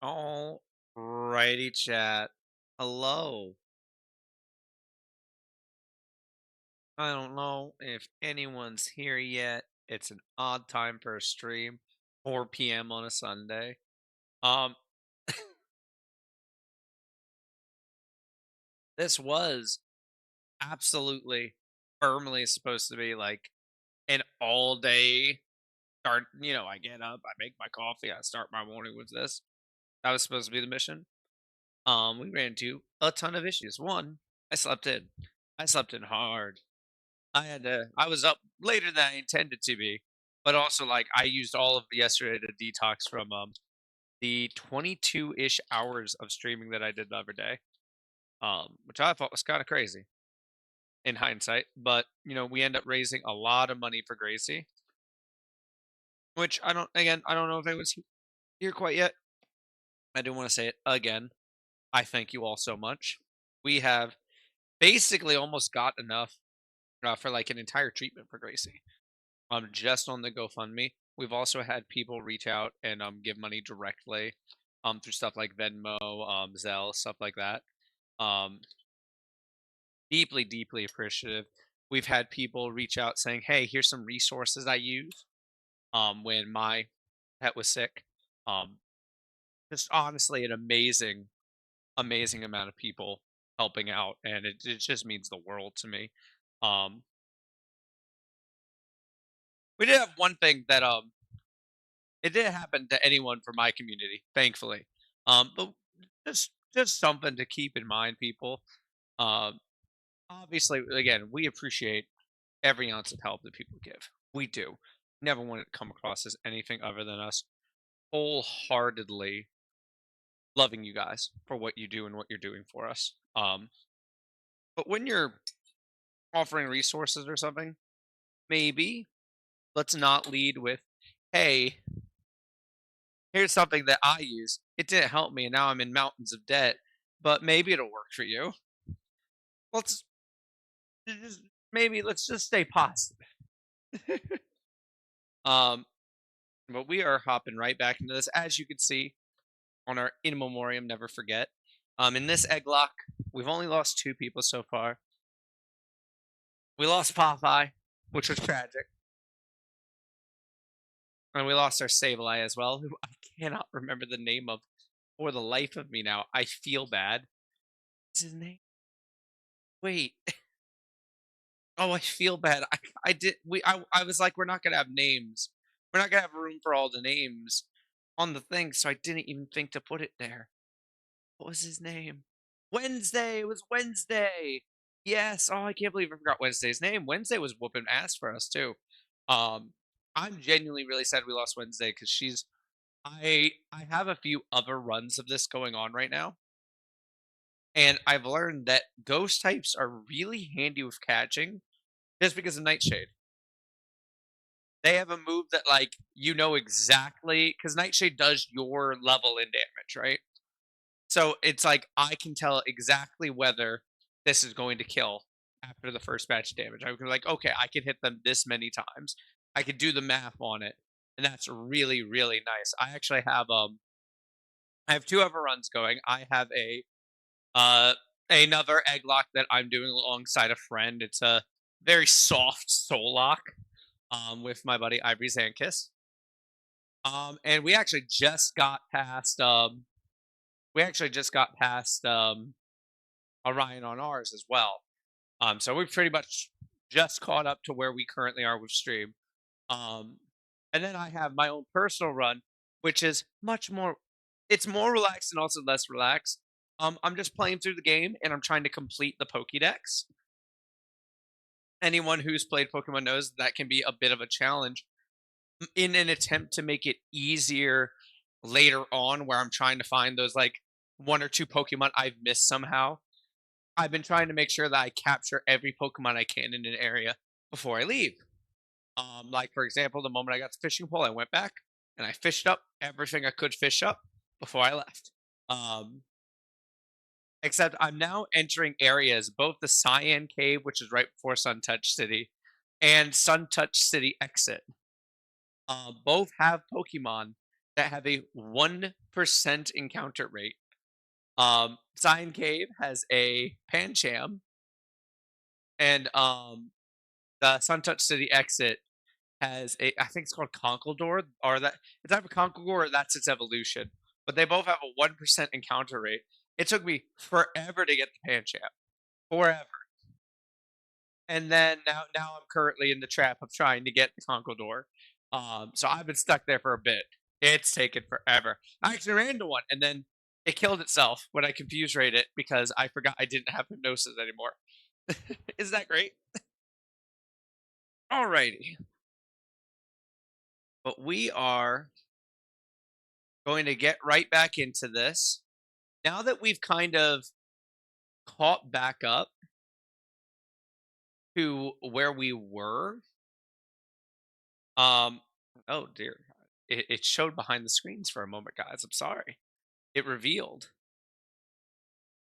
All righty, chat. Hello. I don't know if anyone's here yet. It's an odd time for a stream, 4 p.m. on a Sunday. Um, this was absolutely firmly supposed to be like an all day start. I get up, I make my coffee, I start my morning with this. That was supposed to be the mission. We ran into a ton of issues. One, I slept in. I slept in hard. I was up later than I intended to be, but also, like, I used all of yesterday to detox from, the 22-ish hours of streaming that I did the other day, which I thought was kinda crazy in hindsight, but, we end up raising a lot of money for Gracie, which I don't know if anyone's here quite yet. I do wanna say it again. I thank you all so much. We have basically almost got enough, for, like, an entire treatment for Gracie. Just on the GoFundMe. We've also had people reach out and give money directly through stuff like Venmo, Zelle, stuff like that. Um, deeply, deeply appreciative. We've had people reach out saying, "Hey, here's some resources I use when my pet was sick." Um, just honestly, an amazing, amazing amount of people helping out, and it just means the world to me. Um, we did have one thing that it didn't happen to anyone from my community, thankfully. But just something to keep in mind, people. Um, obviously, again, we appreciate every ounce of help that people give. We do. Never want it to come across as anything other than us wholeheartedly loving you guys for what you do and what you're doing for us. But when you're offering resources or something, maybe let's not lead with, "Hey, here's something that I use. It didn't help me, and now I'm in mountains of debt, but maybe it'll work for you." Let's just let's just stay positive. um, but we are hopping right back into this, as you can see on our in memoriam. Never forget. In this egg lock, we've only lost two people so far. We lost Popeye, which was tragic, and we lost our Sableye as well, who I cannot remember the name of for the life of me now. I feel bad. What's his name? Wait. Oh, I feel bad. I did I was like, we're not gonna have names. We're not gonna have room for all the names on the thing, so I didn't even think to put it there. What was his name? Wednesday. It was Wednesday. Yes. Oh, I can't believe I forgot Wednesday's name. Wednesday was whooping ass for us too. Um, I'm genuinely really sad we lost Wednesday because I have a few other runs of this going on right now, and I've learned that ghost types are really handy with catching just because of Nightshade. They have a move that, like, exactly because Nightshade does your level in damage, right? So it's like I can tell exactly whether this is going to kill after the first batch of damage. I'm like, okay, I can hit them this many times. I can do the math on it, and that's really, really nice. I have two other runs going. I have uh another egg lock that I'm doing alongside a friend. It's a very soft soul lock with my buddy Ivory Zankiss. And we actually just got past Orion on ours as well. So we've pretty much just caught up to where we currently are with stream. Um, and then I have my own personal run, which is much more. It's more relaxed and also less relaxed. I'm just playing through the game and I'm trying to complete the Pokédex. Anyone who's played Pokemon knows that can be a bit of a challenge in an attempt to make it easier later on, where I'm trying to find those like one or two Pokemon I've missed somehow. I've been trying to make sure that I capture every Pokemon I can in an area before I leave. Like for example, the moment I got the fishing pole, I went back and I fished up everything I could fish up before I left. Um, except I'm now entering areas, both the Cyan Cave, which is right before Sun Touch City, and Sun Touch City exit. Both have Pokemon that have a 1% encounter rate. Cyan Cave has a Pancham, and the Suntouch City exit has a I think it's called Conkeldurr, or that it's either Conkeldurr or that's its evolution. But they both have a 1% encounter rate. It took me forever to get the Pancham. Forever. And then now I'm currently in the trap of trying to get the Conkeldurr. So I've been stuck there for a bit. It's taken forever. I actually ran into one and then it killed itself when I confuse rate it because I forgot I didn't have hypnosis anymore. Is that great? Alrighty. But we are going to get right back into this. Now that we've kind of caught back up to where we were, um, oh dear, it showed behind the screens for a moment, guys. I'm sorry. It revealed.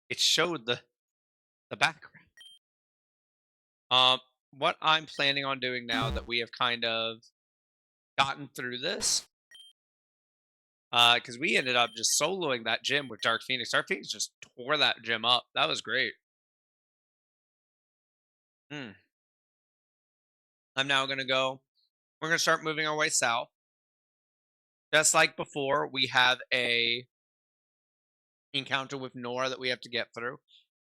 It showed the background. Um, what I'm planning on doing now that we have kind of gotten through this, because we ended up just soloing that gym with Dark Phoenix. Dark Phoenix just tore that gym up. That was great. Mm. I'm now gonna go. We're gonna start moving our way south. Just like before, we have a encounter with Nora that we have to get through,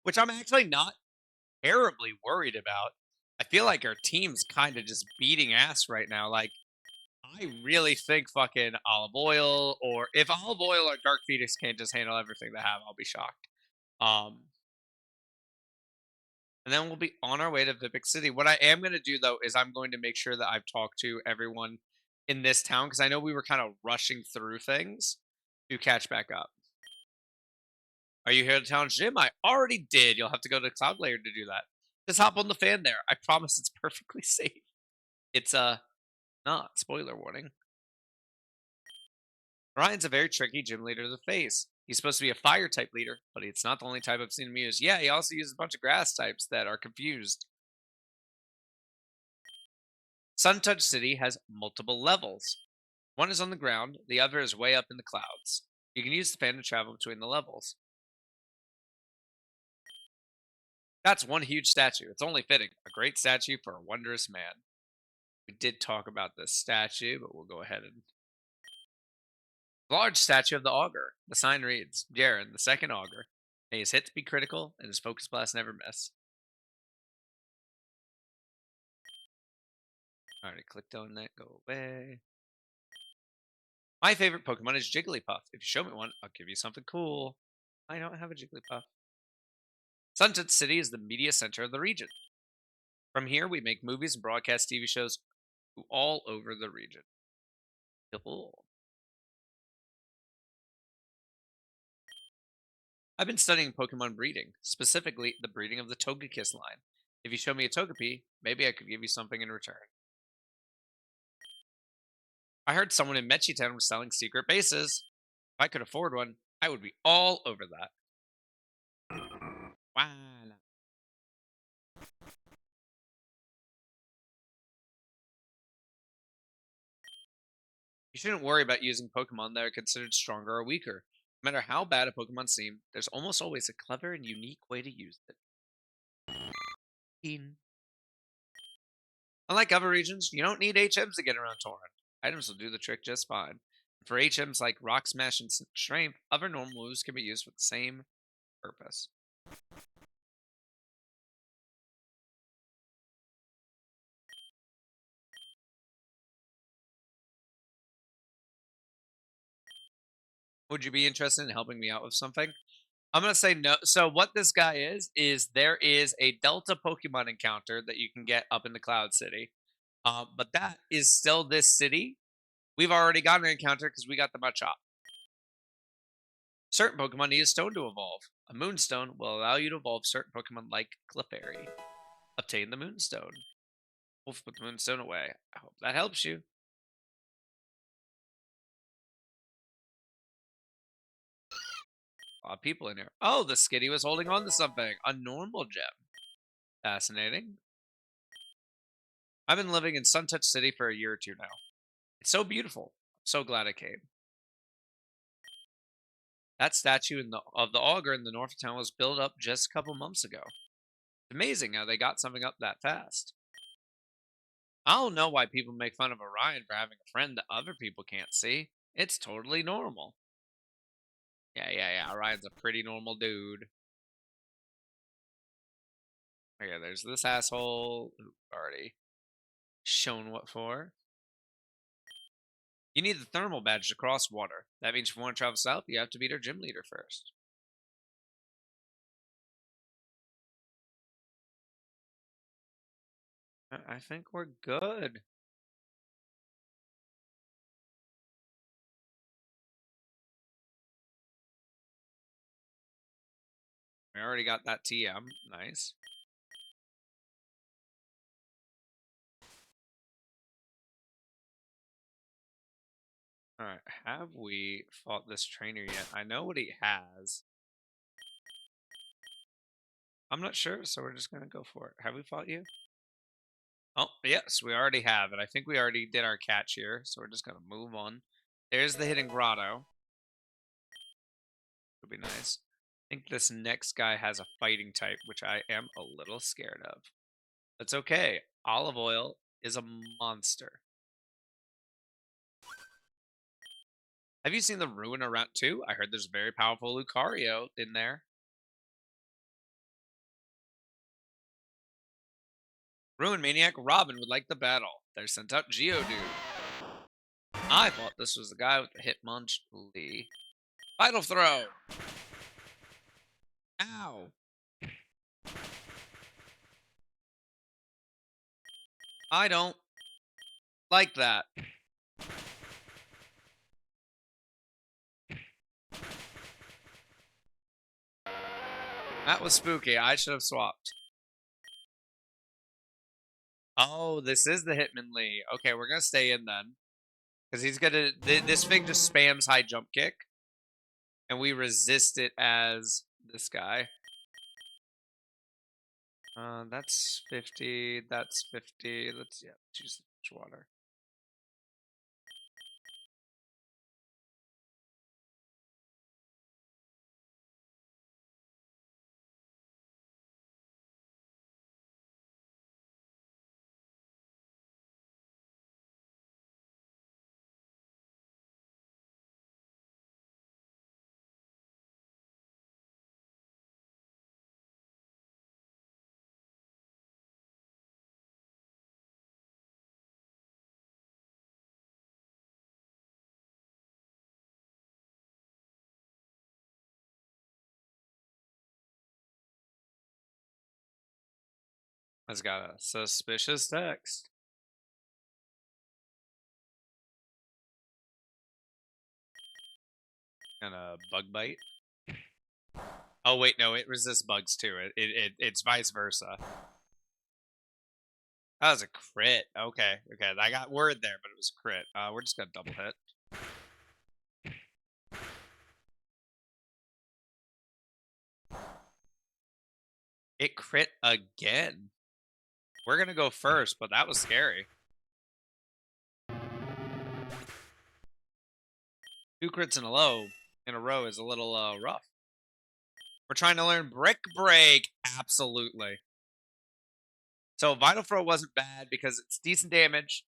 which I'm actually not terribly worried about. I feel like our team's kind of just beating ass right now. Like, I really think fucking Olive Oil, or if Olive Oil or Dark Phoenix can't just handle everything they have, I'll be shocked. Um, and then we'll be on our way to Vivek City. What I am going to do though is I'm going to make sure that I've talked to everyone in this town because I know we were kind of rushing through things to catch back up. Are you here to town's gym? I already did. You'll have to go to Cloud Layer to do that. Just hop on the fan there. I promise it's perfectly safe. It's not spoiler warning. Ryan's a very tricky gym leader to face. He's supposed to be a fire type leader, but it's not the only type I've seen him use. Yeah, he also uses a bunch of grass types that are confused. Suntouch City has multiple levels. One is on the ground, the other is way up in the clouds. You can use the fan to travel between the levels. That's one huge statue. It's only fitting. A great statue for a wondrous man. We did talk about this statue, but we'll go ahead and. Large statue of the augur. The sign reads, Jaren, the second augur. May his hits be critical and his focus blast never miss. Already clicked on that. Go away. My favorite Pokemon is Jigglypuff. If you show me one, I'll give you something cool. I don't have a Jigglypuff. Sunset City is the media center of the region. From here, we make movies and broadcast TV shows all over the region. Cool. I've been studying Pokemon breeding, specifically the breeding of the Togekiss line. If you show me a Togepi, maybe I could give you something in return. I heard someone in Mechitan was selling secret bases. If I could afford one, I would be all over that. Wow. You shouldn't worry about using Pokemon that are considered stronger or weaker. No matter how bad a Pokemon seems, there's almost always a clever and unique way to use it. Unlike other regions, you don't need HMs to get around Torrent. Items will do the trick just fine. For HMs like Rock Smash and Strength, other normal moves can be used with the same purpose. Would you be interested in helping me out with something? I'm gonna say no. So what this guy is there is a Delta Pokemon encounter that you can get up in the Cloud City. But that is still this city. We've already got an encounter because we got the Machop. Certain Pokemon need a stone to evolve. A Moonstone will allow you to evolve certain Pokemon like Clefairy. Obtain the Moonstone. Wolfe put the Moonstone away. I hope that helps you. A lot of people in here. Oh, the Skitty was holding on to something. A normal gem. Fascinating. I've been living in Suntouch City for a year or two now. It's so beautiful. I'm so glad I came. That statue of the augur in the north of town was built up just a couple months ago. Amazing how they got something up that fast. I don't know why people make fun of Orion for having a friend that other people can't see. It's totally normal. Yeah. Orion's a pretty normal dude. Okay, there's this asshole who already shown what for. You need the thermal badge to cross water. That means if you want to travel south, you have to beat our gym leader first. I think we're good. We already got that TM. Nice. Alright, have we fought this trainer yet? I know what he has. I'm not sure, so we're just gonna go for it. Have we fought you? Oh, yes, we already have, and I think we already did our catch here, so we're just gonna move on. There's the hidden grotto. Would be nice. I think this next guy has a fighting type, which I am a little scared of. That's okay. Olive oil is a monster. Have you seen the ruin around too? I heard there's a very powerful Lucario in there. Ruin Maniac Robin would like the battle. They're sent out Geodude. I thought this was the guy with the Hitmonchan. Vital Throw! Ow! I don't like that. That was spooky. I should have swapped. Oh, this is the Hitmonlee. Okay, we're gonna stay in then. Because he's gonna... This thing just spams high jump kick. And we resist it as this guy. That's 50. That's 50. Let's, yeah, choose the water. Has got a suspicious text. And a bug bite. Oh wait, no, it resists bugs too. It's vice versa. That was a crit. Okay. I got word there, but it was a crit. We're just gonna double hit. It crit again. We're gonna go first, but that was scary. 2 crits in a row is a little rough. We're trying to learn Brick Break. Absolutely. So Vital Throw wasn't bad because it's decent damage.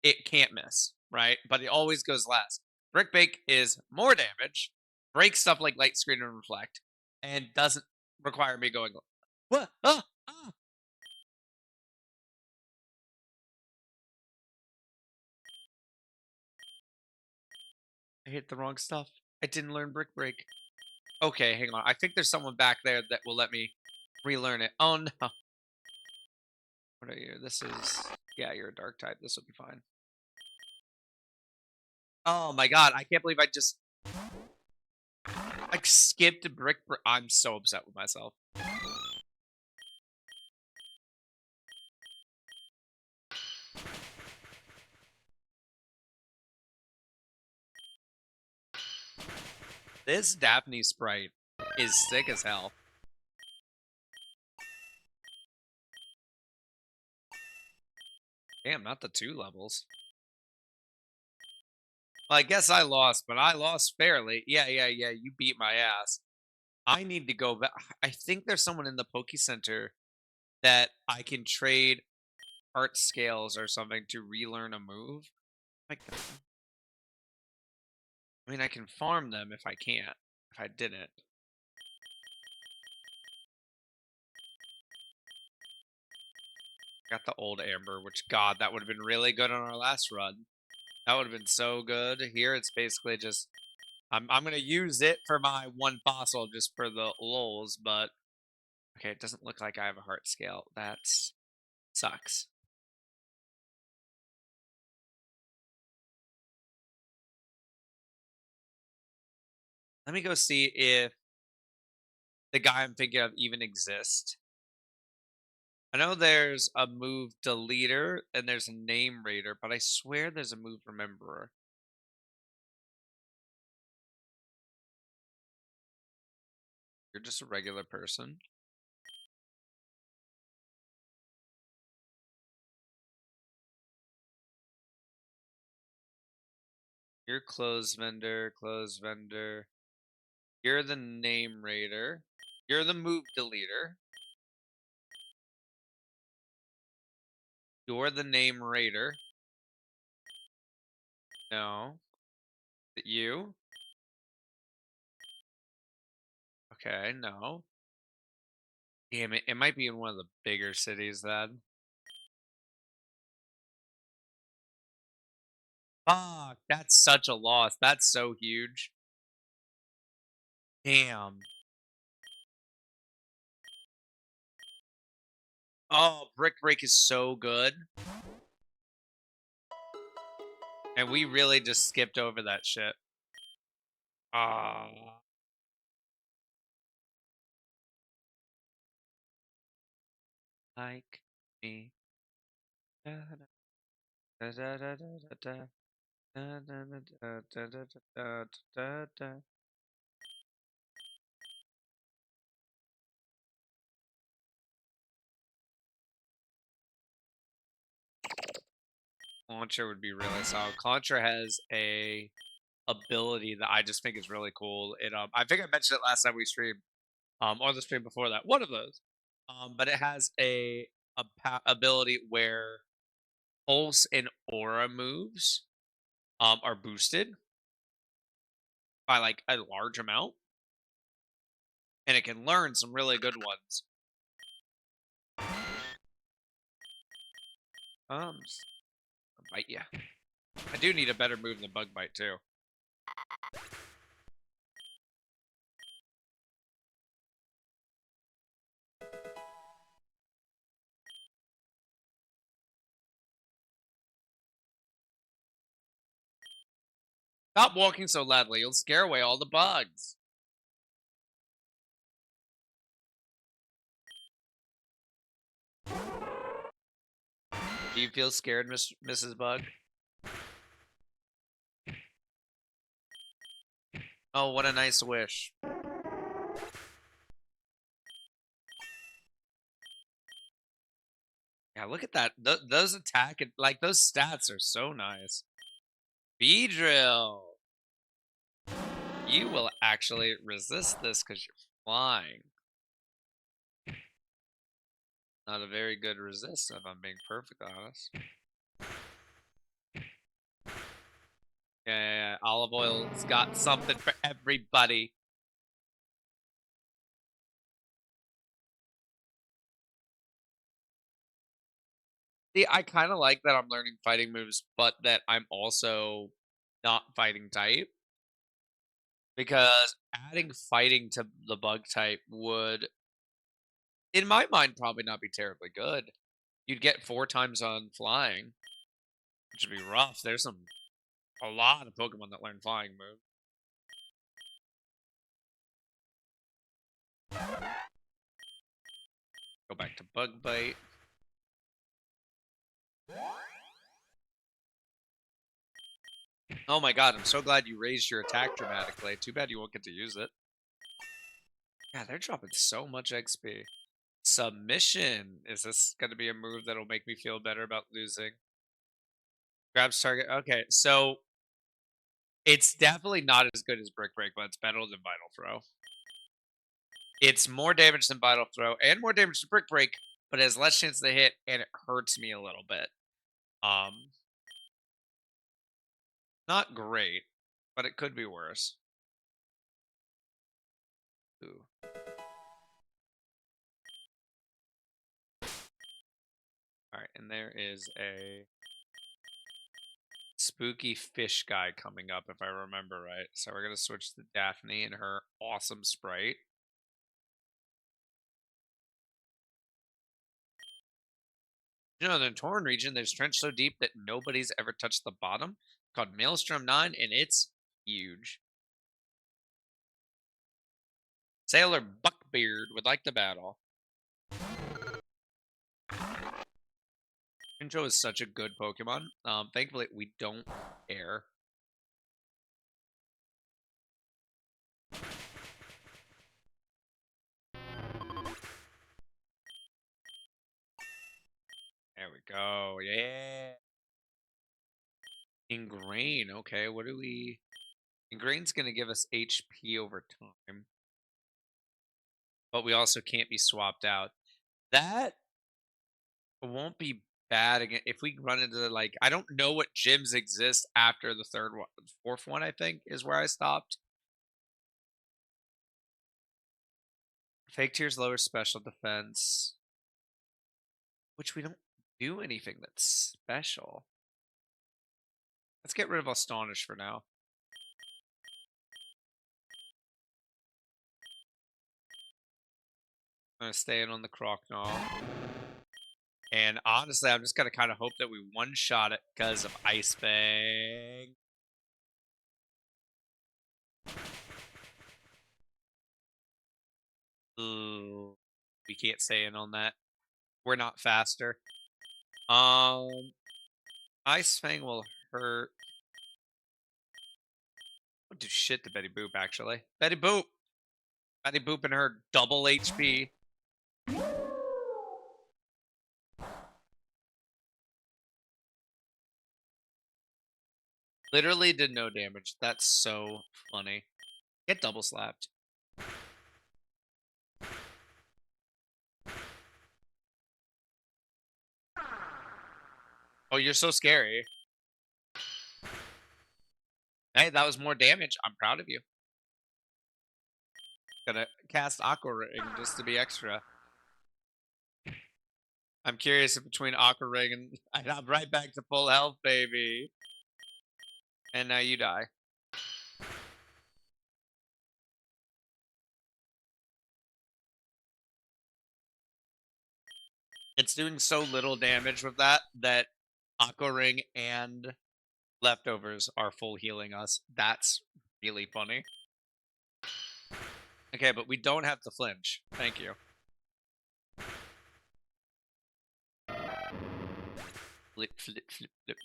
It can't miss, right? But it always goes last. Brick Break is more damage, breaks stuff like Light Screen and Reflect, and doesn't require me going, what? Ah! I hit the wrong stuff. I didn't learn Brick Break. Okay, hang on. I think there's someone back there that will let me relearn it. Oh no. What are you? This is... Yeah, you're a dark type. This will be fine. Oh my god, I can't believe I just... I skipped Brick Break. I'm so upset with myself. This Daphne sprite is sick as hell. Damn, not the 2 levels. Well, I guess I lost, but I lost fairly. Yeah, yeah, yeah. You beat my ass. I need to go back. I think there's someone in the Poke Center that I can trade art scales or something to relearn a move. Like, I mean, I can farm them if I can't. If I didn't, got the old Amber, which God, that would have been really good on our last run. That would have been so good. Here, it's basically just I'm gonna use it for my one fossil just for the lulz, but okay, it doesn't look like I have a heart scale. That's sucks. Let me go see if the guy I'm thinking of even exists. I know there's a move deleter and there's a name raider, but I swear there's a move rememberer. You're just a regular person. You're clothes vendor, clothes vendor. You're the name raider. You're the move deleter. You're the name raider. No. You? Okay, no. Damn it. It might be in one of the bigger cities then. Fuck, that's such a loss. That's so huge. Damn. Oh, Brick Break is so good. And we really just skipped over that shit. Ah, like me. Da, da, da, da, da, da, da, da, da, da, da, da, da, da, da. Launcher would be really solid. Launcher has a ability that I just think is really cool. I think I mentioned it last time we streamed, or the stream before that. One of those. But it has a ability where pulse and aura moves are boosted by like a large amount, and it can learn some really good ones. Bite ya. I do need a better move than bug bite too. Stop walking so loudly. You'll scare away all the bugs. Do you feel scared, Mrs. Bug? Oh, what a nice wish. Yeah, look at that. Those attack and like those stats are so nice. Beedrill. You will actually resist this because you're flying. Not a very good resist, if I'm being perfectly honest. Yeah, olive oil's got something for everybody. See, I kind of like that I'm learning fighting moves, but that I'm also not fighting type because adding fighting to the bug type would, in my mind, probably not be terribly good. You'd get 4 times on flying, which would be rough. There's a lot of Pokemon that learn flying moves. Go back to bug bite. Oh my god, I'm so glad you raised your attack dramatically. Too bad you won't get to use it. Yeah, they're dropping so much XP. Submission. Is this going to be a move that'll make me feel better about losing? Grabs target. Okay, so It's definitely not as good as Brick Break, but it's better than Vital Throw. It's more damage than Vital Throw and more damage than Brick Break, but it has less chance to hit, and it hurts me a little bit. Um, Not great, but it could be worse. Ooh. All right, and there is a spooky fish guy coming up, if I remember right. So we're gonna switch to Daphne and her awesome sprite. You know, in the Torn region, there's trench so deep that nobody's ever touched the bottom. Called Maelstrom 9, and it's huge. Sailor Buckbeard would like to battle. Pincho is such a good Pokemon. Thankfully, we don't care. There we go. Yeah. Ingrain. Okay, what do we... Ingrain's going to give us HP over time. But we also can't be swapped out. That won't be bad again if we run into, like, I don't know what gyms exist after the third one. Fourth one, I think, is where I stopped. Fake Tears lowers special defense, which we don't do anything that's special. Let's get rid of Astonish for now. I'm gonna stay in on the Croconaw. And honestly, I'm just gonna kind of hope that we one-shot it because of Ice Fang. Ooh, we can't stay in on that. We're not faster. Ice Fang will hurt. I'll do shit to Betty Boop, actually. Betty Boop! Betty Boop and her double HP. Literally did no damage. That's so funny. Get double slapped. Oh, you're so scary. Hey, that was more damage. I'm proud of you. Gonna cast Aqua Ring just to be extra. I'm curious if between Aqua Ring and I'm right back to full health, baby. And now you die. It's doing so little damage with that Aqua Ring and Leftovers are full healing us. That's really funny. Okay, but we don't have to flinch. Thank you. Flip, flip, flip, flip.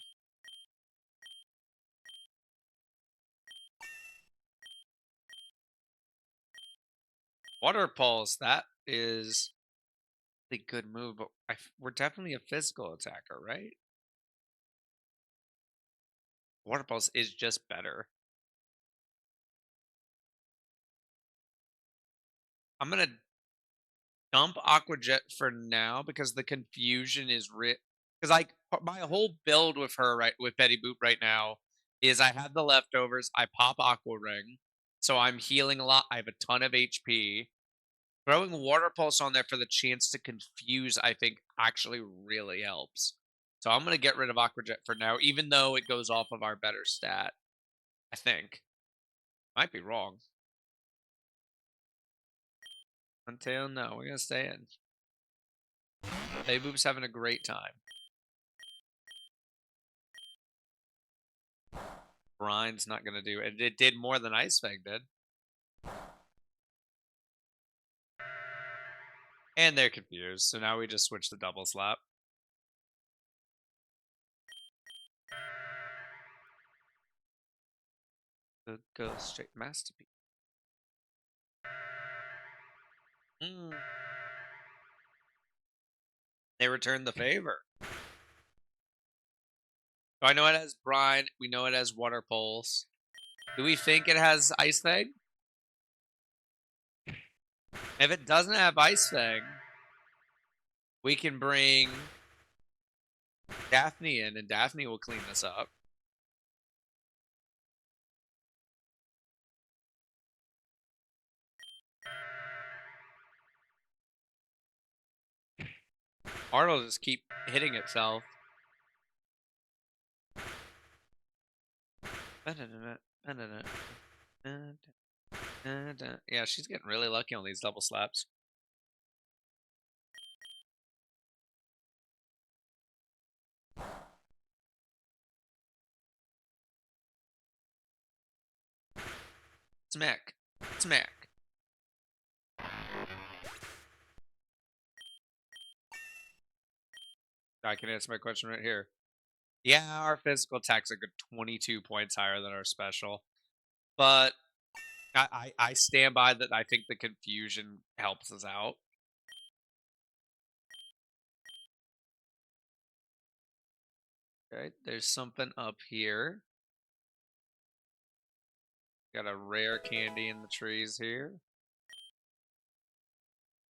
Water Pulse, that is a good move, but we're definitely a physical attacker, right? Water Pulse is just better. I'm gonna dump Aqua Jet for now because the confusion is because like my whole build with her with Betty Boop right now is I have the leftovers, I pop Aqua Ring, so I'm healing a lot. I have a ton of HP. Throwing Water Pulse on there for the chance to confuse, I think, actually really helps. So I'm gonna get rid of Aqua Jet for now, even though it goes off of our better stat. I think. Might be wrong. Until no, we're gonna stay in. Betty Boop's having a great time. Brine's not gonna do it. It did more than Ice Fang did. And they're confused, so now we just switch to double slap. Go straight masterpiece. Mm. They returned the favor. So I know it has Brine. We know it has Water Pulse. Do we think it has Ice Fang? If it doesn't have Ice Fang, we can bring Daphne in, and Daphne will clean this up. Art will just keep hitting itself. Yeah, she's getting really lucky on these double slaps. Smack. Smack. I can answer my question right here. Yeah, our physical attack's a good 22 points higher than our special. But I stand by that. I think the confusion helps us out. Okay, there's something up here. Got a rare candy in the trees here.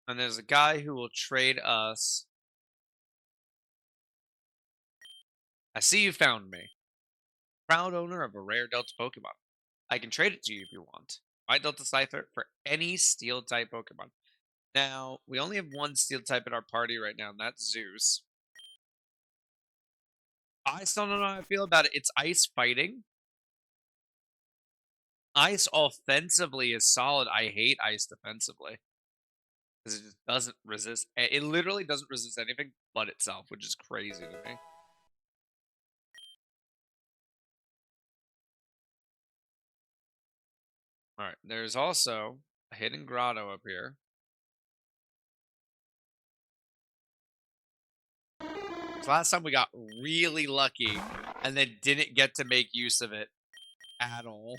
And there's a guy who will trade us. I see you found me. Proud owner of a rare Delta Pokemon. I can trade it to you if you want. White Delta Scyther for any Steel type Pokemon. Now, we only have one Steel type in our party right now, and that's Zeus. I still don't know how I feel about it. It's Ice fighting. Ice offensively is solid. I hate Ice defensively. Because it just doesn't resist. It literally doesn't resist anything but itself, which is crazy to me. Alright, there's also a hidden grotto up here. So last time we got really lucky and then didn't get to make use of it at all.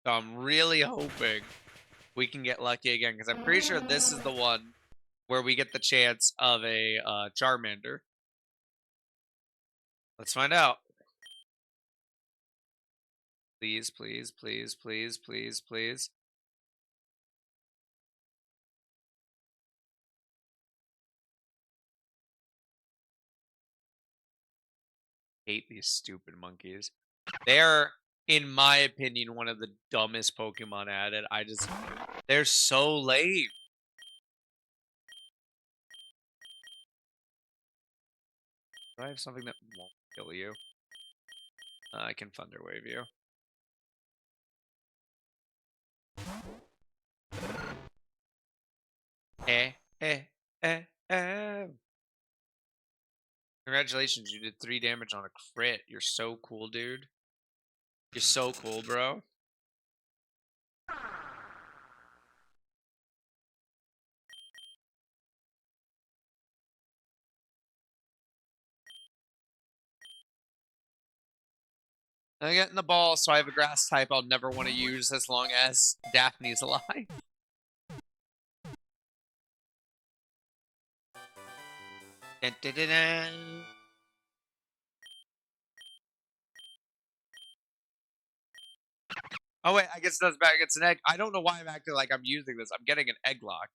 So I'm really hoping we can get lucky again, because I'm pretty sure this is the one where we get the chance of a Charmander. Let's find out. Please, please, please, please, please, please. Hate these stupid monkeys. They're, in my opinion, one of the dumbest Pokemon added. They're so lame. Do I have something that won't kill you? I can Thunder Wave you. Eh, eh, eh. Congratulations, you did 3 damage on a crit. You're so cool, dude. You're so cool, bro. I get in the ball, so I have a grass type I'll never want to use as long as Daphne's alive. Dun, dun, dun, dun. Oh wait, I guess that's back. It's an egg. I don't know why I'm acting like I'm using this. I'm getting an egg lock.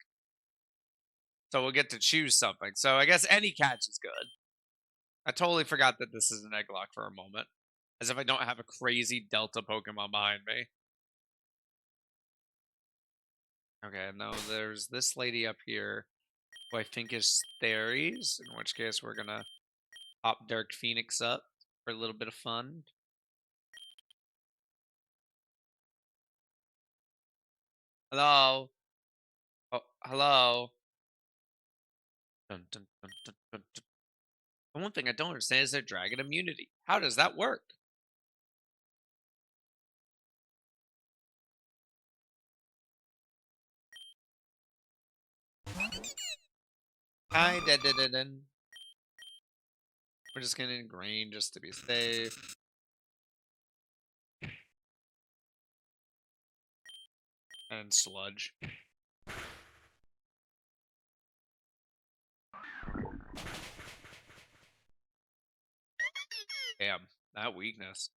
So we'll get to choose something. So I guess any catch is good. I totally forgot that this is an egg lock for a moment. As if I don't have a crazy Delta Pokemon behind me. Okay, no, there's this lady up here who I think is Theres, in which case we're gonna pop Dark Phoenix up for a little bit of fun. Hello? Oh, hello? Dun, dun, dun, dun, dun, dun. The one thing I don't understand is their dragon immunity. How does that work? Hi, dun, dun, dun, dun. We're just gonna ingrain just to be safe. And sludge. that weakness.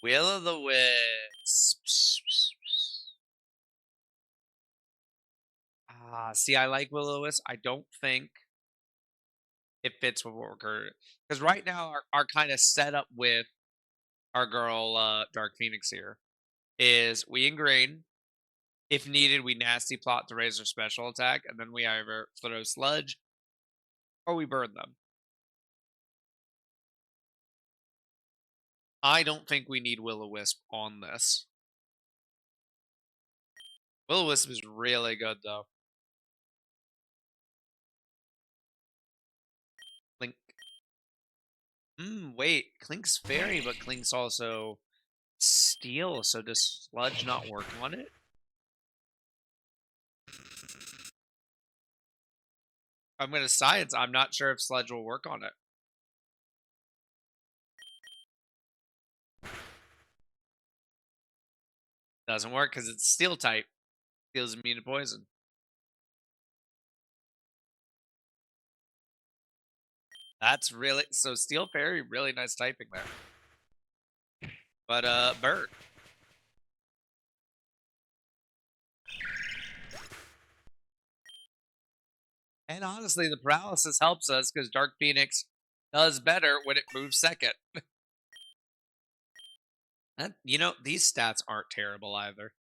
Will o' the Wisps. See, I like Will o' the Wisp. I don't think it fits with what we're current because right now our kind of setup with our girl Dark Phoenix here is we ingrain. If needed, we nasty plot to raise their special attack, and then we either throw sludge or we burn them. I don't think we need Will-O-Wisp on this. Will-O-Wisp is really good though. Clink. Wait, Clink's fairy, but Clink's also steel, so does sludge not work on it? I'm gonna science. I'm not sure if sludge will work on it. Doesn't work because it's steel type. Steel's immune to poison. That's really so steel fairy, really nice typing there. But bird. And honestly, the paralysis helps us because Dark Phoenix does better when it moves second. And, these stats aren't terrible either.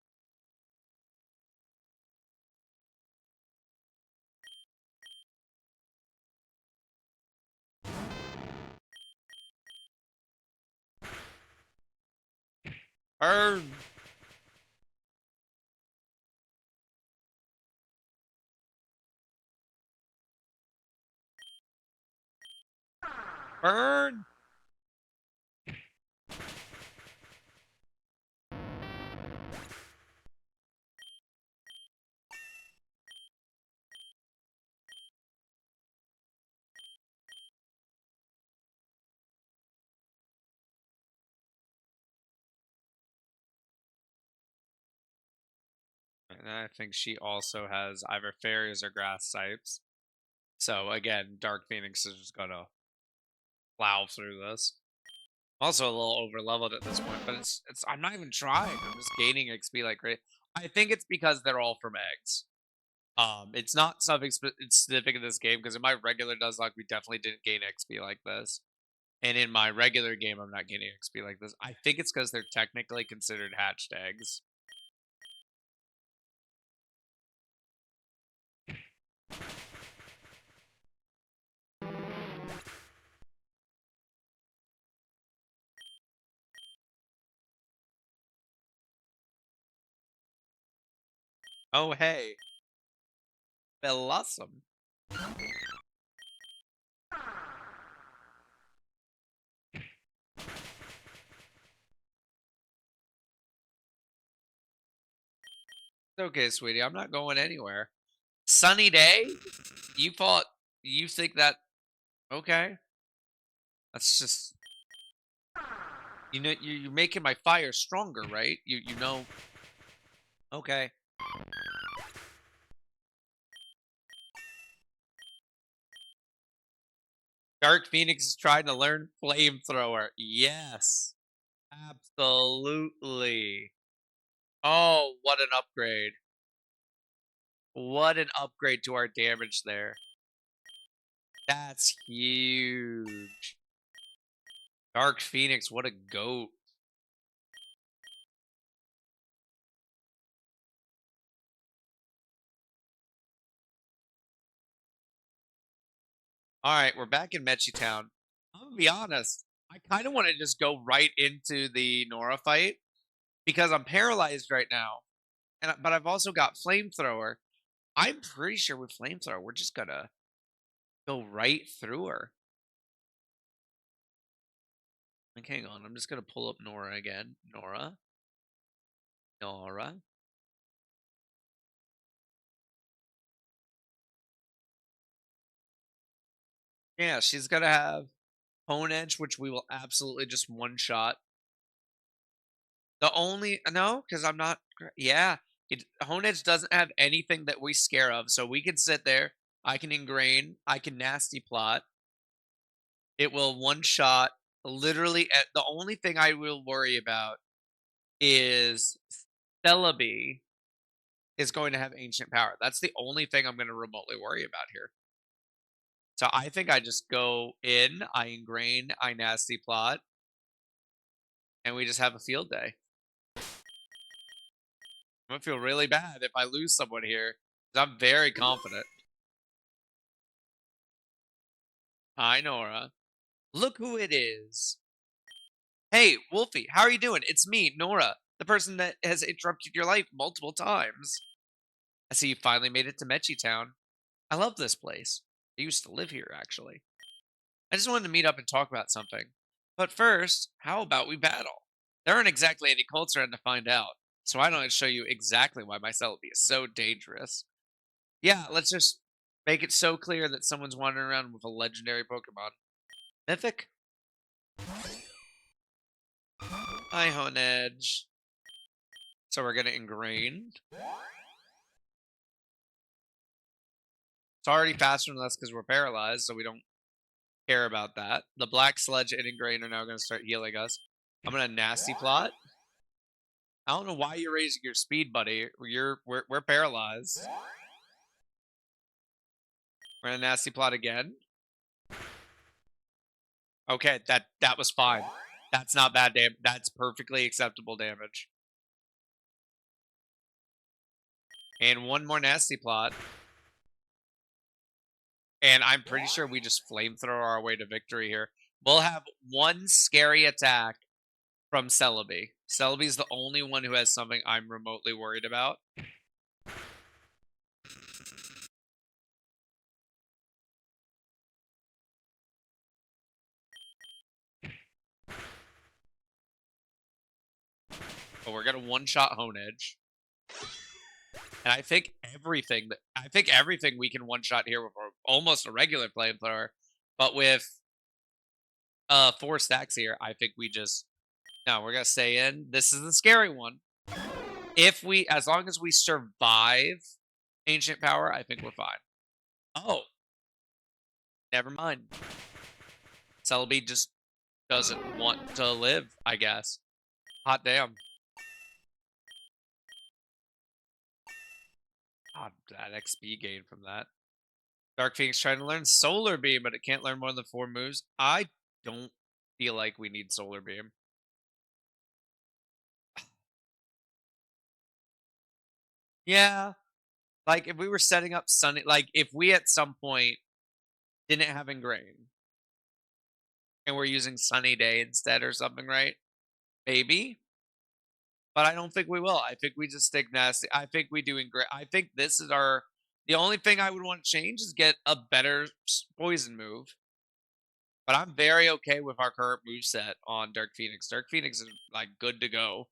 Burn. Burn. And I think she also has either fairies or grass types. So again, Dark Phoenix is just gonna plow through this. Also a little over leveled at this point, but it's I'm not even trying. I'm just gaining XP like crazy. I think it's because they're all from eggs. It's not something specific in this game because in my regular Nuzlocke we definitely didn't gain XP like this, and in my regular game I'm not gaining XP like this. I think it's because they're technically considered hatched eggs. Oh hey, Blossom. Okay, sweetie, I'm not going anywhere. Sunny day? You thought you think that okay? That's just you're making my fire stronger, right? You know. Okay. Dark Phoenix is trying to learn flamethrower. Yes. Absolutely. Oh, what an upgrade. What an upgrade to our damage there. That's huge. Dark Phoenix, what a goat. All right, we're back in Mechi Town. I'm gonna be honest. I kind of want to just go right into the Nora fight because I'm paralyzed right now, but I've also got flamethrower. I'm pretty sure with flamethrower, we're just gonna go right through her. Like, hang on, I'm just gonna pull up Nora again. Nora. Yeah, she's gonna have Hone Edge, which we will absolutely just one shot. The only no, because I'm not. Yeah, Hone Edge doesn't have anything that we scare of, so we can sit there. I can ingrain. I can nasty plot. It will one shot. Literally, the only thing I will worry about is Celebi is going to have ancient power. That's the only thing I'm going to remotely worry about here. So I think I just go in, I ingrain, I nasty plot, and we just have a field day. I'm gonna feel really bad if I lose someone here, 'cause I'm very confident. Hi, Nora. Look who it is. Hey, Wolfie, how are you doing? It's me, Nora, the person that has interrupted your life multiple times. I see you finally made it to Mechi Town. I love this place. I used to live here, actually. I just wanted to meet up and talk about something. But first, how about we battle? There aren't exactly any cults around to find out, so why don't I show you exactly why my Celebi is so dangerous? Yeah, let's just make it so clear that someone's wandering around with a legendary Pokemon. Mythic? Hi, Honedge. So we're gonna ingrain. It's already faster than us because we're paralyzed, so we don't care about that. The Black Sludge and Ingrain are now gonna start healing us. I'm gonna nasty plot. I don't know why you're raising your speed, buddy. We're paralyzed. We're gonna nasty plot again. Okay, that was fine. That's not bad damage. That's perfectly acceptable damage. And one more nasty plot. And I'm pretty sure we just flamethrower our way to victory here. We'll have one scary attack from Celebi. Celebi's the only one who has something I'm remotely worried about. But we're gonna one-shot Honedge. And I think everything we can one-shot here with almost a regular flamethrower. But with 4 stacks here, I think we just no, we're gonna stay in. This is the scary one. As long as we survive ancient power, I think we're fine. Oh, never mind. Celebi just doesn't want to live, I guess. Hot damn. God, that XP gain from that. Dark Phoenix trying to learn Solar Beam, but it can't learn more than 4 moves. I don't feel like we need Solar Beam. Yeah, like if we were setting up Sunny, like if we at some point didn't have Ingrain and we're using Sunny Day instead or something, right? Maybe, but I don't think we will. I think we just stick nasty. I think we do Ingrain. I think this is our. The only thing I would want to change is get a better poison move. But I'm very okay with our current move set on Dark Phoenix. Dark Phoenix is like good to go.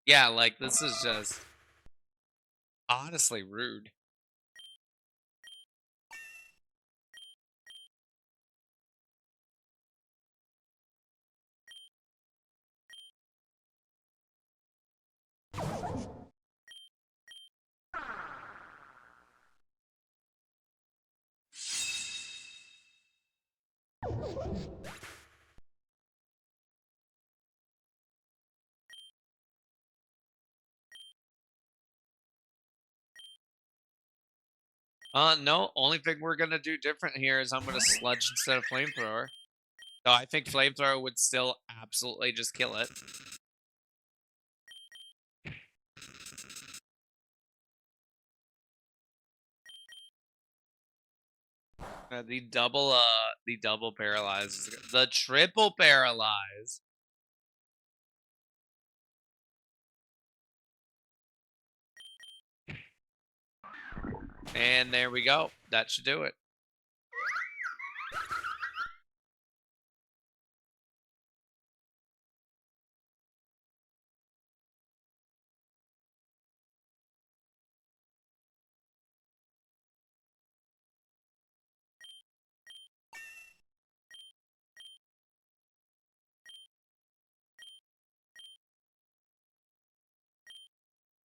Yeah, like this is just honestly rude. No, only thing we're gonna do different here is I'm gonna sludge instead of flamethrower. So I think flamethrower would still absolutely just kill it. The double paralyze, the triple paralyze. And there we go. That should do it.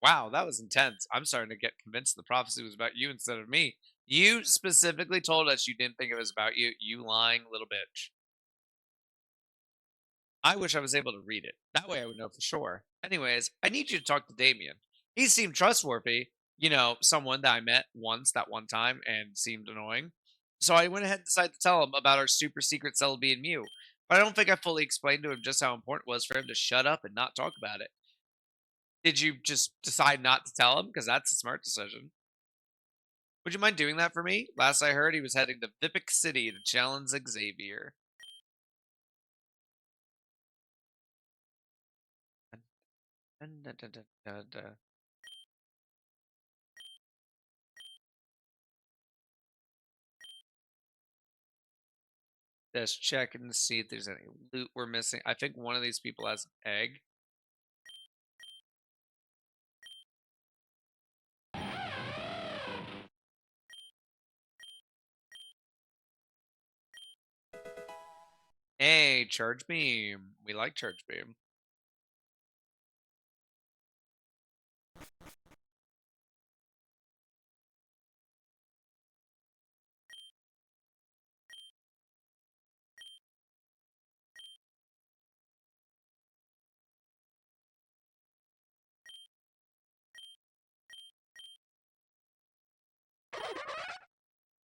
Wow, that was intense. I'm starting to get convinced the prophecy was about you instead of me. You specifically told us you didn't think it was about you. You lying little bitch. I wish I was able to read it. That way I would know for sure. Anyways, I need you to talk to Damien. He seemed trustworthy, someone that I met once that one time and seemed annoying. So I went ahead and decided to tell him about our super secret cell being Mew. But I don't think I fully explained to him just how important it was for him to shut up and not talk about it. Did you just decide not to tell him? Because that's a smart decision. Would you mind doing that for me? Last I heard, he was heading to Vipic City to challenge Xavier. Dun, dun, dun, dun, dun, dun. Just checking to see if there's any loot we're missing. I think one of these people has an egg. Hey, Charge Beam. We like Charge Beam.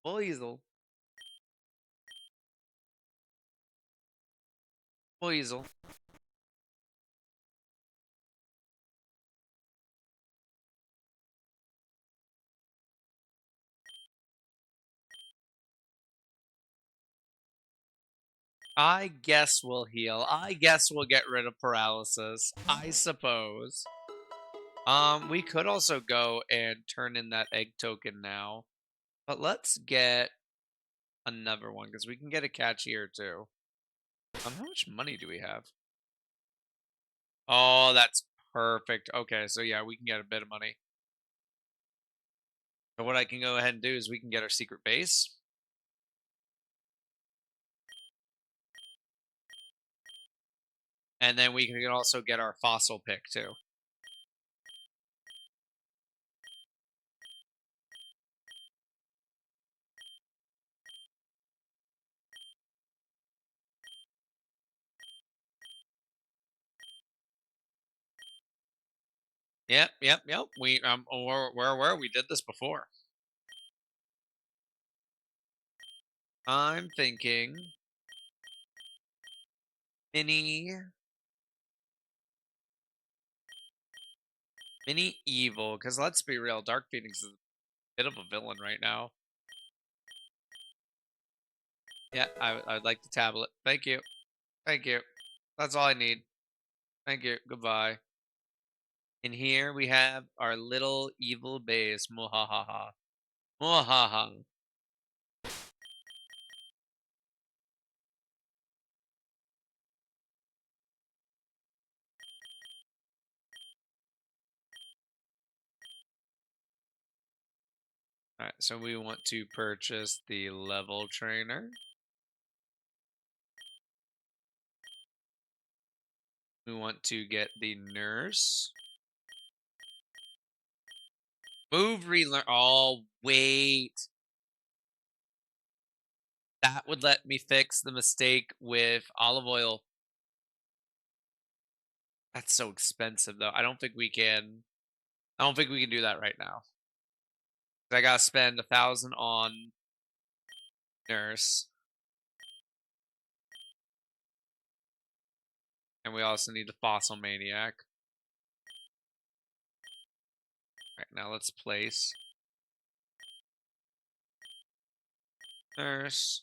Weasel. Weasel. I guess we'll heal. I guess we'll get rid of paralysis. I suppose. We could also go and turn in that egg token now. But let's get another one because we can get a catch here too. How much money do we have? Oh, that's perfect. Okay, so yeah, we can get a bit of money. So what I can go ahead and do is we can get our secret base. And then we can also get our fossil pick too. Yep, yep, yep. We where were we? Did this before. I'm thinking mini mini evil, because let's be real, Dark Phoenix is a bit of a villain right now. Yeah, I'd like the tablet. Thank you. Thank you. That's all I need. Thank you. Goodbye. And here we have our little evil base. Muhahaha. Muhaha. Alright, so we want to purchase the level trainer. We want to get the nurse. Move relearn. Oh, wait. That would let me fix the mistake with olive oil. That's so expensive though. I don't think we can do that right now. I gotta spend 1,000 on nurse. And we also need the fossil maniac. Alright, now let's place nurse.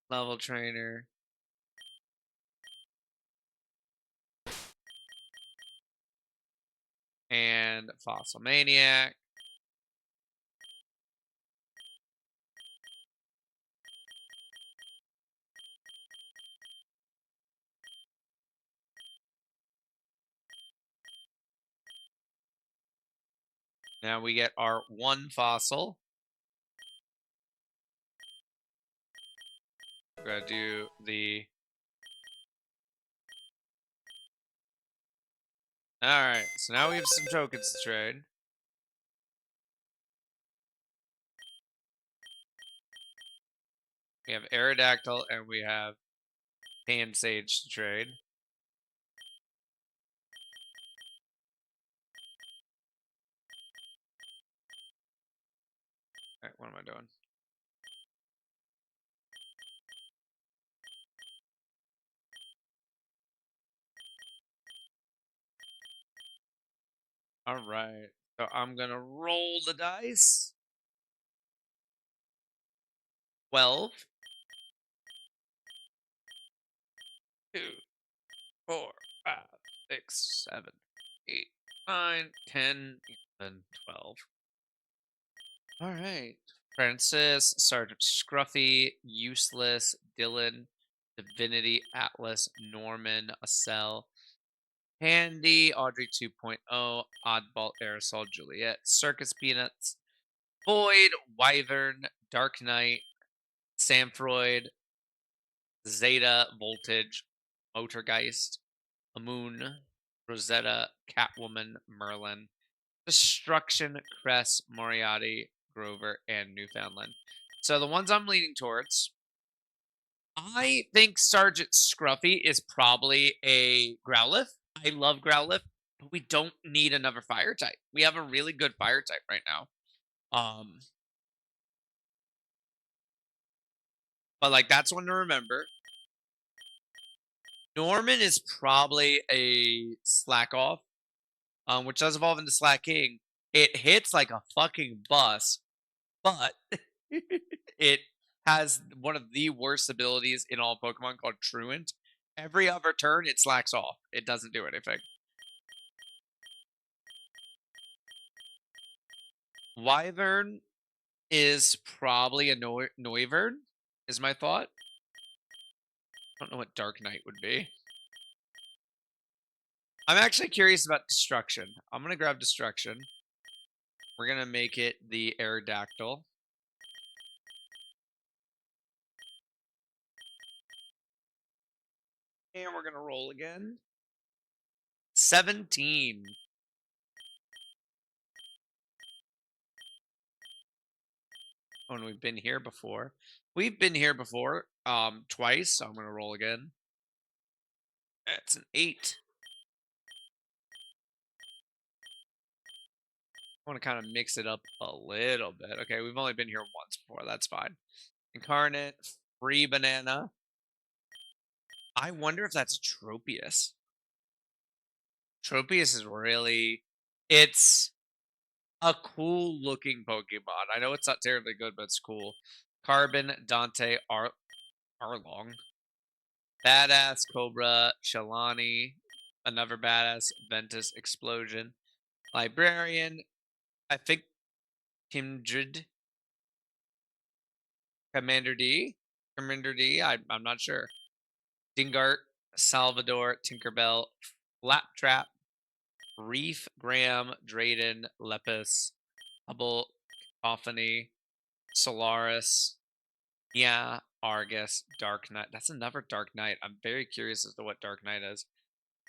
Level trainer. And fossil maniac. Now we get our one fossil. We're gonna do the. All right, so now we have some tokens to trade. We have Aerodactyl and we have Hand Sage to trade. All right, what am I doing? All right, so I'm gonna roll the dice. 12, 2, 4, 5, 6, 7, 8, 9, 10, 11, 12. All right. Francis, Sergeant Scruffy, Useless, Dylan, Divinity, Atlas, Norman, Acel, Handy, Audrey 2.0, Oddball, Aerosol, Juliet, Circus Peanuts, Void, Wyvern, Dark Knight, Samfroid, Zeta, Voltage, Motorgeist, Moon, Rosetta, Catwoman, Merlin, Destruction, Cress, Moriarty, Grover, and Newfoundland. So the ones I'm leaning towards, I think Sergeant Scruffy is probably a Growlithe. I love Growlithe, but we don't need another fire type. We have a really good fire type right now. Um, but like that's one to remember. Norman is probably a Slack Off, which does evolve into Slacking. It hits like a fucking bus, but it has one of the worst abilities in all Pokemon called Truant. Every other turn, it slacks off. It doesn't do anything. Wyvern is probably a Noivern, is my thought. I don't know what Dark Knight would be. I'm actually curious about Destruction. I'm going to grab Destruction. We're going to make it the Aerodactyl. And we're going to roll again. 17. Oh, and we've been here before. We've been here before twice, so I'm going to roll again. That's an 8. I want to kind of mix it up a little bit. Okay, we've only been here once before. That's fine. Incarnate, free banana. I wonder if that's Tropius. Tropius is really... It's a cool looking Pokemon. I know it's not terribly good, but it's cool. Carbon, Dante, Arlong. Badass, Cobra, Shalani. Another badass, Ventus, Explosion. Librarian. I think Kindred. Commander D. Commander D. I'm not sure. Dingart, Salvador, Tinkerbell, Flaptrap, Reef, Graham, Drayden, Lepus, Hubble, Cacophony, Solaris, yeah, Argus, Dark Knight. That's another Dark Knight. I'm very curious as to what Dark Knight is.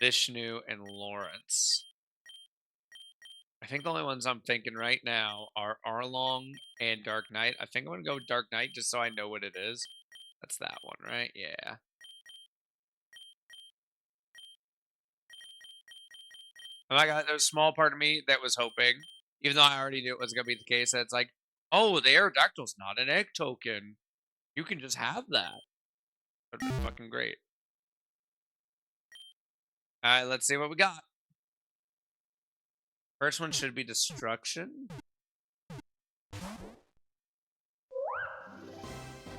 Vishnu and Lawrence. I think the only ones I'm thinking right now are Arlong and Dark Knight. I think I'm going to go with Dark Knight just so I know what it is. That's that one, right? Yeah. Oh my god, there's a small part of me that was hoping, even though I already knew it was going to be the case, that it's like, oh, the Aerodactyl's not an egg token. You can just have that. That'd be fucking great. Alright, let's see what we got. First one should be Destruction.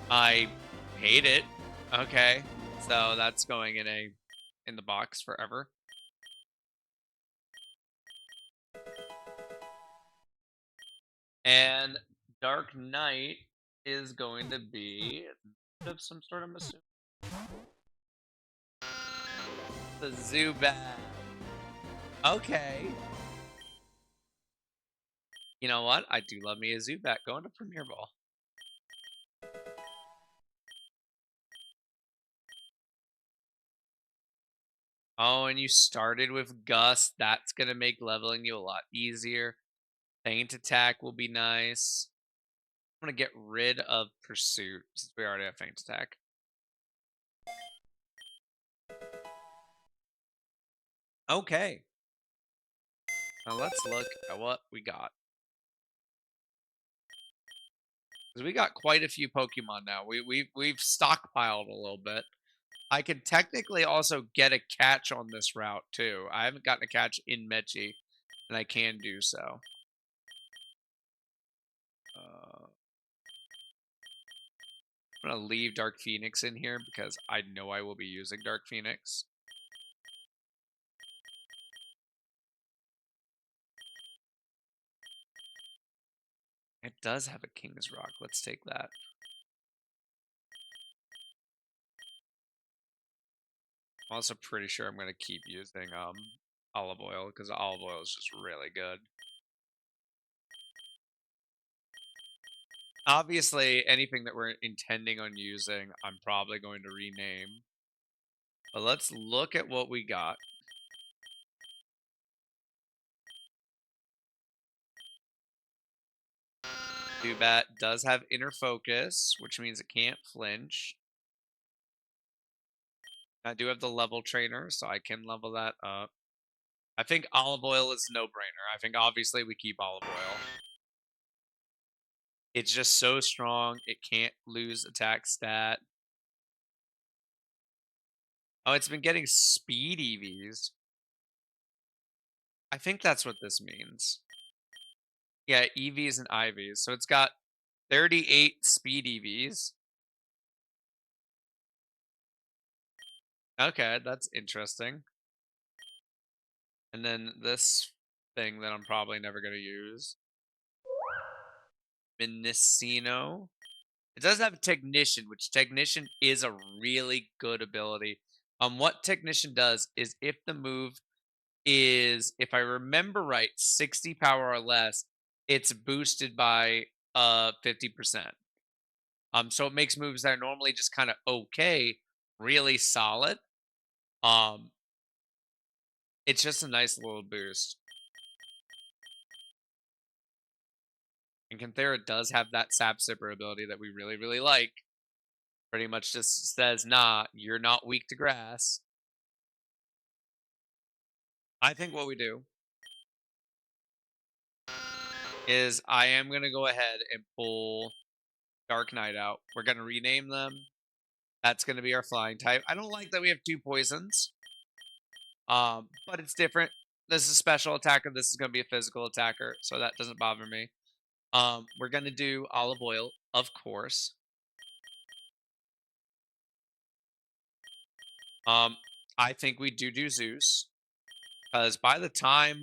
I hate it. Okay, so that's going in the box forever. And Dark Knight is going to be of some sort of mistake. The Zubat. Okay. You know what? I do love me a Zubat going to Premier Ball. Oh, and you started with Gust. That's gonna make leveling you a lot easier. Feint Attack will be nice. I'm gonna get rid of Pursuit since we already have Feint Attack. Okay. Now let's look at what we got. Because we got quite a few Pokemon now. We've stockpiled a little bit. I could technically also get a catch on this route too. I haven't gotten a catch in Mechi, and I can do so. I'm gonna leave Dark Phoenix in here because I know I will be using Dark Phoenix. It does have a King's Rock. Let's take that. I'm also pretty sure I'm gonna keep using olive oil because olive oil is just really good. Obviously, anything that we're intending on using, I'm probably going to rename. But let's look at what we got. Zubat does have inner focus, which means it can't flinch. I do have the level trainer, so I can level that up. I think olive oil is no brainer. I think obviously we keep olive oil. It's just so strong, it can't lose attack stat. Oh, it's been getting speed EVs. I think that's what this means. Yeah, EVs and IVs. So it's got 38 speed EVs. Okay, that's interesting. And then this thing that I'm probably never going to use. Minicino. It does have Technician, which Technician is a really good ability. What Technician does is if the move is, if I remember right, 60 power or less, it's boosted by 50%. So it makes moves that are normally just kind of okay, really solid. Um, it's just a nice little boost. And Canthera does have that Sap Sipper ability that we really, really like. Pretty much just says, nah, you're not weak to grass. I think what we do is I am going to go ahead and pull Dark Knight out. We're going to rename them. That's going to be our flying type. I don't like that we have two poisons. But it's different. This is a special attacker. This is going to be a physical attacker, so that doesn't bother me. We're going to do olive oil, of course. I think we do Zeus because by the time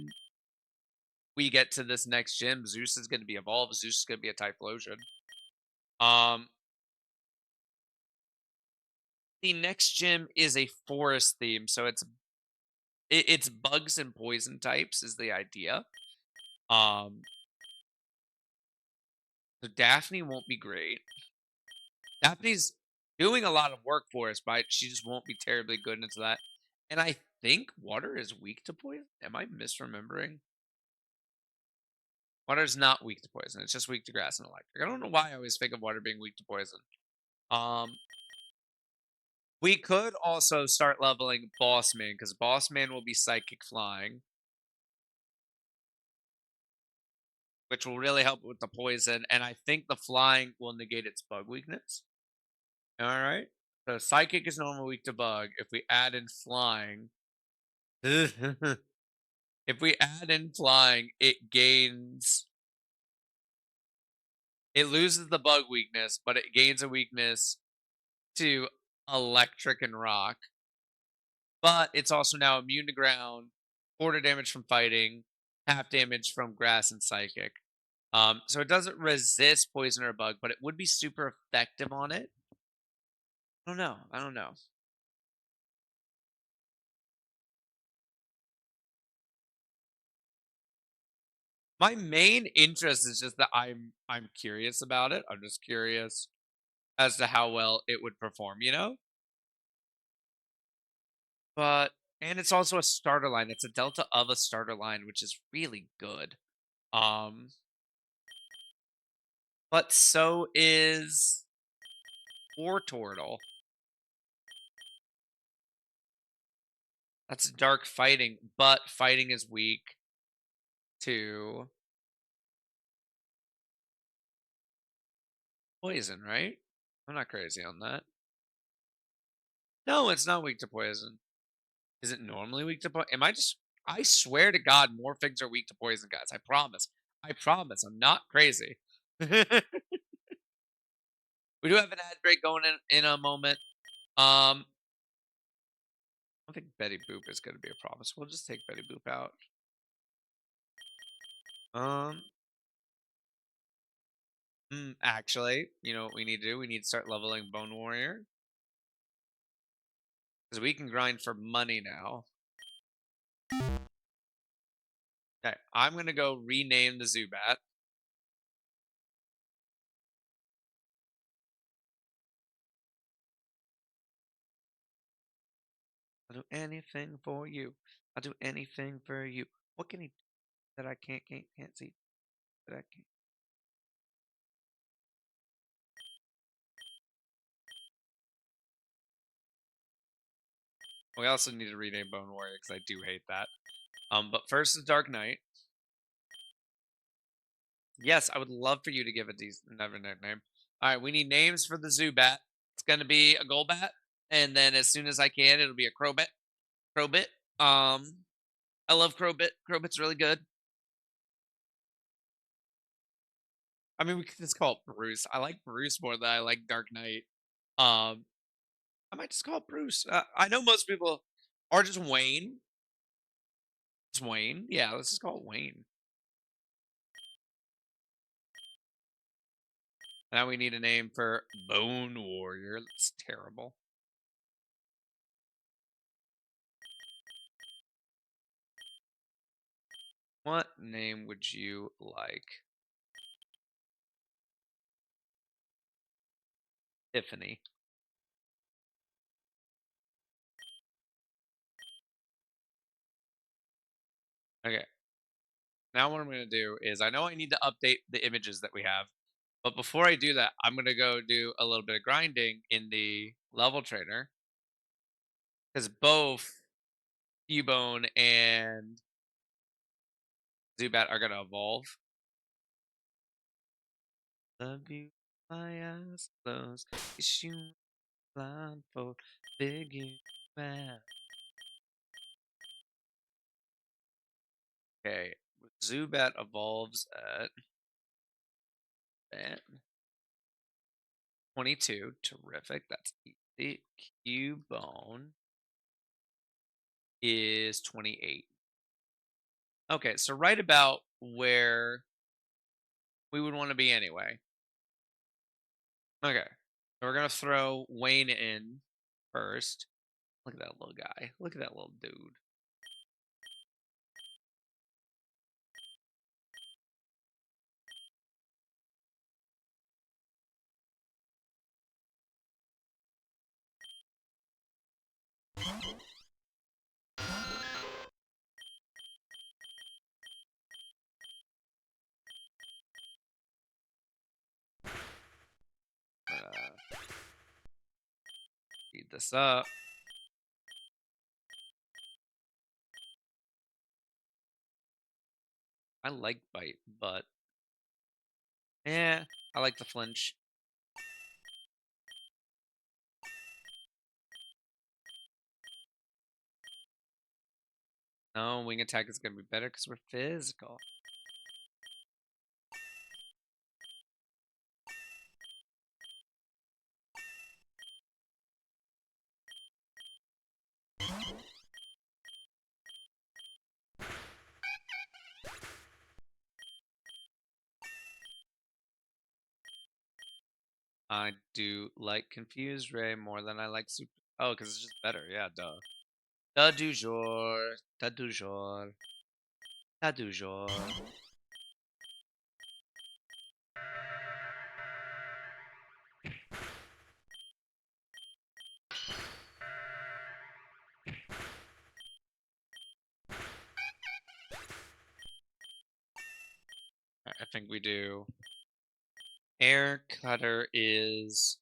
we get to this next gym, Zeus is going to be evolved. Zeus is going to be a Typhlosion. Um, the next gym is a forest theme, so it's bugs and poison types is the idea. Um, so Daphne won't be great. Daphne's doing a lot of work for us, but she just won't be terribly good into that. And I think water is weak to poison. Am I misremembering? Water is not weak to poison. It's just weak to grass and electric. I don't know why I always think of water being weak to poison. Um, we could also start leveling Boss Man because Boss Man will be psychic flying, which will really help with the poison. And I think the flying will negate its bug weakness. All right. So psychic is normal weak to bug. If we add in flying, if we add in flying, it loses the bug weakness, but it gains a weakness to electric and rock. But it's also now immune to ground, quarter damage from fighting, half damage from grass and psychic. So it doesn't resist poison or bug, but it would be super effective on it. I don't know. I don't know. My main interest is just that I'm curious about it. I'm just curious as to how well it would perform, you know? But and it's also a starter line. It's a delta of a starter line, which is really good. Um, but so is War Turtle. That's dark fighting, but fighting is weak to poison, right? I'm not crazy on that. No, it's not weak to poison. Is it normally weak to poison? Am I just I swear to God, more things are weak to poison, guys. I promise. I promise. I'm not crazy. We do have an ad break going in a moment. I don't think Betty Boop is going to be a problem, so we'll just take Betty Boop out. Um, actually, you know what we need to do? We need to start leveling Bone Warrior because we can grind for money now. Okay, I'm gonna go rename the Zubat. I'll do anything for you. I'll do anything for you. What can he do that I can't see? That I can't. We also need to rename Bone Warrior because I do hate that. But first the Dark Knight. Yes, I would love for you to give a decent another nickname. All right, we need names for the Zubat. It's gonna be a Golbat, and then as soon as I can, it'll be a Crowbit. Crowbit. I love Crowbit. Crowbit's really good. I mean, we could just call it Bruce. I like Bruce more than I like Dark Knight. Um, I might just call it Bruce. I know most people are just Wayne. It's Wayne. Yeah, let's just call it Wayne. Now we need a name for Bone Warrior. That's terrible. What name would you like? Tiffany. Okay. Now what I'm going to do is I know I need to update the images that we have. But before I do that, I'm going to go do a little bit of grinding in the level trainer because both Cubone and Zubat are going to evolve. Love you, my eyes closed. Kiss you blindfold. Figure you out. Okay. Zubat evolves at 22. Terrific. That's easy. Cubone is 28. Okay, so right about where we would want to be anyway. Okay. So we're gonna throw Wayne in first. Look at that little guy. Look at that little dude. Speed this up. I like bite, but I like the flinch. No, wing attack is gonna be better because we're physical. I do like Confused Ray more than I like Super. Oh, because it's just better. Yeah, duh. Da du jour. Da du jour. Da du jour. think we do. Air Cutter is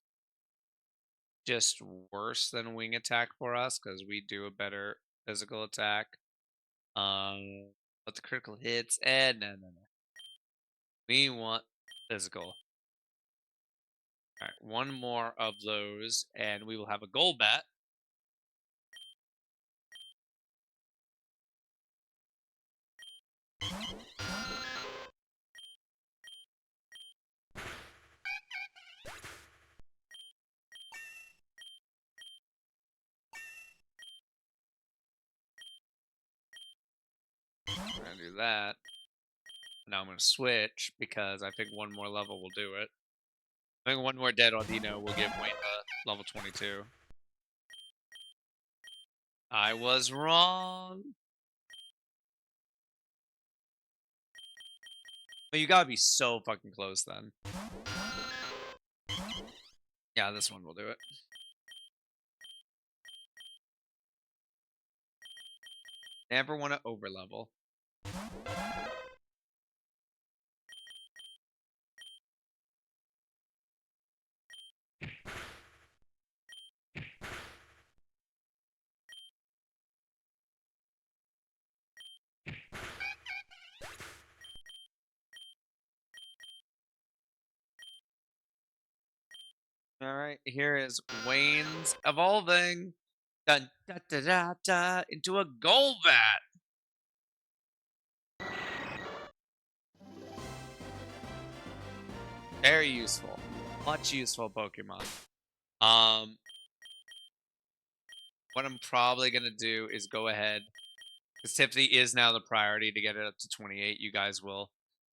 just worse than Wing Attack for us because we do a better physical attack. But the critical hits, and no. We want physical. All right, one more of those, and we will have a goal bet. I'm gonna do that. Now I'm gonna switch because I think one more level will do it. I think one more Dead Audino will give Wayne level 22. I was wrong. But you gotta be so fucking close then. Yeah, this one will do it. Never want to overlevel. All right, here is Wayne's evolving dun, da, da, da, da, into a Golbat. Very useful. Much useful Pokemon. What I'm probably going to do is go ahead, because Tiffany is now the priority to get it up to 28. You guys will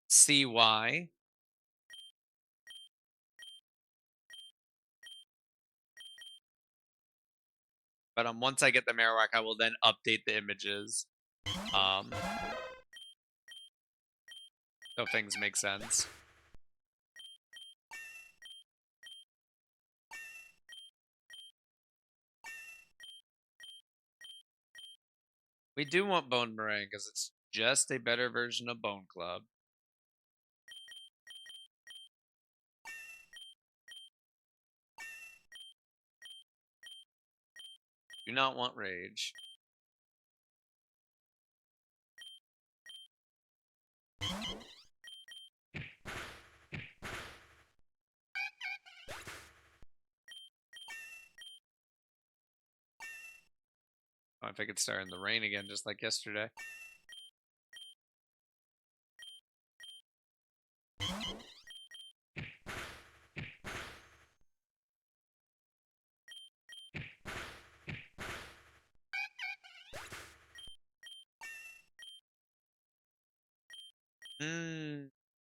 see why. But once I get the Marowak, I will then update the images. So things make sense. We do want Bone Meringue because it's just a better version of Bone Club. Do not want Rage. Oh, if I could start in the rain again just like yesterday.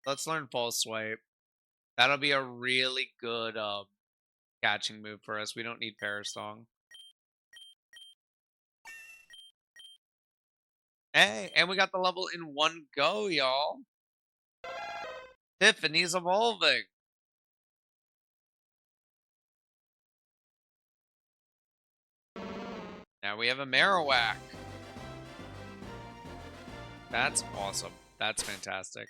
Let's learn False Swipe. That'll be a really good catching move for us. We don't need Parasong. Hey, and we got the level in one go, y'all. Tiffany's evolving. Now we have a Marowak. That's awesome. That's fantastic.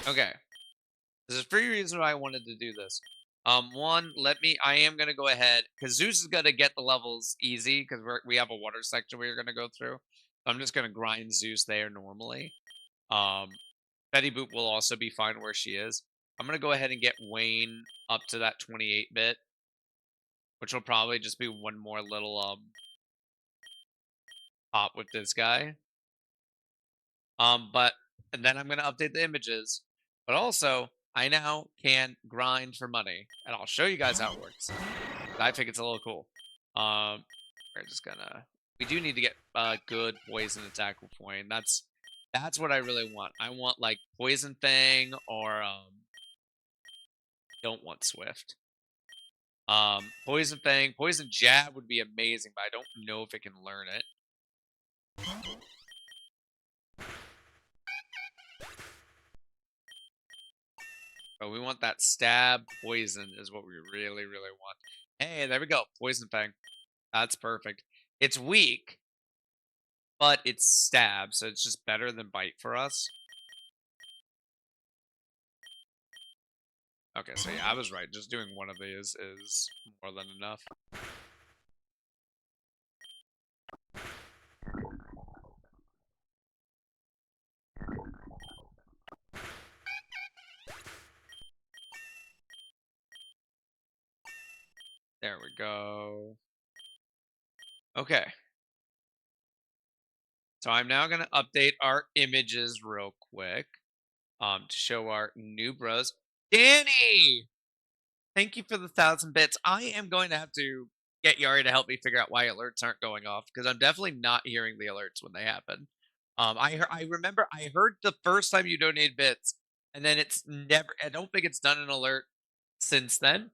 Okay. There's a free reason why I wanted to do this. One, I am gonna go ahead because Zeus is gonna get the levels easy because we have a water section we're gonna go through. So I'm just gonna grind Zeus there normally. Betty Boop will also be fine where she is. I'm gonna go ahead and get Wayne up to that 28-bit, which will probably just be one more little pop with this guy. And then I'm gonna update the images. But also, I now can grind for money, and I'll show you guys how it works. I think it's a little cool. We're just gonna. We do need to get a good poison attack with Wayne. That's what I really want. I want like Poison Fang or don't want Swift. Poison Fang, Poison Jab would be amazing, but I don't know if it can learn it. But we want that stab poison is what we really, really want. Hey, there we go. Poison fang. That's perfect. It's weak, but it's stab, so it's just better than bite for us. Okay, so yeah, I was right. Just doing one of these is more than enough. There we go. Okay. So I'm now going to update our images real quick to show our new bros. Danny, thank you for the 1,000 bits. I am going to have to get Yari to help me figure out why alerts aren't going off because I'm definitely not hearing the alerts when they happen. I remember I heard the first time you donated bits, and then it's never. I don't think it's done an alert since then.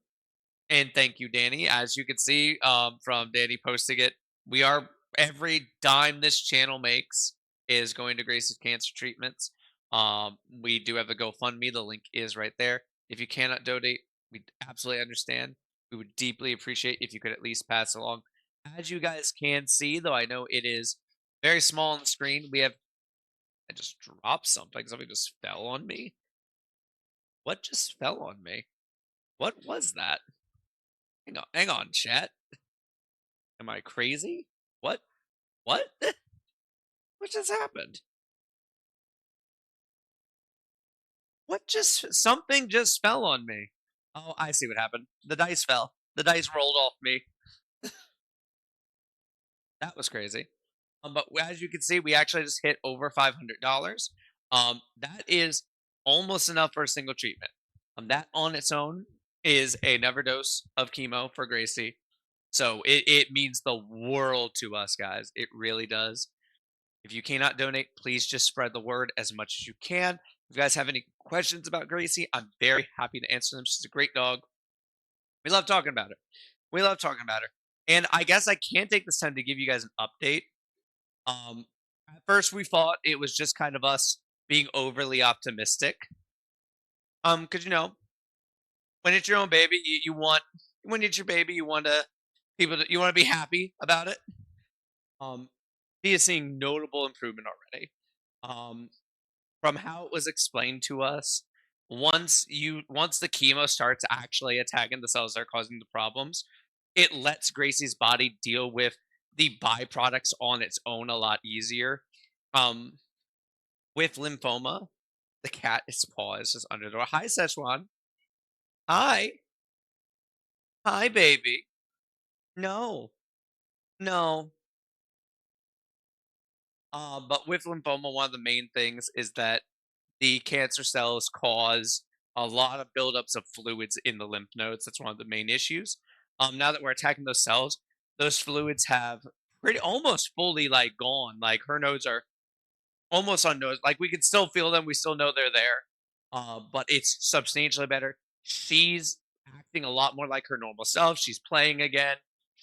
And thank you, Danny. As you can see from Danny posting it, we are every dime this channel makes is going to Grace's cancer treatments. We do have a GoFundMe. The link is right there. If you cannot donate, we absolutely understand. We would deeply appreciate if you could at least pass along. As you guys can see, though, I know it is very small on the screen. We have. I just dropped something. Something just fell on me. What just fell on me? What was that? Hang on, chat. Am I crazy? What? What? What just happened? What just something just fell on me. Oh, I see what happened. The dice fell. The dice rolled off me. That was crazy. But as you can see, we actually just hit over $500. That is almost enough for a single treatment. That on its own is another dose of chemo for Gracie. So it means the world to us, guys. It really does. If you cannot donate, please just spread the word as much as you can. If you guys have any questions about Gracie, I'm very happy to answer them. She's a great dog. We love talking about her. We love talking about her. And I guess I can take this time to give you guys an update. At first we thought it was just kind of us being overly optimistic. Because when it's your own baby, you want when it's your baby, you want to you want to be happy about it. Um, he is seeing notable improvement already. Um, from how it was explained to us, once the chemo starts actually attacking the cells that are causing the problems, it lets Gracie's body deal with the byproducts on its own a lot easier. Um, with lymphoma, the cat its paw is just under the door. Hi, Szechuan. Hi, hi, baby. No, no. But with lymphoma, one of the main things is that the cancer cells cause a lot of buildups of fluids in the lymph nodes. That's one of the main issues. Now that we're attacking those cells, those fluids have pretty almost fully like gone. Like her nodes are almost unnoticed. Like we can still feel them. We still know they're there. But it's substantially better. She's acting a lot more like her normal self. She's playing again.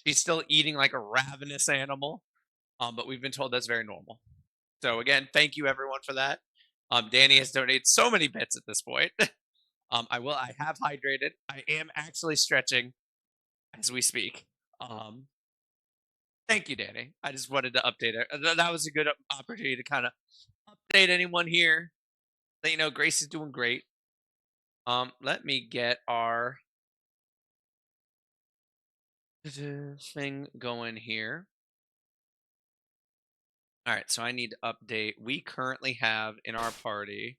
She's still eating like a ravenous animal. But we've been told that's very normal. So again, thank you everyone for that. Danny has donated so many bits at this point. I have hydrated. I am actually stretching as we speak. Um, thank you, Danny. I just wanted to update it. That was a good opportunity to kind of update anyone here. That Grace is doing great. Let me get our thing going here. All right, so I need to update. We currently have in our party.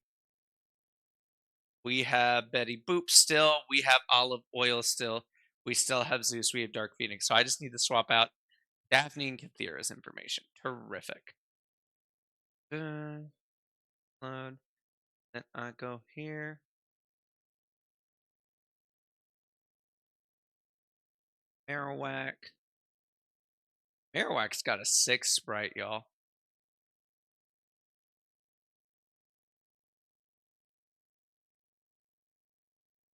We have Betty Boop still. We have Olive Oil still. We still have Zeus. We have Dark Phoenix. So I just need to swap out Daphne and Kathira's information. Terrific. Load. Then I go here. Marowak. Marowak's got a 6 sprite, y'all.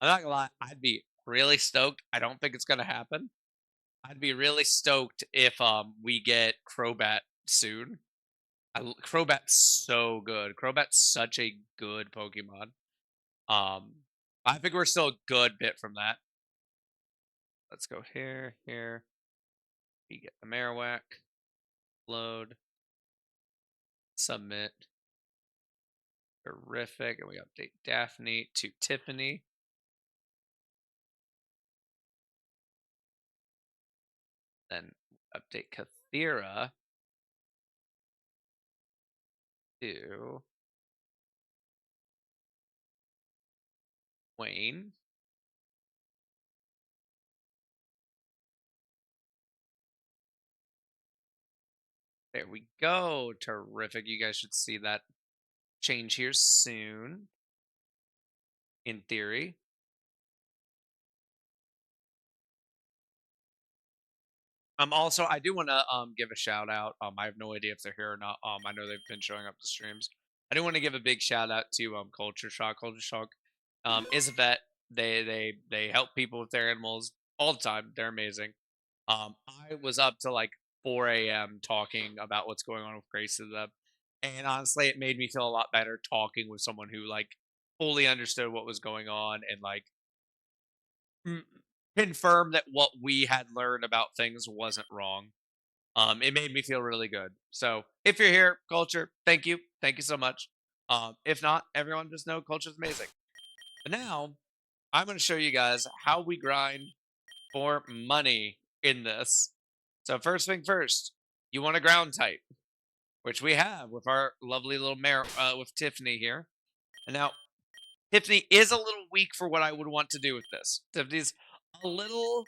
I'm not gonna lie, I'd be really stoked. I don't think it's gonna happen. I'd be really stoked if we get Crobat soon. Crobat's so good. Crobat's such a good Pokemon. Um, I think we're still a good bit from that. Let's go here, here. We get the Marowak. Load. Submit. Terrific. And we update Daphne to Tiffany. Then update Kathira to Wayne. There we go. Terrific. You guys should see that change here soon, in theory. Also, I do want to give a shout out. I have no idea if they're here or not. I know they've been showing up to streams. I do want to give a big shout out to Culture Shock. Culture Shock is a vet. They help people with their animals all the time. They're amazing. I was up to like 4 a.m. talking about what's going on with Grace to them, and honestly, it made me feel a lot better talking with someone who like fully understood what was going on and like mm, confirmed that what we had learned about things wasn't wrong. It made me feel really good. So if you're here, culture, thank you so much. If not, everyone just know culture is amazing. But now I'm going to show you guys how we grind for money in this. So first thing first, you want a ground type, which we have with our lovely little mare with Tiffany here. And now Tiffany is a little weak for what I would want to do with this. Tiffany's a little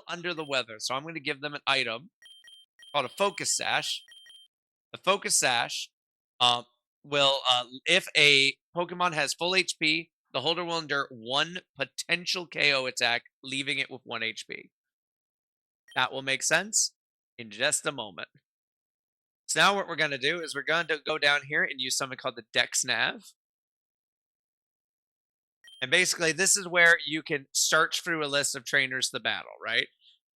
under the weather, so I'm going to give them an item called a focus sash. The focus sash will, if a Pokemon has full HP, the holder will endure one potential KO attack, leaving it with 1 HP. That will make sense in just a moment. So now what we're going to do is we're going to go down here and use something called the Dex Nav. And basically, this is where you can search through a list of trainers to battle, right?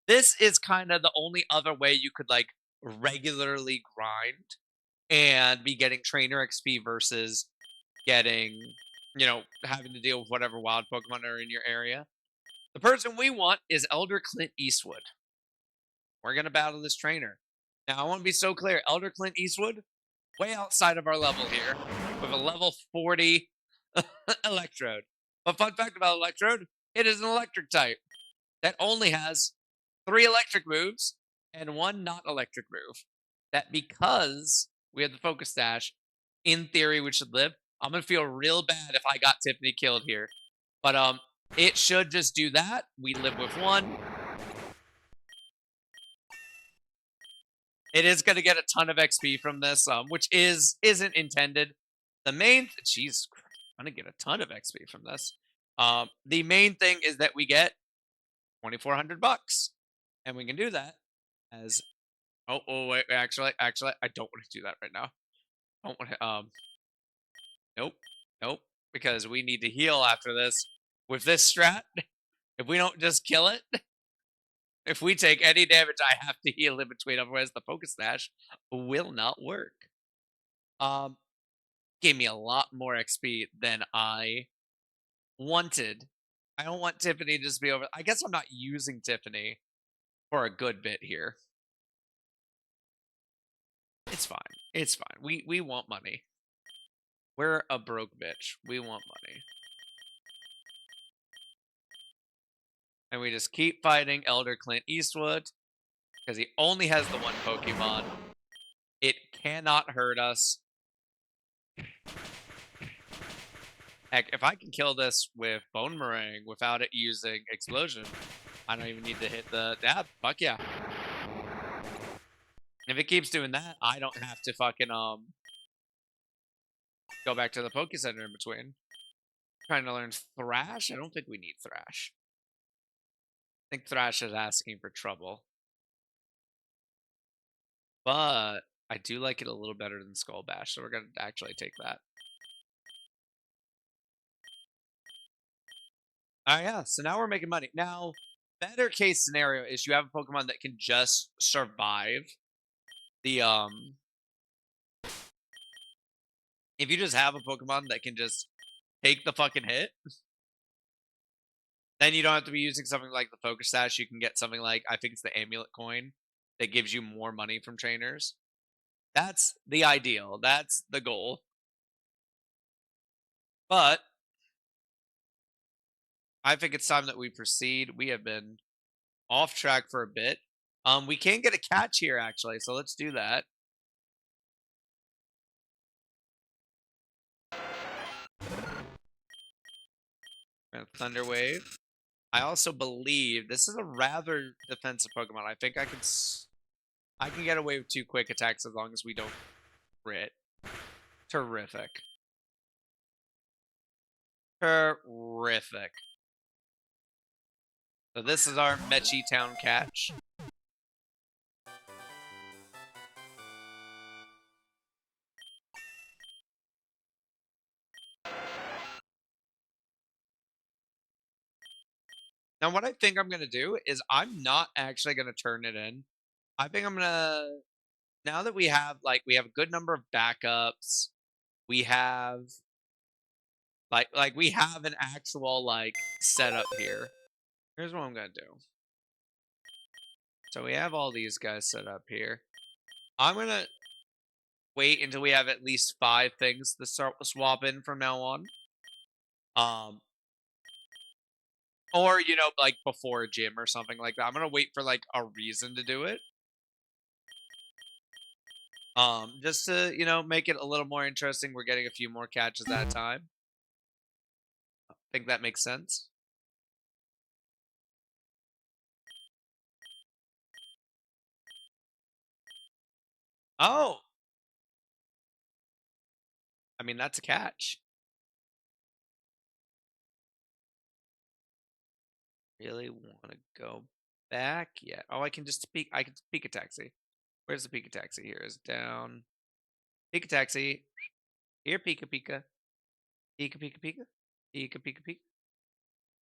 This is kind of the only other way you could like regularly grind and be getting trainer XP versus getting, having to deal with whatever wild Pokemon are in your area. The person we want is Elder Clint Eastwood. We're going to battle this trainer. Now, I want to be so clear Elder Clint Eastwood, way outside of our level here, with a level 40 Electrode. But fun fact about Electrode, it is an electric type that only has 3 electric moves and 1 not electric move. That because we have the focus dash, in theory we should live. I'm gonna feel real bad if I got Tiffany killed here. But it should just do that. We live with 1. It is gonna get a ton of XP from this, which isn't intended. The main jeez, I'm gonna get a ton of XP from this. The main thing is that we get 2,400 bucks, and we can do that as wait, actually, I don't want to do that right now. I don't want to nope, nope, because we need to heal after this. With this strat, if we don't just kill it, if we take any damage, I have to heal in between. Otherwise, the focus dash will not work. Gave me a lot more XP than I wanted. I don't want Tiffany to just be over. I guess I'm not using Tiffany for a good bit here. It's fine. It's fine. We want money. We're a broke bitch. We want money. And we just keep fighting Elder Clint Eastwood because he only has the 1 Pokemon. It cannot hurt us. Heck, if I can kill this with Bone Meringue without it using Explosion, I don't even need to hit the dab. Fuck yeah. If it keeps doing that, I don't have to fucking go back to the Poke Center in between. Trying to learn Thrash? I don't think we need Thrash. I think Thrash is asking for trouble. But I do like it a little better than Skull Bash, so we're gonna actually take that. Yeah, so now we're making money. Now, better case scenario is you have a Pokemon that can just survive the if you just have a Pokemon that can just take the fucking hit, Then you don't have to be using something like the Focus Sash. You can get something like, I think it's the Amulet Coin that gives you more money from trainers. That's the ideal. That's the goal. But I think it's time that we proceed. We have been off track for a bit. We can get a catch here actually, so let's do that. Thunder Wave. I also believe this is a rather defensive Pokemon. I think I can get away with 2 quick attacks as long as we don't crit. Terrific. Terrific. So this is our Mechi Town catch. Now what I think I'm gonna do is I'm not actually gonna turn it in. I think I'm gonna, now that we have a good number of backups, we have we have an actual setup here. Here's what I'm gonna do. So we have all these guys set up here. I'm gonna wait until we have at least 5 things to start swap in from now on. Um, or like before a gym or something like that. I'm gonna wait for like a reason to do it. Just to make it a little more interesting. We're getting a few more catches at a time. Think that makes sense. Oh, I mean that's a catch. Really want to go back yet? Oh, I can just speak. I can speak a taxi. Where's the Pika taxi? Here is down. Pika taxi. Here, Pika Pika. Pika Pika Pika. Pika Pika Pika.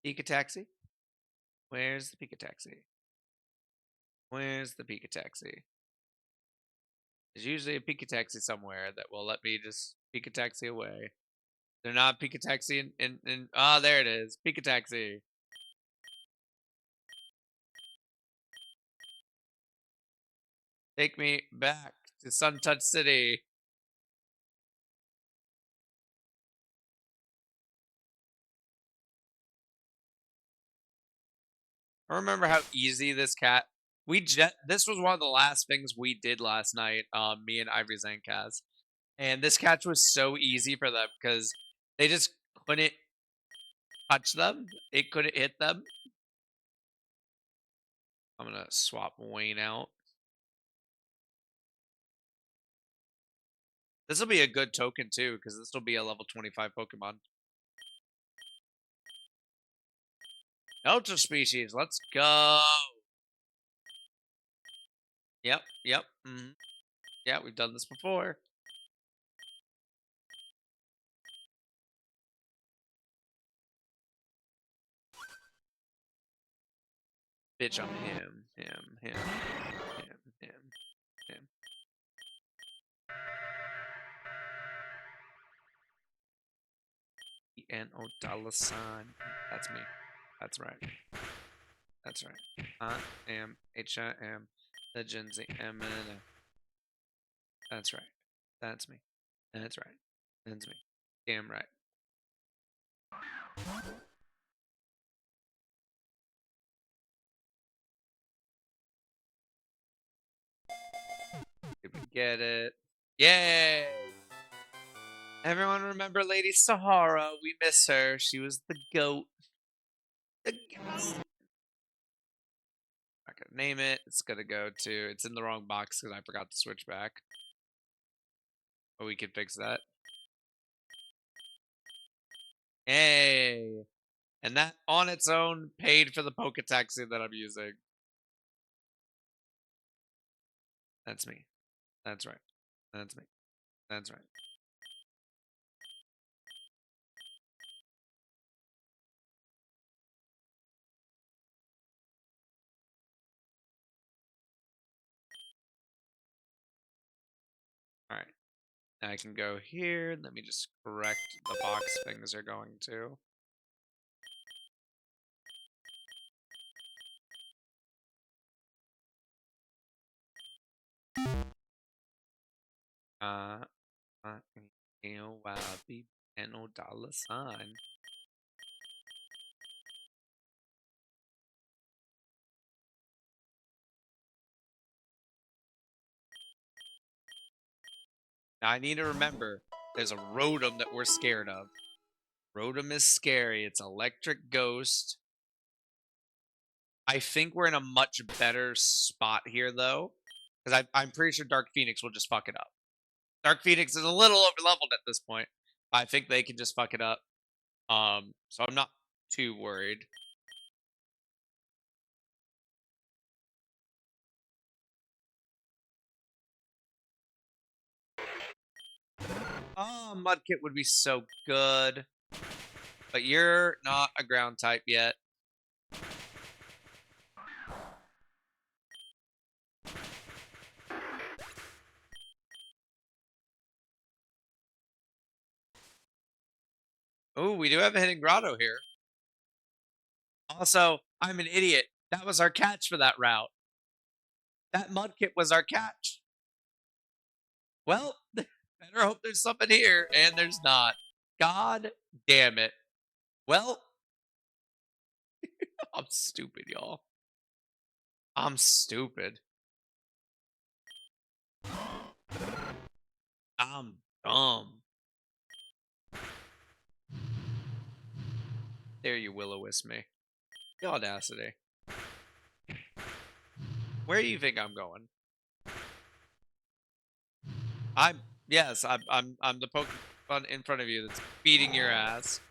Pika taxi. Where's the Pika taxi? Where's the Pika taxi? There's usually a Pika taxi somewhere that will let me just Pika taxi away. They're not Pika taxi in ah, there it is. Pika taxi. Take me back to Sun Touch City. I remember how easy this was one of the last things we did last night, me and Ivory Zankaz. And this catch was so easy for them because they just couldn't touch them. It couldn't hit them. I'm gonna swap Wayne out. This will be a good token too, because this will be a level 25 Pokemon. Ultra species, let's go. Yep, yep. Yeah, we've done this before. Bitch, I'm him. ENO $. That's me. That's right. That's right. I am the Gen Z M. That's right. That's me. That's right. That's me. Damn right. Did we get it? Yay! Everyone remember Lady Sahara. We miss her. She was the goat. The goat. Not gonna name it. It's gonna go to. It's in the wrong box because I forgot to switch back. But we can fix that. Yay! And that on its own paid for the Poketaxi that I'm using. That's me. That's right. That's me. That's right. All right. Now I can go here. Let me just correct the box things are going to. Uh, uh, dollar sign. Now I need to remember there's a Rotom that we're scared of. Rotom is scary. It's electric ghost. I think we're in a much better spot here though, because I'm pretty sure Dark Phoenix will just fuck it up. Dark Phoenix is a little over leveled at this point. I think they can just fuck it up. So I'm not too worried. Oh, Mudkip would be so good. But you're not a ground type yet. Oh, we do have a hidden grotto here. Also, I'm an idiot. That was our catch for that route. That Mudkip was our catch. Well, better hope there's something here, and there's not. God damn it. Well, I'm stupid, y'all. I'm stupid. I'm dumb. There you will-o-wisp me. The audacity. Where do you think I'm going? Yes, I'm the Pokemon in front of you that's beating your ass.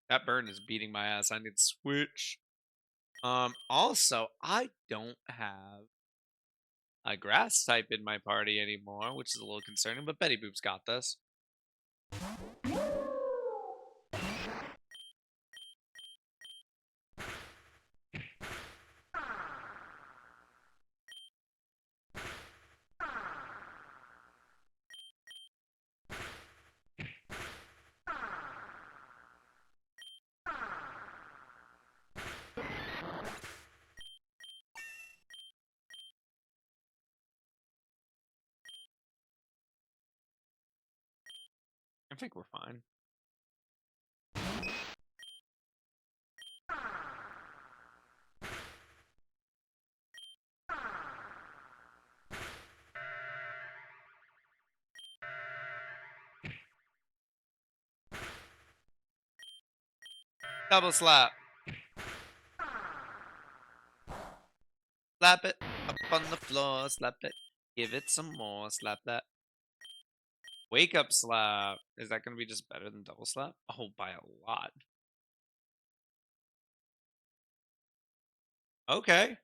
That burn is beating my ass. I need to switch. Also, I don't have a grass type in my party anymore, which is a little concerning, but Betty Boop's got this. I think we're fine. Double slap. Slap it up on the floor. Slap it. Give it some more. Slap that. Wake up slap. Is that going to be just better than double slap? Oh, by a lot. Okay. Can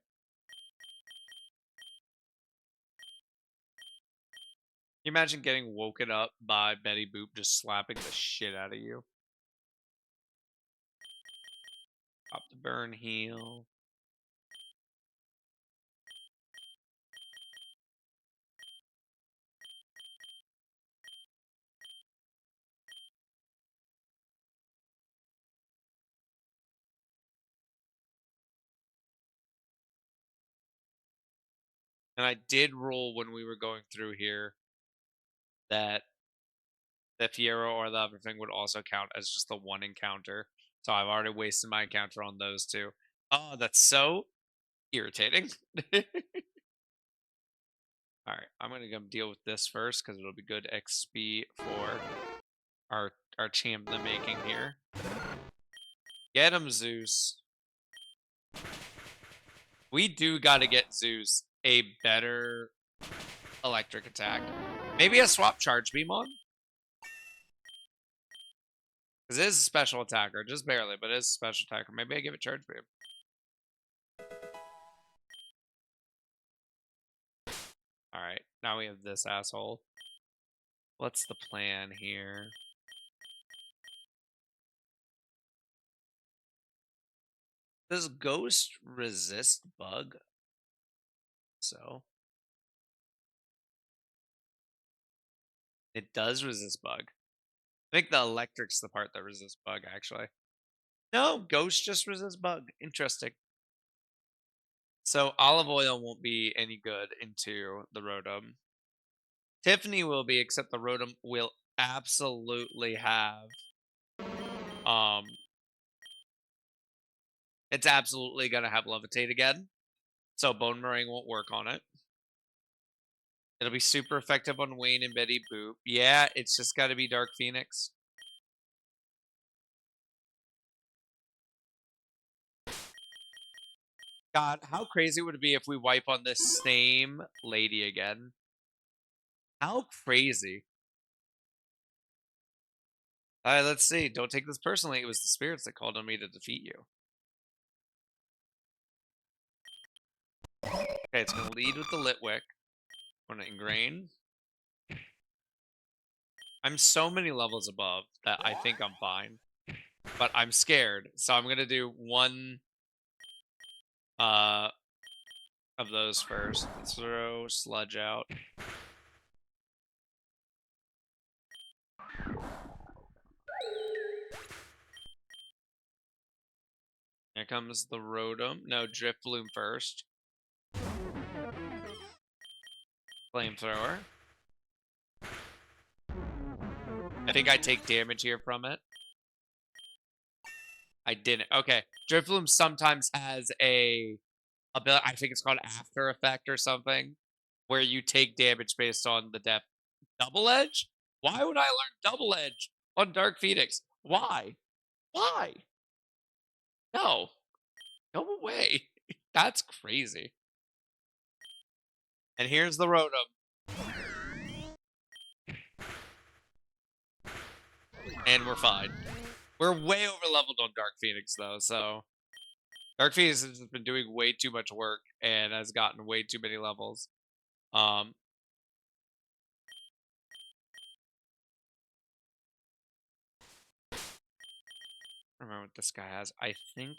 you imagine getting woken up by Betty Boop just slapping the shit out of you? Pop the burn heal. And I did roll when we were going through here that the Fiero or the other thing would also count as just the one encounter. So I've already wasted my encounter on those two. Oh, that's so irritating. All right, I'm gonna go deal with this first because it'll be good XP for our champ in the making here. Get him, Zeus. We do got to get Zeus a better electric attack. Maybe a swap charge beam on. Because it is a special attacker, just barely, but it is a special attacker. Maybe I give it charge beam. Alright, now we have this asshole. What's the plan here? Does Ghost resist bug? So. It does resist bug. I think the electric's the part that resists bug, actually. No, Ghost just resists bug. Interesting. So olive oil won't be any good into the Rotom. Tiffany will be, except the Rotom will absolutely have um it's absolutely gonna have levitate again. So bone meringue won't work on it. It'll be super effective on Wayne and Betty Boop. Yeah, it's just gotta be Dark Phoenix. God, how crazy would it be if we wipe on this same lady again? How crazy. Alright, let's see. Don't take this personally. It was the spirits that called on me to defeat you. Okay, it's gonna lead with the Litwick. I'm gonna ingrain. I'm so many levels above that I think I'm fine. But I'm scared. So I'm gonna do one uh of those first. Let's throw sludge out. Here comes the Rotom. No, Drift Bloom first. Flamethrower. I think I take damage here from it. I didn't. Okay. Drift Bloom sometimes has a ability, I think it's called After Effect or something, where you take damage based on the depth. Double Edge? Why would I learn Double Edge on Dark Phoenix? Why? Why? No. Go away. That's crazy. And here's the Rotom. And we're fine. We're way over leveled on Dark Phoenix though, so Dark Phoenix has been doing way too much work and has gotten way too many levels. Um I don't remember what this guy has. I think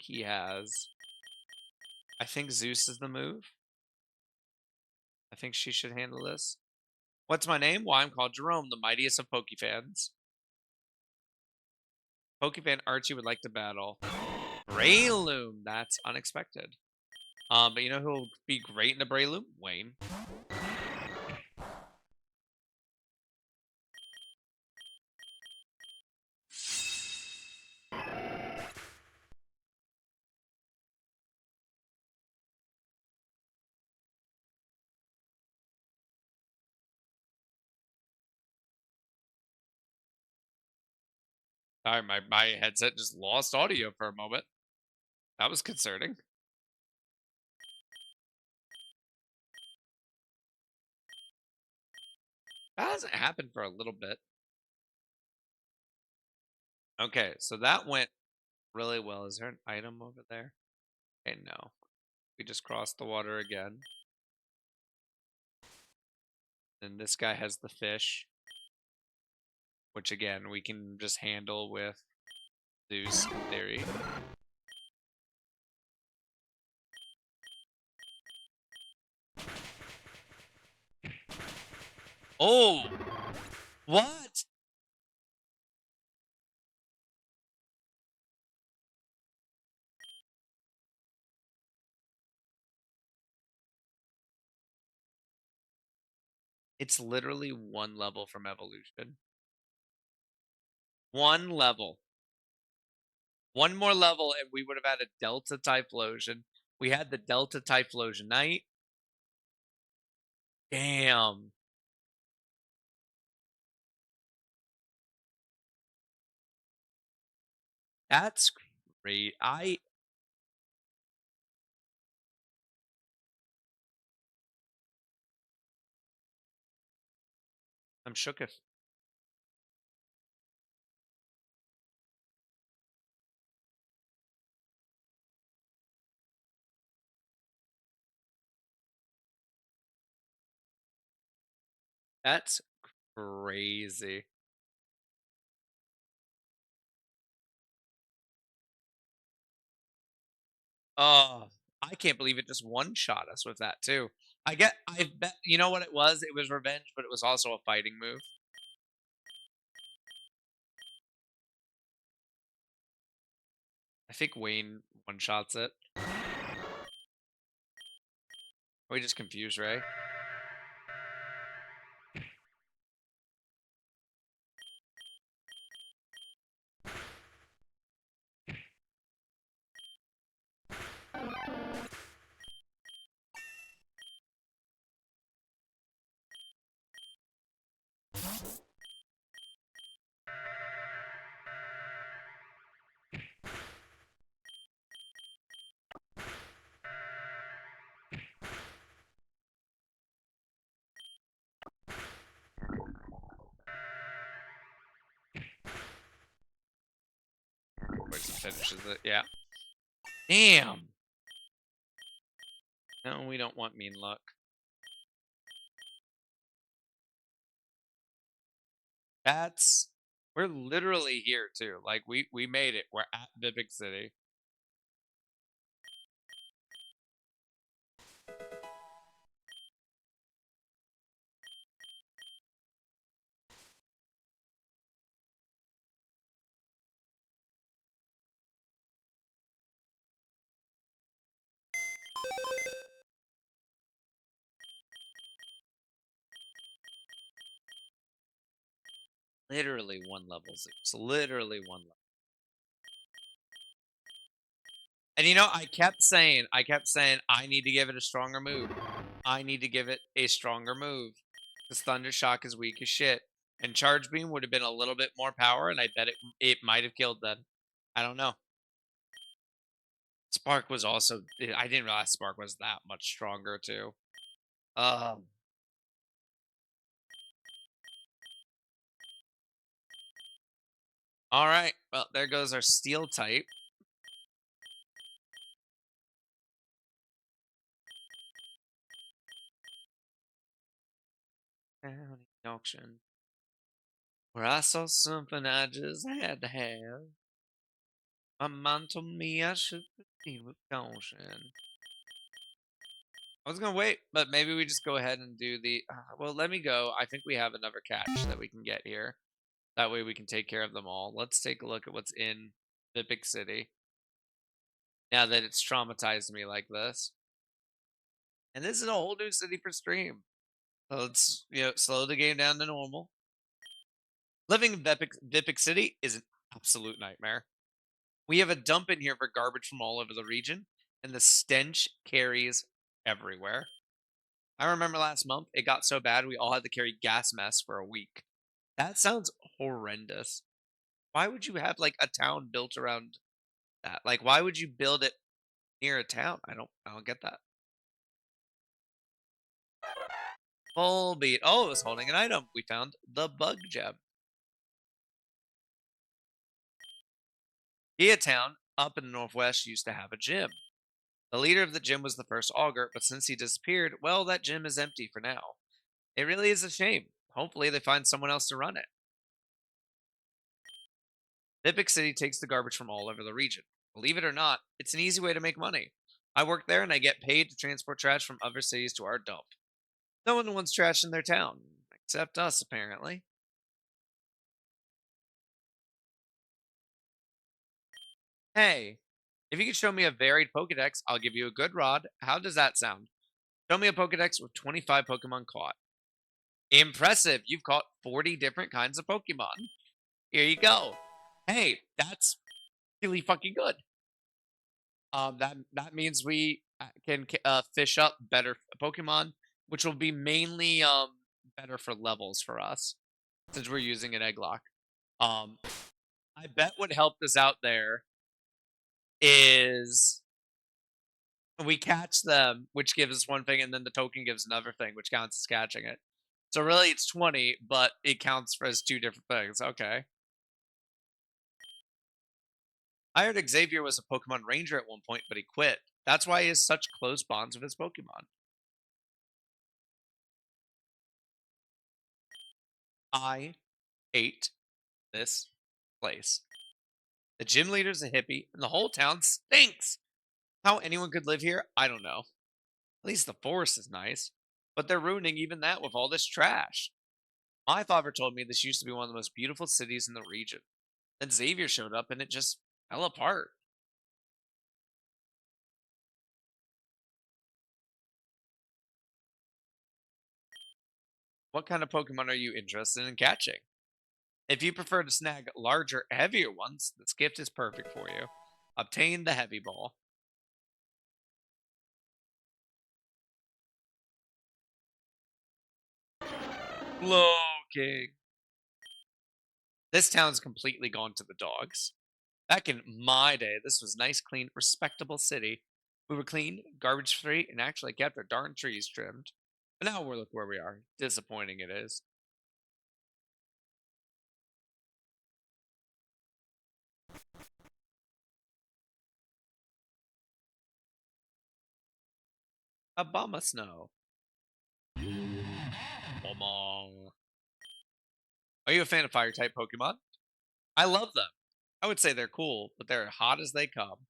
Zeus is the move. I think she should handle this. What's my name? Why, I'm called Jerome, the mightiest of Pokefans. Pokefan Archie would like to battle. Breloom. That's unexpected. But you know who will be great in the Breloom? Wayne. Sorry, my headset just lost audio for a moment. That was concerning. That hasn't happened for a little bit. Okay, so that went really well. Is there an item over there? Okay, no. We just crossed the water again. And this guy has the fish, which again, we can just handle with Zeus in theory. Oh! What? It's literally one level from evolution. One level. One more level, and we would have had a Delta Typhlosion. We had the Delta Typhlosion Knight. Damn. That's great. I'm shook if that's crazy. Oh, I can't believe it just one shot us with that too. I bet you know what it was? It was revenge, but it was also a fighting move. I think Wayne one shots it. We just confused Ray. Wait, finishes it. Yeah. Damn. No, we don't want mean luck. That's we're literally here too. Like we made it. We're at the big city. Literally one level. It's literally one level. And I kept saying, I need to give it a stronger move. I need to give it a stronger move. Because Thunder Shock is weak as shit. And Charge Beam would have been a little bit more power, and I bet it might have killed them. I don't know. Spark was also I didn't realize Spark was that much stronger too. Um Alright. Well, there goes our steel type. Down in the auction. Where I saw something I just had to have. My mom told me I should proceed with caution. I was gonna wait, but maybe we just go ahead and do the. Well, let me go. I think we have another catch that we can get here. That way we can take care of them all. Let's take a look at what's in the big city. Now that it's traumatized me like this, and this is a whole new city for stream. So let's slow the game down to normal. Living in Vipic City is an absolute nightmare. We have a dump in here for garbage from all over the region, and the stench carries everywhere. I remember last month, it got so bad we all had to carry gas masks for a week. That sounds horrendous. Why would you have like a town built around that? Like, why would you build it near a town? I don't get that. Full beat. Oh, it was holding an item. We found the bug gem. Gia Town, up in the northwest, used to have a gym. The leader of the gym was the first augur, but since he disappeared, well, that gym is empty for now. It really is a shame. Hopefully, they find someone else to run it. Epic City takes the garbage from all over the region. Believe it or not, it's an easy way to make money. I work there and I get paid to transport trash from other cities to our dump. No one wants trash in their town, except us, apparently. Hey, if you could show me a varied Pokedex, I'll give you a good rod. How does that sound? Show me a Pokedex with 25 Pokemon caught. Impressive. You've caught 40 different kinds of Pokemon. Here you go. Hey, that's really fucking good. That means we can fish up better Pokemon, which will be mainly better for levels for us since we're using an Egglock. Um, I bet what helped us out there is we catch them, which gives us one thing, and then the token gives another thing, which counts as catching it. So really, it's 20, but it counts for as two different things. Okay. I heard Xavier was a Pokemon Ranger at one point, but he quit. That's why he has such close bonds with his Pokemon. I hate this place. The gym leader's a hippie, and the whole town stinks. How anyone could live here, I don't know. At least the forest is nice, but they're ruining even that with all this trash. My father told me this used to be one of the most beautiful cities in the region. Then Xavier showed up and it just fell apart. What kind of Pokemon are you interested in catching? If you prefer to snag larger, heavier ones, this gift is perfect for you. Obtain the heavy ball. King. This town's completely gone to the dogs. Back in my day, this was nice, clean, respectable city. We were clean, garbage free, and actually kept our darn trees trimmed. But now we're look where we are. Disappointing it is. A bomb of snow. Bomong. Are you a fan of fire type Pokemon? I love them. I would say they're cool, but they're hot as they come.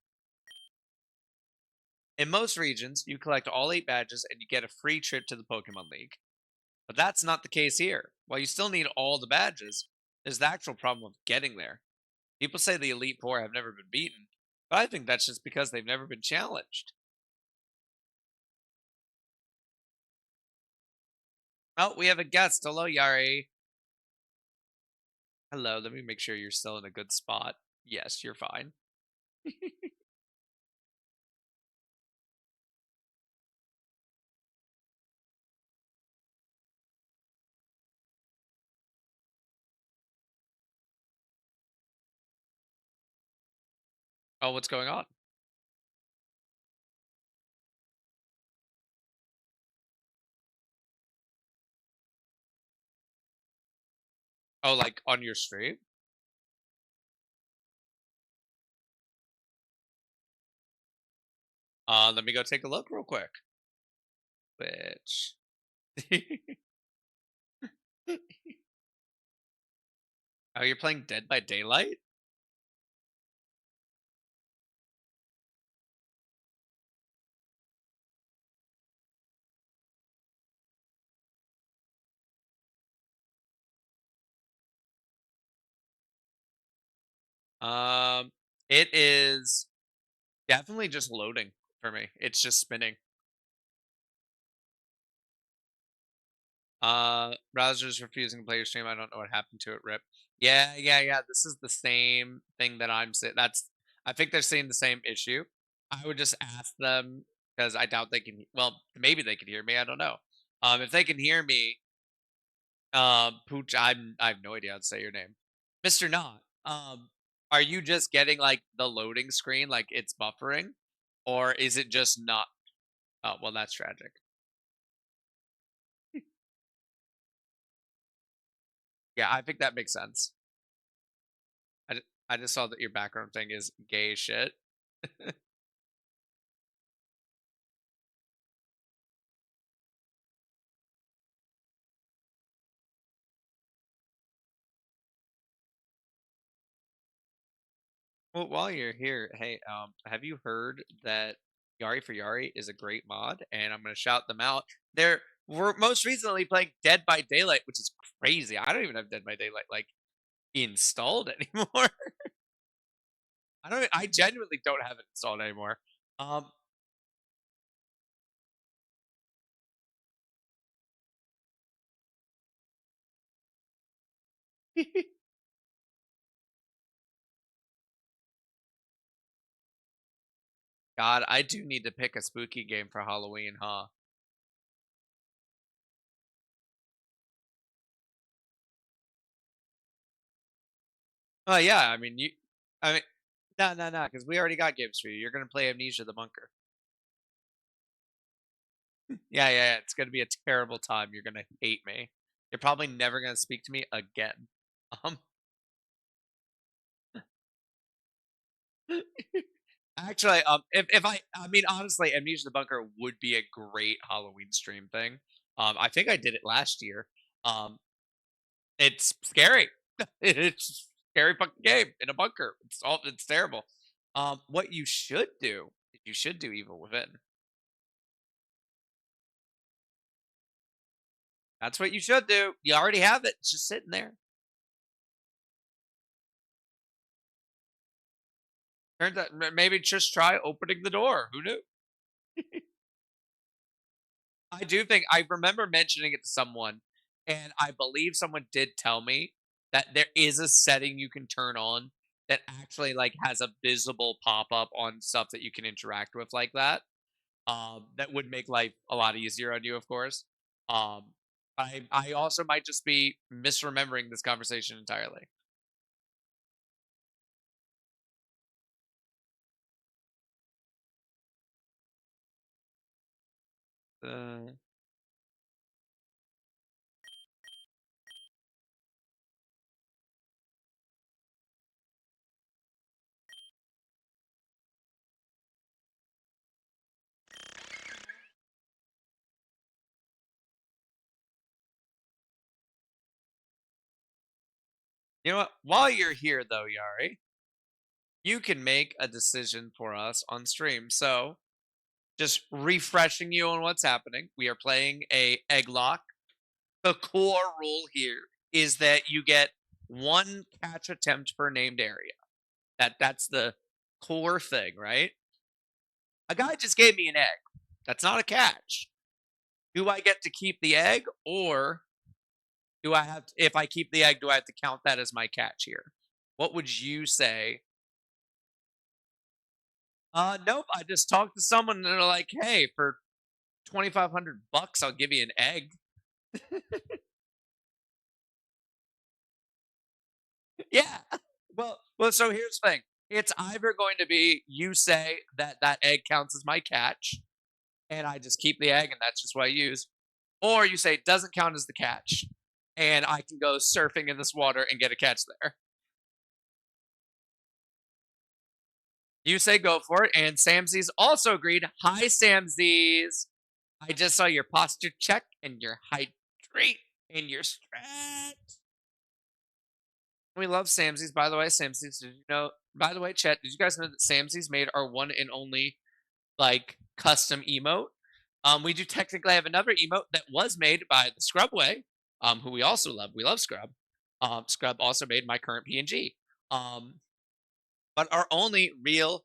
In most regions, you collect all 8 badges and you get a free trip to the Pokemon League. But that's not the case here. While you still need all the badges, there's the actual problem of getting there. People say the Elite Four have never been beaten, but I think that's just because they've never been challenged. Oh, we have a guest. Hello, Yari. Hello, let me make sure you're still in a good spot. Yes, you're fine. Oh, what's going on? Oh, like on your stream? Let me go take a look real quick. Which Oh, you're playing Dead by Daylight? Um, it is definitely just loading for me. It's just spinning. Browser's refusing to play your stream. I don't know what happened to it. Rip. Yeah, yeah, yeah. This is the same thing that I'm saying. That's. I think they're seeing the same issue. I would just ask them because I doubt they can. Well, maybe they can hear me. I don't know. If they can hear me, Pooch, I have no idea how to say your name, Mister Not. Are you just getting like the loading screen, like it's buffering, or is it just not? Oh, well, that's tragic. Yeah, I think that makes sense. I just saw that your background thing is gay as shit. Well, while you're here, hey, have you heard that Yari for Yari is a great mod, and I'm gonna shout them out. They're we're most recently playing Dead by Daylight, which is crazy. I don't even have Dead by Daylight like installed anymore. I genuinely don't have it installed anymore. Um, God, I do need to pick a spooky game for Halloween, huh? Oh yeah, I mean I mean, no, no, no, because we already got games for you. You're gonna play Amnesia the Bunker. Yeah, yeah, yeah. It's gonna be a terrible time. You're gonna hate me. You're probably never gonna speak to me again. Um, actually, I mean, honestly, Amnesia the Bunker would be a great Halloween stream thing. I think I did it last year. Um, it's scary. It's a scary fucking game in a bunker. It's terrible. What you should do is you should do Evil Within. That's what you should do. You already have it. It's just sitting there. Turns out maybe just try opening the door. Who knew? I do think I remember mentioning it to someone, And I believe someone did tell me that there is a setting you can turn on that actually like has a visible pop-up on stuff that you can interact with like that. That would make life a lot easier on you, of course. Um, I also might just be misremembering this conversation entirely. Uh, you know what? While you're here, though, Yari, you can make a decision for us on stream. So, just refreshing you on what's happening. We are playing a egg lock. The core rule here is that you get one catch attempt per named area. That's the core thing, right? A guy just gave me an egg. That's not a catch. Do I get to keep the egg, or do I have to, if I keep the egg, do I have to count that as my catch here? What would you say? Nope. I just talked to someone and they're like, "Hey, for 2,500 bucks, I'll give you an egg." Yeah. Well. So here's the thing. It's either going to be you say that that egg counts as my catch, and I just keep the egg, and that's just what I use, or you say it doesn't count as the catch, and I can go surfing in this water and get a catch there. You say go for it, and Samsies also agreed. Hi, Samsies. I just saw your posture check and your hydrate and your stretch. We love Samsies, by the way. Samsies, did you know? By the way, chat, did you guys know that Samsies made our one and only like custom emote? We do technically have another emote that was made by the Scrubway, who we also love. We love Scrub. Scrub also made my current PNG. Um, but our only real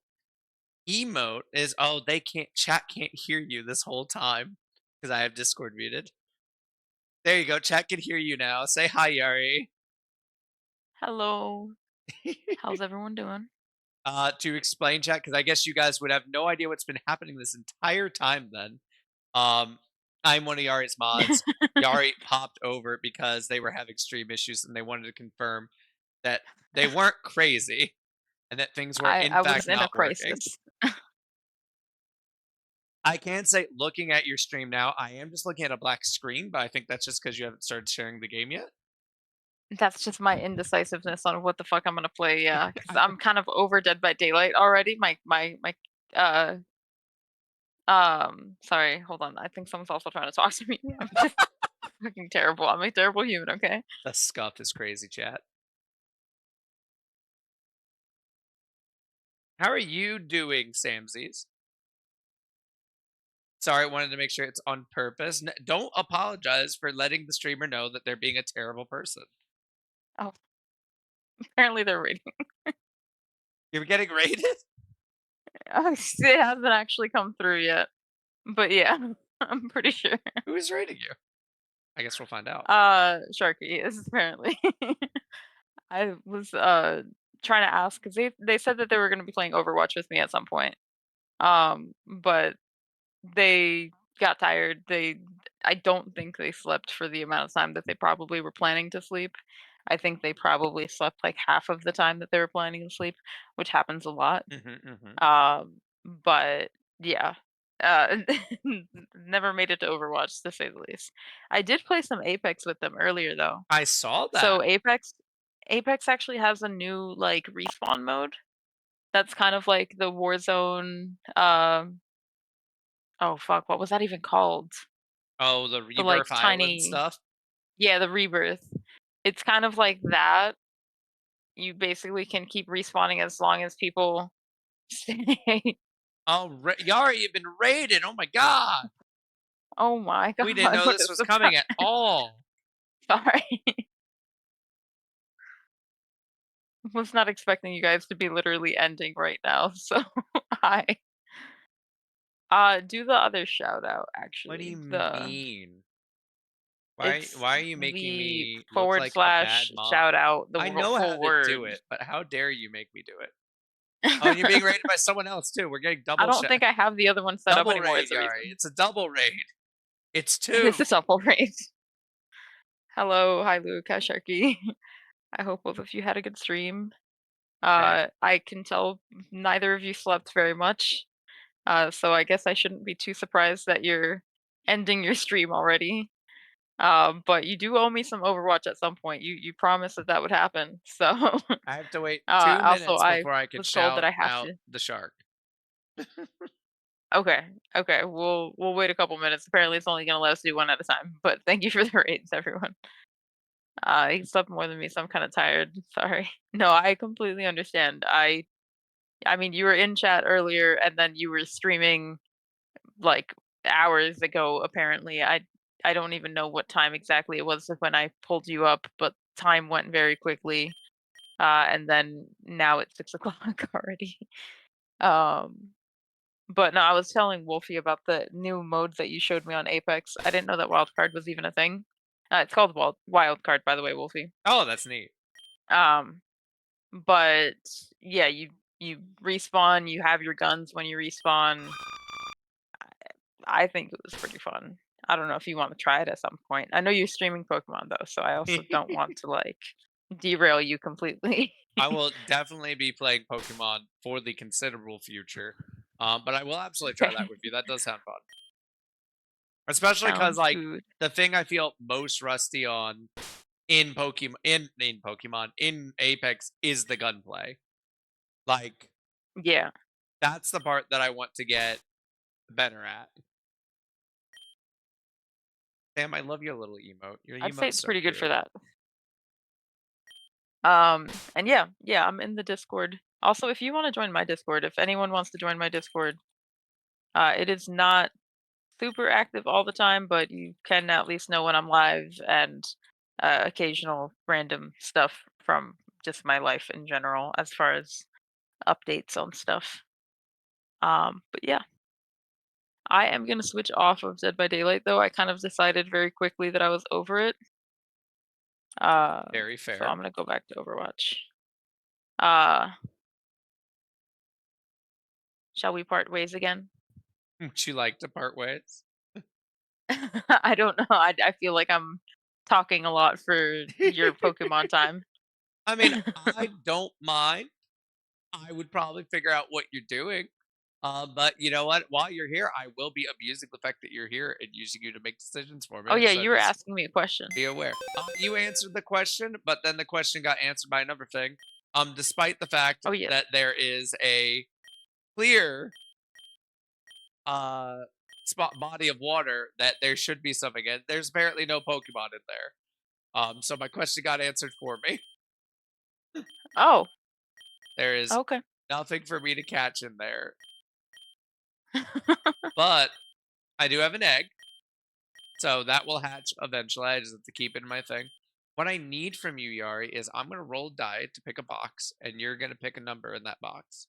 emote is they can't chat can't hear you this whole time because I have Discord muted. There you go. Chat can hear you now. Say hi, Yari. Hello. How's everyone doing? To explain chat because I guess you guys would have no idea what's been happening this entire time. Then, I'm one of Yari's mods. Yari popped over because they were having stream issues and they wanted to confirm that they weren't crazy and that things were in I was fact in a not working. crisis. I can say looking at your stream now, I am just looking at a black screen, but I think that's just because you haven't started sharing the game yet. That's just my indecisiveness on what the fuck I'm gonna play, yeah, because 'cause I I'm kind of over Dead by Daylight already. Uh, sorry, hold on. I think someone's also trying to talk to me. I'm just fucking terrible. I'm a terrible human, okay? The scuff is crazy, chat. How are you doing, Samsies? Sorry, I wanted to make sure it's on purpose. Don't apologize for letting the streamer know that they're being a terrible person. Oh, apparently they're reading. You're getting rated? It hasn't actually come through yet, but yeah, I'm pretty sure. Who is rating you? I guess we'll find out. Sharky is apparently. I was, trying to ask because they said that they were gonna be playing Overwatch with me at some point, but they got tired. I don't think they slept for the amount of time that they probably were planning to sleep. I think they probably slept, like, half of the time that they were planning to sleep, which happens a lot. Hmm. But yeah, uh, never made it to Overwatch, to say the least. I did play some Apex with them earlier, though. I saw So that. Apex actually has a new, like, respawn mode that's kind of like the Warzone, oh, fuck, what was that even called? Oh, the The, like, Rebirth Island tiny stuff. yeah, the Rebirth. It's kind of like that. You basically can keep respawning as long as people stay. Oh, Yari, you've been raided. Oh my god. Oh my We didn't god, know what this a was surprise. coming at all. Sorry. Was not expecting you guys to be literally ending right now, so hi. Do the other shout out, What do you actually, the mean? It's why are you making the me look forward like a bad slash mom? shout out, the I know how full to do word. it, but how dare you make me do it? Oh, and you're being raided by someone else too. We're getting I don't think I have the other one set up double anymore raid, is the Yari. reason. It's a double raid. It's It is 2. a double raid. Hello, hi Luke, hi Sharky. I hope both of you had a good stream. Okay. I can tell neither of you slept very much. So I guess I shouldn't be too surprised that you're ending your stream already. But you do owe me some Overwatch at some point. You promised that that would happen. So I have to wait 2 also minutes I before I can was told that shout I have out to. the shark. Okay, okay, we'll wait a couple minutes. Apparently, it's only gonna let us do one at a time. But thank you for the rates, everyone. He slept more than me, so I'm kind of tired. Sorry. No, I completely understand. I mean, you were in chat earlier, and then you were streaming like hours ago. Apparently, I don't even know what time exactly it was when I pulled you up, but time went very quickly. And then now it's 6 o'clock already. Um, but no, I was telling Wolfie about the new modes that you showed me on Apex. I didn't know that wildcard was even a thing. It's called wildcard, by the way, Wolfie. Oh, that's neat. Um, but yeah, you respawn. You have your guns when you respawn. I think it was pretty fun. I don't know if you want to try it at some point. I know you're streaming Pokemon though, so I also don't want to like derail you completely. I will definitely be playing Pokemon for the considerable future. But I will absolutely try that Okay, with you. That does sound fun. Especially because sounds like good. the thing I feel most rusty on in Apex is the gunplay. Like Yeah, that's the part that I want to get better at. Sam, I love your little emote. Your I'd say emote's it's so pretty good for cute. that. And yeah, I'm in the Discord. Also, if you want to join my Discord, if anyone wants to join my Discord, it is not super active all the time, but you can at least know when I'm live and occasional random stuff from just my life in general, as far as updates on stuff. But yeah, I am gonna switch off of Dead by Daylight though. I kind of decided very quickly that I was over it. Uh, Very so fair. I'm gonna go back to Overwatch. Uh, shall we part ways again? Would you like to part ways? I don't know. I feel like I'm talking a lot for your Pokemon time. I mean, I don't mind. I would probably figure out what you're doing. But you know what? While you're here, I will be abusing the fact that you're here and using you to make decisions for Oh me. yeah, So you were just asking me a question. be aware. You answered the question, but then the question got answered by another thing. Despite the fact Oh yes. that there is a clear uh spot body of water that there should be something in, there's apparently no Pokemon in there. So my question got answered for me. Oh, There is okay. nothing for me to catch in there. But I do have an egg, so that will hatch eventually. I just have to keep it in my thing. What I need from you, Yari, is I'm gonna roll a die to pick a box, and you're gonna pick a number in that box.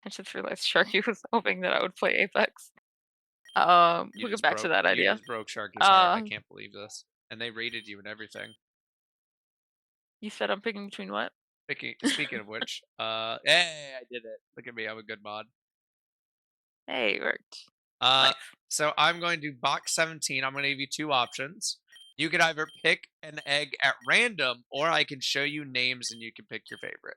I just realized Sharky was hoping that I would play Apex. We'll get back to that You idea. just broke Sharky's heart. I Uh, can't believe this. And they rated you and everything. you said I'm picking between what? Speaking of which, hey, I did it. Look at me, I'm a good mod. Hey, it worked. Uh, Nice. so I'm going to box 17. I'm going to give you two options. You could either pick an egg at random, or I can show you names and you can pick your favorite.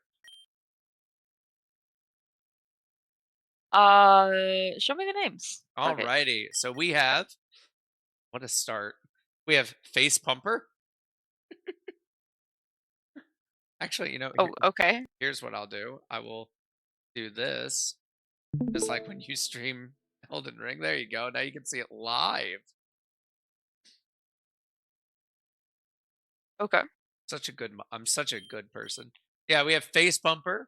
Show me the names. Fuck it. Alrighty. So we have what a start. We have Face Pumper. Actually, Oh, okay. here's what I'll do. I will do this. Just like when you stream Elden Ring. There you go. Now you can see it live. Okay. I'm such a good person. Yeah, we have Face Bumper.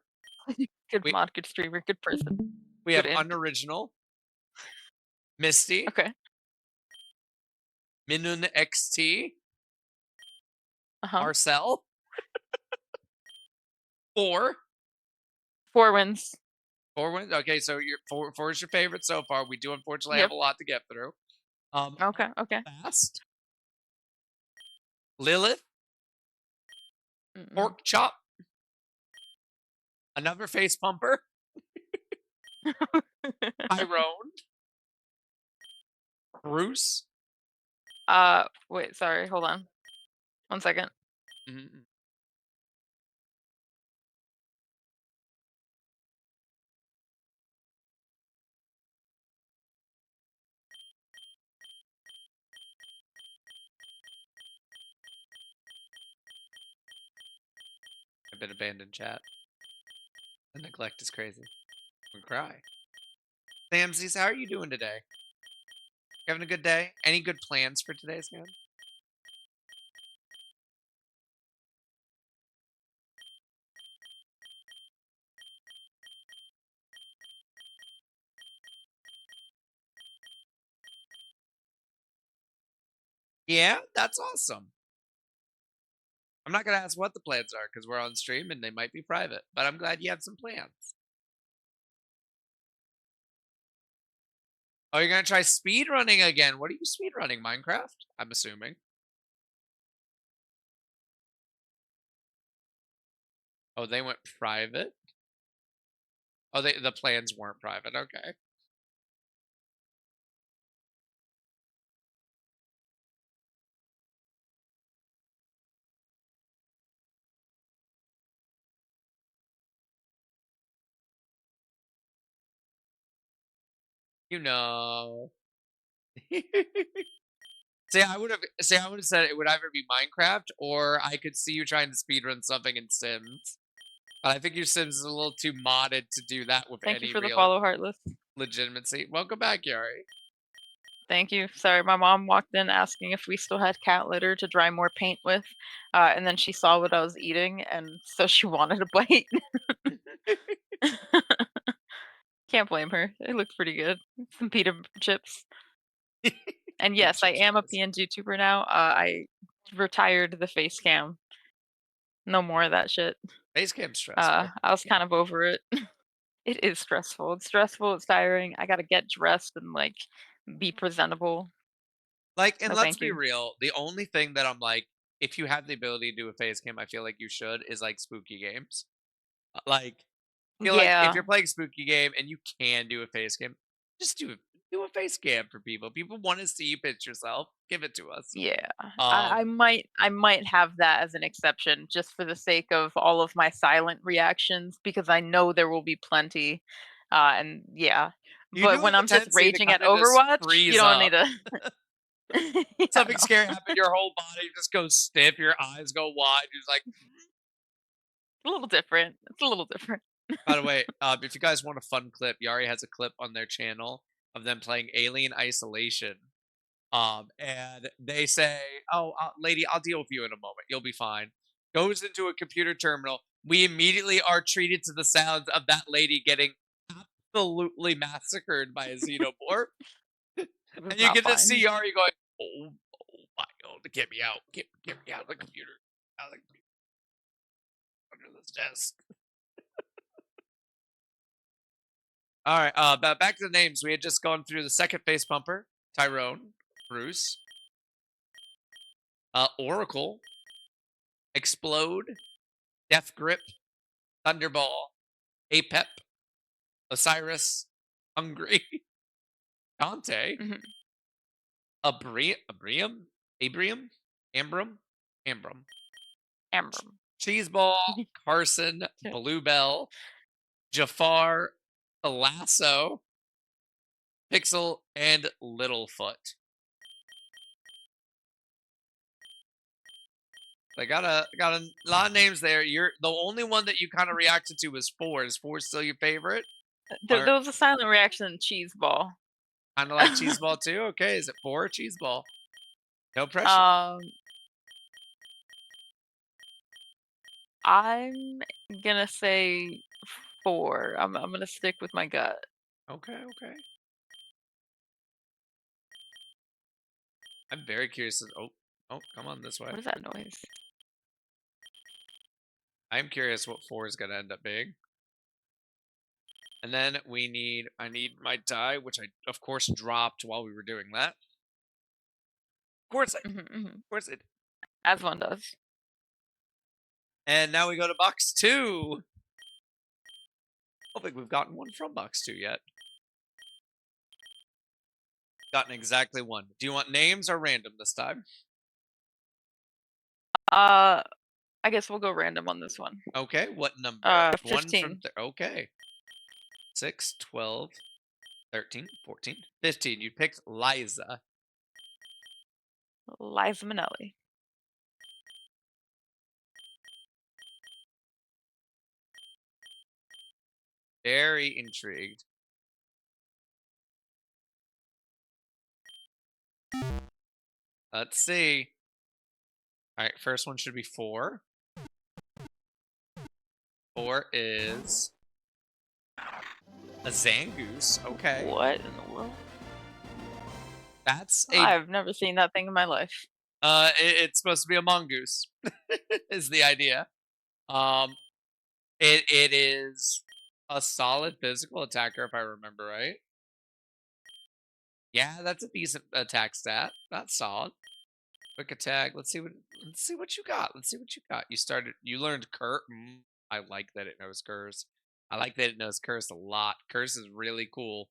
Good We mod, good streamer, good person. we Good have imp. Unoriginal, Misty, Okay. Minun XT, Uh-huh. Marcel, 4. 4 wins. 4 wins. Okay, so your four is your favorite so far. We do unfortunately have Yep. a lot to get through. Okay, okay. Fast. Lilith, Mm-mm. Pork Chop, another face pumper, Tyrone, Bruce. Wait, sorry, hold on. 1 second. Mhm. I've been abandoned, chat. The neglect is crazy. I'm gonna cry. Samsies, how are you doing today? You having a good day? Any good plans for today, Sam? Yeah, that's awesome. I'm not gonna ask what the plans are because we're on stream and they might be private, but I'm glad you have some plans. Oh, you're gonna try speed running again. What are you speed running? Minecraft? I'm assuming. Oh, they went private? Oh, the plans weren't private. Okay. You know. I would have said it would either be Minecraft or I could see you trying to speedrun something in Sims. But I think your Sims is a little too modded to do that with Thank you any for the real follow, Heartless. legitimacy. Welcome back, Yari. Thank you. Sorry, my mom walked in asking if we still had cat litter to dry more paint with, and then she saw what I was eating, and so she wanted a bite. Can't blame her. It looked pretty good. Some pita chips. And Pita yes, I chips am are a nice. PN YouTuber now. I retired the face cam. No more of that shit. Basecam's stressful. I was kind of over it. It is stressful. It's stressful. It's tiring. I gotta get dressed and like be presentable. Like, and No, let's thank be you. real, the only thing that I'm like, if you have the ability to do a face cam, I feel like you should, is like spooky games. Like, feel like if Yeah, you're playing spooky game and you can do a face cam, just do a face cam for people. People want to see you pitch yourself. Give it to us. yeah. I Um, might have that as an exception just for the sake of all of my silent reactions because I know there will be plenty. And yeah. you do But have when a I'm just tendency to raging at kind of just Overwatch, you freeze don't need up. to. Yeah, Something no. scary happened, your whole body just goes stiff, your eyes go wide. You're just like, A little different. It's a little different. by the way, if you guys want a fun clip, Yari has a clip on their channel of them playing Alien Isolation. And they say, "Oh, lady, I'll deal with you in a moment. You'll be fine." Goes into a computer terminal. We immediately are treated to the sounds of that lady getting absolutely massacred by a xenomorph, It was and you not get to fun. see Yari going, "Oh my god, get me out! Get me out of the computer, out of the computer, under this desk." All right, but back to the names. We had just gone through the second face pumper, Tyrone, Bruce, Oracle, Explode, Death Grip, Thunderball, Apep, Osiris, Hungry, Dante, Mhm. Abrium, Abrium, Ambrum, Ambrum, Amber. Cheeseball, Carson, Bluebell, Jafar, Lasso, Pixel, and Littlefoot. I got a lot of names there. You're the only one that you kind of reacted to was four. Is four still your favorite? There Or was a silent reaction cheese ball. kind of like Cheeseball too? Okay, is it four or Cheeseball? No pressure. Um, I'm gonna say 4. I'm gonna stick with my gut. Okay, okay. I'm very curious. Oh, come on this way. What is that noise? I'm curious what four is going to end up being. And then I need my die, which I, of course, dropped while we were doing that. Of Mhm, mhm. course, it. as one does. And now we go to box two. I don't think we've gotten one from box two yet. Gotten exactly one. Do you want names or random this time? Uh, I guess we'll go random on this one. Okay, what number? One from 15. okay. 6, 12, 13, 14, 15. You picked Liza. Liza Minnelli. Very intrigued. Let's see. All right, first one should be 4. 4 is a Zangoose. Okay. What in the world? That's a I've never seen that thing in my life. it's supposed to be a mongoose is the idea. Um it is a solid physical attacker if I remember right. Yeah, that's a decent attack stat. That's solid. Quick attack. Let's see what you got. Let's see what you got. You learned Curse. I like that it knows Curse. I like that it knows Curse a lot. Curse is really cool.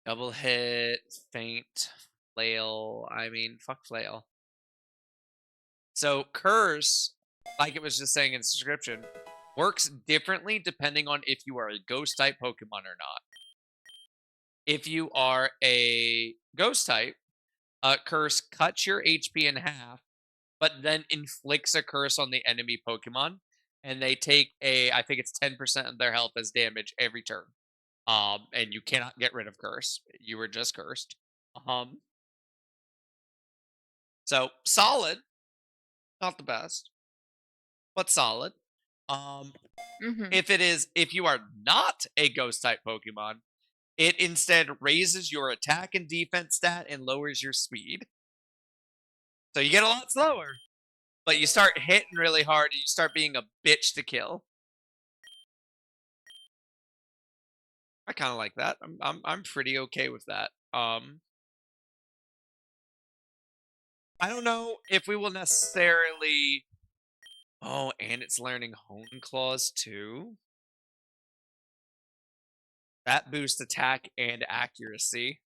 Double hit, feint, flail. I mean, fuck flail. So Curse, like it was just saying in the description, works differently depending on if you are a ghost type Pokemon or not. If you are a ghost type, Curse cuts your HP in half, but then inflicts a curse on the enemy Pokemon, and they take I think it's 10% of their health as damage every turn. And you cannot get rid of curse. You were just cursed. Um, so solid, not the best, but solid. Um, Hmm. if you are not a ghost type Pokemon, it instead raises your attack and defense stat and lowers your speed. So you get a lot slower, but you start hitting really hard and you start being a bitch to kill. I kind of like that. I'm pretty okay with that. I don't know if we will necessarily. Oh, and it's learning Hone Claws too. That boosts attack and accuracy,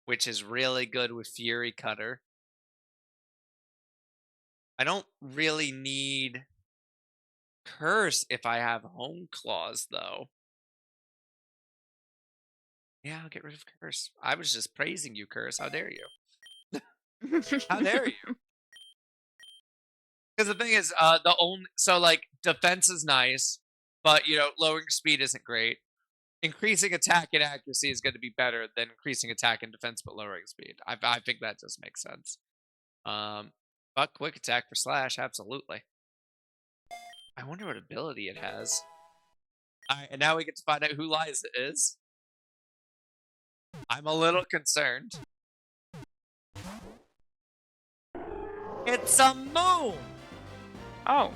which is really good with Fury Cutter. I don't really need Curse if I have Hone Claws though. Yeah, I'll get rid of Curse. I was just praising you, Curse. How dare you? How dare you? Because the thing is, the only so like defense is nice, but lowering speed isn't great. Increasing attack and accuracy is going to be better than increasing attack and defense but lowering speed. I think that does make sense. Um, but quick attack for slash, absolutely. I wonder what ability it has. All right, and now we get to find out who Liza is. I'm a little concerned. It's a moon. Oh.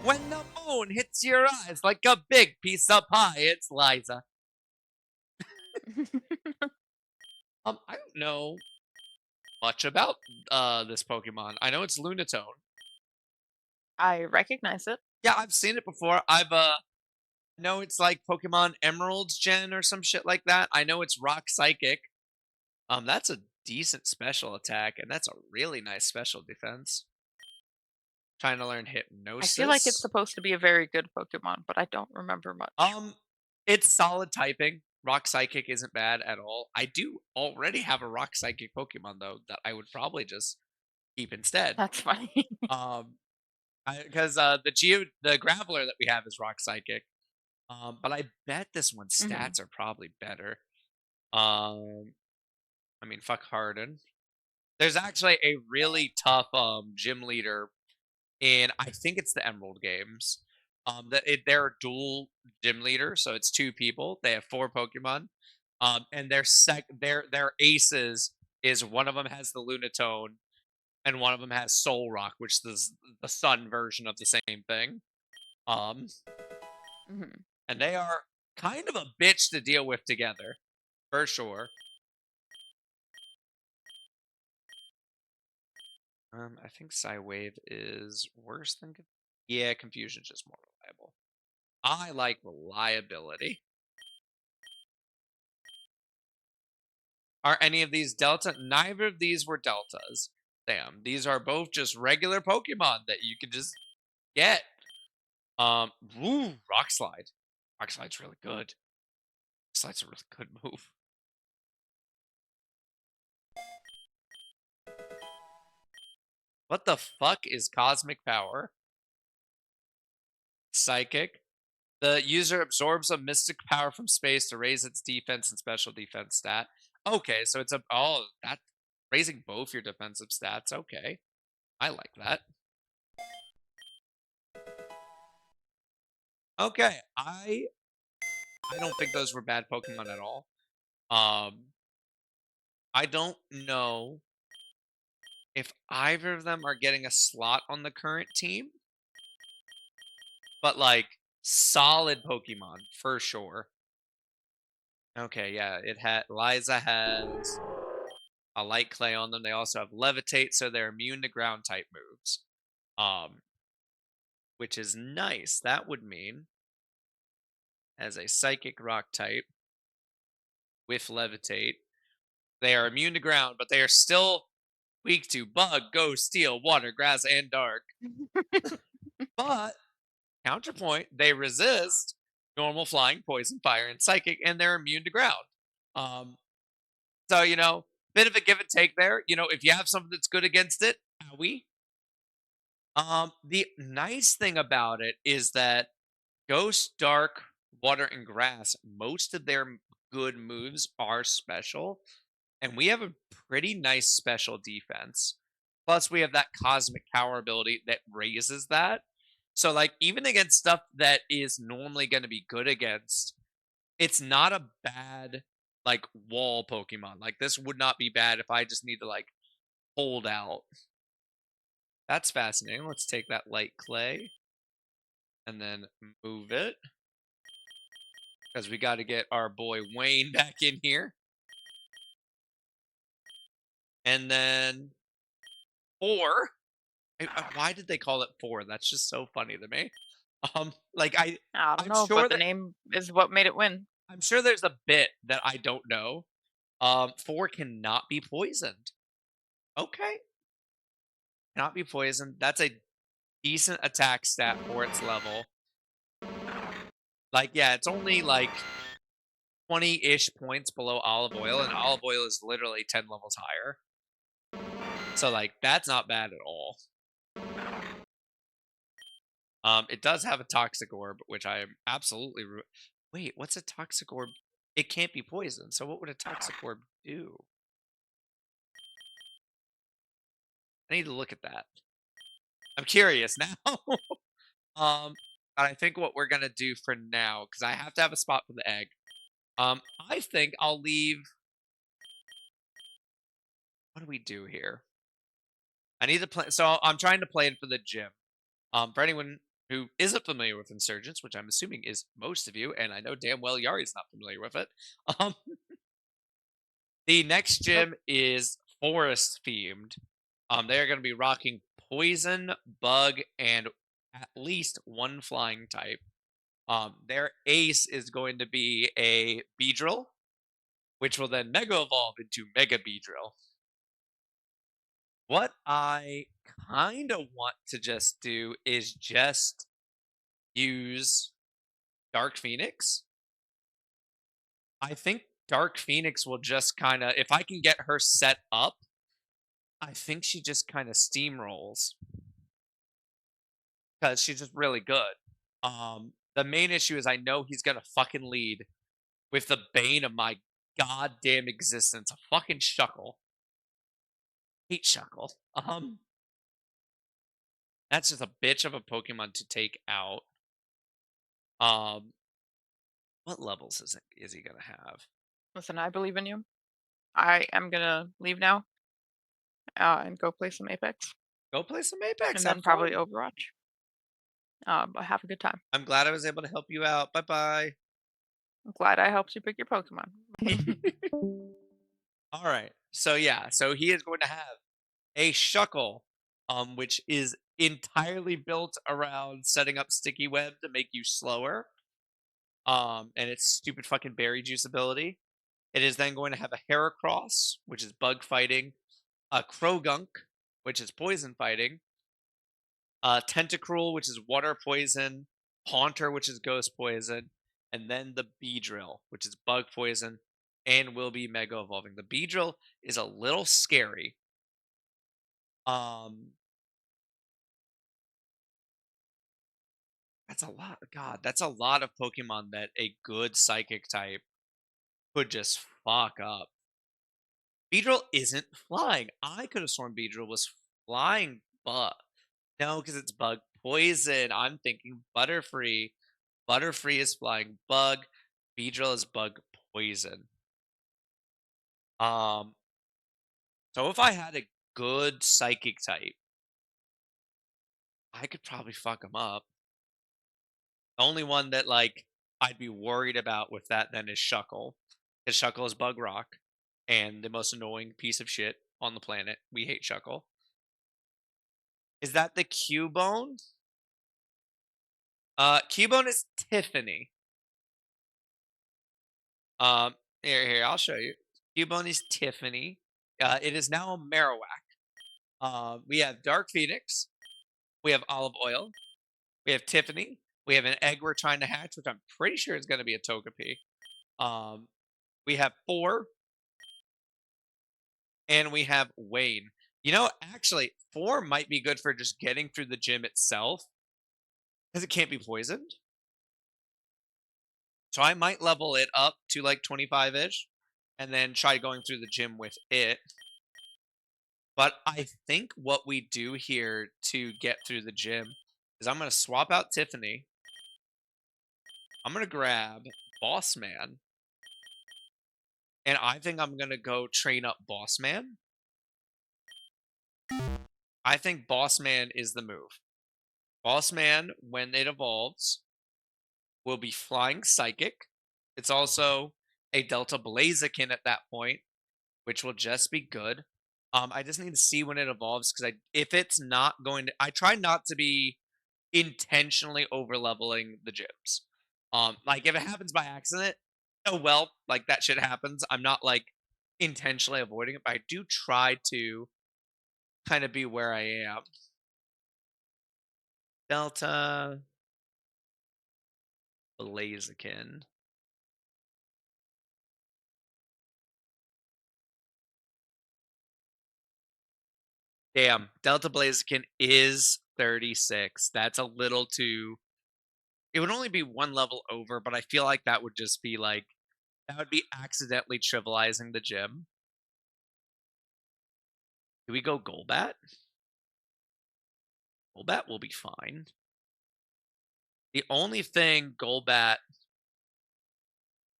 When the moon hits your eyes like a big piece of pie, it's Liza. I don't know much about this Pokemon. I know it's Lunatone. I recognize it. Yeah, I've seen it before. I've know it's like Pokemon Emerald's Gen or some shit like that. I know it's Rock Psychic. That's a decent special attack, and that's a really nice special defense. Trying to learn I feel like it's Hypnosis. supposed to be a very good Pokemon, but I don't remember much. Um, it's solid typing. Rock Psychic isn't bad at all. I do already have a Rock Psychic Pokemon though that I would probably just keep instead. That's funny. Um, because the Graveler that we have is Rock Psychic. But I bet this one's Hmm. stats are probably better. Um, I mean, fuck Harden. There's actually a really tough gym leader in I think it's the Emerald games. They're a dual gym leader, so it's two people. They have four Pokemon. And their aces is one of them has the Lunatone and one of them has Soul Rock, which is the sun version of the same thing. Um, Hmm. and they are kind of a bitch to deal with together, for sure. I think Psywave is worse than yeah, Confusion's just more reliable. I like reliability. Are any of these Delta? Neither of these were Deltas. Damn, these are both just regular Pokemon that you can just get. Rock Slide. Rock Slide's really good. Rock Slide's a really good move. What the fuck is Cosmic Power? Psychic. The user absorbs a mystic power from space to raise its defense and special defense stat. Okay, so it's a that raising both your defensive stats. Okay, I like that. Okay, I don't think those were bad Pokemon at all. Um, I don't know if either of them are getting a slot on the current team, but like solid Pokemon for sure. Okay, yeah, it had Liza has a light clay on them. They also have levitate, so they're immune to ground type moves. Um, which is nice. That would mean as a psychic rock type with levitate, they are immune to ground, but they are still weak to bug, ghost, steel, water, grass, and dark. But counterpoint, they resist normal flying, poison, fire, and psychic, and they're immune to ground. Um, so bit of a give and take there. If you have something that's good against it, owie. The nice thing about it is that Ghost, Dark, Water, and Grass, most of their good moves are special, and we have a pretty nice special defense. Plus, we have that Cosmic Power ability that raises that. So, like, even against stuff that is normally going to be good against, it's not a bad, like, wall Pokemon. Like, this would not be bad if I just need to, like, hold out. That's fascinating. Let's take that light clay and then move it because we got to get our boy Wayne back in here. And then 4. Why did they call it 4? That's just so funny to me. Like I don't I'm know, sure but the that name is what made it win. I'm sure there's a bit that I don't know. 4 cannot be poisoned. Okay, cannot be poisoned. That's a decent attack stat for its level. Like, yeah, it's only like 20-ish points below olive oil, and olive oil is literally 10 levels higher. So like that's not bad at all. It does have a toxic orb, which I am absolutely. Wait, what's a toxic orb? It can't be poisoned. So what would a toxic orb do? I need to look at that. I'm curious now. um, but I think what we're gonna do for now, because I have to have a spot for the egg. I think I'll leave. What do we do here? I need to play. So I'm trying to play it for the gym. For anyone who isn't familiar with Insurgence, which I'm assuming is most of you, and I know damn well Yari's not familiar with it. Um, the next Nope. gym is forest themed. They are going to be rocking poison, bug, and at least one flying type. Their ace is going to be a Beedrill, which will then Mega Evolve into Mega Beedrill. What I kind of want to just do is just use Dark Phoenix. I think Dark Phoenix will just kind of, if I can get her set up, I think she just kind of steamrolls because she's just really good. The main issue is I know he's gonna fucking lead with the bane of my goddamn existence, a fucking Shuckle. Hate Shuckle. That's just a bitch of a Pokemon to take out. Um, what levels is he gonna have? Listen, I believe in you. I am gonna leave now, and go play some Apex, Go play some Apex. and Have then probably fun. Overwatch. But have a good time. I'm glad I was able to help you out. Bye bye. I'm glad I helped you pick your Pokemon. All right. So yeah, so he is going to have a Shuckle, which is entirely built around setting up sticky web to make you slower. And its stupid fucking berry juice ability. It is then going to have a Heracross, which is bug fighting, a Krogunk, which is poison fighting, Tentacruel, which is water poison, Haunter, which is ghost poison, and then the Beedrill, which is bug poison and will be mega evolving. The Beedrill is a little scary. Um, that's a lot. God, that's a lot of Pokemon that a good Psychic type could just fuck up. Beedrill isn't flying. I could have sworn Beedrill was flying, but no, because it's bug poison. I'm thinking Butterfree. Butterfree is flying bug. Beedrill is bug poison. Um, so if I had a good psychic type, I could probably fuck him up. The only one that I'd be worried about with that then is Shuckle. Because Shuckle is bug rock and the most annoying piece of shit on the planet. We hate Shuckle. Is that the Cubone? Cubone is Tiffany. Um, here, I'll show you. Cubone is Tiffany. It is now a Marowak. We have Dark Phoenix. We have Olive Oil. We have Tiffany. We have an egg we're trying to hatch, which I'm pretty sure is going to be a Togepi. Um, we have four, and we have Wayne. Actually, four might be good for just getting through the gym itself, because it can't be poisoned. So I might level it up to like 25-ish, and then try going through the gym with it. But I think what we do here to get through the gym is I'm going to swap out Tiffany. I'm going to grab Boss Man. And I think I'm going to go train up Boss Man. I think Boss Man is the move. Boss Man, when it evolves, will be Flying Psychic. It's also a Delta Blaziken at that point, which will just be good. I just need to see when it evolves because if it's not going to, I try not to be intentionally over leveling the gyms. Like if it happens by accident, oh well, like that shit happens. I'm not like intentionally avoiding it, but I do try to kind of be where I am. Delta Blaziken. Damn, Delta Blaziken is 36. That's a little too. It would only be one level over, but I feel like that would just be like that would be accidentally trivializing the gym. Do we go Golbat? Golbat will be fine. The only thing Golbat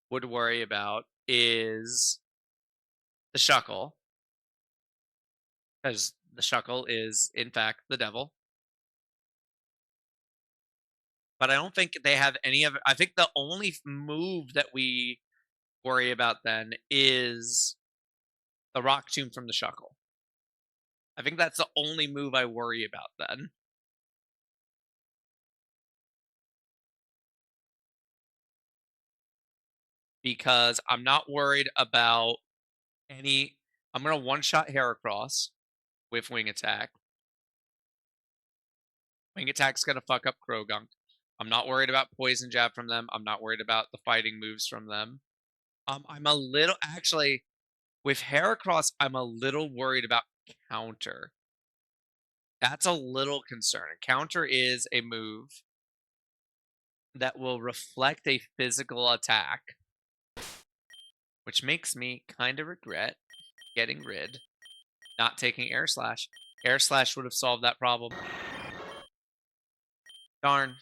would worry about is the Shuckle, because the Shuckle is, in fact, the devil. But I don't think they have any of it. I think the only move that we worry about then is the Rock Tomb from the Shuckle. I think that's the only move I worry about then. Because I'm not worried about any. I'm going to one shot Heracross with Wing Attack. Wing Attack's gonna fuck up Krogunk. I'm not worried about Poison Jab from them. I'm not worried about the fighting moves from them. I'm a little actually with Heracross, I'm a little worried about counter. That's a little concerning. Counter is a move that will reflect a physical attack, which makes me kind of regret getting rid, not taking Air Slash. Air Slash would have solved that problem. Darn.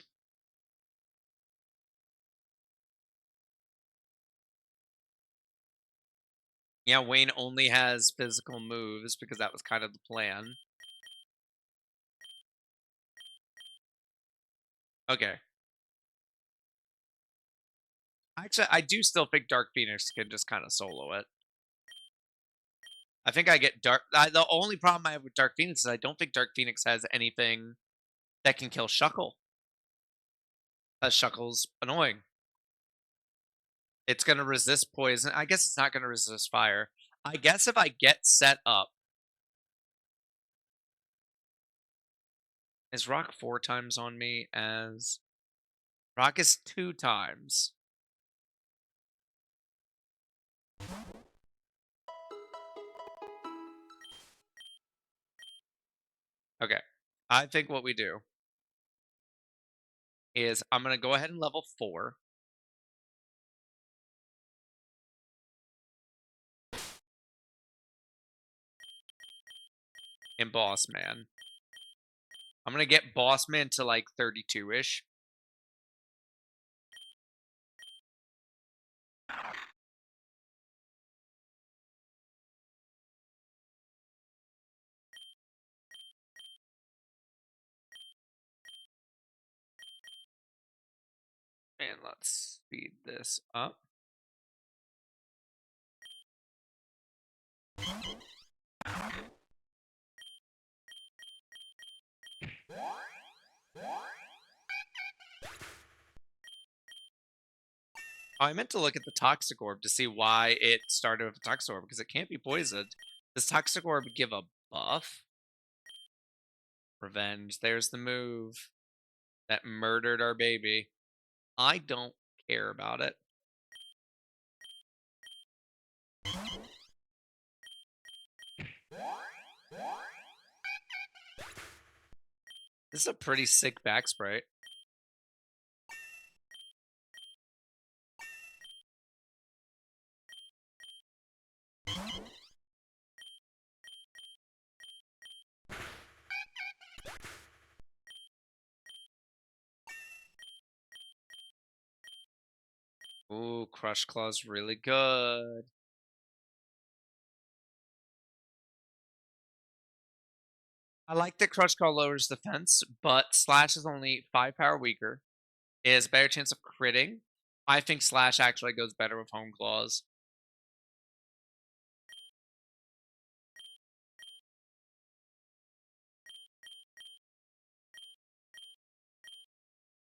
Yeah, Wayne only has physical moves because that was kind of the plan. Okay. Actually, I do still think Dark Phoenix can just kind of solo it. I think I get Dark the only problem I have with Dark Phoenix is I don't think Dark Phoenix has anything that can kill Shuckle. Shuckle's annoying. It's gonna resist poison. I guess it's not gonna resist fire. I guess if I get set up, is Rock 4 times on me as Rock is 2 times. Okay. I think what we do is I'm gonna go ahead and level 4 in Boss Man. I'm gonna get Boss Man to like 32-ish. And let's speed this up. Oh, I meant to look at the Toxic Orb to see why it started with the Toxic Orb, because it can't be poisoned. Does Toxic Orb give a buff? Revenge. There's the move that murdered our baby. I don't care about it. This is a pretty sick back sprite. Ooh, Crush Claw's really good. I like that Crush Claw lowers defense, but Slash is only 5 power weaker. It has a better chance of critting. I think Slash actually goes better with Home Claws.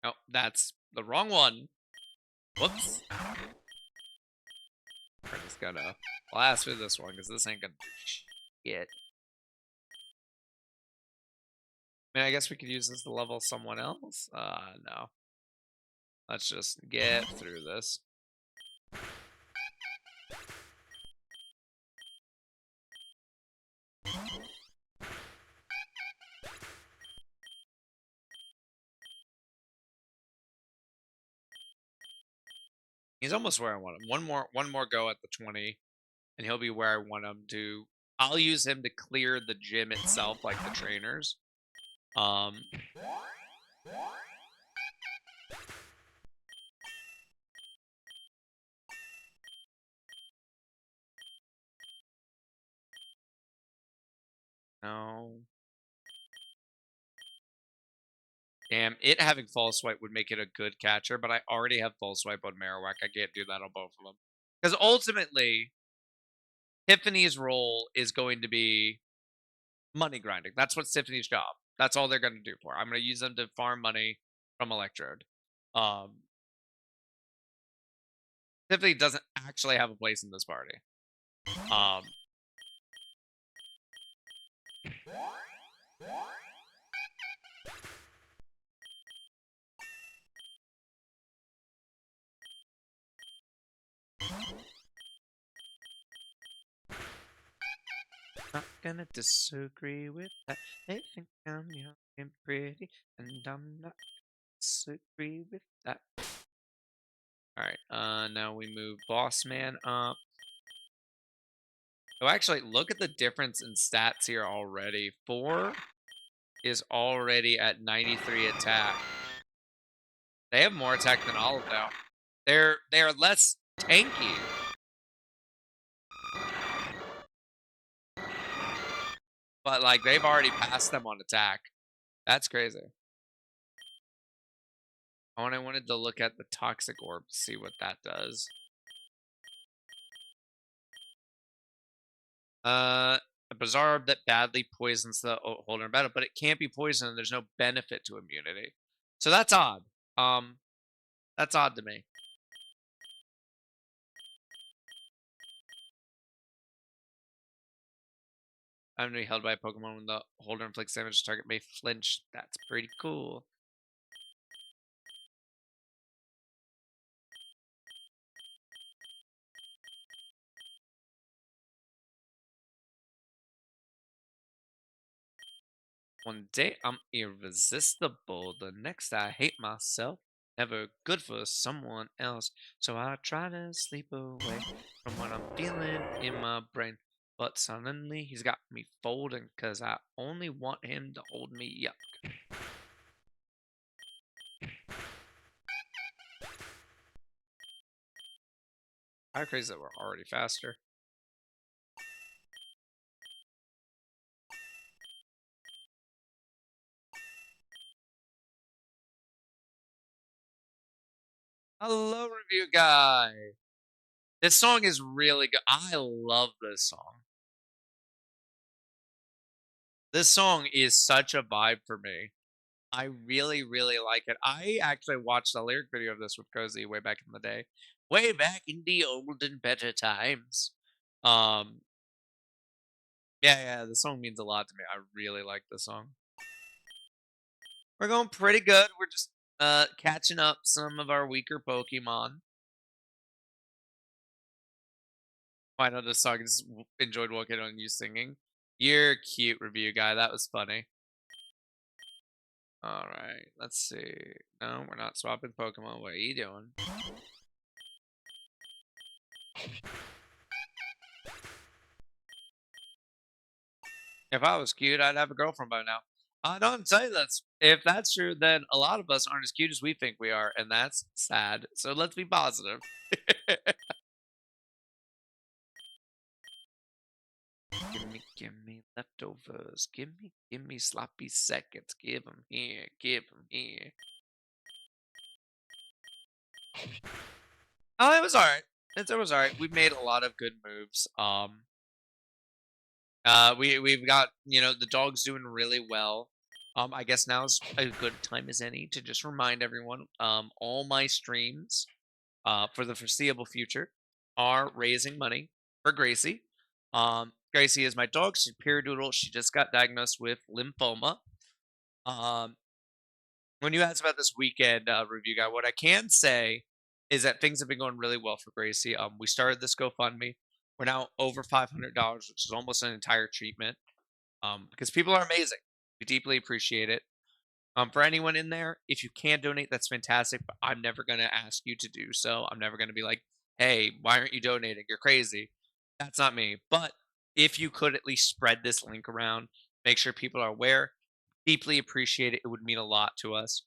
Oh, that's the wrong one. Whoops. We're just gonna blast through this one because this ain't gonna do shit. I mean, I guess we could use this to level someone else. No. Let's just get through this. He's almost where I want him. One more go at the 20, and he'll be where I want him to. I'll use him to clear the gym itself, like the trainers. Um, no. Damn, it having false swipe would make it a good catcher, but I already have false swipe on Marowak. I can't do that on both of them. Because ultimately, Tiffany's role is going to be money grinding. That's what Tiffany's job. That's all they're going to do for her. I'm going to use them to farm money from Electrode. Um, Tiffany doesn't actually have a place in this party. Um, Not gonna disagree with that. They think I'm young and pretty, and I'm not disagree with that. Alright, now we move Boss Man up. Oh, actually, look at the difference in stats here already. 4 is already at 93 attack. They have more attack than Olive now. They're less tanky. But like they've already passed them on attack. That's crazy. Oh, and I wanted to look at the Toxic Orb to see what that does. Uh, a bizarre that badly poisons the holder in battle, but it can't be poisoned. There's no benefit to immunity, so that's odd. Um, that's odd to me. I'm to be held by a Pokemon when the holder inflicts damage. The target may flinch. That's pretty cool. One day I'm irresistible. The next I hate myself. Never good for someone else. So I try to sleep away from what I'm feeling in my brain. But suddenly he's got me folding because I only want him to hold me up. I crazy that we're already faster. Hello, review guy. This song is really good. I love this song. This song is such a vibe for me. I really, really like it. I actually watched a lyric video of this with Cozy way back in the day. Way back in the old and better times. Um, yeah, the song means a lot to me. I really like the song. We're going pretty good. We're just catching up some of our weaker Pokemon. I know this song is enjoyed walking on you singing. You're cute, review guy. That was funny. All right, let's see. No, we're not swapping Pokemon. What are you doing? If I was cute, I'd have a girlfriend by now. I don't say that's if that's true, then a lot of us aren't as cute as we think we are, and that's sad. So let's be positive. Give me leftovers. Give me sloppy seconds. Give them here. Give them here. Oh, it was all right. It was all right. We've made a lot of good moves. We've got the dog's doing really well. I guess now's a good time as any to just remind everyone. All my streams, for the foreseeable future, are raising money for Gracie. Gracie is my dog. She's pure doodle. She just got diagnosed with lymphoma. Um, when you asked about this weekend review guy, what I can say is that things have been going really well for Gracie. We started this GoFundMe. We're now over $500, which is almost an entire treatment. Because people are amazing. We deeply appreciate it. For anyone in there, if you can donate, that's fantastic. But I'm never gonna ask you to do so. I'm never gonna be like, "Hey, why aren't you donating? You're crazy." That's not me. But if you could at least spread this link around, make sure people are aware. Deeply appreciate it. It would mean a lot to us.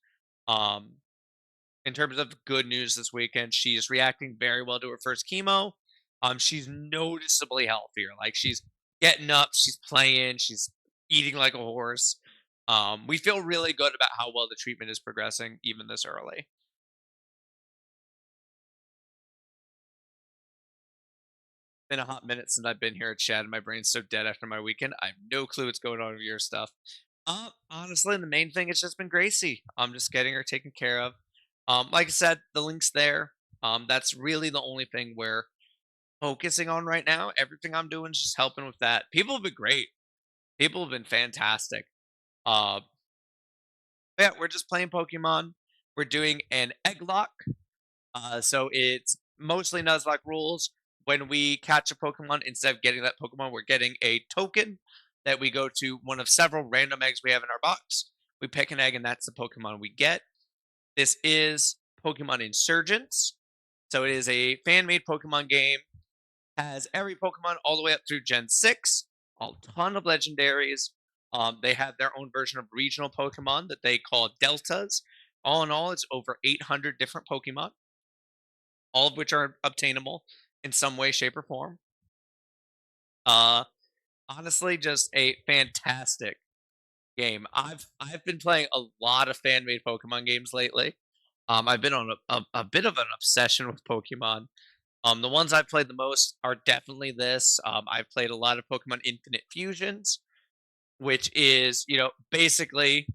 Um, in terms of good news this weekend, she's reacting very well to her first chemo. She's noticeably healthier. Like she's getting up, she's playing, she's eating like a horse. We feel really good about how well the treatment is progressing, even this early. Been a hot minute since I've been here at Chad, and my brain's so dead after my weekend. I have no clue what's going on with your stuff. Honestly, the main thing has just been Gracie. I'm just getting her taken care of. Like I said, the link's there. That's really the only thing we're focusing on right now. Everything I'm doing is just helping with that. People have been great. People have been fantastic. Uh, yeah, we're just playing Pokemon. We're doing an egg lock. So it's mostly Nuzlocke rules. When we catch a Pokemon, instead of getting that Pokemon, we're getting a token that we go to one of several random eggs we have in our box. We pick an egg, and that's the Pokemon we get. This is Pokemon Insurgence. So it is a fan made Pokemon game. Has every Pokemon all the way up through Gen 6, a ton of legendaries. They have their own version of regional Pokemon that they call Deltas. All in all, it's over 800 different Pokemon, all of which are obtainable in some way, shape, or form. Uh, Honestly, just a fantastic game. I've been playing a lot of fan made Pokemon games lately. I've been on a bit of an obsession with Pokemon. The ones I've played the most are definitely this. I've played a lot of Pokemon Infinite Fusions, which is, basically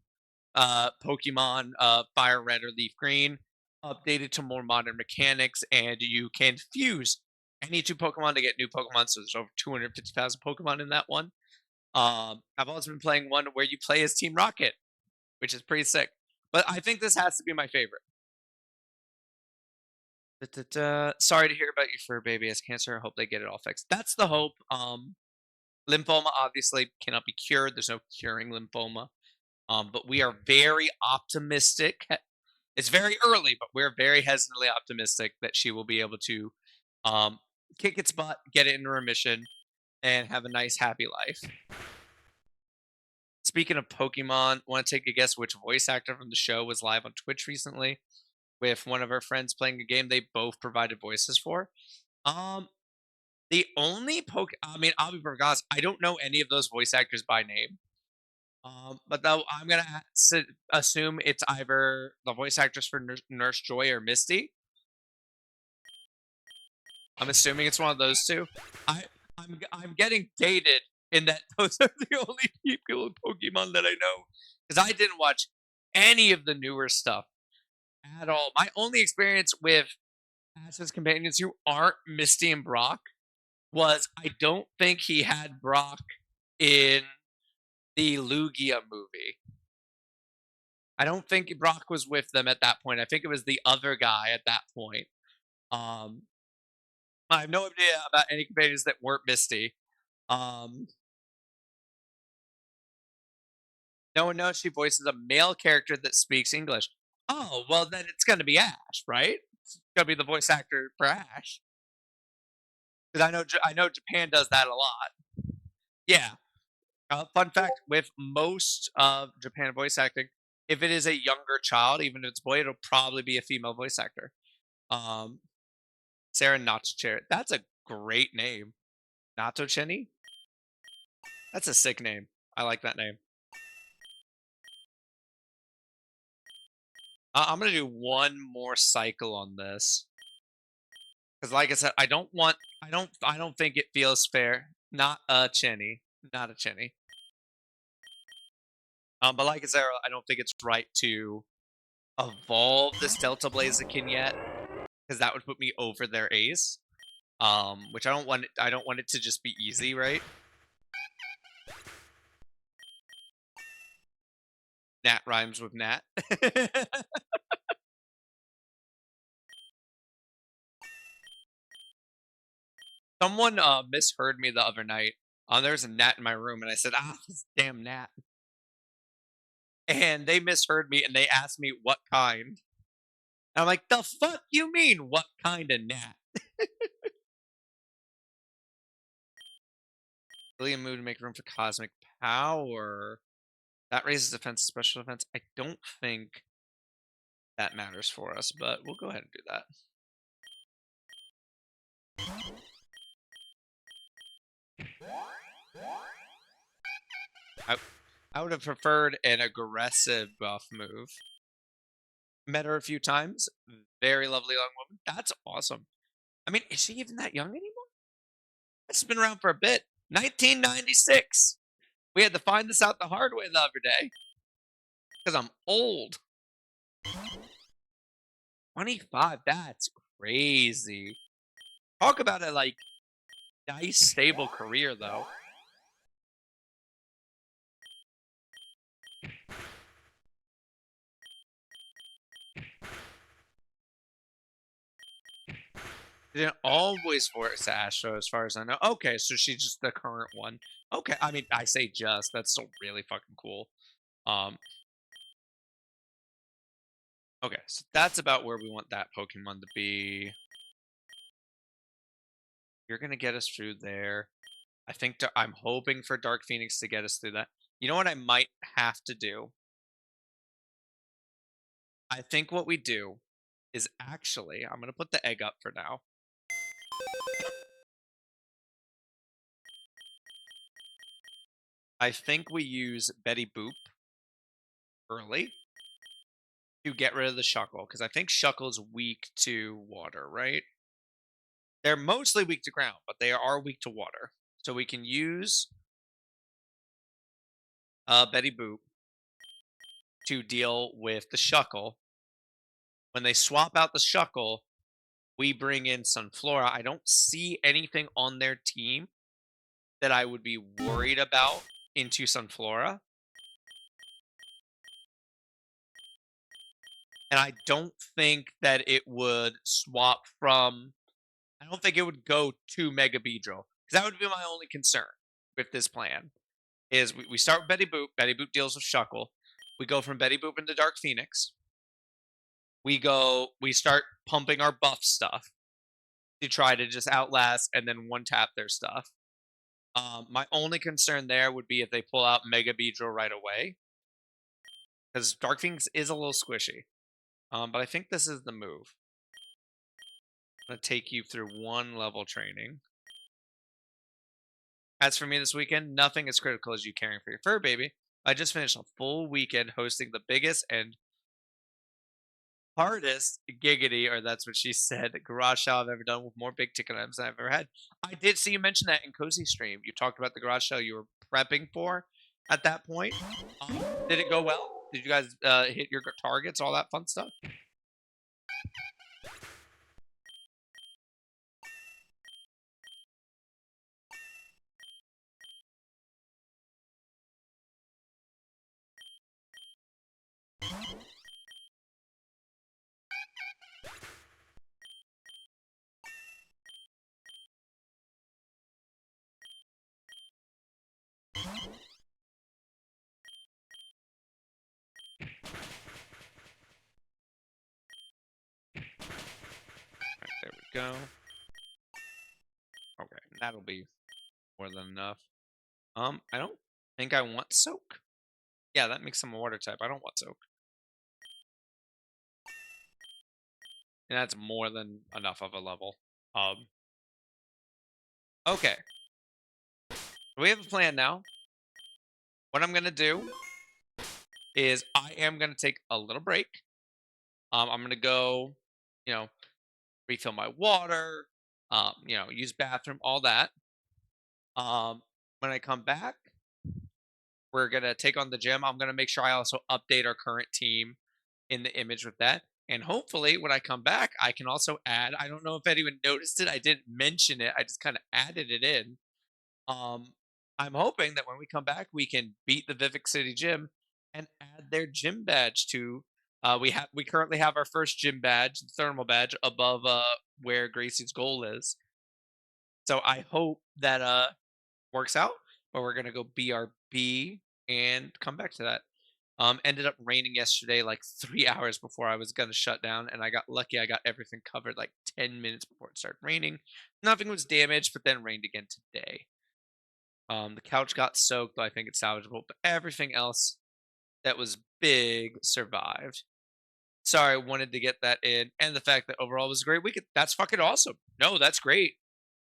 Pokemon Fire Red or Leaf Green, updated to more modern mechanics, and you can fuse any two Pokemon to get new Pokemon. So there's over 250,000 Pokemon in that one. I've also been playing one where you play as Team Rocket, which is pretty sick. But I think this has to be my favorite. Da-da-da. Sorry to hear about your fur baby has cancer. I hope they get it all fixed. That's the hope. Lymphoma obviously cannot be cured. There's no curing lymphoma. But we are very optimistic. It's very early, but we're very hesitantly optimistic that she will be able to um, kick its butt, get it into remission, and have a nice, happy life. Speaking of Pokemon, want to take a guess which voice actor from the show was live on Twitch recently with one of our friends playing a game they both provided voices for? Um, the only I mean, I'll be perfectly honest, I don't know any of those voice actors by name. But though I'm gonna assume it's either the voice actress for Nurse Joy or Misty. I'm assuming it's one of those two. I I'm getting dated in that those are the only people in Pokemon that I know because I didn't watch any of the newer stuff at all. My only experience with Ash's companions who aren't Misty and Brock was I don't think he had Brock in the Lugia movie. I don't think Brock was with them at that point. I think it was the other guy at that point. Um, I have no idea about any companions that weren't Misty. Um, no one knows she voices a male character that speaks English. Oh, well, then it's going to be Ash, right? It's going to be the voice actor for Ash. Because I know Japan does that a lot. Yeah. Fun fact: with most of Japan voice acting, if it is a younger child, even if it's a boy, it'll probably be a female voice actor. Um, Sarah Notchcher. That's a great name. Natochenny? That's a sick name. I like that name. I'm gonna do one more cycle on this because, like I said, I don't think it feels fair. Not a Chenny, not a Chenny. But like I said, I don't think it's right to evolve this Delta Blaziken yet because that would put me over their ace. Which I don't want. I don't want it to just be easy, right? Nat rhymes with Nat. Someone misheard me the other night. There's a gnat in my room, and I said, "Ah, this damn gnat." And they misheard me, and they asked me what kind. And I'm like, "The fuck you mean? What kind of gnat?" William moved to make room for cosmic power. That raises defense and special defense. I don't think that matters for us, but we'll go ahead and do that. I, I would have preferred an aggressive buff move. Met her a few times. Very lovely young woman. That's awesome. I mean, is she even that young anymore? It's been around for a bit. 1996. We had to find this out the hard way the other day because I'm old. 25. That's crazy. Talk about a nice stable career though. They didn't always force Astro, as far as I know. Okay, so she's just the current one. Okay, I mean, I say just. That's still really fucking cool. Um, okay, so that's about where we want that Pokemon to be. You're gonna get us through there. I think I'm hoping for Dark Phoenix to get us through that. You know what I might have to do? I think what we do is actually, I'm gonna put the egg up for now. I think we use Betty Boop early to get rid of the Shuckle, because I think Shuckle's weak to water, right? They're mostly weak to ground, but they are weak to water. So we can use Betty Boop to deal with the Shuckle. When they swap out the Shuckle, we bring in Sunflora. I don't see anything on their team that I would be worried about into Sunflora. And I don't think that it would swap from I don't think it would go to Mega Beedrill. Because that would be my only concern with this plan. Is we start with Betty Boop. Betty Boop deals with Shuckle. We go from Betty Boop into Dark Phoenix. We start pumping our buff stuff to try to just outlast and then one tap their stuff. My only concern there would be if they pull out Mega Beedrill right away, because Dark Phoenix is a little squishy. But I think this is the move. I'm gonna take you through one level training. As for me this weekend, nothing as critical as you caring for your fur baby. I just finished a full weekend hosting the biggest and hardest giggity, or that's what she said, garage sale I've ever done with more big ticket items than I've ever had. I did see you mention that in Cozy Stream. You talked about the garage sale you were prepping for at that point. Did it go well? Did you guys hit your targets, all that fun stuff? There we go. Okay, that'll be more than enough. I don't think I want soak. Yeah, that makes them a water type. I don't want soak. And that's more than enough of a level. Okay. We have a plan now. What I'm gonna do is I am gonna take a little break. I'm gonna go, you know, refill my water, use bathroom, all that. When I come back, we're gonna take on the gym. I'm gonna make sure I also update our current team in the image with that. And hopefully when I come back, I can also add, I don't know if anyone noticed it. I didn't mention it. I just kind of added it in. Um, I'm hoping that when we come back, we can beat the Vivek City Gym and add their gym badge to. We currently have our first gym badge, the thermal badge, above where Gracie's goal is. So I hope that works out. But we're gonna go BRB and come back to that. Ended up raining yesterday, like 3 hours before I was gonna shut down, and I got lucky. I got everything covered like 10 minutes before it started raining. Nothing was damaged, but then rained again today. The couch got soaked, but I think it's salvageable. But everything else that was big survived. Sorry, I wanted to get that in, and the fact that overall was a great weekend. That's fucking awesome. No, that's great.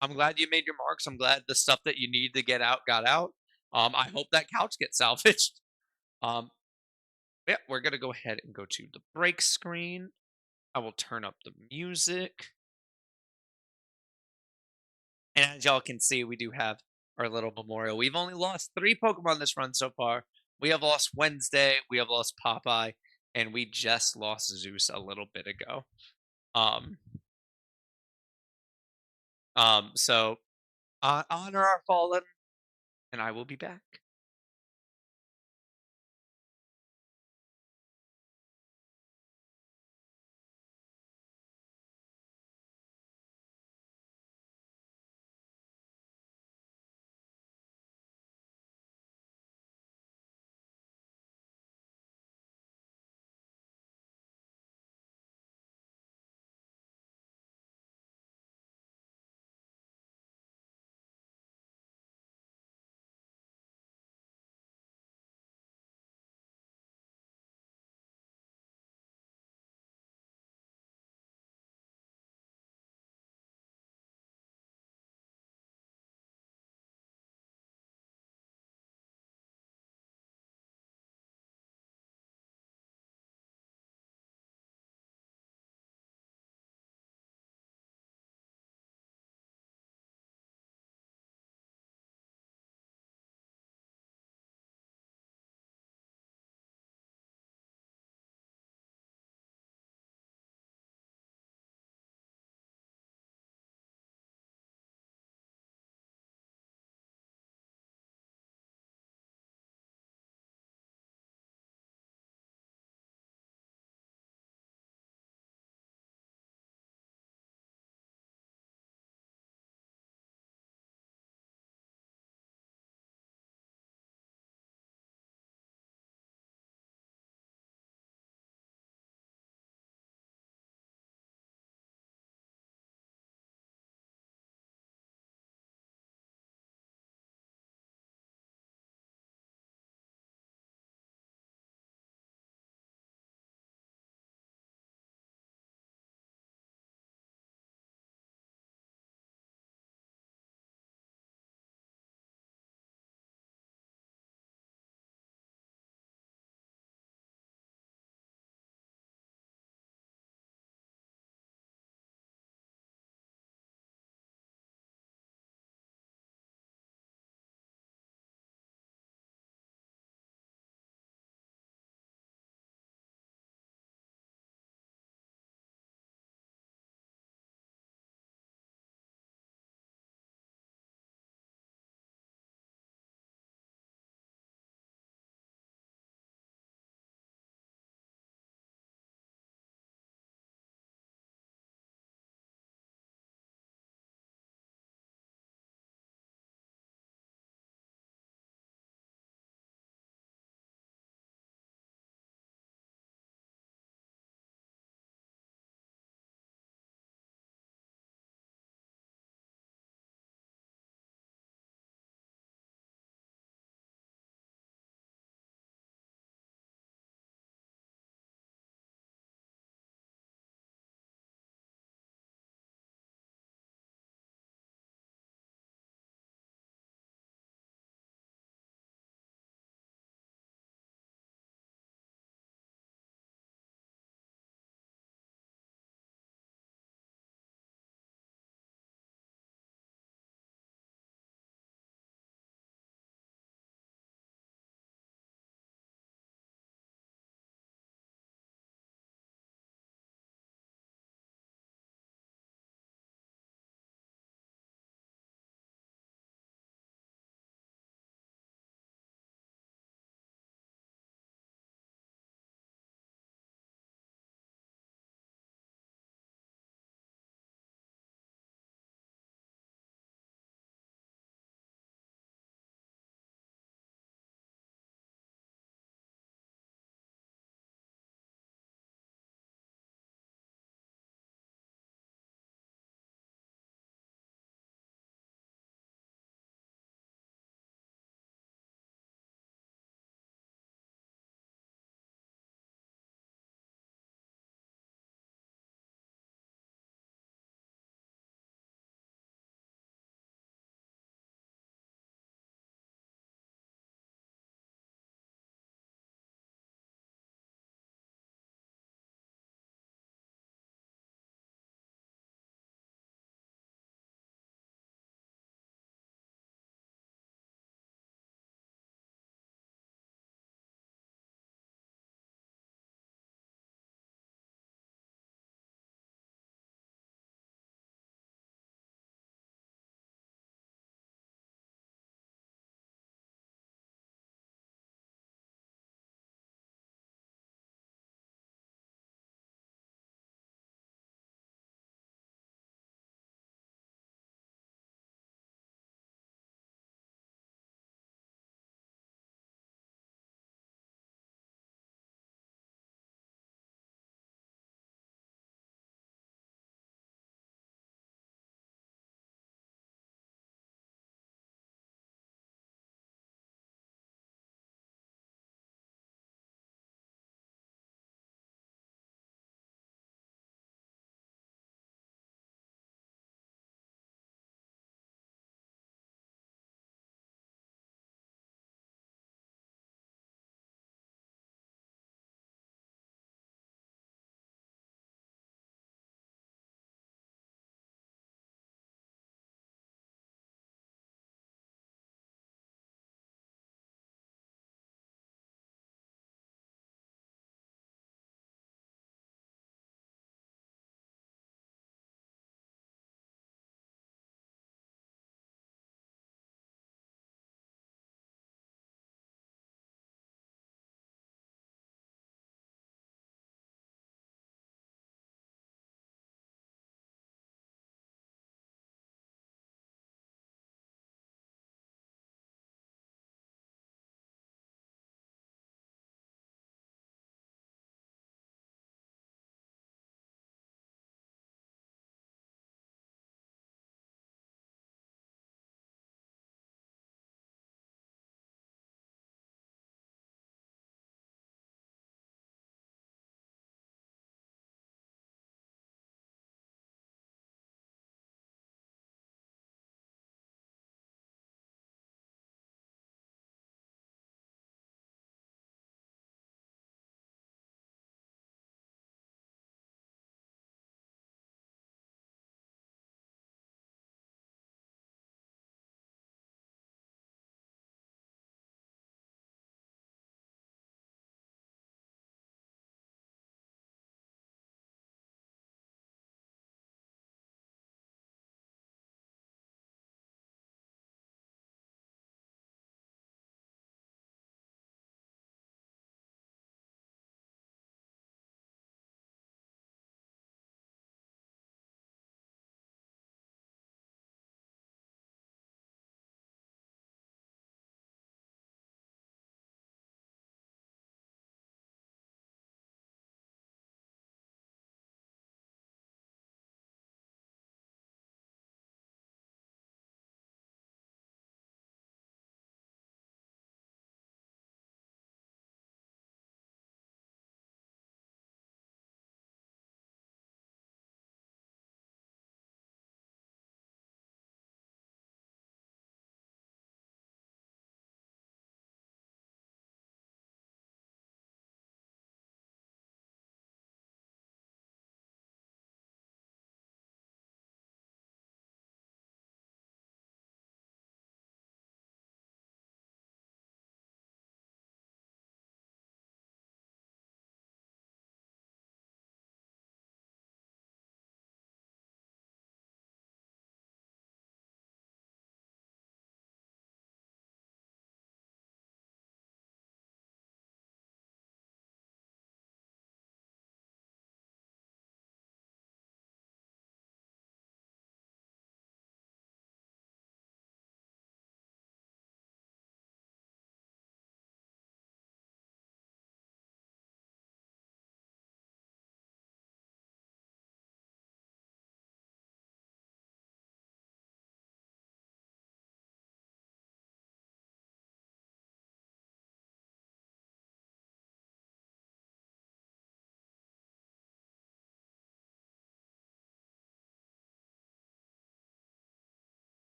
I'm glad you made your marks. I'm glad the stuff that you need to get out got out. I hope that couch gets salvaged. Um, yeah, we're gonna go ahead and go to the break screen. I will turn up the music. And as y'all can see, we do have our little memorial. We've only lost 3 Pokemon this run so far. We have lost Wednesday, we have lost Popeye, and we just lost Zeus a little bit ago. Um, so honor our fallen, and I will be back.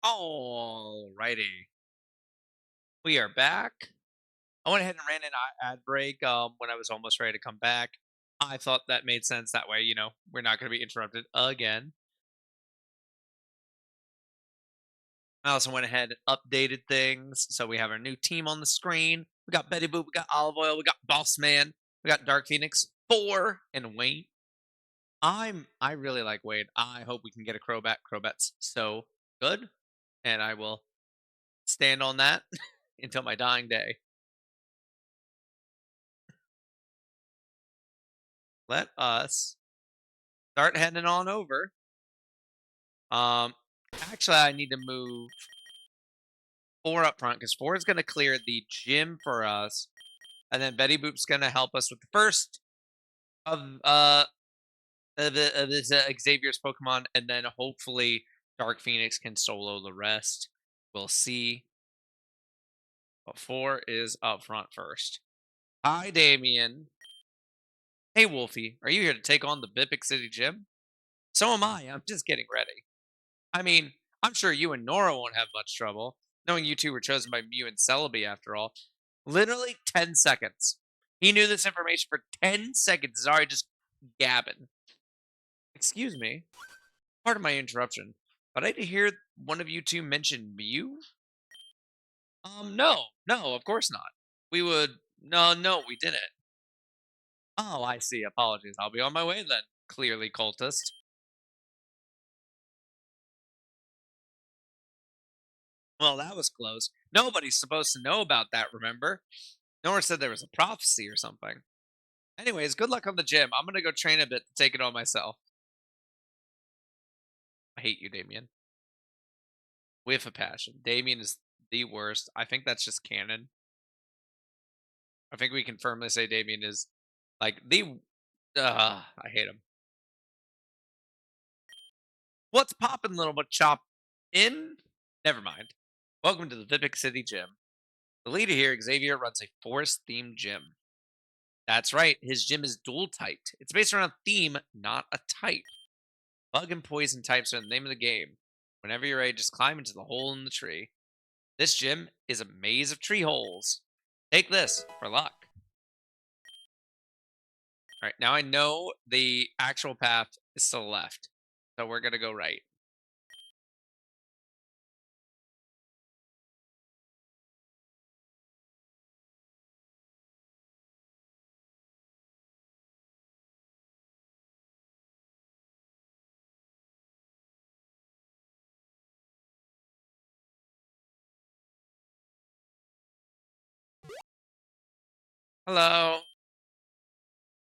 Alrighty. We are back. I went ahead and ran an ad break when I was almost ready to come back. I thought that made sense. That way, we're not going to be interrupted again. I also went ahead and updated things. So we have our new team on the screen. We got Betty Boop, we got Olive Oil, we got Boss Man, we got Dark Phoenix 4, and Wayne. I really like Wade. I hope we can get a Crobat. Crobat's so good. And I will stand on that until my dying day. Let us start heading on over. Um, actually, I need to move 4 up front because 4 is going to clear the gym for us, and then Betty Boop's going to help us with the first of this Xavier's Pokemon, and then hopefully Dark Phoenix can solo the rest. We'll see. But 4 is up front first. Hi, Damien. Hey, Wolfie. Are you here to take on the Bipic City Gym? So am I. I'm just getting ready. I mean, I'm sure you and Nora won't have much trouble, knowing you two were chosen by Mew and Celebi after all. Literally 10 seconds. He knew this information for 10 seconds. Sorry, just gabbing. Excuse me. Pardon my interruption, but I did hear one of you two mention Mew? No, of course not. We would. No, we didn't. Oh, I see. Apologies. I'll be on my way then. Clearly, cultist. Well, that was close. Nobody's supposed to know about that, remember? Nora said there was a prophecy or something. Anyways, good luck on the gym. I'm gonna go train a bit to take it on myself. I hate you, Damien. With a passion. Damien is the worst. I think that's just canon. I think we can firmly say Damien is like the. I hate him. What's poppin', little but chop in? Never mind. Welcome to the Vipic City Gym. The leader here, Xavier, runs a forest themed gym. That's right, his gym is dual typed. It's based around a theme, not a type. Bug and poison types are the name of the game. Whenever you're ready, just climb into the hole in the tree. This gym is a maze of tree holes. Take this for luck. All right, now I know the actual path is to the left. So we're going to go right. Hello.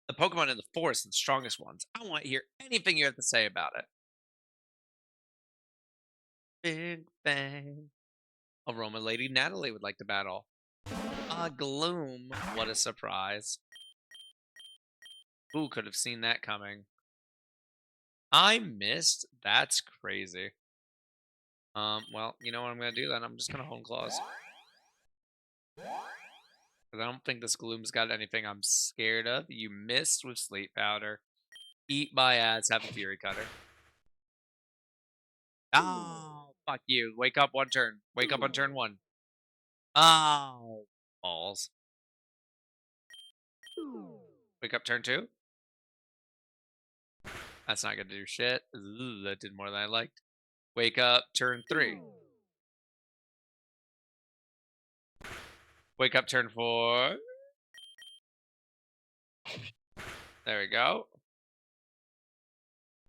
The Pokemon in the forest are the strongest ones. I want to hear anything you have to say about it. Big Bang. Aroma Lady Natalie would like to battle. Gloom. What a surprise. Who could have seen that coming? I missed? That's crazy. Well, you know what I'm gonna do then? I'm just gonna hone claws. Because I don't think this Gloom's got anything I'm scared of. You missed with Sleep Powder. Eat my ass, have a Fury Cutter. Oh, fuck you. Wake up one turn. Wake up on turn 1. Oh, balls. Wake up turn 2. That's not gonna do shit. Ooh, that did more than I liked. Wake up turn 3. Wake up turn 4. There we go.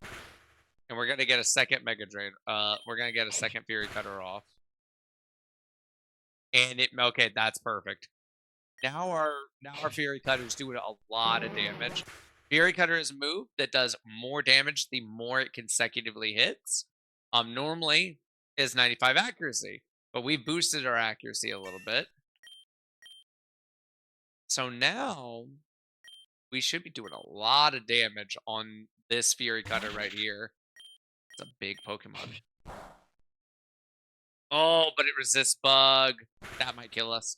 And we're gonna get a second Mega Drain. We're gonna get a second Fury Cutter off. And it okay, that's perfect. Now our Fury Cutter is doing a lot of damage. Fury Cutter is a move that does more damage the more it consecutively hits. Normally is 95 accuracy, but we boosted our accuracy a little bit. So now we should be doing a lot of damage on this Fury Cutter right here. It's a big Pokemon. Oh, but it resists Bug. That might kill us.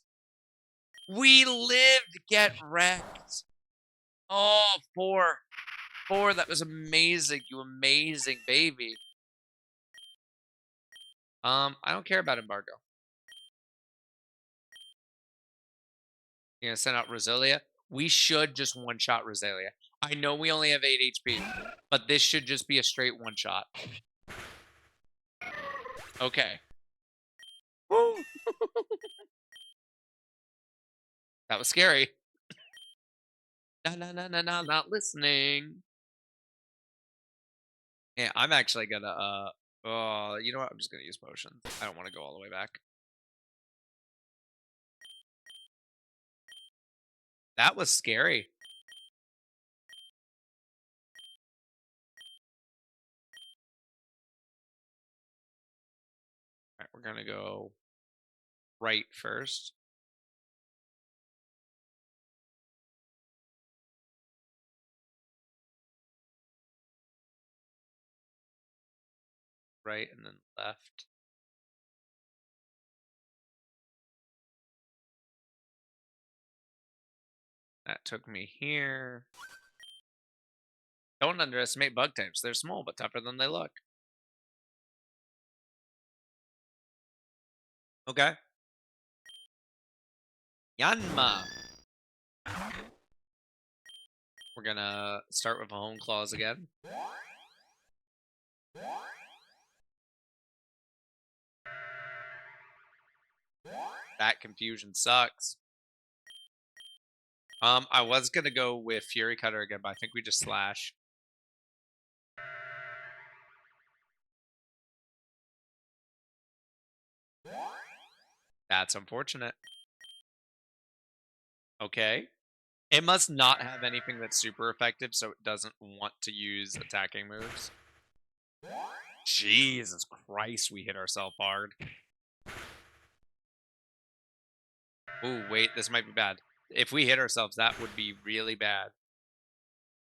We lived. Get wrecked. Oh, 4. 4. That was amazing. You amazing baby. I don't care about embargo. You're gonna send out Roselia? We should just one shot Roselia. I know we only have 8 HP, but this should just be a straight one shot. Okay. Woo! That was scary. No, no, no, no, no, not listening. Yeah, I'm actually gonna oh, you know what? I'm just gonna use potions. I don't want to go all the way back. That was scary. All right, we're gonna go right first. Right and then left. That took me here. Don't underestimate bug types. They're small but tougher than they look. Okay. Yanma. We're gonna start with a home clause again. That confusion sucks. I was gonna go with Fury Cutter again, but I think we just slash. That's unfortunate. Okay. It must not have anything that's super effective, so it doesn't want to use attacking moves. Jesus Christ, we hit ourselves hard. Ooh, wait, this might be bad. If we hit ourselves, that would be really bad.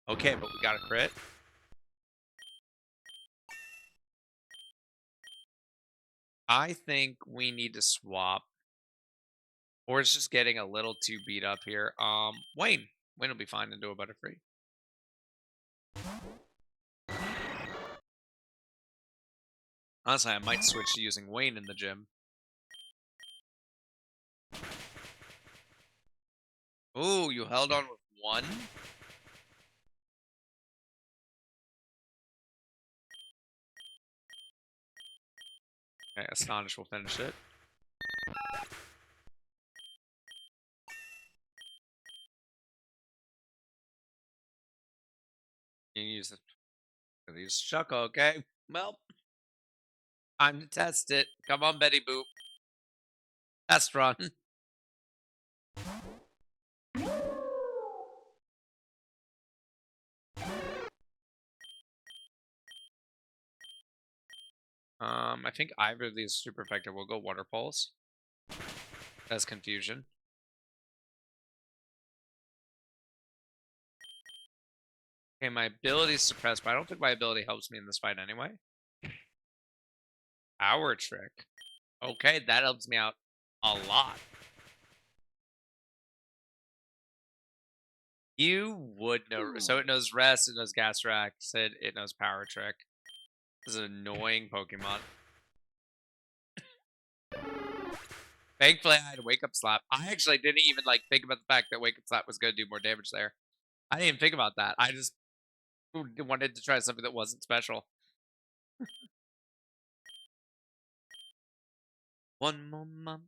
Okay, but we got a crit. I think we need to swap. Or it's just getting a little too beat up here. Wayne. Wayne will be fine into a Butterfree. Honestly, I might switch to using Wayne in the gym. Ooh, you held on with one? Okay, Astonish will finish it. You can use it. Use Shuckle, okay? Well, time to test it. Come on, Betty Boop. Test run. I think either of these is super effective. We'll go Water Pulse. That's confusion. Okay, my ability is suppressed, but I don't think my ability helps me in this fight anyway. Power Trick. Okay, that helps me out a lot. You would know. So it knows Rest, it knows Gas Rack, it knows Power Trick. This is an annoying Pokemon. Thankfully, I had a Wake Up Slap. I actually didn't even like think about the fact that Wake Up Slap was going to do more damage there. I didn't even think about that. I just wanted to try something that wasn't special. One more month.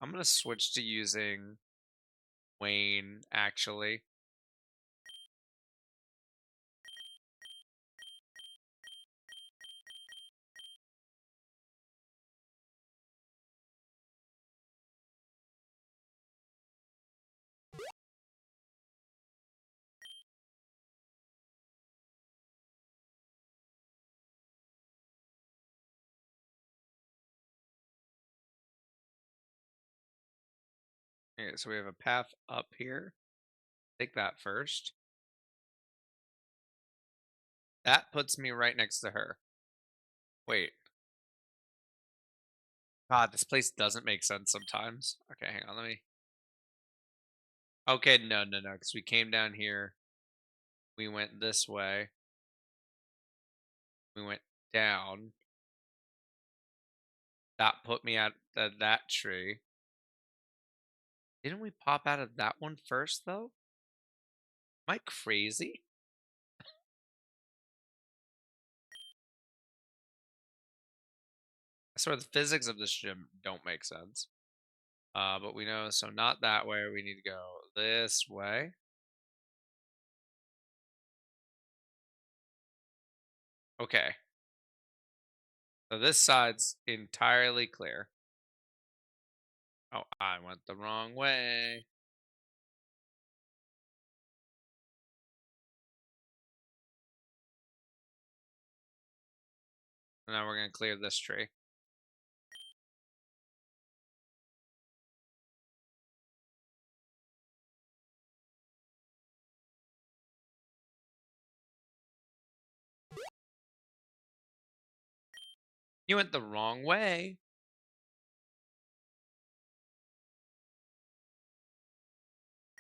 I'm going to switch to using Wayne, actually. Okay, so we have a path up here. Take that first. That puts me right next to her. Wait. God, this place doesn't make sense sometimes. Okay, hang on, let me... Okay, no, because we came down here. We went this way. We went down. That put me at that tree. Didn't we pop out of that one first, though? Am I crazy? I swear the physics of this gym don't make sense. But we know, so not that way. We need to go this way. Okay. So this side's entirely clear. Oh, I went the wrong way. Now we're gonna clear this tree. You went the wrong way.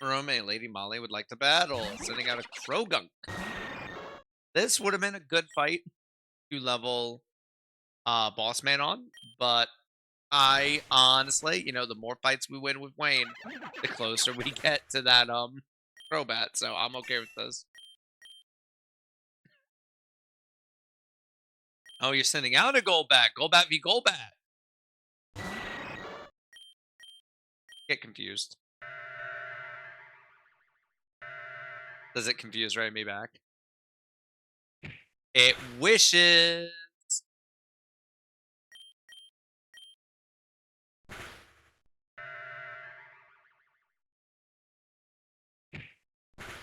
Roommate Lady Molly would like to battle, sending out a Krogunk. This would have been a good fight to level boss man on, but I honestly, the more fights we win with Wayne, the closer we get to that Crobat, so I'm okay with this. Oh, you're sending out a Golbat. Golbat v Golbat. Get confused. Does it confuse right me back? It wishes.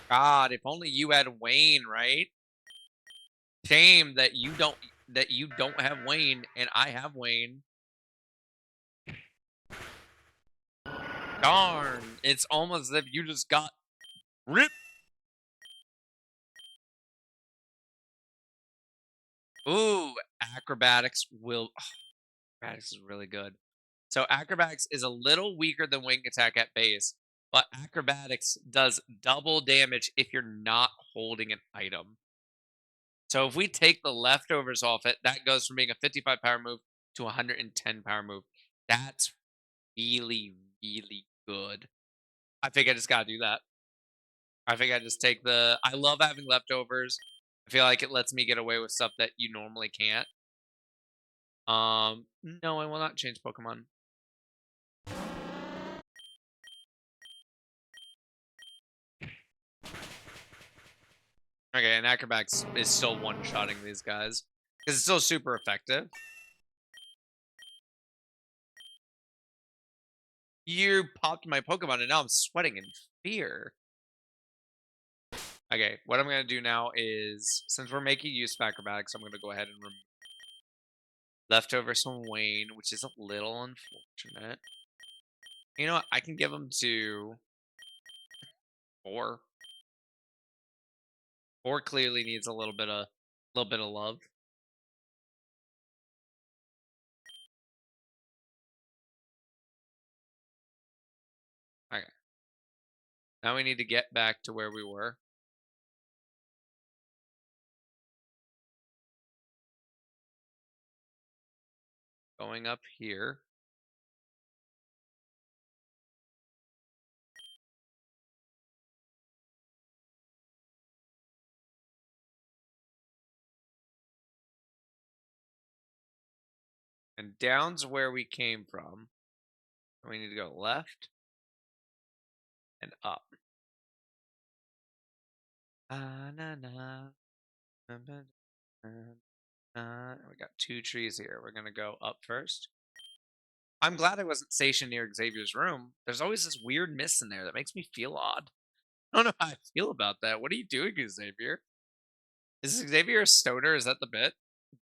God, if only you had Wayne, right? Shame that you don't have Wayne and I have Wayne. Darn, it's almost as if you just got ripped. Ooh, acrobatics will. Acrobatics is really good. So acrobatics is a little weaker than wing attack at base, but acrobatics does double damage if you're not holding an item. So if we take the leftovers off it, that goes from being a 55 power move to a 110 power move. That's really, really good. I think I just gotta do that. I think I just take the. I love having leftovers. I feel like it lets me get away with stuff that you normally can't. No, I will not change Pokemon. Okay, and acrobatics is still one-shotting these guys because it's still super effective. You popped my Pokemon, and now I'm sweating in fear. Okay, what I'm gonna do now is, since we're making use of acrobatics, I'm gonna go ahead and leftover some Wayne, which is a little unfortunate. You know what? I can give him to 4. 4 clearly needs a little bit of love. Okay, now we need to get back to where we were. Going up here. And down's where we came from. And we need to go left and up. Ah, na, na, dun, dun, dun, we got 2 trees here. We're gonna go up first. I'm glad I wasn't stationed near Xavier's room. There's always this weird mist in there that makes me feel odd. I don't know how I feel about that. What are you doing, Xavier? Is Xavier a stoner? Is that the bit?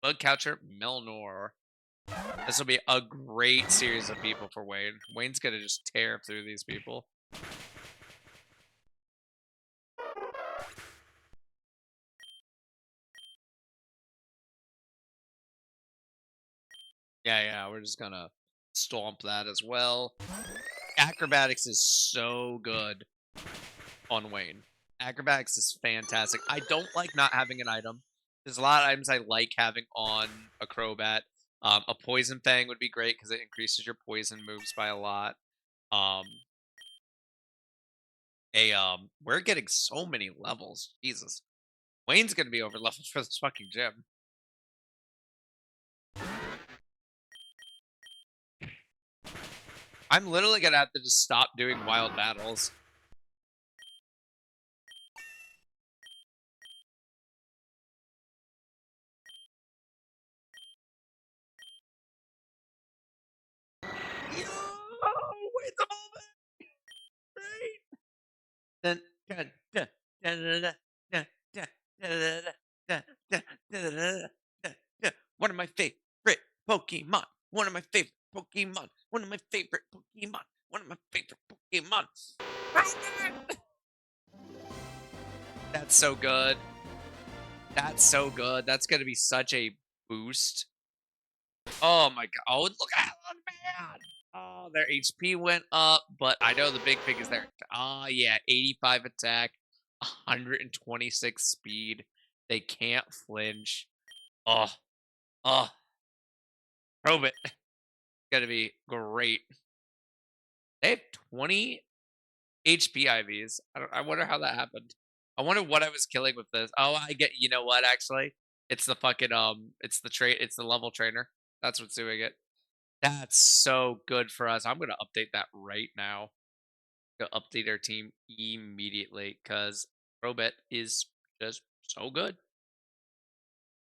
Bug catcher Melnor. This will be a great series of people for Wayne. Wayne's gonna just tear through these people. Yeah, yeah, we're just gonna stomp that as well. Acrobatics is so good on Wayne. Acrobatics is fantastic. I don't like not having an item. There's a lot of items I like having on a Crobat. A Poison Fang would be great because it increases your poison moves by a lot. Um, we're getting so many levels. Jesus, Wayne's gonna be over leveled for this fucking gym. I'm literally gonna have to just stop doing wild battles. Yo, wait the moment, right? Dun, dun, dun, dun, dun, dun, dun, dun, dun, dun, dun, dun, dun, dun, dun. One of my favorite Pokemon. One of my favorite Pokemon. One of my favorite Pokemon. One of my favorite Pokemon. That's so good. That's so good. That's gonna be such a boost. Oh my god. Oh, look at that, man. Oh, their HP went up, but I know the big thing is their yeah, 85 attack, 126 speed. They can't flinch. Oh, oh, probe it. Gonna be great. They have 20 HP IVs. I wonder how that happened. I wonder what I was killing with this. Oh, I get. You know what? Actually, it's the fucking it's the trait. It's the level trainer. That's what's doing it. That's so good for us. I'm gonna update that right now. To update our team immediately because Probet is just so good.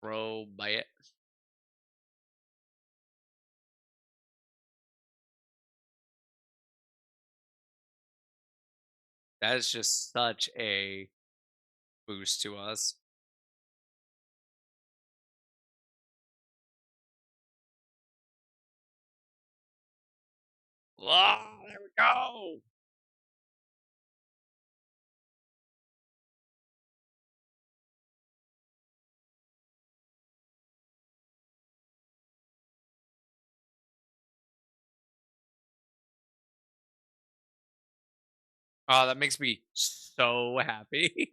Probet. That is just such a boost to us. Oh, there we go. Oh, that makes me so happy.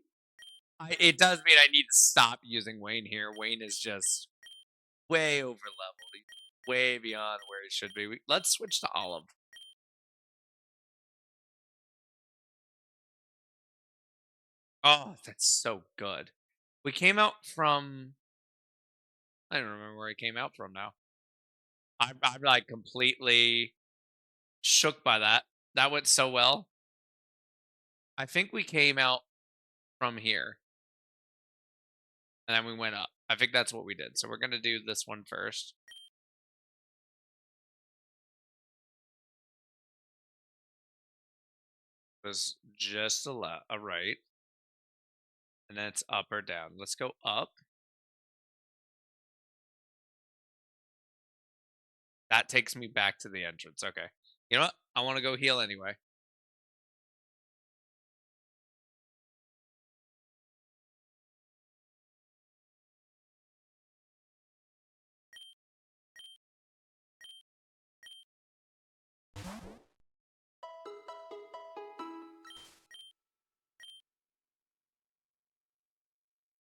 It does mean I need to stop using Wayne here. Wayne is just way over leveled. He's way beyond where he should be. Let's switch to Olive. Oh, that's so good. We came out from. I don't remember where he came out from now. I'm like completely shook by that. That went so well. I think we came out from here and then we went up. I think that's what we did. So we're gonna do this one first. It was just a right, and then it's up or down. Let's go up. That takes me back to the entrance. Okay. You know what? I want to go heal anyway.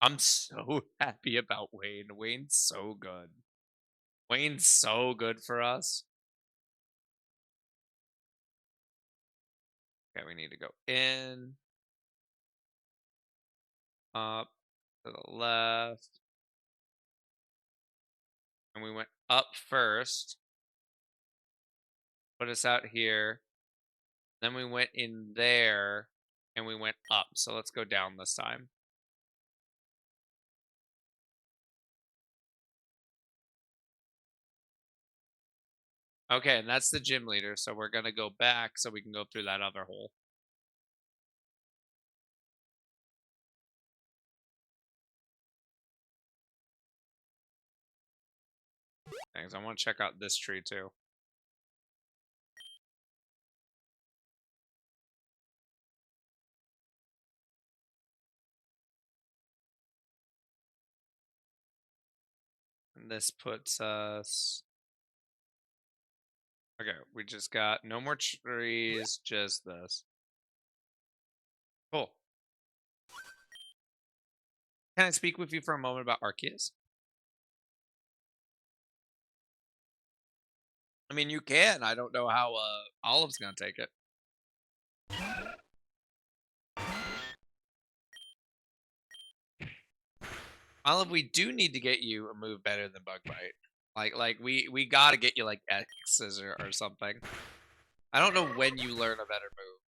I'm so happy about Wayne. Wayne's so good. Wayne's so good for us. Okay, we need to go in, up, to the left, and we went up first. Put us out here. Then we went in there and we went up. So let's go down this time. Okay, and that's the gym leader. So we're going to go back so we can go through that other hole. Thanks. I want to check out this tree too. And this puts us. Okay, we just got no more trees, just this. Cool. Can I speak with you for a moment about Arceus? I mean, you can. I don't know how Olive's gonna take it. Olive, we do need to get you a move better than Bug Bite. We gotta get you like X's or something. I don't know when you learn a better move,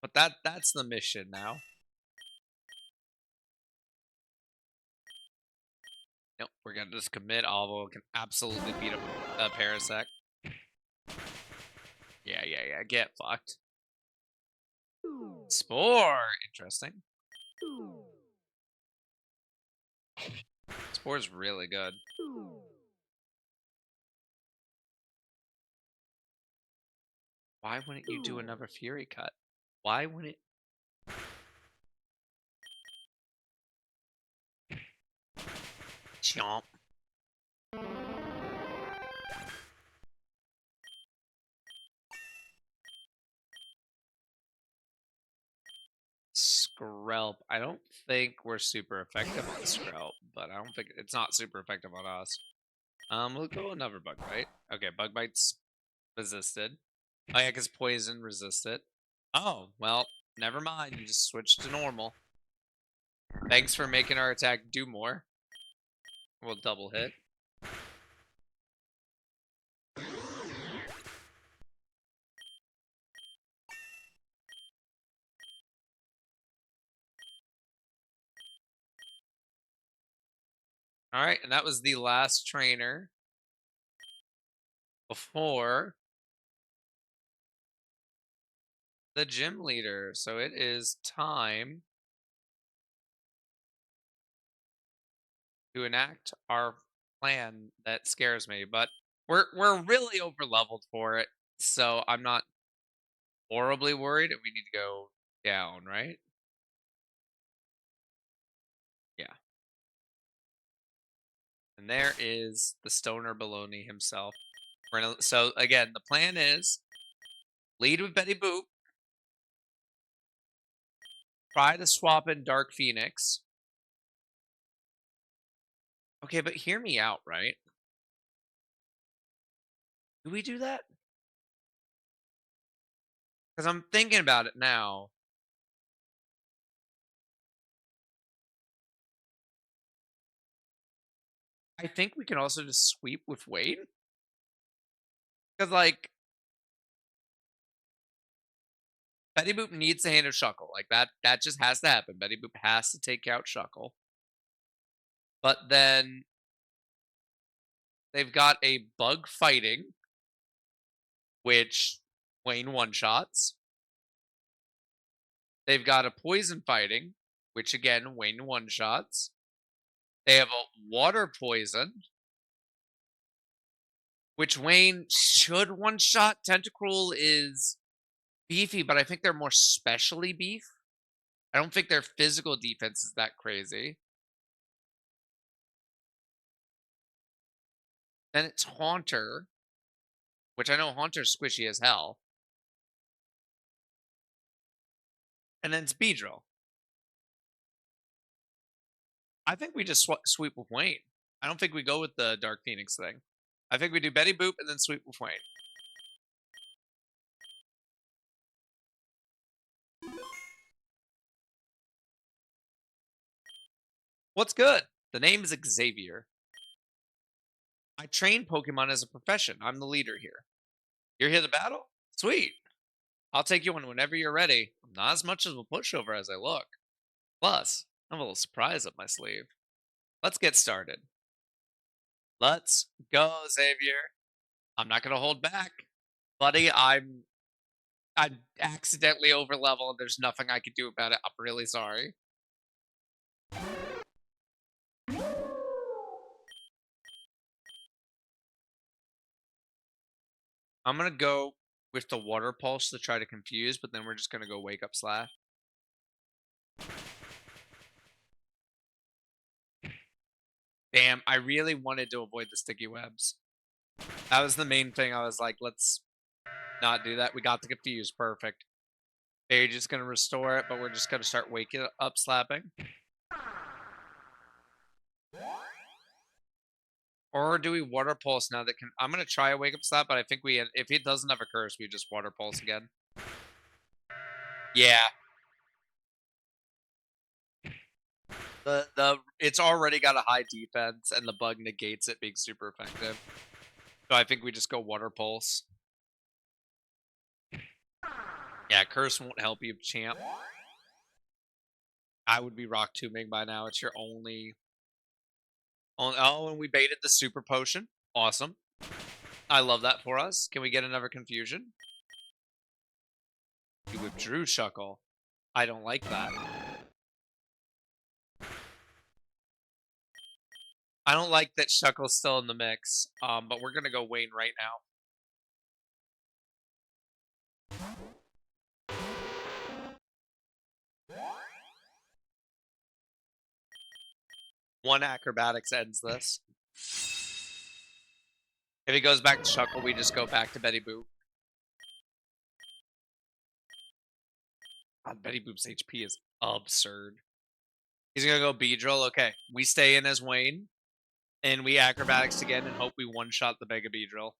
but that's the mission now. Nope, we're gonna just commit. Olive can absolutely beat a Parasect. Yeah. Get fucked. Spore, interesting. Spore's really good. Why wouldn't you do another Fury Cut? Why wouldn't? Chomp. Skrelp. I don't think we're super effective on Skrelp, but I don't think it's not super effective on us. We'll go another Bug Bite. Okay, Bug Bite's resisted. Oh yeah, because Poison resisted. Oh, well, never mind. You just switched to normal. Thanks for making our attack do more. We'll double hit. All right, and that was the last trainer before the gym leader. So it is time to enact our plan that scares me, but we're really over leveled for it, so I'm not horribly worried. We need to go down, right? Yeah. And there is the stoner baloney himself. So again, the plan is lead with Betty Boop, try to swap in Dark Phoenix. Okay, but hear me out, right? Do we do that? Because I'm thinking about it now. I think we can also just sweep with Wade. Because, like, Betty Boop needs to handle Shuckle. Like, that just has to happen. Betty Boop has to take out Shuckle. But then they've got a bug fighting, which Wayne one-shots. They've got a poison fighting, which again, Wayne one-shots. They have a water poison, which Wayne should one-shot. Tentacruel is beefy, but I think they're more specially beef. I don't think their physical defense is that crazy. Then it's Haunter, which I know Haunter's squishy as hell. And then it's Beedrill. I think we just sweep with Wayne. I don't think we go with the Dark Phoenix thing. I think we do Betty Boop and then sweep with Wayne. What's good? The name is Xavier. I train Pokemon as a profession. I'm the leader here. You're here to battle? Sweet. I'll take you on whenever you're ready. I'm not as much of a pushover as I look. Plus, I have a little surprise up my sleeve. Let's get started. Let's go, Xavier. I'm not gonna hold back. Buddy, I'm accidentally over leveled. There's nothing I can do about it. I'm really sorry. I'm gonna go with the water pulse to try to confuse, but then we're just gonna go wake up Slash. Damn, I really wanted to avoid the sticky webs. That was the main thing. I was like, let's not do that. We got the confuse. Perfect. They're just gonna restore it, but we're just gonna start waking up slapping. Or do we water pulse now that can I'm gonna try a wake up slap, but I think if it doesn't have a curse, we just water pulse again. Yeah. The it's already got a high defense and the bug negates it being super effective. So I think we just go water pulse. Yeah, curse won't help you, champ. I would be rock tombing by now. It's your oh, and we baited the super potion. Awesome. I love that for us. Can we get another confusion? You withdrew Shuckle. I don't like that. I don't like that Shuckle's still in the mix. But we're gonna go Wayne right now. One acrobatics ends this. If he goes back to Shuckle, we just go back to Betty Boop. God, Betty Boop's HP is absurd. He's gonna go Beedrill. Okay, we stay in as Wayne, and we acrobatics again and hope we one-shot the Mega Beedrill.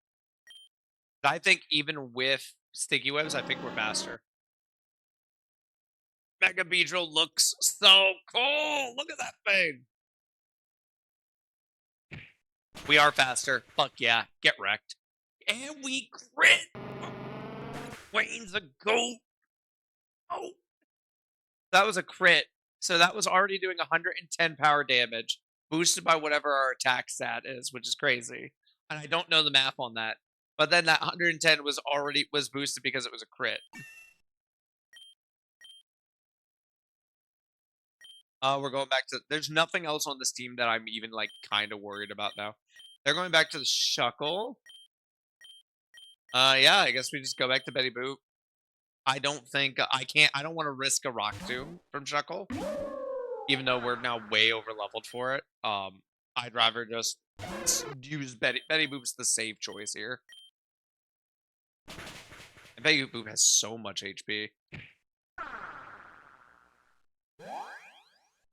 I think even with Sticky Webs, I think we're faster. Mega Beedrill looks so cool. Look at that thing. We are faster. Fuck yeah. Get wrecked. And we crit. Wayne's a goat. Oh. That was a crit. So that was already doing 110 power damage, boosted by whatever our attack stat is, which is crazy. And I don't know the math on that. But then that 110 was boosted because it was a crit. We're going back to. There's nothing else on this team that I'm even like kind of worried about now. They're going back to the Shuckle. Yeah, I guess we just go back to Betty Boop. I don't think I can't. I don't want to risk a Rock Tomb from Shuckle, even though we're now way over leveled for it. I'd rather just use Betty Boop's the safe choice here. And Betty Boop has so much HP.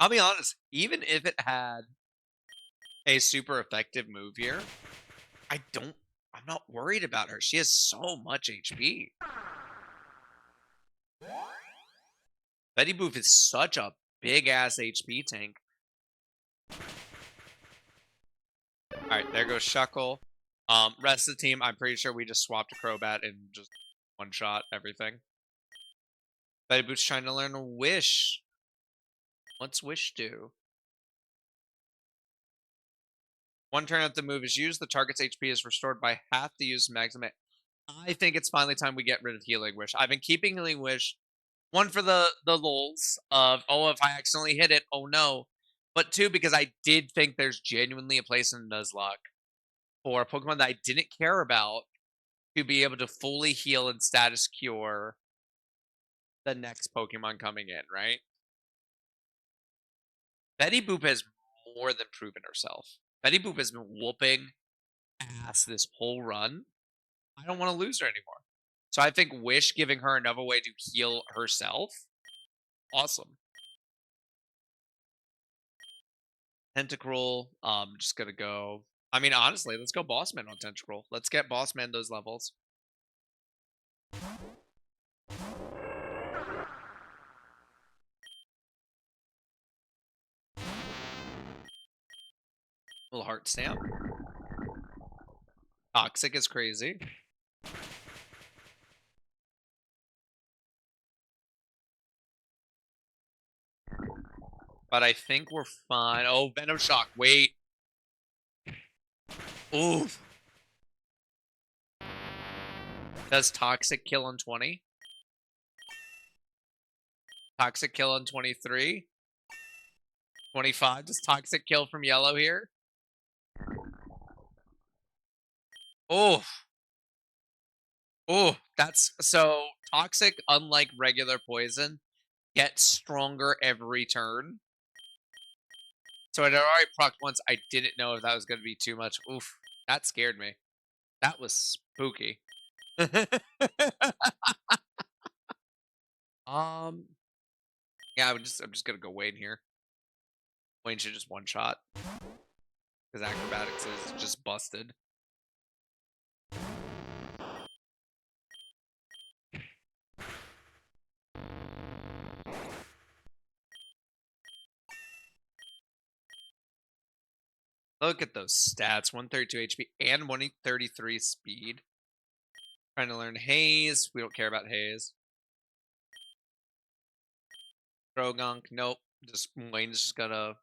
I'll be honest. Even if it had a super effective move here, I don't. I'm not worried about her. She has so much HP. Betty Boop is such a big ass HP tank. All right, there goes Shuckle. Rest of the team, I'm pretty sure we just swapped a Crobat and just one shot everything. Betty Boop's trying to learn a Wish. What's Wish do? One turn after the move is used, the target's HP is restored by half the use maximum. I think it's finally time we get rid of Healing Wish. I've been keeping Healing Wish. One for the lulz of, oh, if I accidentally hit it, oh no. But two, because I did think there's genuinely a place in Nuzlocke for a Pokemon that I didn't care about to be able to fully heal and status cure the next Pokemon coming in, right? Betty Boop has more than proven herself. Betty Boop has been whooping ass this whole run. I don't want to lose her anymore. So I think Wish giving her another way to heal herself, awesome. Tentacruel, just gonna go. I mean, honestly, let's go Bossman on Tentacruel. Let's get Bossman those levels. Little heart stamp. Toxic is crazy. But I think we're fine. Oh, Venom Shock. Wait. Oof. Does Toxic kill on 20? Toxic kill on 23? 25? Does Toxic kill from yellow here? Oh. Oh, that's so Toxic, unlike regular poison, gets stronger every turn. So I'd already procced once. I didn't know if that was going to be too much. Oof. That scared me. That was spooky. um, yeah, I'm just gonna go Wayne here. Wayne should just one shot because acrobatics is just busted. Look at those stats: 132 HP and 133 speed. Trying to learn Haze. We don't care about Haze. Drogunk. Nope. Just Wayne's just gonna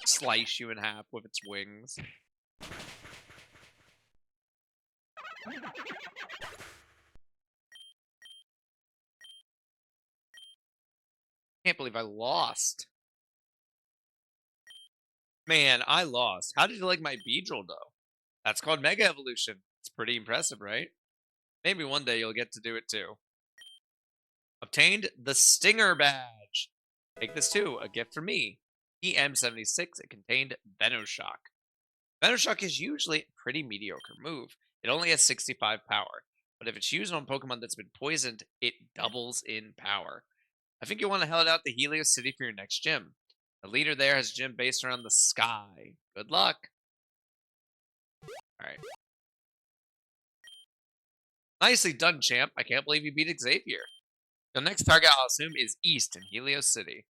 slice you in half with its wings. Can't believe I lost. Man, I lost. How did you like my Beedrill though? That's called Mega Evolution. It's pretty impressive, right? Maybe one day you'll get to do it too. Obtained the Stinger Badge. Take this too, a gift from me. EM76, it contained Venoshock. Venoshock is usually a pretty mediocre move. It only has 65 power, but if it's used on Pokemon that's been poisoned, it doubles in power. I think you'll want to head out to Helios City for your next gym. The leader there has a gym based around the sky. Good luck. All right. Nicely done, champ. I can't believe you beat Xavier. The next target, I'll assume, is East in Helios City.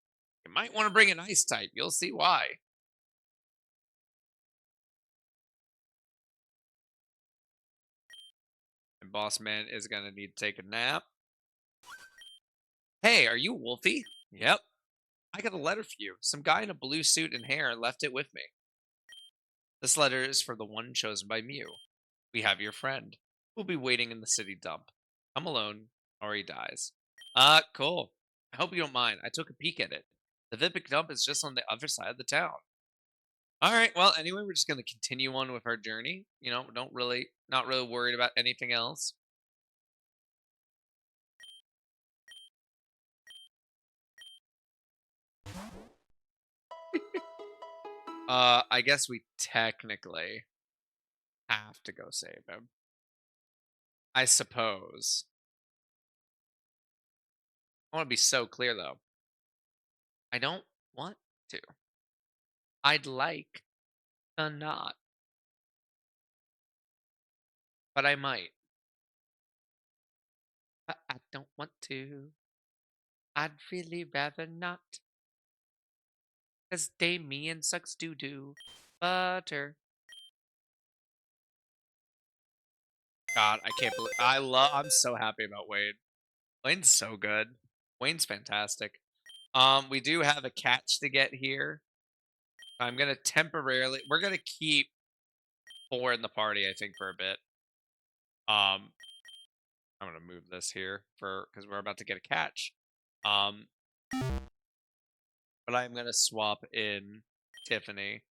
You might want to bring an ice type. You'll see why. And Boss Man is going to need to take a nap. Hey, are you Wolfie? Yep. I got a letter for you. Some guy in a blue suit and hair left it with me. This letter is for the one chosen by Mew. We have your friend. We'll be waiting in the city dump. Come alone, or he dies. Cool. I hope you don't mind. I took a peek at it. The Vipic dump is just on the other side of the town. All right. Well, anyway, we're just going to continue on with our journey. Not really worried about anything else. I guess we technically have to go save him. I suppose. I want to be so clear though. I don't want to. I'd like to not, but I might. But I don't want to. I'd really rather not. Cause Damien sucks doo doo. Butter. God, I can't believe I'm so happy about Wayne. Wayne's so good. Wayne's fantastic. We do have a catch to get here. I'm gonna we're gonna keep 4 in the party, I think, for a bit. Um, I'm gonna move this here for because we're about to get a catch. Um, but I'm gonna swap in Tiffany.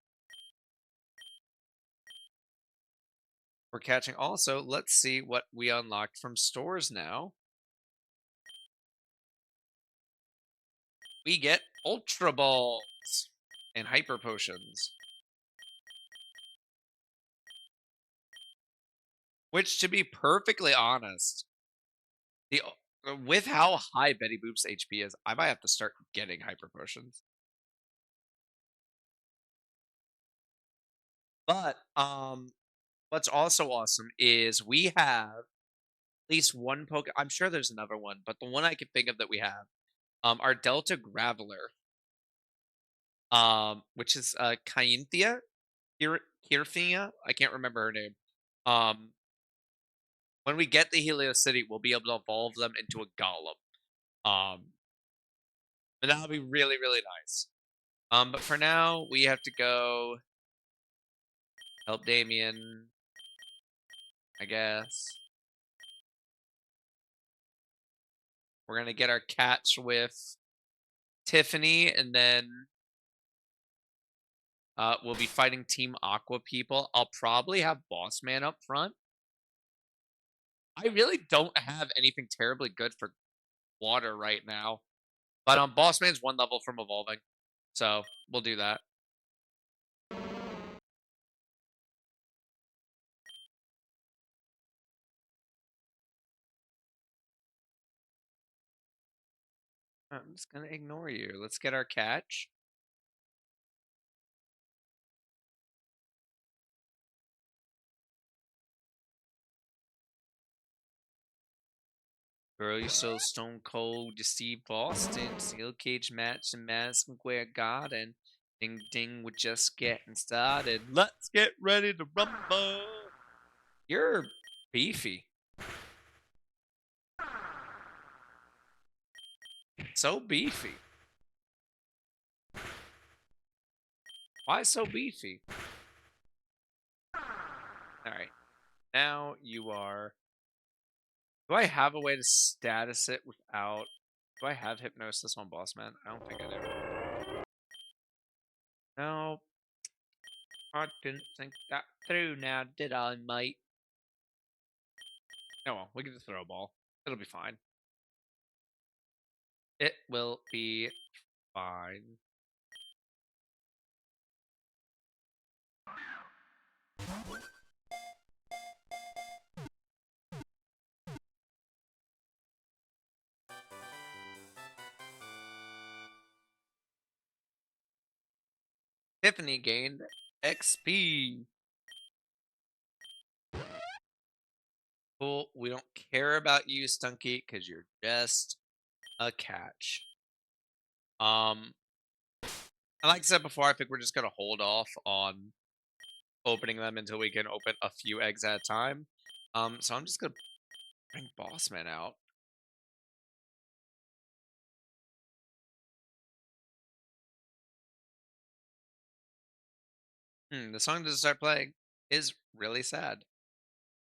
We're catching also. Let's see what we unlocked from stores now. We get Ultra Balls and Hyper Potions. Which, to be perfectly honest, the with how high Betty Boop's HP is, I might have to start getting Hyper Potions. But what's also awesome is we have at least one Poke. I'm sure there's another one, but the one I can think of that we have, our Delta Graveler, which is Kynthia, Kirthia. I can't remember her name. Um, when we get to Helios City, we'll be able to evolve them into a Golem. And that'll be really, really nice. But for now, we have to go help Damien, I guess. We're gonna get our catch with Tiffany, and then we'll be fighting Team Aqua people. I'll probably have Boss Man up front. I really don't have anything terribly good for water right now, but Boss Man's 1 level from evolving, so we'll do that. I'm just gonna ignore you. Let's get our catch. Girl, you so stone cold. You see Boston, steel cage match in Madison Square Garden. Ding ding, we're just getting started. Let's get ready to rumble. You're beefy. So beefy. Why so beefy? Alright. Now you are. Do I have a way to status it without. Do I have hypnosis on Boss Man? I don't think I do. No, I didn't think that through now, did I, mate? Oh well, we can just throw a ball. It'll be fine. It will be fine. Tiffany gained XP. Cool. We don't care about you, Stunky, because you're just a catch. And like I said before, I think we're just gonna hold off on opening them until we can open a few eggs at a time. So I'm just gonna bring Bossman out. The song doesn't start playing is really sad.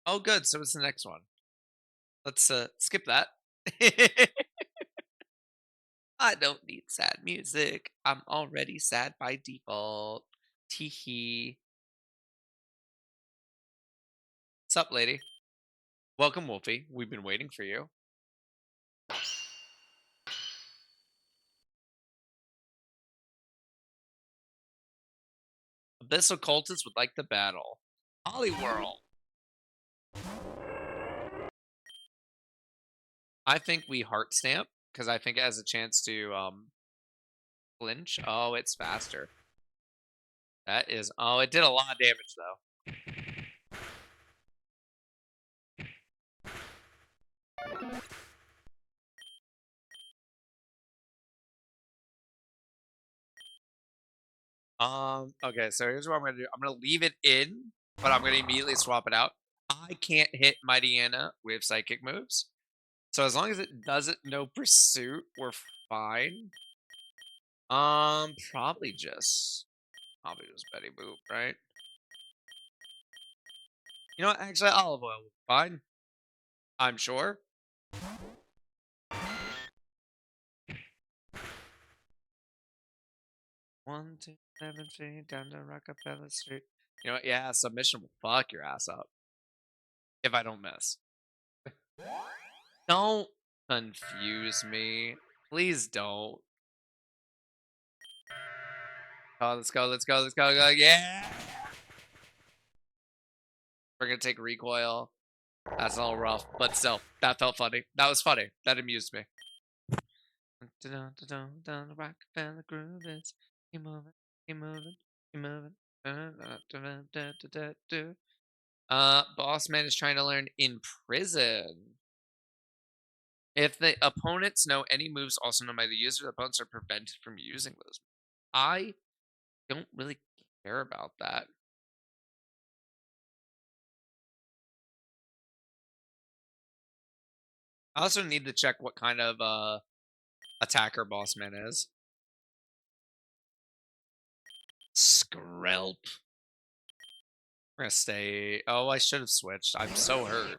Oh, good. So it's the next one. Let's skip that. I don't need sad music. I'm already sad by default. Teehee. Sup, lady? Welcome, Wolfie. We've been waiting for you. Abyssal cultists would like the battle. Hollyworld. I think we heart stamp because I think it has a chance to flinch. Oh, it's faster. That is. Oh, it did a lot of damage though. Okay, so here's what I'm gonna do. I'm gonna leave it in, but I'm gonna immediately swap it out. I can't hit Mighty Anna with psychic moves. So as long as it doesn't know pursuit, we're fine. Probably just Betty Boop, right? You know what? Actually, olive oil will be fine. I'm sure. 1, 2, 7, 3 down to Rockefeller Street. You know what? Yeah, submission will fuck your ass up if I don't miss. Don't confuse me. Please don't. Oh, let's go, let's go, let's go, go. Yeah! We're gonna take recoil. That's all rough, but still, that felt funny. That was funny. That amused me. Down the Rockefeller groove is. Keep moving, keep moving, keep moving. Boss man is trying to learn in prison. If the opponents know any moves also known by the user, the opponents are prevented from using those. I don't really care about that. I also need to check what kind of attacker boss man is. Skrelp. We're gonna stay. Oh, I should have switched. I'm so hurt.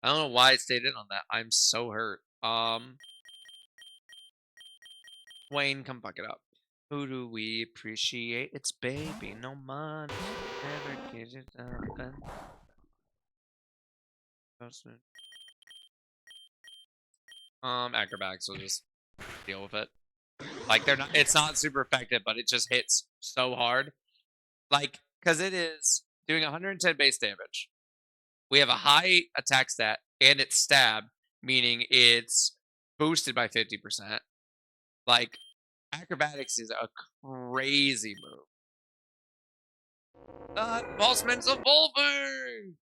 I don't know why I stayed in on that. I'm so hurt. Wayne, come fuck it up. Who do we appreciate? It's baby, no money. Never get it up and acrobatics will just deal with it. Like they're not it's not super effective, but it just hits so hard. Like, because it is doing 110 base damage. We have a high attack stat and it's stab, meaning it's boosted by 50%. Like, acrobatics is a crazy move. Bossman's evolving!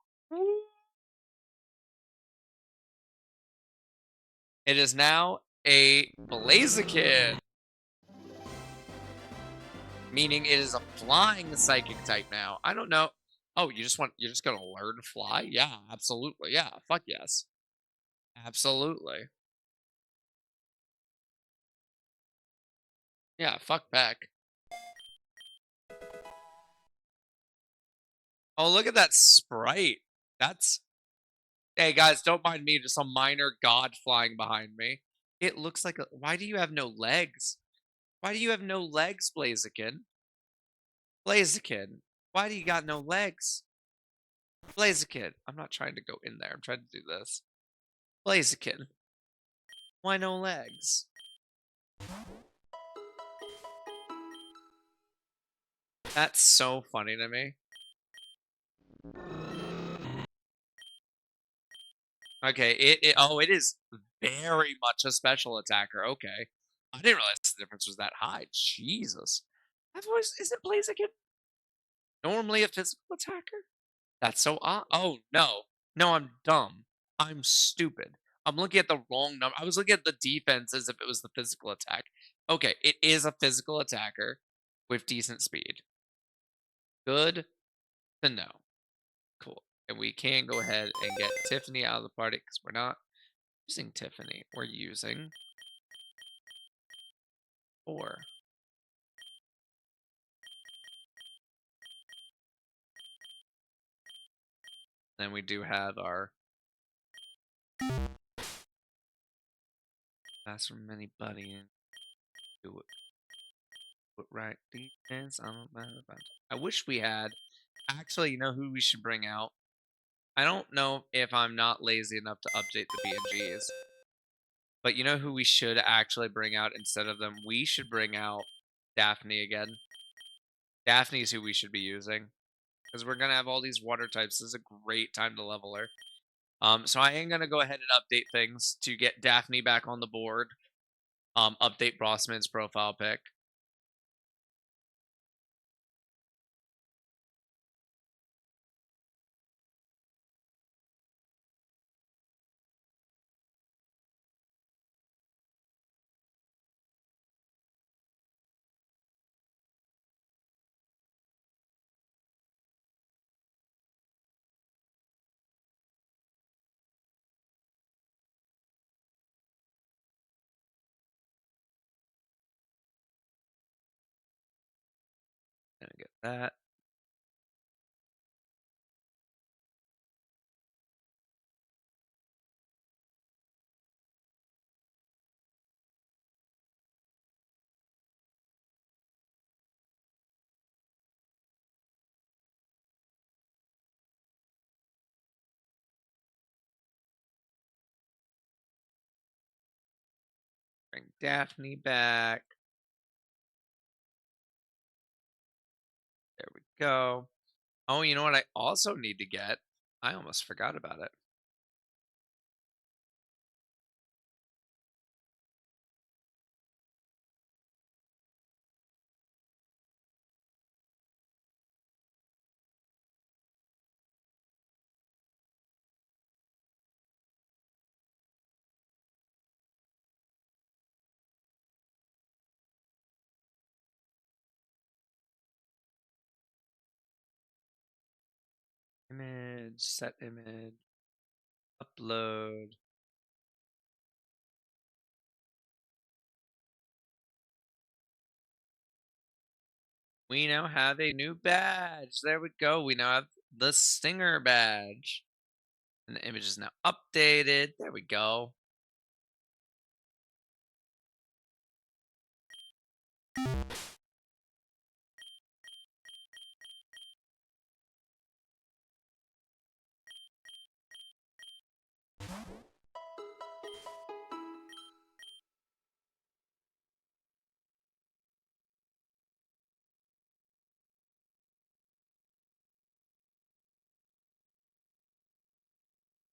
It is now a Blaziken, meaning it is a flying psychic type now. I don't know. Oh, you're just gonna learn to fly? Yeah, absolutely. Yeah, fuck yes. Absolutely. Yeah, fuck back. Oh, look at that sprite. That's Hey guys, don't mind me, just a minor god flying behind me. It looks like a why do you have no legs? Why do you have no legs, Blaziken? Blaziken, why do you got no legs? Blaziken, I'm not trying to go in there. I'm trying to do this. Blaziken, why no legs? That's so funny to me. Okay, it is very much a special attacker. Okay. I didn't realize the difference was that high. Jesus. I've always isn't Blaziken normally a physical attacker? That's so odd. Oh no. No, I'm dumb. I'm stupid. I'm looking at the wrong number. I was looking at the defense as if it was the physical attack. Okay, it is a physical attacker with decent speed. Good to know. Cool. And we can go ahead and get Tiffany out of the party because we're not using Tiffany. We're using 4. Then we do have our classroom mini buddy and do it put right defense. I don't know about I wish we had actually, you know who we should bring out? I don't know if I'm not lazy enough to update the BNGs, but you know who we should actually bring out instead of them? We should bring out Daphne again. Daphne's who we should be using because we're gonna have all these water types. This is a great time to level her. So I am gonna go ahead and update things to get Daphne back on the board. Update Brossman's profile pic. Gonna get that. Bring Daphne back. There we go. Oh, you know what I also need to get? I almost forgot about it. Image, set image, upload. We now have a new badge. There we go. We now have the Stinger badge. And the image is now updated. There we go.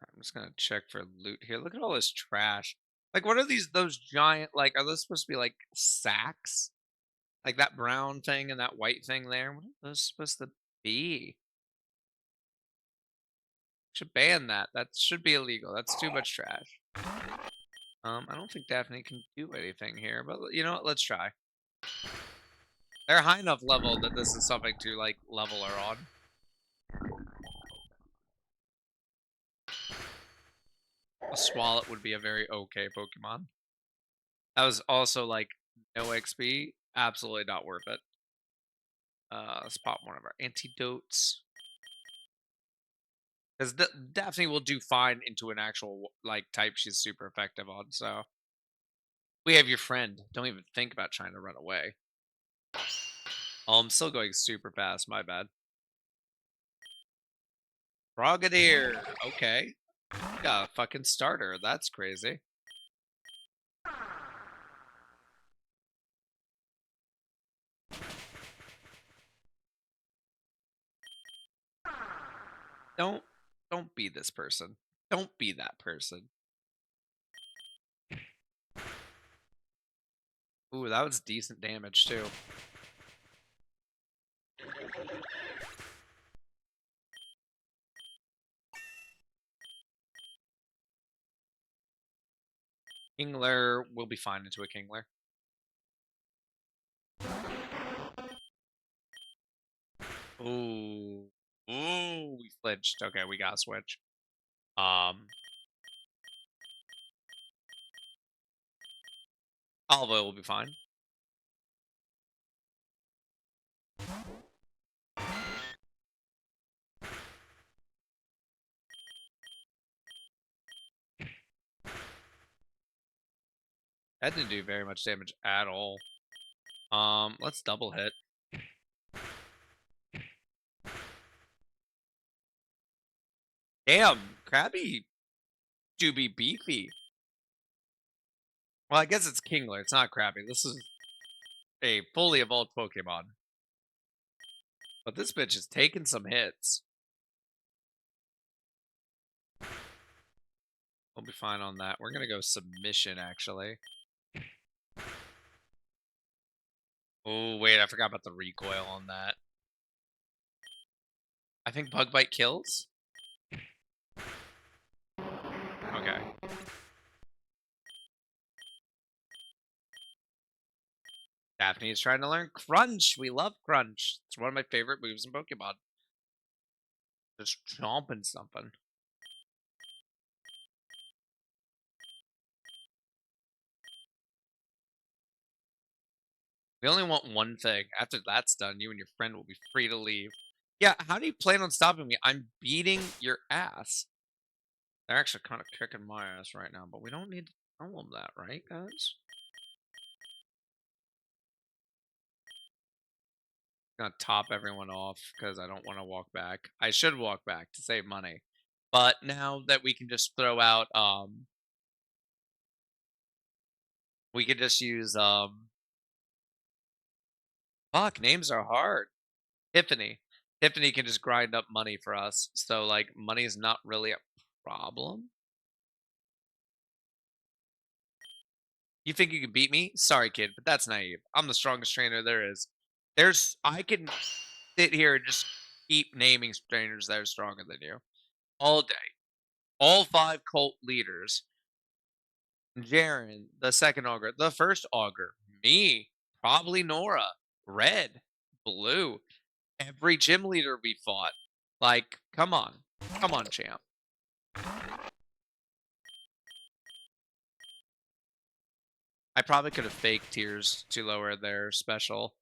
I'm just gonna check for loot here. Look at all this trash. Like, what are those giant, like, are those supposed to be like sacks? Like that brown thing and that white thing there? What are those supposed to be? Should ban that. That should be illegal. That's too much trash. I don't think Daphne can do anything here, but you know what? Let's try. They're high enough level that this is something to like level her on. A Swalot would be a very okay Pokemon. That was also like no XP. Absolutely not worth it. Let's pop one of our antidotes. Because Daphne will do fine into an actual like type she's super effective on. So we have your friend. Don't even think about trying to run away. Oh, I'm still going super fast. My bad. Frogadier. Okay. Got a fucking starter. That's crazy. Don't don't be this person. Don't be that person. Ooh, that was decent damage too. Kingler will be fine into a Kingler. Ooh. Ooh, we flinched. Okay, we gotta switch. Um Olive oil will be fine. That didn't do very much damage at all. Let's double hit. Damn, Krabby do be beefy. Well, I guess it's Kingler. It's not Krabby. This is a fully evolved Pokemon. But this bitch is taking some hits. We'll be fine on that. We're gonna go submission, actually. Oh, wait, I forgot about the recoil on that. I think Bug Bite kills? Okay. Daphne is trying to learn Crunch. We love Crunch. It's one of my favorite moves in Pokemon. Just chomping something. We only want one thing. After that's done, you and your friend will be free to leave. Yeah, how do you plan on stopping me? I'm beating your ass. They're actually kind of kicking my ass right now, but we don't need to tell them that, right, guys? Gonna top everyone off because I don't want to walk back. I should walk back to save money. But now that we can just throw out we could just use fuck, names are hard. Tiffany. Tiffany can just grind up money for us. So like money is not really a problem. You think you can beat me? Sorry, kid, but that's naive. I'm the strongest trainer there is. I can sit here and just keep naming trainers that are stronger than you all day. All five cult leaders. Jaren, the second augur, the first augur, me, probably Nora, red, blue, every gym leader we fought. Like, come on. Come on, champ. I probably could have faked tears to lower their special.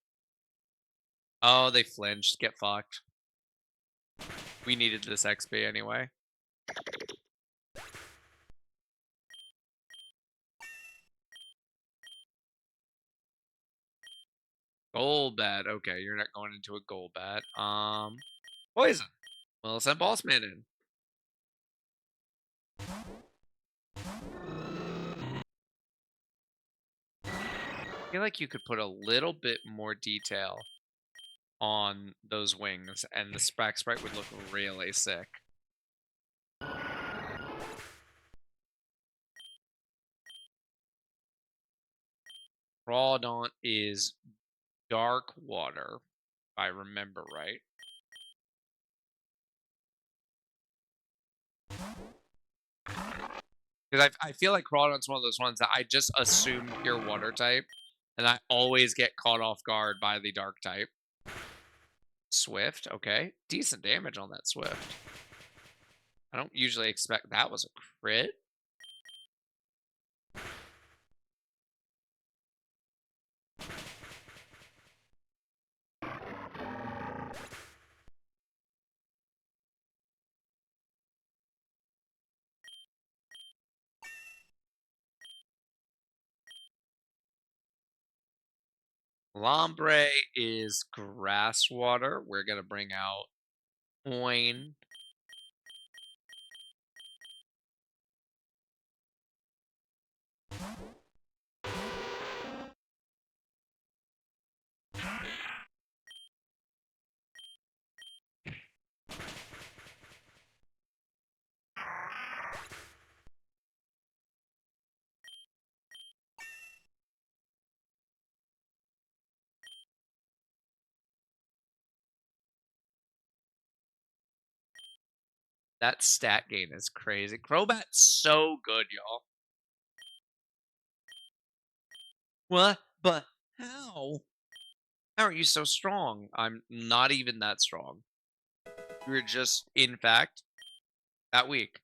Oh, they flinched. Get fucked. We needed this XP anyway. Gold bat. Okay, you're not going into a gold bat. Poison. Well, send boss man in. I feel like you could put a little bit more detail on those wings, and the Sprack Sprite would look really sick. Crawdaunt is dark water, if I remember right. Because I feel like Crawdon's one of those ones that I just assume pure water type, and I always get caught off guard by the dark type. Swift, okay. Decent damage on that Swift. I don't usually expect that was a crit. Lombre is grass water. We're gonna bring out Coin. That stat gain is crazy. Crobat's so good, y'all. What? But how? How are you so strong? I'm not even that strong. You're just, in fact, that weak.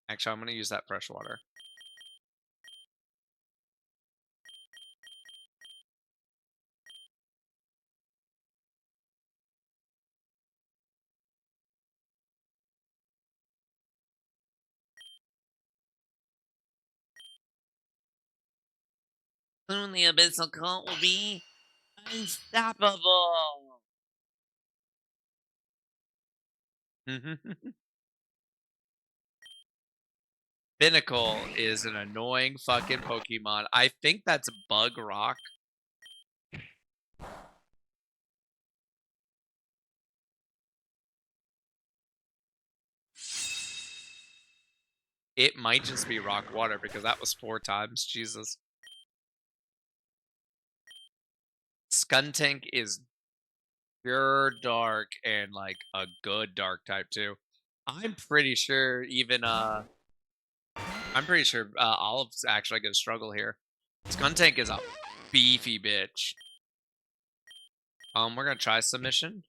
Actually, I'm gonna use that fresh water. Soon the abyssal cult will be unstoppable. Binnacle is an annoying fucking Pokemon. I think that's Bug Rock. It might just be Rock Water because that was 4 times. Jesus. Skuntank is pure dark and like a good dark type too. I'm pretty sure even Olive's actually gonna struggle here. Skuntank is a beefy bitch. We're gonna try submission.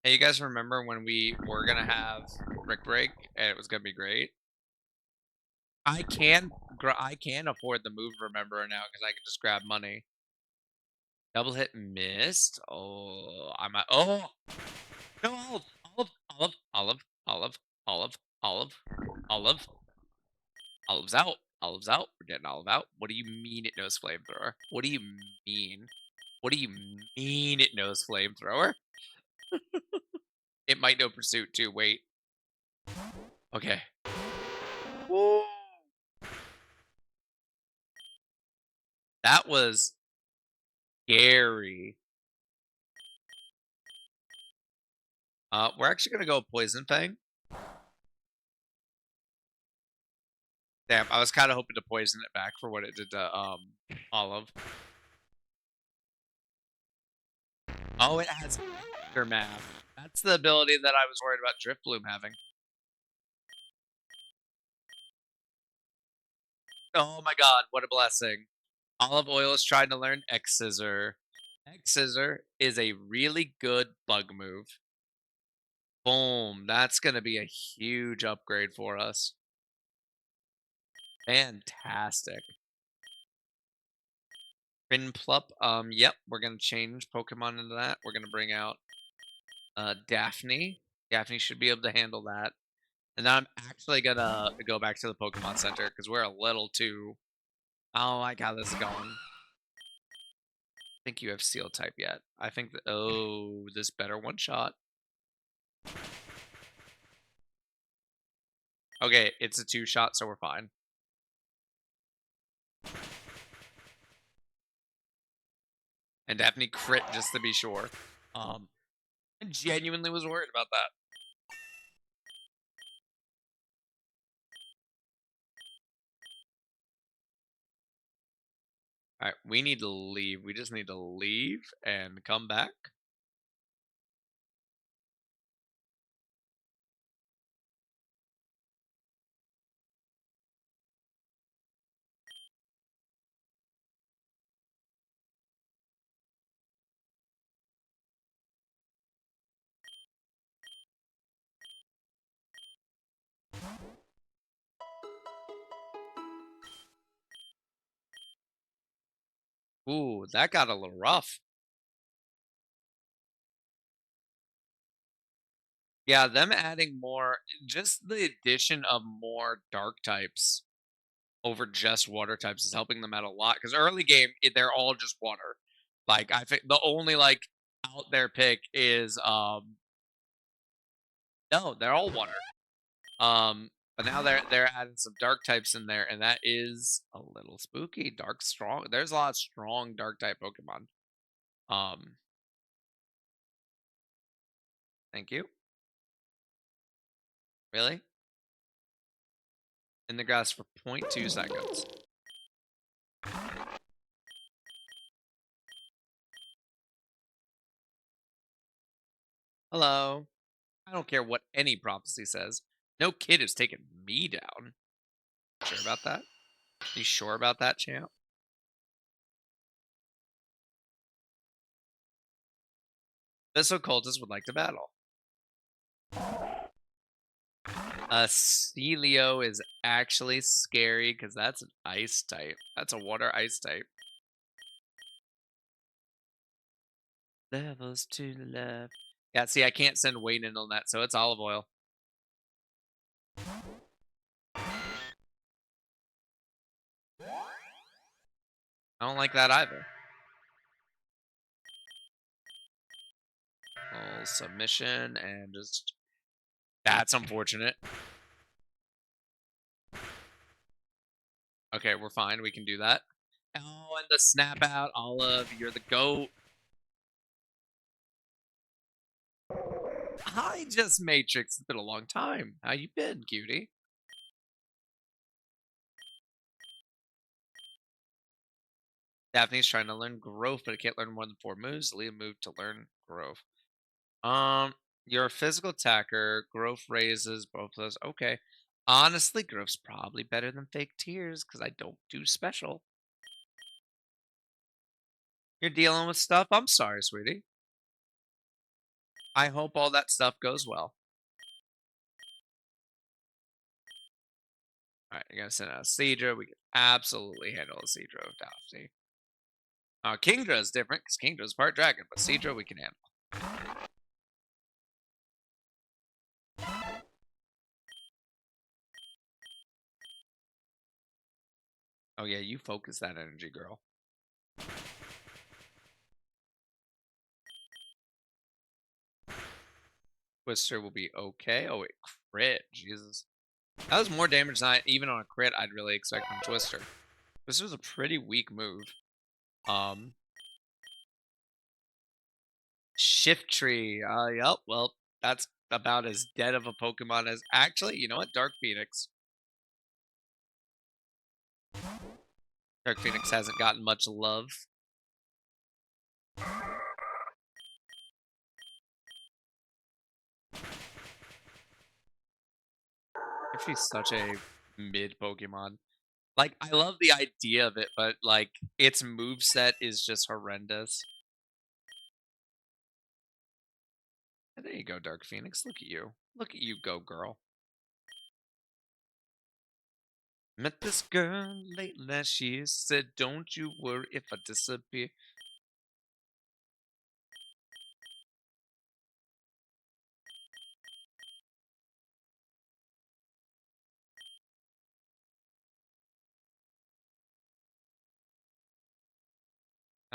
Hey, you guys remember when we were gonna have Brick Break and it was gonna be great? I can afford the move remember now because I can just grab money. Double hit missed. Oh, I might. Oh no, olive, olive. Olive's out. Olive's out. We're getting Olive out. What do you mean it knows flamethrower? What do you mean? What do you mean it knows flamethrower? It might know pursuit too. Wait. Okay. Woo. That was scary. We're actually gonna go Poison Fang. Damn, I was kind of hoping to poison it back for what it did to Olive. Oh, it has Aftermath. That's the ability that I was worried about Driftbloom having. Oh my god, what a blessing. Olive Oil is trying to learn X Scissor. X Scissor is a really good bug move. Boom. That's going to be a huge upgrade for us. Fantastic. Prinplup. Yep, we're going to change Pokemon into that. We're going to bring out Daphne. Daphne should be able to handle that. And then I'm actually going to go back to the Pokemon Center because we're a little too... Oh, I like how this is going. I think you have Steel type yet. I think that... Oh, this better one shot. Okay, it's a 2-shot, so we're fine. And Daphne crit just to be sure. I genuinely was worried about that. Alright, we need to leave. We just need to leave and come back. Ooh, that got a little rough. Yeah, them adding more just the addition of more dark types over just water types is helping them out a lot. Because early game, they're all just water. Like, I think the only, like, out there pick is, no, they're all water. But now they're adding some dark types in there, and that is a little spooky. Dark strong. There's a lot of strong dark type Pokemon. Um, thank you. Really? In the grass for 0.2 seconds. Hello. I don't care what any prophecy says. No kid is taking me down. Sure about that? You sure about that, champ? This occultist would like to battle. Celio is actually scary because that's an ice type. That's a water ice type. Levels to the left. Yeah, see, I can't send Wayne in on that, so it's olive oil. I don't like that either. Full submission and just that's unfortunate. Okay, we're fine. We can do that. Oh, and the snap out, Olive. You're the goat. I just Matrix. It's been a long time. How you been, cutie? Daphne's trying to learn growth, but it can't learn more than 4 moves. Leah moved to learn growth. Um, you're a physical attacker. Growth raises both of those. Okay. Honestly, growth's probably better than fake tears because I don't do special. You're dealing with stuff. I'm sorry, sweetie. I hope all that stuff goes well. All right, you're gonna send out a Seadra. We can absolutely handle a Seadra of Daphne. Kingdra is different because Kingdra is part dragon, but Seadra we can handle. Oh yeah, you focus that energy, girl. Twister will be okay. Oh wait, crit. Jesus, that was more damage than even on a crit I'd really expect from Twister. This was a pretty weak move. Um, Shift Tree. Yep. Well, that's about as dead of a Pokemon as actually. You know what? Dark Phoenix. Dark Phoenix hasn't gotten much love. She's such a mid Pokemon. Like, I love the idea of it, but like its move set is just horrendous. And there you go, Dark Phoenix. Look at you. Look at you go, girl. Met this girl late last year. Said, don't you worry if I disappear.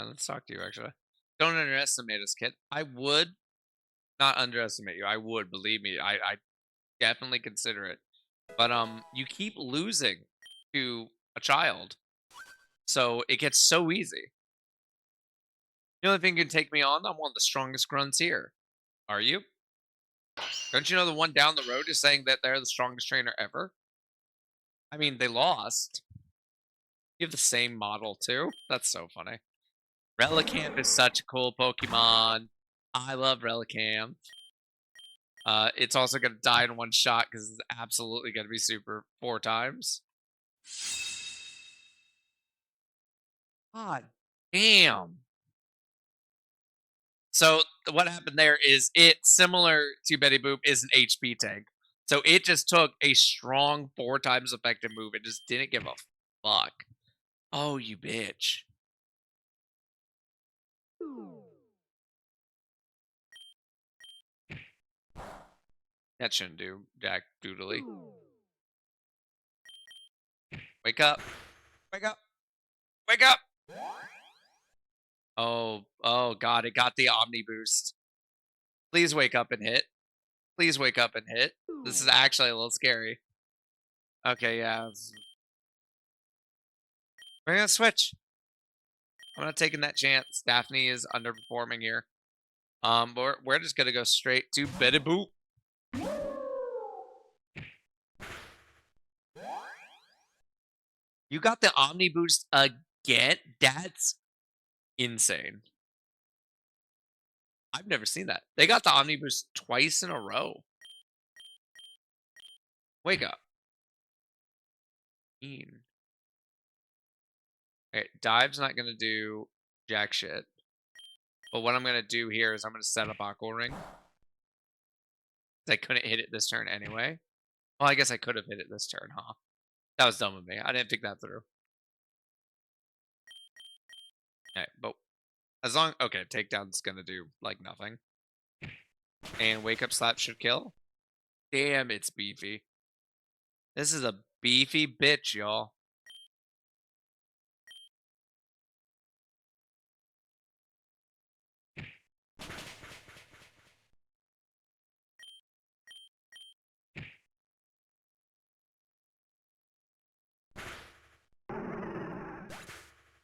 Let's talk to you, actually. Don't underestimate us, kid. I would not underestimate you. I would, believe me. I definitely consider it. But you keep losing to a child. So it gets so easy. The only thing can take me on, I'm one of the strongest grunts here. Are you? Don't you know the one down the road is saying that they're the strongest trainer ever? I mean, they lost. You have the same model too? That's so funny. Relicanth is such a cool Pokemon. I love Relicanth. It's also gonna die in one shot because it's absolutely gonna be super 4 times. God damn. So what happened there is it similar to Betty Boop is an HP tank. So it just took a strong 4 times effective move. It just didn't give a fuck. Oh, you bitch. That shouldn't do Jack Doodly. Wake up. Wake up. Wake up. Oh god, it got the Omni boost. Please wake up and hit. Please wake up and hit. This is actually a little scary. Okay, yeah. We're gonna switch. I'm not taking that chance. Daphne is underperforming here. But we're just gonna go straight to Betty Boop. You got the Omni boost again? That's insane. I've never seen that. They got the Omni boost twice in a row. Wake up. Mean. Okay, dive's not gonna do jack shit. But what I'm gonna do here is I'm gonna set up Aqua Ring. I couldn't hit it this turn anyway. Well, I guess I could have hit it this turn, huh? That was dumb of me. I didn't think that through. Okay, but as long okay, takedown's gonna do like nothing. And wake up slap should kill. Damn, it's beefy. This is a beefy bitch, y'all.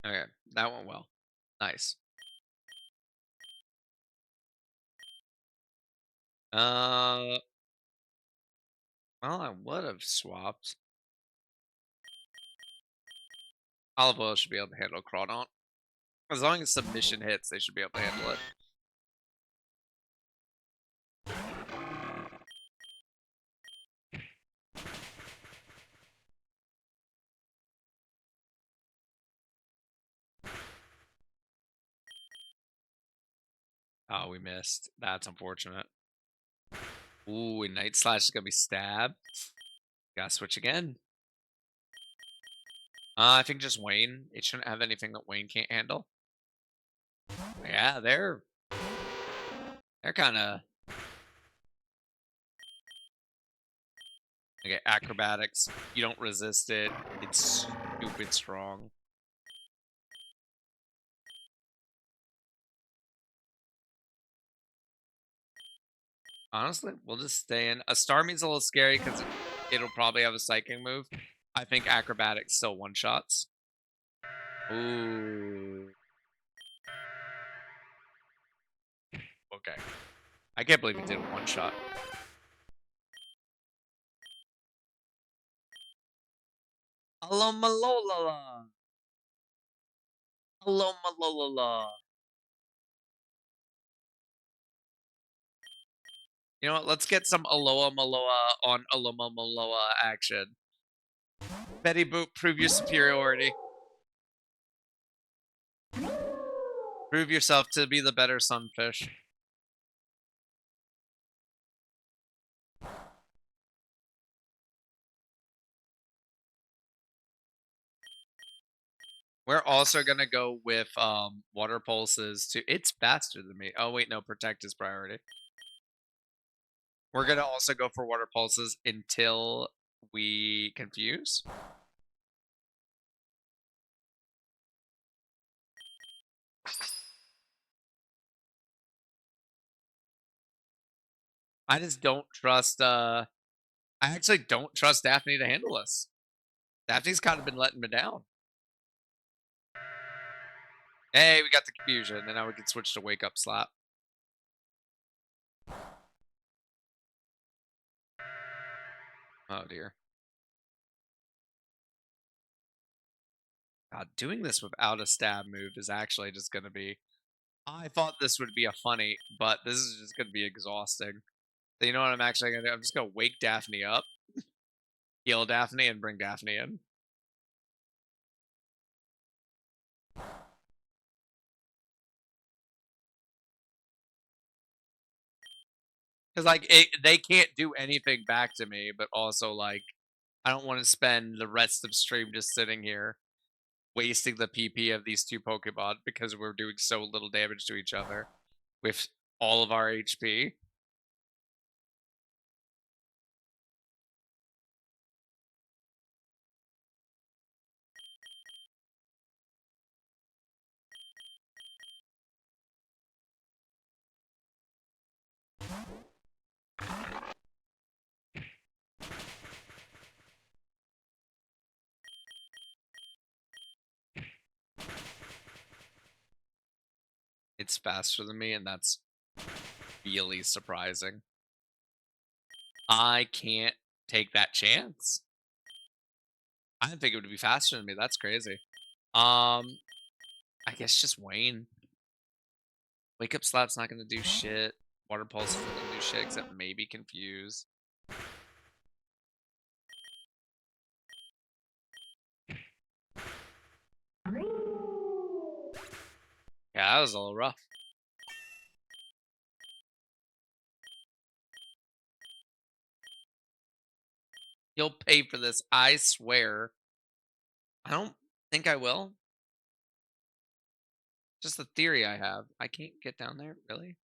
Okay, that went well. Nice. Uh, well, I would have swapped. Olive Oil should be able to handle Crawdaunt. As long as submission hits, they should be able to handle it. Oh, we missed. That's unfortunate. Ooh, and Night Slash is gonna be stabbed. Gotta switch again. I think just Wayne. It shouldn't have anything that Wayne can't handle. Yeah, they're kind of okay. Acrobatics. You don't resist it. It's stupid strong. Honestly, we'll just stay in. A Starmie's a little scary because it'll probably have a psychic move. I think acrobatics still one shots. Ooh. Okay. I can't believe he did one shot. Hello, Malolala. Hello, Malolala. You know what? Let's get some Aloha Maloa on Aloha Maloa action. Betty Boop, prove your superiority. Prove yourself to be the better sunfish. We're also gonna go with water pulses to it's faster than me. Oh wait, no, protect is priority. We're gonna also go for water pulses until we confuse. I just don't trust I actually don't trust Daphne to handle this. Daphne's kind of been letting me down. Hey, we got the confusion, and now we can switch to wake up slap. Oh dear. God, doing this without a stab move is actually just gonna be. I thought this would be a funny, but this is just gonna be exhausting. So you know what I'm actually gonna do? I'm just gonna wake Daphne up, heal Daphne, and bring Daphne in. Because they can't do anything back to me, but also like I don't want to spend the rest of stream just sitting here wasting the PP of these two Pokemon because we're doing so little damage to each other with all of our HP. It's faster than me, and that's really surprising. I can't take that chance. I didn't think it would be faster than me. That's crazy. I guess just Wayne. Wake up slap's not gonna do shit. Water pulse isn't gonna do shit except maybe confuse. Yeah, that was a little rough. You'll pay for this, I swear. I don't think I will. Just a theory I have. I can't get down there, really?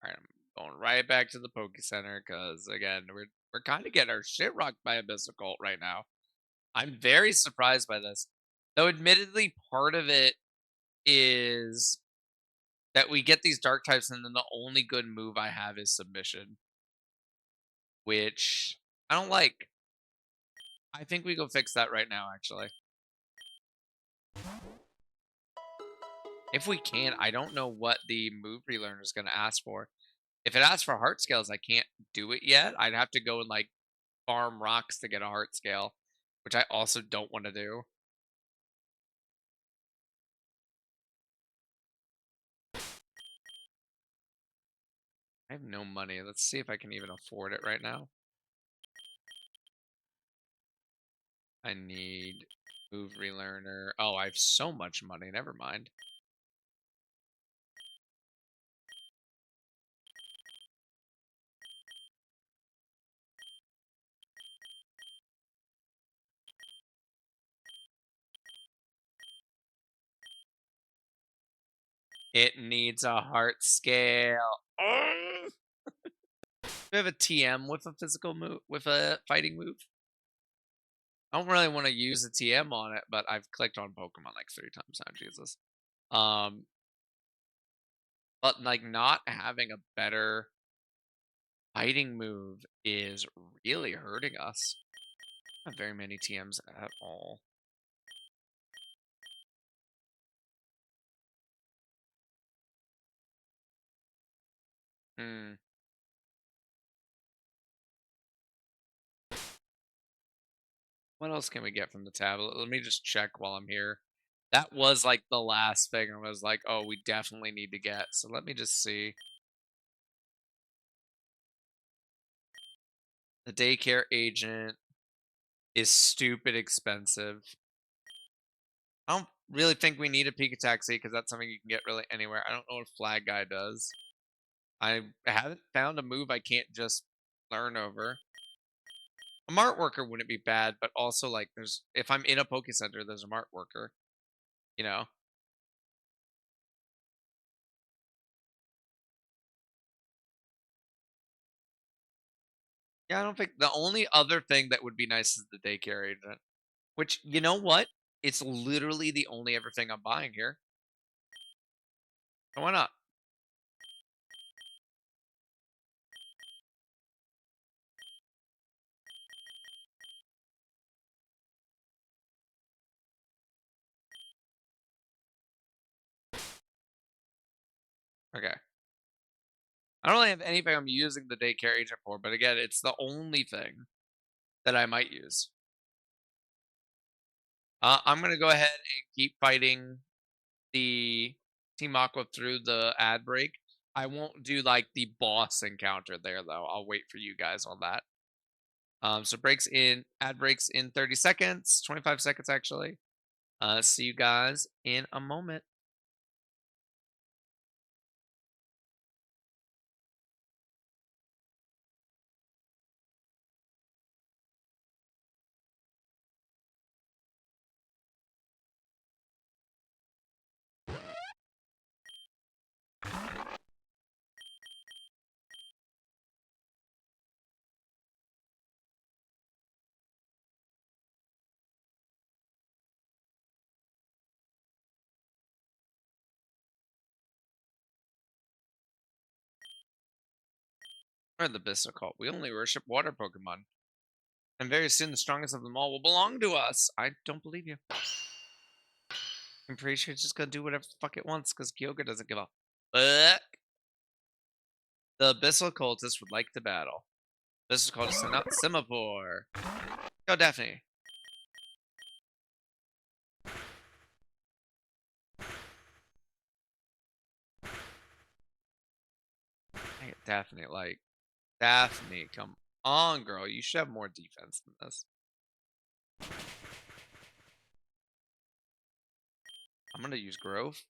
Alright, I'm going right back to the Poke Center because again, we're kind of getting our shit rocked by Abyssal Cult right now. I'm very surprised by this. Though admittedly, part of it is that we get these dark types, and then the only good move I have is submission, which I don't like. I think we go fix that right now, actually. If we can, I don't know what the move relearner is going to ask for. If it asks for heart scales, I can't do it yet. I'd have to go and like farm rocks to get a heart scale, which I also don't want to do. I have no money. Let's see if I can even afford it right now. I need move relearner. Oh, I have so much money. Never mind. It needs a heart scale. Ugh! We have a TM with a physical move, with a fighting move. I don't really want to use a TM on it, but I've clicked on Pokemon like 3 times now. Jesus. Um, but like not having a better fighting move is really hurting us. Not very many TMs at all. Hmm. What else can we get from the tablet? Let me just check while I'm here. That was like the last thing I was like, oh, we definitely need to get. So let me just see. The daycare agent is stupid expensive. I don't really think we need a Pika Taxi because that's something you can get really anywhere. I don't know what Flag Guy does. I haven't found a move I can't just learn over. A Mart Worker wouldn't be bad, but also like there's if I'm in a Poke Center, there's a Mart Worker. You know? Yeah, I don't think the only other thing that would be nice is the daycare agent. Which you know what? It's literally the only ever thing I'm buying here. So why not? Okay. I don't really have anything I'm using the daycare agent for, but again, it's the only thing that I might use. I'm gonna go ahead and keep fighting the Team Aqua through the ad break. I won't do like the boss encounter there though. I'll wait for you guys on that. So breaks in ad breaks in 30 seconds, 25 seconds actually. See you guys in a moment. What are the Abyssal called? We only worship water Pokemon. And very soon the strongest of them all will belong to us. I don't believe you. I'm pretty sure it's just gonna do whatever the fuck it wants because Kyogre doesn't give a fuck. The Abyssal Cultist would like to battle. This is called Semaphore. Go, Daphne. Hey, Daphne, like, Daphne, come on, girl. You should have more defense than this. I'm gonna use Grove.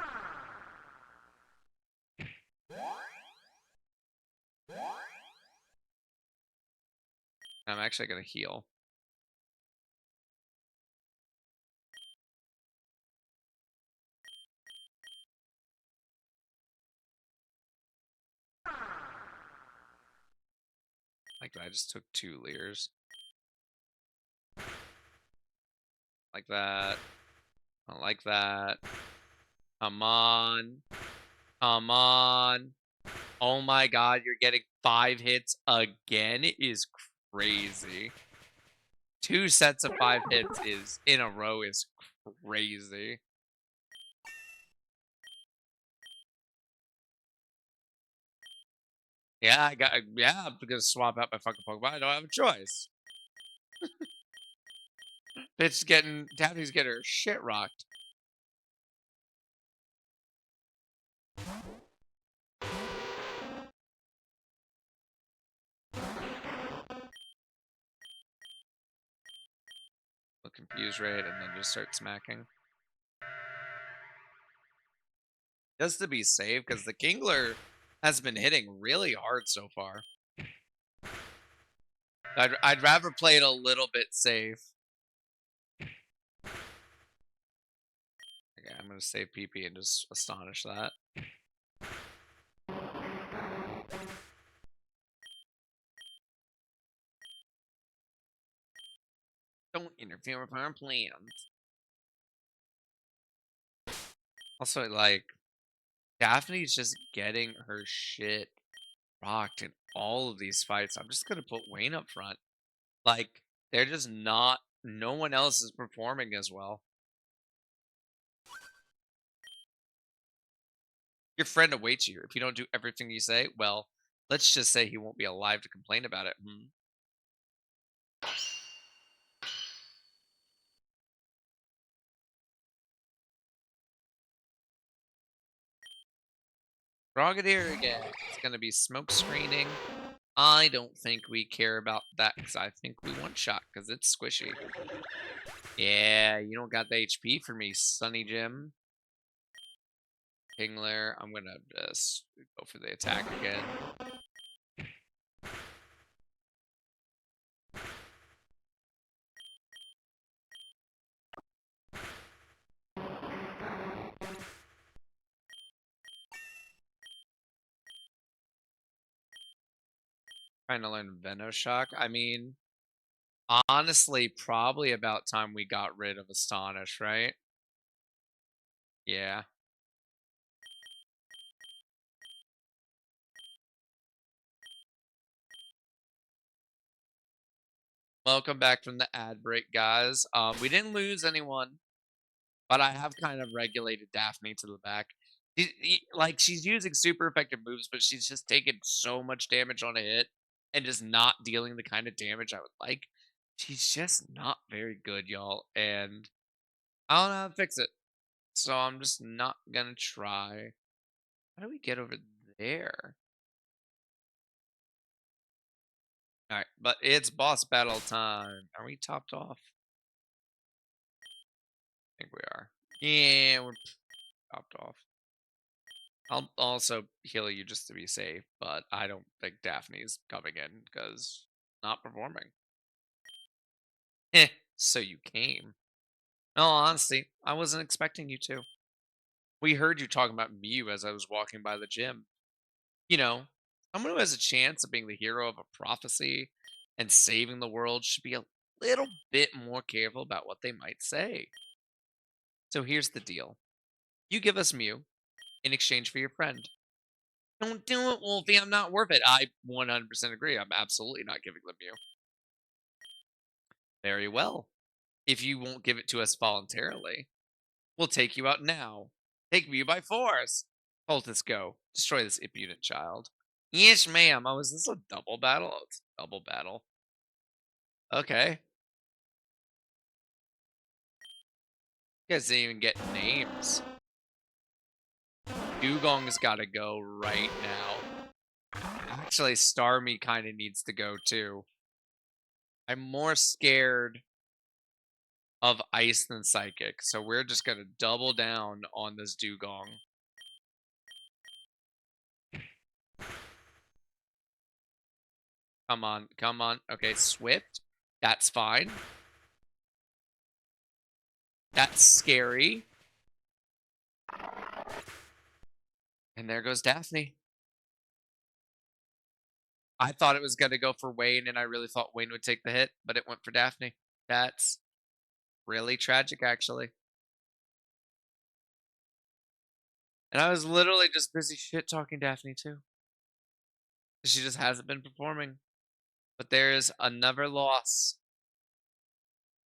I'm actually gonna heal. Like, I just took 2 Leers. Like that. I don't like that. Come on. Come on. Oh my god, you're getting 5 hits again? It is crazy. 2 sets of 5 hits is in a row is crazy. Yeah, I'm gonna swap out my fucking Pokemon. I don't have a choice. Daphne's getting her shit rocked. A confused raid and then just start smacking. Just to be safe, because the Kingler has been hitting really hard so far. I'd rather play it a little bit safe. Okay, I'm gonna save PP and just astonish that. Don't interfere with our plans. Also, like, Daphne's just getting her shit rocked in all of these fights. I'm just gonna put Wayne up front. Like, they're just not. No one else is performing as well. Your friend awaits you. If you don't do everything you say, well, let's just say he won't be alive to complain about it. Frogadier again. It's gonna be smoke screening. I don't think we care about that because I think we one shot because it's squishy. Yeah, you don't got the HP for me, Sunny Jim. Kingler, I'm gonna just go for the attack again. Trying to learn Venoshock. I mean, honestly, probably about time we got rid of Astonish, right? Yeah. Welcome back from the ad break, guys. We didn't lose anyone, but I have kind of regulated Daphne to the back. Like, she's using super effective moves, but she's just taking so much damage on a hit and just not dealing the kind of damage I would like. She's just not very good, y'all. And I don't know how to fix it. So I'm just not gonna try. How do we get over there? Alright, but it's boss battle time. Are we topped off? I think we are. Yeah, we're topped off. I'll also heal you just to be safe, but I don't think Daphne's coming in because not performing. Eh, so you came. No, honestly, I wasn't expecting you to. We heard you talking about Mew as I was walking by the gym. You know, someone who has a chance of being the hero of a prophecy and saving the world should be a little bit more careful about what they might say. So here's the deal. You give us Mew in exchange for your friend. Don't do it, Wolfie. I'm not worth it. I 100% agree. I'm absolutely not giving them Mew. Very well. If you won't give it to us voluntarily, we'll take you out now. Take Mew by force. Poultice, go. Destroy this impudent child. Yes, ma'am. Oh, is this a double battle? Oh, it's a double battle. Okay. You guys didn't even get names. Dugong's got to go right now. Actually, Starmie kind of needs to go too. I'm more scared of ice than psychic, so we're just gonna double down on this Dugong. Come on, come on. Okay, Swift. That's fine. That's scary. And there goes Daphne. I thought it was gonna go for Wayne, and I really thought Wayne would take the hit, but it went for Daphne. That's really tragic, actually. And I was literally just busy shit talking Daphne too. She just hasn't been performing. But there's another loss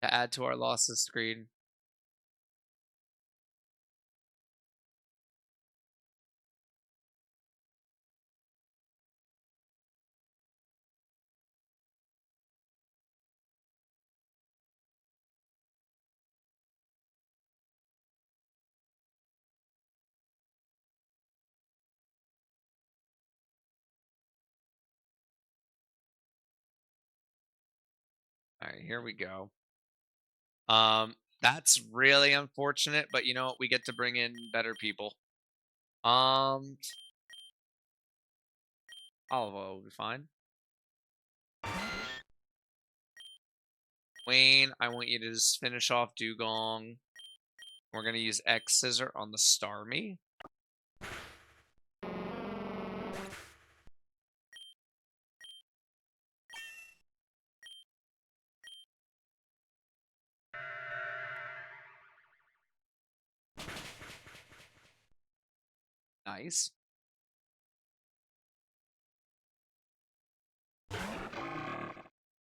to add to our losses screen. All right, here we go. That's really unfortunate, but you know what? We get to bring in better people. Um, Olive oil will be fine. Wayne, I want you to just finish off Dugong. We're gonna use X Scissor on the Starmie. Nice.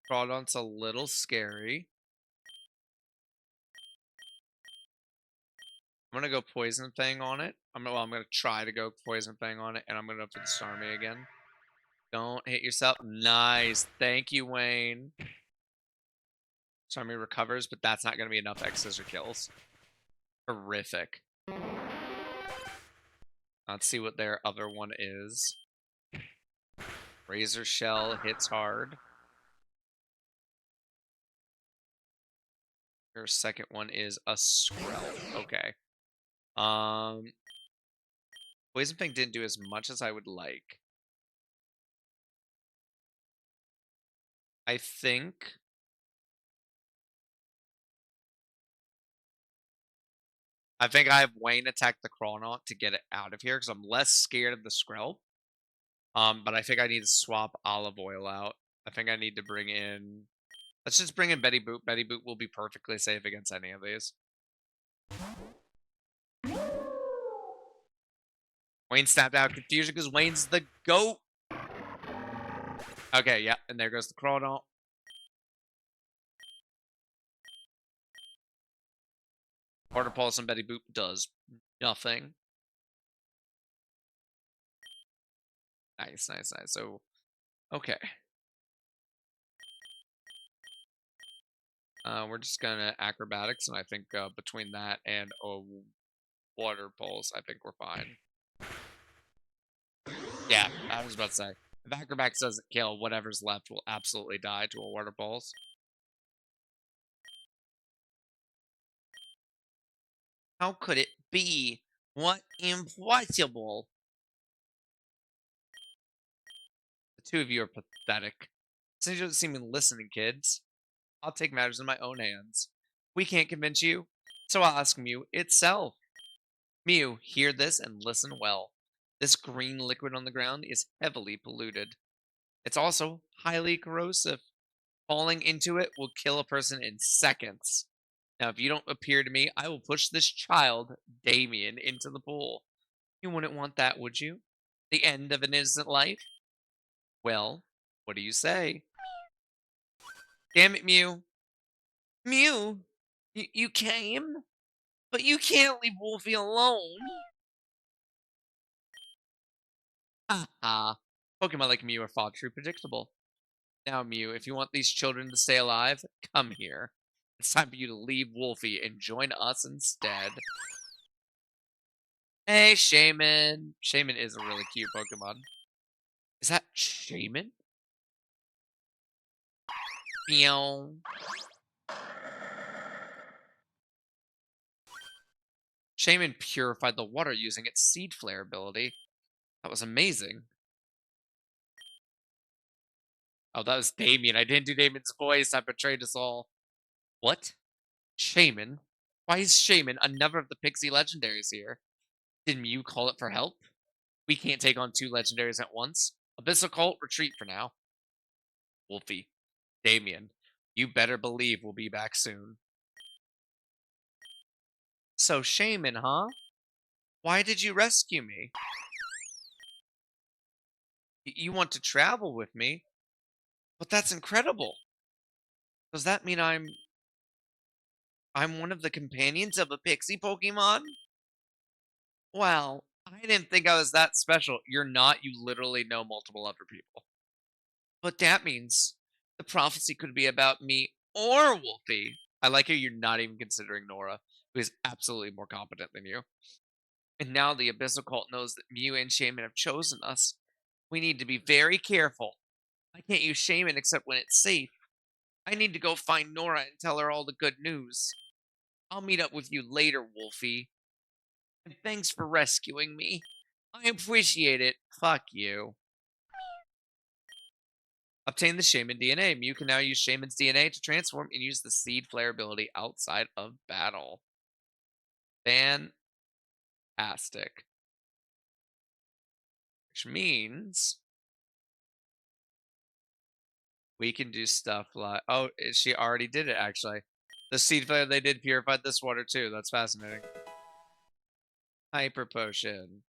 Crawdon's a little scary. I'm gonna go Poison Fang on it. I'm gonna try to go Poison Fang on it, and I'm gonna go for the Starmie again. Don't hit yourself. Nice. Thank you, Wayne. Starmie recovers, but that's not gonna be enough X Scissor kills. Horrific. Let's see what their other one is. Razor Shell hits hard. Your second one is a Skrelv. Okay. Poison Fang didn't do as much as I would like. I think I have Wayne attack the Chronaut to get it out of here because I'm less scared of the Skrelv. But I think I need to swap Olive Oil out. I think I need to bring in. Let's just bring in Betty Boop. Betty Boop will be perfectly safe against any of these. Wayne snapped out confusion because Wayne's the GOAT. Okay, yeah, and there goes the Chronaut. Quarter Pulse and Betty Boop does nothing. Nice, nice, nice. So, okay. We're just gonna acrobatics, and I think between that and water pulse, I think we're fine. Yeah, I was about to say, if acrobatics doesn't kill, whatever's left will absolutely die to a water pulse. How could it be? What impossible? The two of you are pathetic. Since you don't seem to be listening, kids, I'll take matters in my own hands. We can't convince you, so I'll ask Mew itself. Mew, hear this and listen well. This green liquid on the ground is heavily polluted. It's also highly corrosive. Falling into it will kill a person in seconds. Now, if you don't appear to me, I will push this child, Damien, into the pool. You wouldn't want that, would you? The end of an innocent life? Well, what do you say? Damn it, Mew. Mew, you came? But you can't leave Wolfie alone. Ha ha. Pokemon like Mew are far too predictable. Now, Mew, if you want these children to stay alive, come here. It's time for you to leave Wolfie and join us instead. Hey, Shaman. Shaman is a really cute Pokemon. Is that Shaman? Meow. Shaman purified the water using its Seed Flare ability. That was amazing. Oh, that was Damien. I didn't do Damien's voice. I betrayed us all. What? Shaman? Why is Shaman another of the Pixie legendaries here? Did Mew call it for help? We can't take on two legendaries at once. Abyssal Cult, retreat for now. Wolfie, Damien, you better believe we'll be back soon. So, Shaman, huh? Why did you rescue me? You want to travel with me? But that's incredible. Does that mean I'm one of the companions of a Pixie Pokemon? Well, I didn't think I was that special. You're not. You literally know multiple other people. But that means the prophecy could be about me or Wolfie. I like how you're not even considering Nora, who is absolutely more competent than you. And now the Abyssal Cult knows that Mew and Shaman have chosen us. We need to be very careful. I can't use Shaman except when it's safe. I need to go find Nora and tell her all the good news. I'll meet up with you later, Wolfie. And thanks for rescuing me. I appreciate it. Fuck you. Obtain the Shaman DNA. Mew can now use Shaman's DNA to transform and use the Seed Flare ability outside of battle. Fantastic. Which means we can do stuff like... Oh, she already did it, actually. The Seed Flare they did purified this water, too. That's fascinating. Hyper Potion.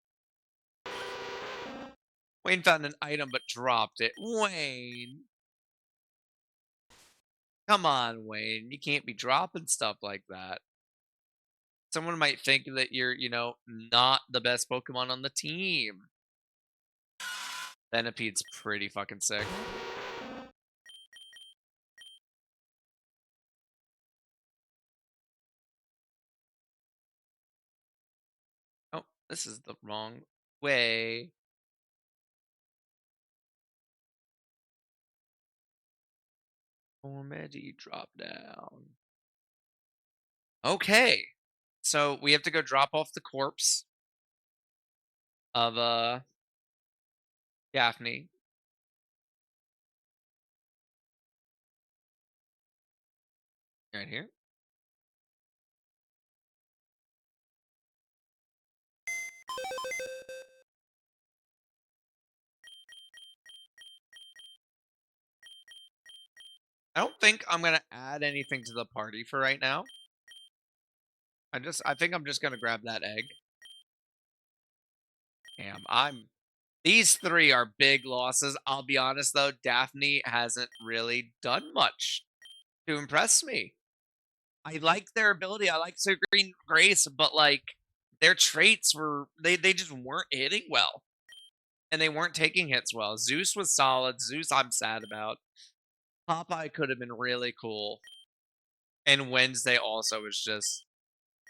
Wayne found an item but dropped it. Wayne! Come on, Wayne. You can't be dropping stuff like that. Someone might think that you're, not the best Pokemon on the team. Venipede's pretty fucking sick. Oh, this is the wrong way. Already drop down. Okay. So we have to go drop off the corpse of Daphne. Right here. I don't think I'm gonna add anything to the party for right now. I think I'm just gonna grab that egg. Damn, these three are big losses. I'll be honest though, Daphne hasn't really done much to impress me. I like their ability. I like their green grace, but like their traits they just weren't hitting well. And they weren't taking hits well. Zeus was solid. Zeus I'm sad about. Popeye could have been really cool. And Wednesday also is just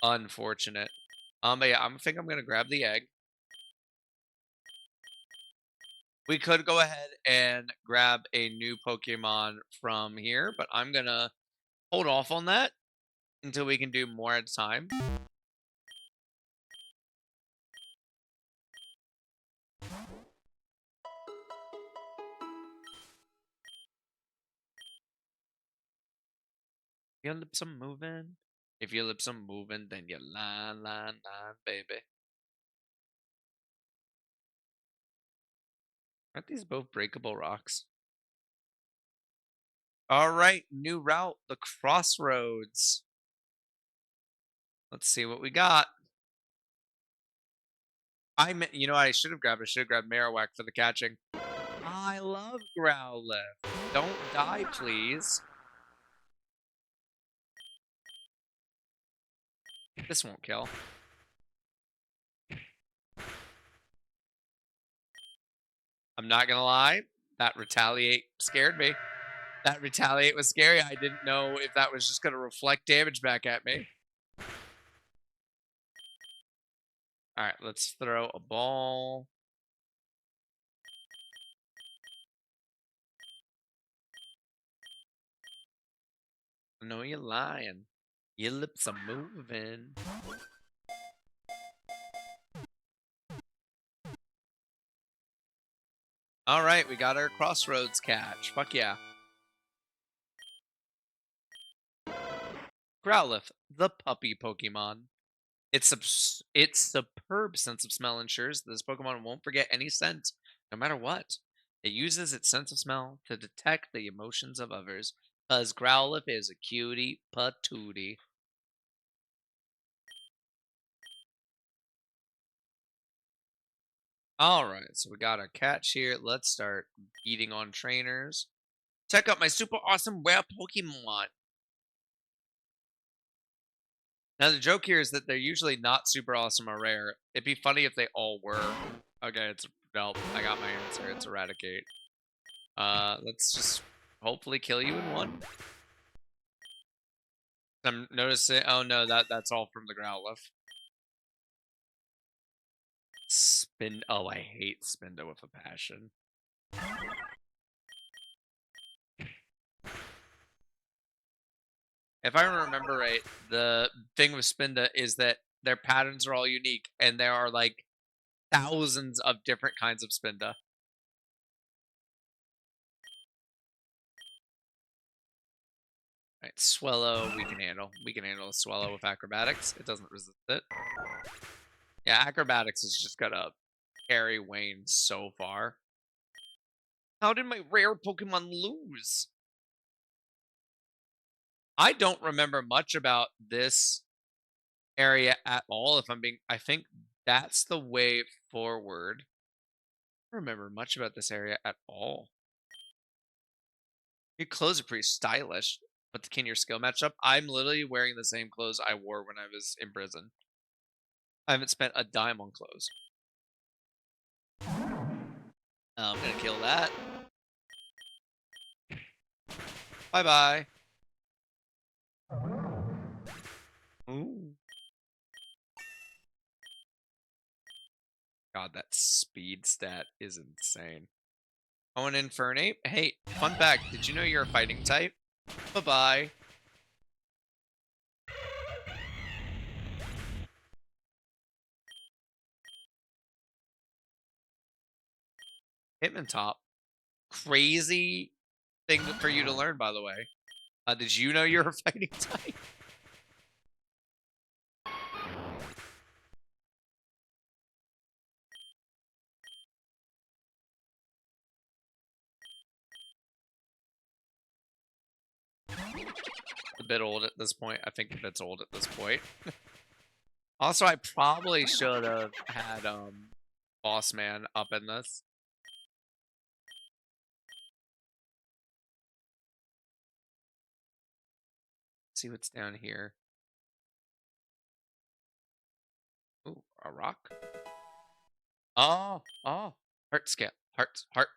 unfortunate. But yeah, I think I'm gonna grab the egg. We could go ahead and grab a new Pokemon from here, but I'm gonna hold off on that until we can do more at a time. Your lips are moving. If your lips are moving, then you're line, baby. Aren't these both breakable rocks? All right, new route, the crossroads. Let's see what we got. You know, what I should have grabbed. I should have grabbed Marowak for the catching. I love Growlithe. Don't die, please. This won't kill. I'm not gonna lie. That retaliate scared me. That retaliate was scary. I didn't know if that was just gonna reflect damage back at me. All right, let's throw a ball. No, you're lying. Your lips are moving. All right, we got our crossroads catch. Fuck yeah. Growlithe, the puppy Pokemon. Its superb sense of smell ensures this Pokemon won't forget any scent, no matter what. It uses its sense of smell to detect the emotions of others, cause Growlithe is a cutie patootie. Alright, so we got a catch here. Let's start beating on trainers. Check out my super awesome rare Pokemon. Now the joke here is that they're usually not super awesome or rare. It'd be funny if they all were. Okay, it's nope. I got my answer. It's Eradicate. Let's just hopefully kill you in one. I'm noticing. Oh no, that's all from the Growlithe. Spin. Oh, I hate Spindo with a passion. If I remember right, the thing with Spinda is that their patterns are all unique, and there are like thousands of different kinds of Spinda. Right, Swallow, we can handle. We can handle a Swallow with acrobatics. It doesn't resist it. Yeah, acrobatics is just gonna carry Wayne so far. How did my rare Pokemon lose? I don't remember much about this area at all. If I'm being, I think that's the way forward. I don't remember much about this area at all. Your clothes are pretty stylish, but can your skill match up? I'm literally wearing the same clothes I wore when I was in prison. I haven't spent a dime on clothes. I'm gonna kill that. Bye bye. Ooh. God, that speed stat is insane. Going in for an ape. Hey, fun fact: did you know you're a fighting type? Bye bye. Hitmontop. Crazy thing for you to learn, by the way. Did you know you're a fighting type? A bit old at this point. I think it's old at this point. Also, I probably should have had Boss Man up in this. See what's down here. Ooh, a rock. Oh, heart scale, heart scale,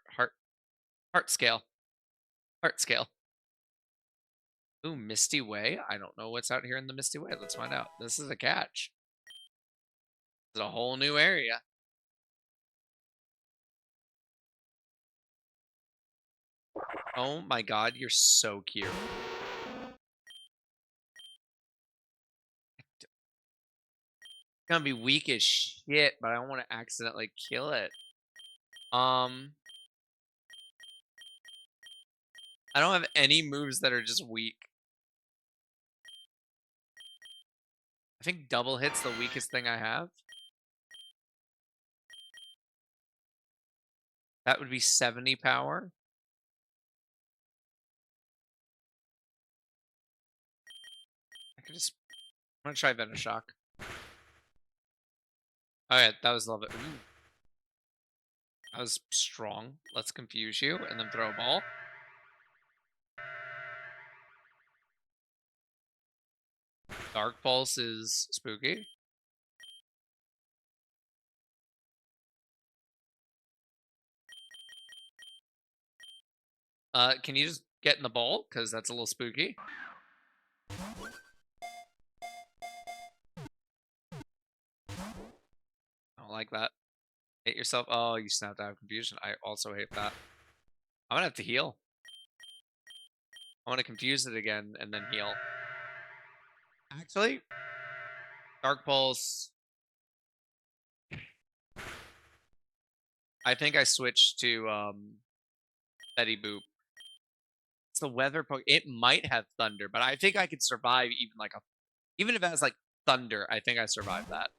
heart scale. Ooh, Misty Way. I don't know what's out here in the Misty Way. Let's find out. This is a catch. It's a whole new area. Oh my god, you're so cute. It's gonna be weak as shit, but I don't want to accidentally kill it. Um, I don't have any moves that are just weak. I think double hit's the weakest thing I have. That would be 70 power. I could just. I'm gonna try Venoshock. Alright, that was love it. Ooh, that was strong. Let's confuse you and then throw a ball. Dark Pulse is spooky. Can you just get in the ball? Because that's a little spooky. I don't like that. Hit yourself. Oh, you snapped out of confusion. I also hate that. I'm gonna have to heal. I want to confuse it again and then heal. Actually, Dark Pulse. I think I switched to Betty Boop. It's the weather It might have thunder, but I think I could survive even like a even if it has like thunder. I think I survived that.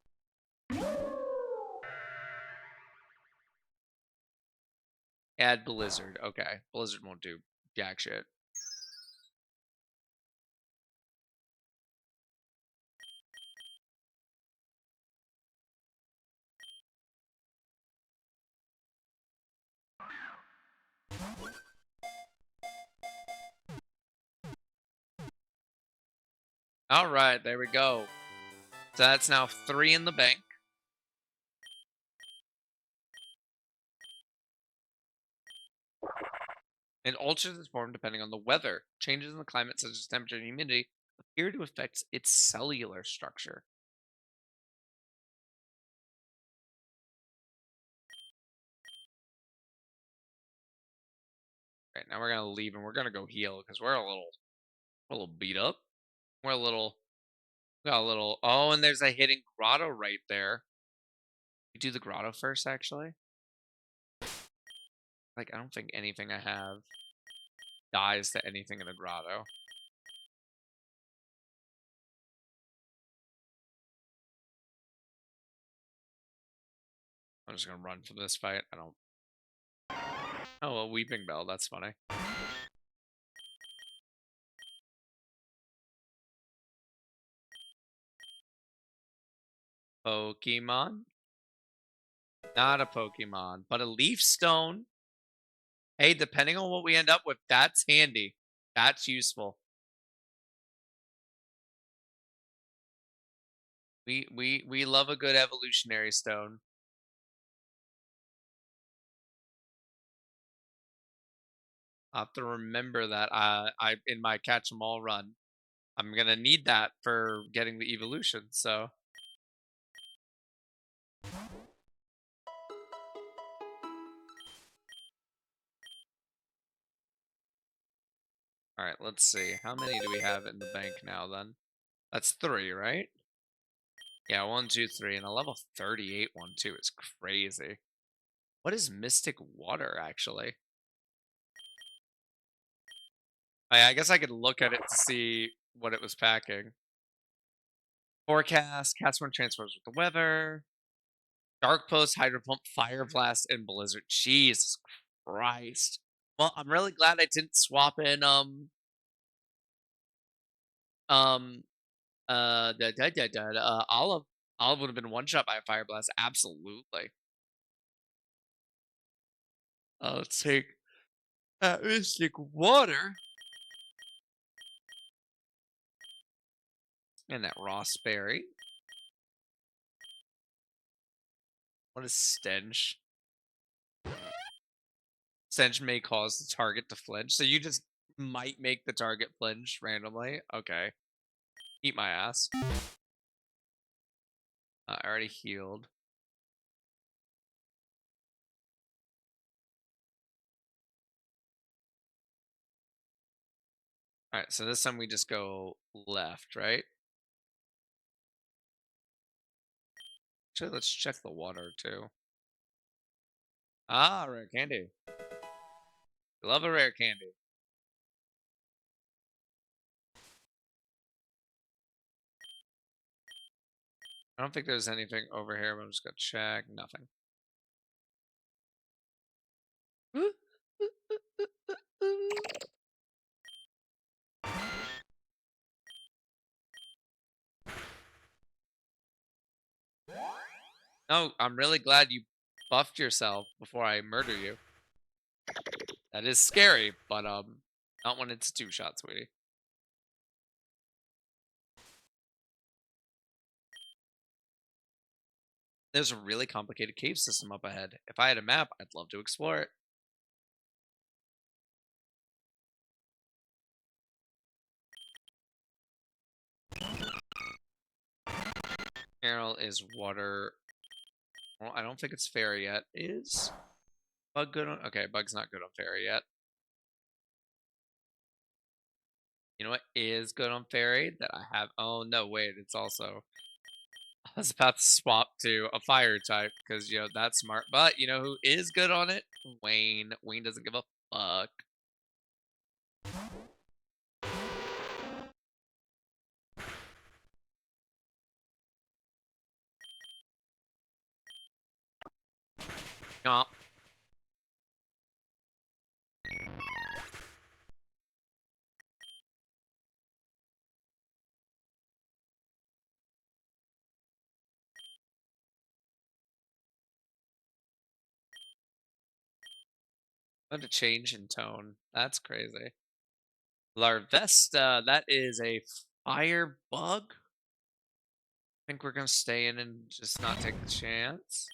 Add Blizzard. Okay, Blizzard won't do jack shit. All right, there we go. So that's now 3 in the bank. It alters its form depending on the weather. Changes in the climate, such as temperature and humidity, appear to affect its cellular structure. Right now, we're gonna leave and we're gonna go heal because we're a little beat up. We're a little, we got a little. Oh, and there's a hidden grotto right there. You do the grotto first, actually. Like, I don't think anything I have dies to anything in a grotto. I'm just gonna run from this fight. I don't. Oh, a weeping bell. That's funny. Pokemon. Not a Pokemon, but a leaf stone. Hey, depending on what we end up with, that's handy. That's useful. We love a good evolutionary stone. I have to remember that. I in my catch 'em all run, I'm gonna need that for getting the evolution. So, all right, let's see. How many do we have in the bank now? Then that's 3, right? Yeah, one, two, three, and a level 38 one too is crazy. What is Mystic Water actually? I guess I could look at it to see what it was packing. Forecast, cast one transfers with the weather. Dark Post, Hydro Pump, Fire Blast, and Blizzard. Jesus Christ. Well, I'm really glad I didn't swap in um Olive. Olive would have been one shot by a Fire Blast. Absolutely. Let's take that Mystic Water and that Ross Berry. What is Stench? Stench may cause the target to flinch. So you just Might make the target flinch randomly. Okay. Eat my ass. I already healed. Alright, so this time we just go left, right? Actually, let's check the water too. Ah, rare candy. Love a rare candy. I don't think there's anything over here, but I'm just gonna check. Nothing. Oh, I'm really glad you buffed yourself before I murder you. That is scary, but not when it's two shots, sweetie. There's a really complicated cave system up ahead. If I had a map, I'd love to explore it. Carol is water. Well, I don't think it's fairy yet. Is bug good on? Okay, bug's not good on fairy yet. You know what is good on fairy that I have? Oh no, wait, it's also. I was about to swap to a fire type because that's smart. But you know who is good on it? Wayne. Wayne doesn't give a fuck. No, what a change in tone. That's crazy. Larvesta, that is a fire bug. I think we're gonna stay in and just not take the chance.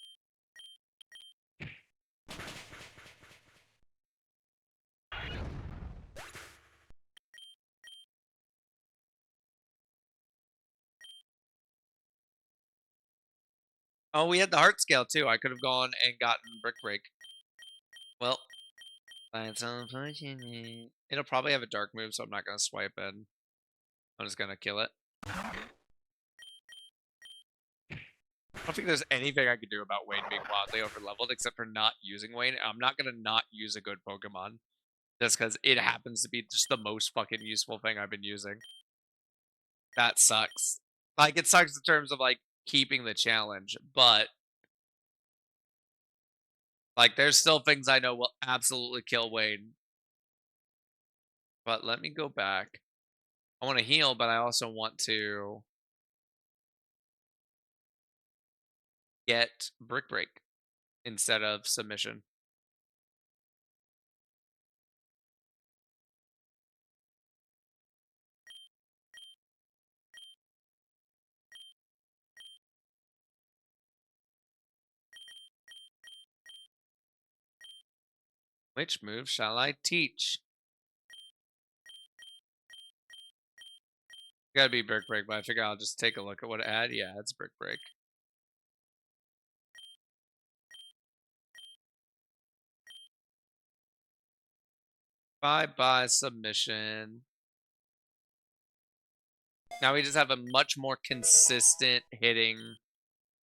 Oh, we had the heart scale too. I could have gone and gotten brick break. Well, that's unfortunate. It'll probably have a dark move, so I'm not gonna swipe in. I'm just gonna kill it. I don't think there's anything I could do about Wayne being wildly overleveled except for not using Wayne. I'm not gonna not use a good Pokemon just because it happens to be just the most fucking useful thing I've been using. That sucks. Like it sucks in terms of like keeping the challenge, but like there's still things I know will absolutely kill Wayne. But let me go back. I want to heal, but I also want to get Brick Break instead of submission. Which move shall I teach? Gotta be Brick Break, but I figure I'll just take a look at what it had. Yeah, it's Brick Break. Bye bye submission. Now we just have a much more consistent hitting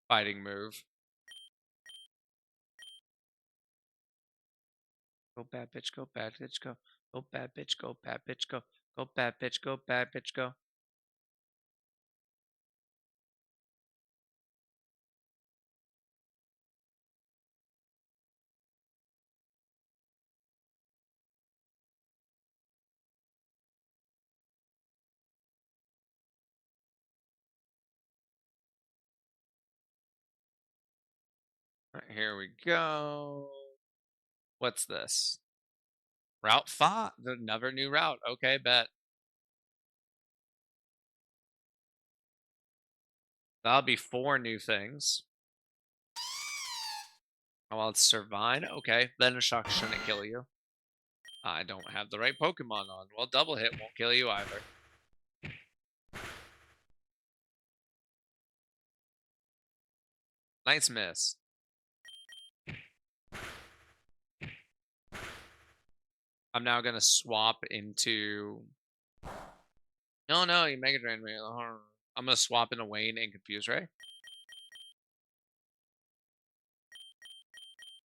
fighting move. Go bad bitch, go bad bitch, go. Go bad bitch, go bad bitch, go. Go bad bitch, go bad bitch, go. Alright, here we go. What's this? Route 5. Another new route. Okay, bet. That'll be 4 new things. Oh, well, it's Servine. Okay, then a shock shouldn't kill you. I don't have the right Pokemon on. Well, double hit won't kill you either. Nice miss. I'm now gonna swap into. No, no, you Mega Drain me. I'm gonna swap into Wayne and Confuse Ray.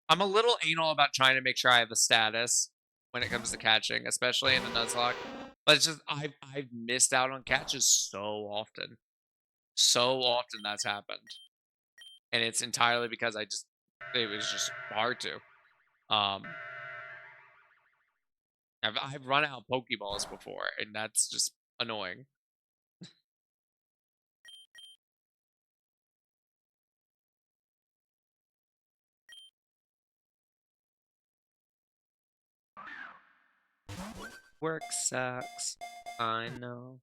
I'm a little anal about trying to make sure I have a status when it comes to catching, especially in the Nuzlocke. But it's just I've missed out on catches so often. So often that's happened. And it's entirely because it was just hard to. Um I've run out of Pokeballs before, and that's just annoying. Work sucks. I know.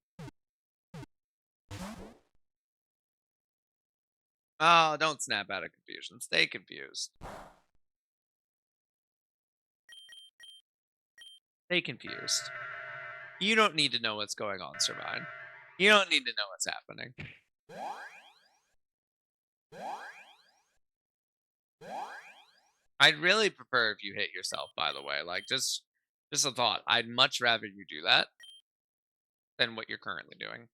Oh, don't snap out of confusion. Stay confused. Stay confused. You don't need to know what's going on, Servine. You don't need to know what's happening. I'd really prefer if you hit yourself, by the way. Like just a thought. I'd much rather you do that than what you're currently doing.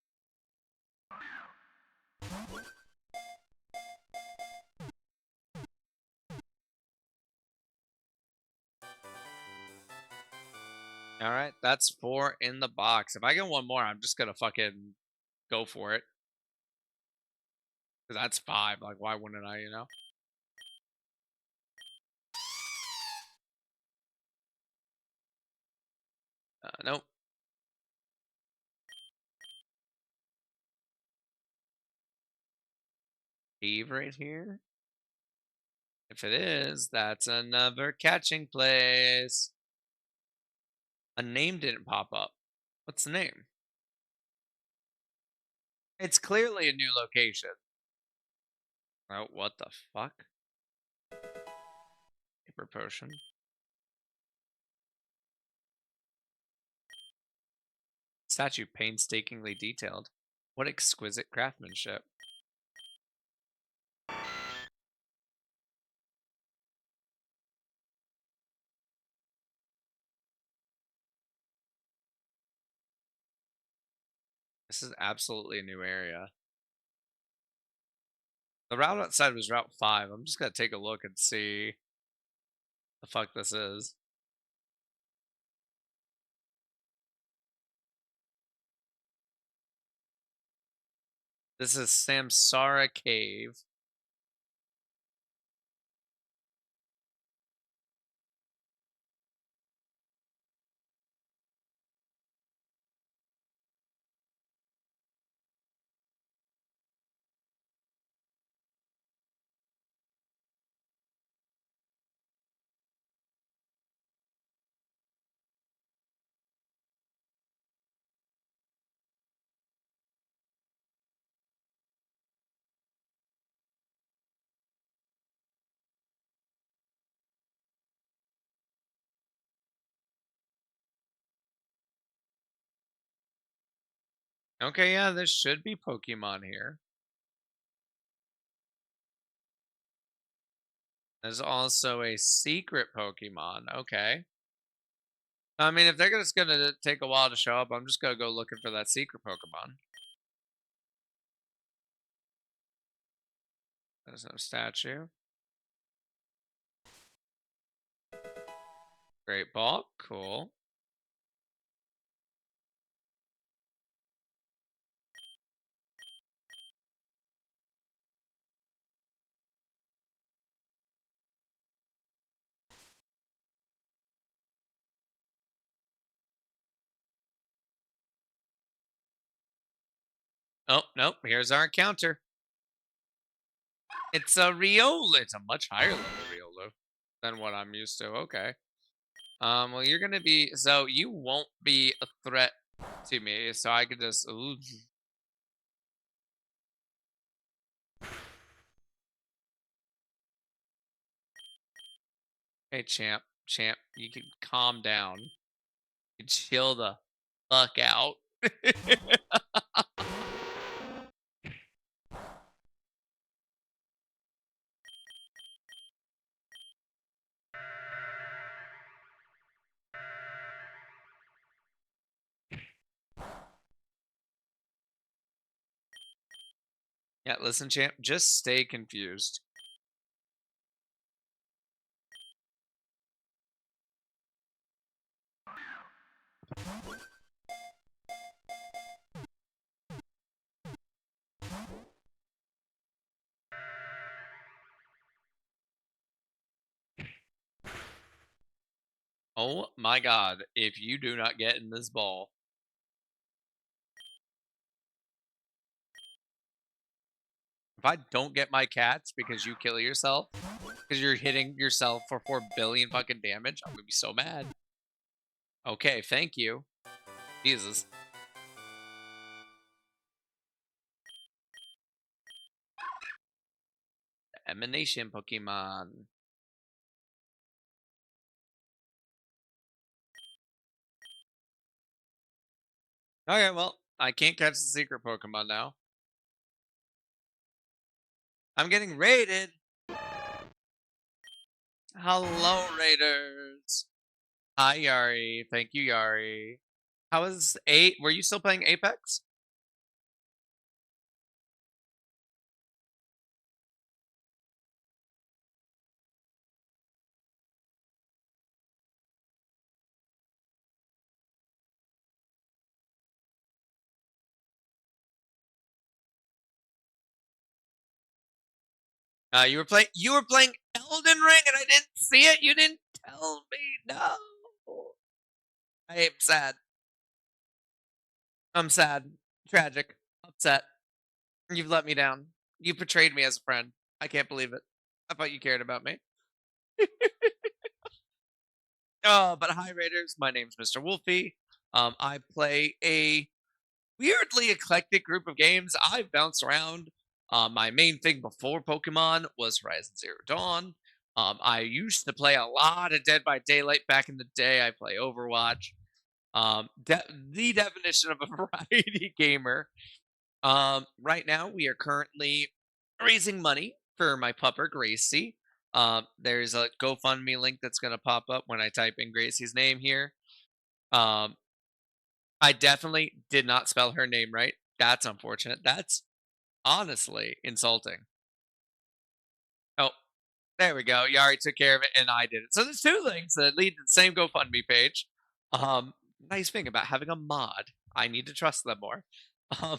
All right, that's 4 in the box. If I get one more, I'm just gonna fucking go for it. Cause that's 5. Like, why wouldn't I? You know? Nope. Eve right here. If it is, that's another catching place. A name didn't pop up. What's the name? It's clearly a new location. Oh, what the fuck? Paper potion. Statue painstakingly detailed. What exquisite craftsmanship. This is absolutely a new area. The route outside was Route 5. I'm just gonna take a look and see the fuck this is. This is Samsara Cave. Okay, yeah, there should be Pokemon here. There's also a secret Pokemon. Okay. I mean, if they're just gonna take a while to show up, I'm just gonna go looking for that secret Pokemon. There's no statue. Great ball. Cool. Oh, nope. Here's our encounter. It's a Riolu. It's a much higher level Riolu than what I'm used to. Okay. Well, you're gonna be so you won't be a threat to me, so I could just. Ooh. Hey, champ, you can calm down. Chill the fuck out. Yeah, listen, champ, just stay confused. Oh my god, if you do not get in this ball. If I don't get my cats because you kill yourself, because you're hitting yourself for 4 billion fucking damage, I'm gonna be so mad. Okay, thank you. Jesus. Emanation Pokemon. Okay, well, I can't catch the secret Pokemon now. I'm getting raided. Hello, Raiders. Hi, Yari. Thank you, Yari. How is 8? Were you still playing Apex? You were playing Elden Ring and I didn't see it. You didn't tell me. No. I am sad. I'm sad. Tragic. Upset. You've let me down. You betrayed me as a friend. I can't believe it. I thought you cared about me. Oh, but hi, Raiders. My name's Mr. Wolfe. I play a weirdly eclectic group of games. I've bounced around. My main thing before Pokemon was Horizon Zero Dawn. I used to play a lot of Dead by Daylight back in the day. I play Overwatch. The definition of a variety gamer. Right now, we are currently raising money for my pupper, Gracie. There's a GoFundMe link that's going to pop up when I type in Gracie's name here. Um, I definitely did not spell her name right. That's unfortunate. That's honestly insulting. Oh, there we go. Yari took care of it, and I did it. So there's two links that lead to the same GoFundMe page. Nice thing about having a mod. I need to trust them more. Um,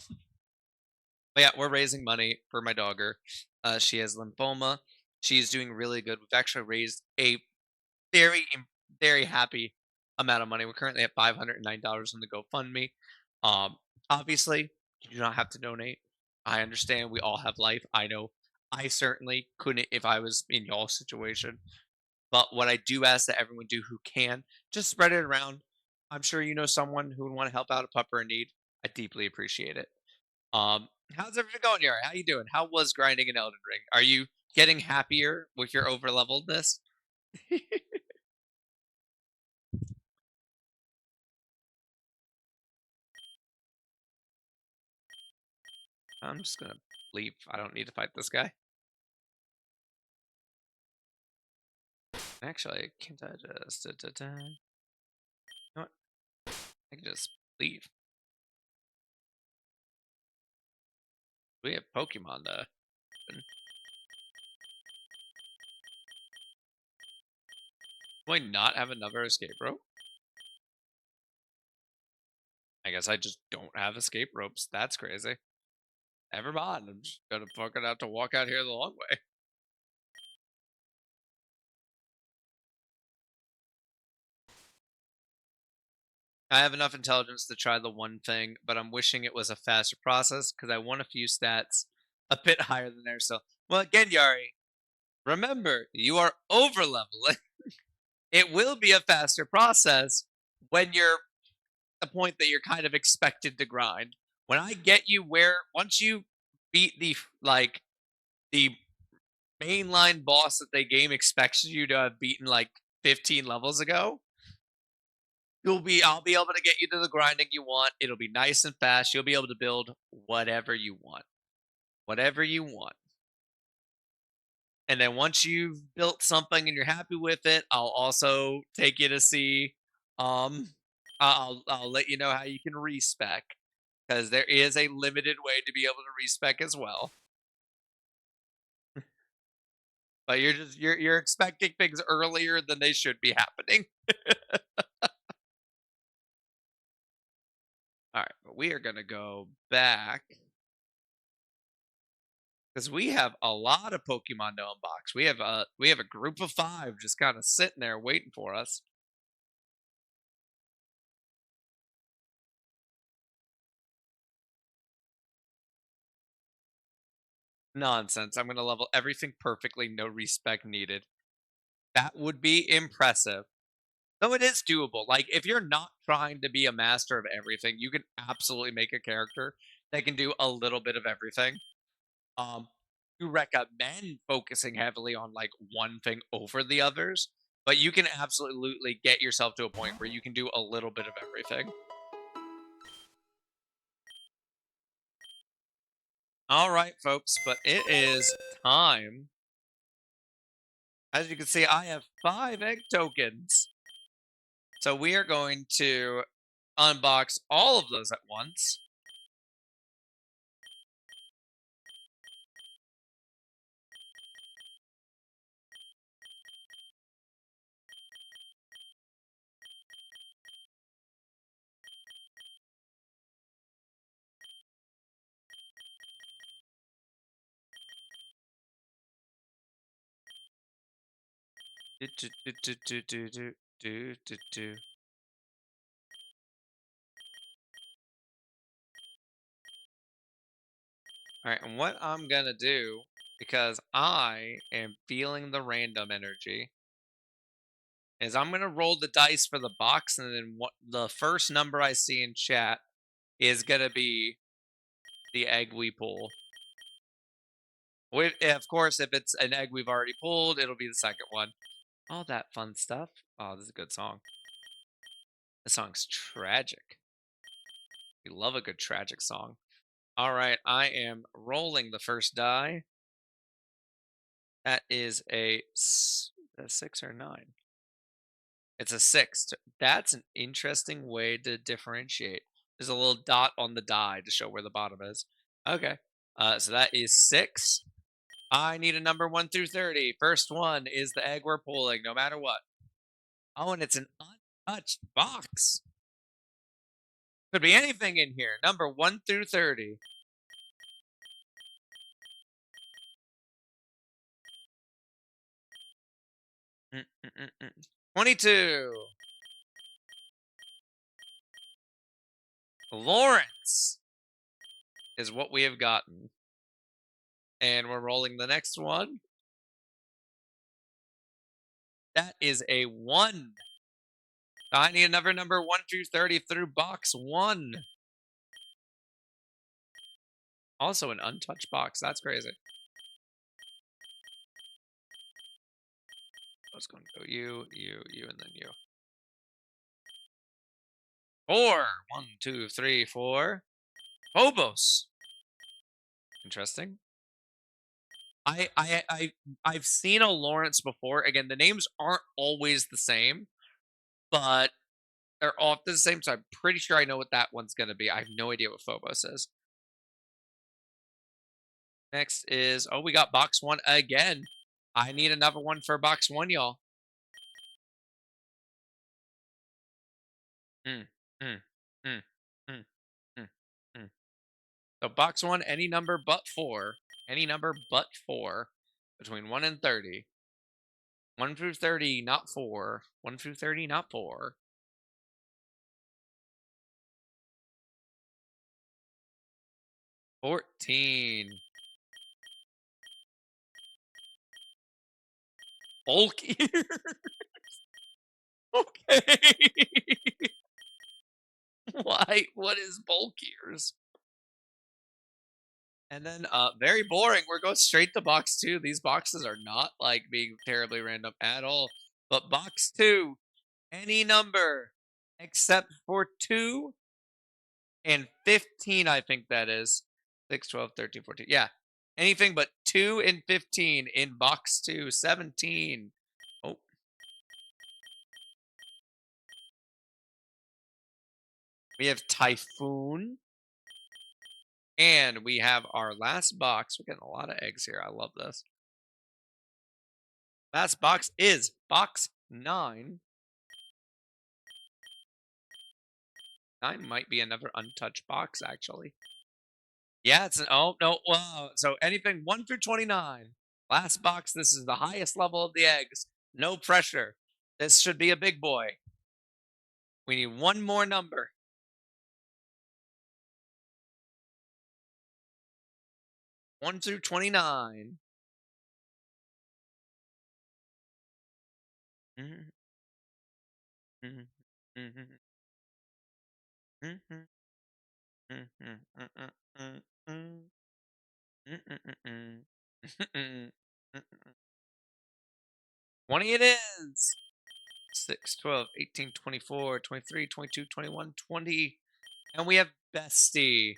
but yeah, we're raising money for my dogger. She has lymphoma. She's doing really good. We've actually raised a very happy amount of money. We're currently at $509 on the GoFundMe. Um, Obviously, you do not have to donate. I understand we all have life. I know I certainly couldn't if I was in y'all's situation. But what I do ask that everyone do who can, just spread it around. I'm sure you know someone who would want to help out a pupper in need. I deeply appreciate it. How's everything going, Yara? How you doing? How was grinding in Elden Ring? Are you getting happier with your overleveledness? I'm just gonna leave. I don't need to fight this guy. Actually, can't I just you know what? I can just leave. We have Pokemon to open. Do I not have another escape rope? I guess I just don't have escape ropes. That's crazy. Never mind. I'm just gonna fucking have to walk out here the long way. I have enough intelligence to try the one thing, but I'm wishing it was a faster process because I want a few stats a bit higher than there. So, well, again, Yari, remember you are over leveling. It will be a faster process when you're the point that you're kind of expected to grind. When I get you where once you beat the mainline boss that the game expects you to have beaten like 15 levels ago, I'll be able to get you to the grinding you want. It'll be nice and fast. You'll be able to build whatever you want. Whatever you want. And then once you've built something and you're happy with it, I'll also take you to see um I'll let you know how you can respec because there is a limited way to be able to respec as well. But you're expecting things earlier than they should be happening. All right, but we are going to go back because we have a lot of Pokemon to unbox. We have a group of 5 just kind of sitting there waiting for us. Nonsense. I'm going to level everything perfectly, no respec needed. That would be impressive. Though it is doable. Like, if you're not trying to be a master of everything, you can absolutely make a character that can do a little bit of everything. Um, you recommend focusing heavily on like one thing over the others, but you can absolutely get yourself to a point where you can do a little bit of everything. All right, folks, but it is time. As you can see, I have 5 egg tokens. So we are going to unbox all of those at once. Do, do, do, do, do, do, do, do, do, do. All right, and what I'm gonna do, because I am feeling the random energy, is I'm gonna roll the dice for the box, and then what the first number I see in chat is gonna be the egg we pull. Of course, if it's an egg we've already pulled, it'll be the second one. All that fun stuff. Oh, this is a good song. This song's tragic. We love a good tragic song. All right, I am rolling the first die. That is a 6 or 9. It's a 6. That's an interesting way to differentiate. There's a little dot on the die to show where the bottom is. Okay. So that is 6. I need a number 1 through 30. First one is the egg we're pulling, no matter what. Oh, and it's an untouched box. Could be anything in here. Number 1 through 30. Mm, mm, mm, mm. 22. Lawrence is what we have gotten. And we're rolling the next one. That is a 1. I need another number 1 through 30 through box 1. Also an untouched box. That's crazy. I was going to go you, and then you. 4. 1, 2, 3, 4. Phobos. Interesting. I've seen a Lawrence before. Again, the names aren't always the same, but they're often the same. So I'm pretty sure I know what that one's gonna be. I have no idea what Phobos is. Next is we got box 1 again. I need another one for box 1, y'all. Mm, mm, mm, mm, mm, mm. So box 1, any number but 4. Any number but 4. Between 1 and 30. 1 through 30, not 4. 1 through 30, not 4. 14. Bulky. Okay. Why? What is bulk ears? And then very boring. We're going straight to box 2. These boxes are not like being terribly random at all. But box 2, any number except for 2 and 15, I think that is. 6, 12, 13, 14. Yeah. Anything but 2 and 15 in box 2, 17. Oh, we have Typhoon. And we have our last box. We're getting a lot of eggs here. I love this. Last box is box 9. 9 might be another untouched box, actually. Yeah, it's an oh no, wow. So anything 1 through 29. Last box, this is the highest level of the eggs. No pressure. This should be a big boy. We need one more number. 1 through 29. Mhm, mhm, mhm, mhm, mhm, mm, mm, mm, mm, mm, mm, mm, mm. Mm, mm, mm. 20 it is. 6, 12, 18, 24, 23, 22, 21, 20. And we have Bestie.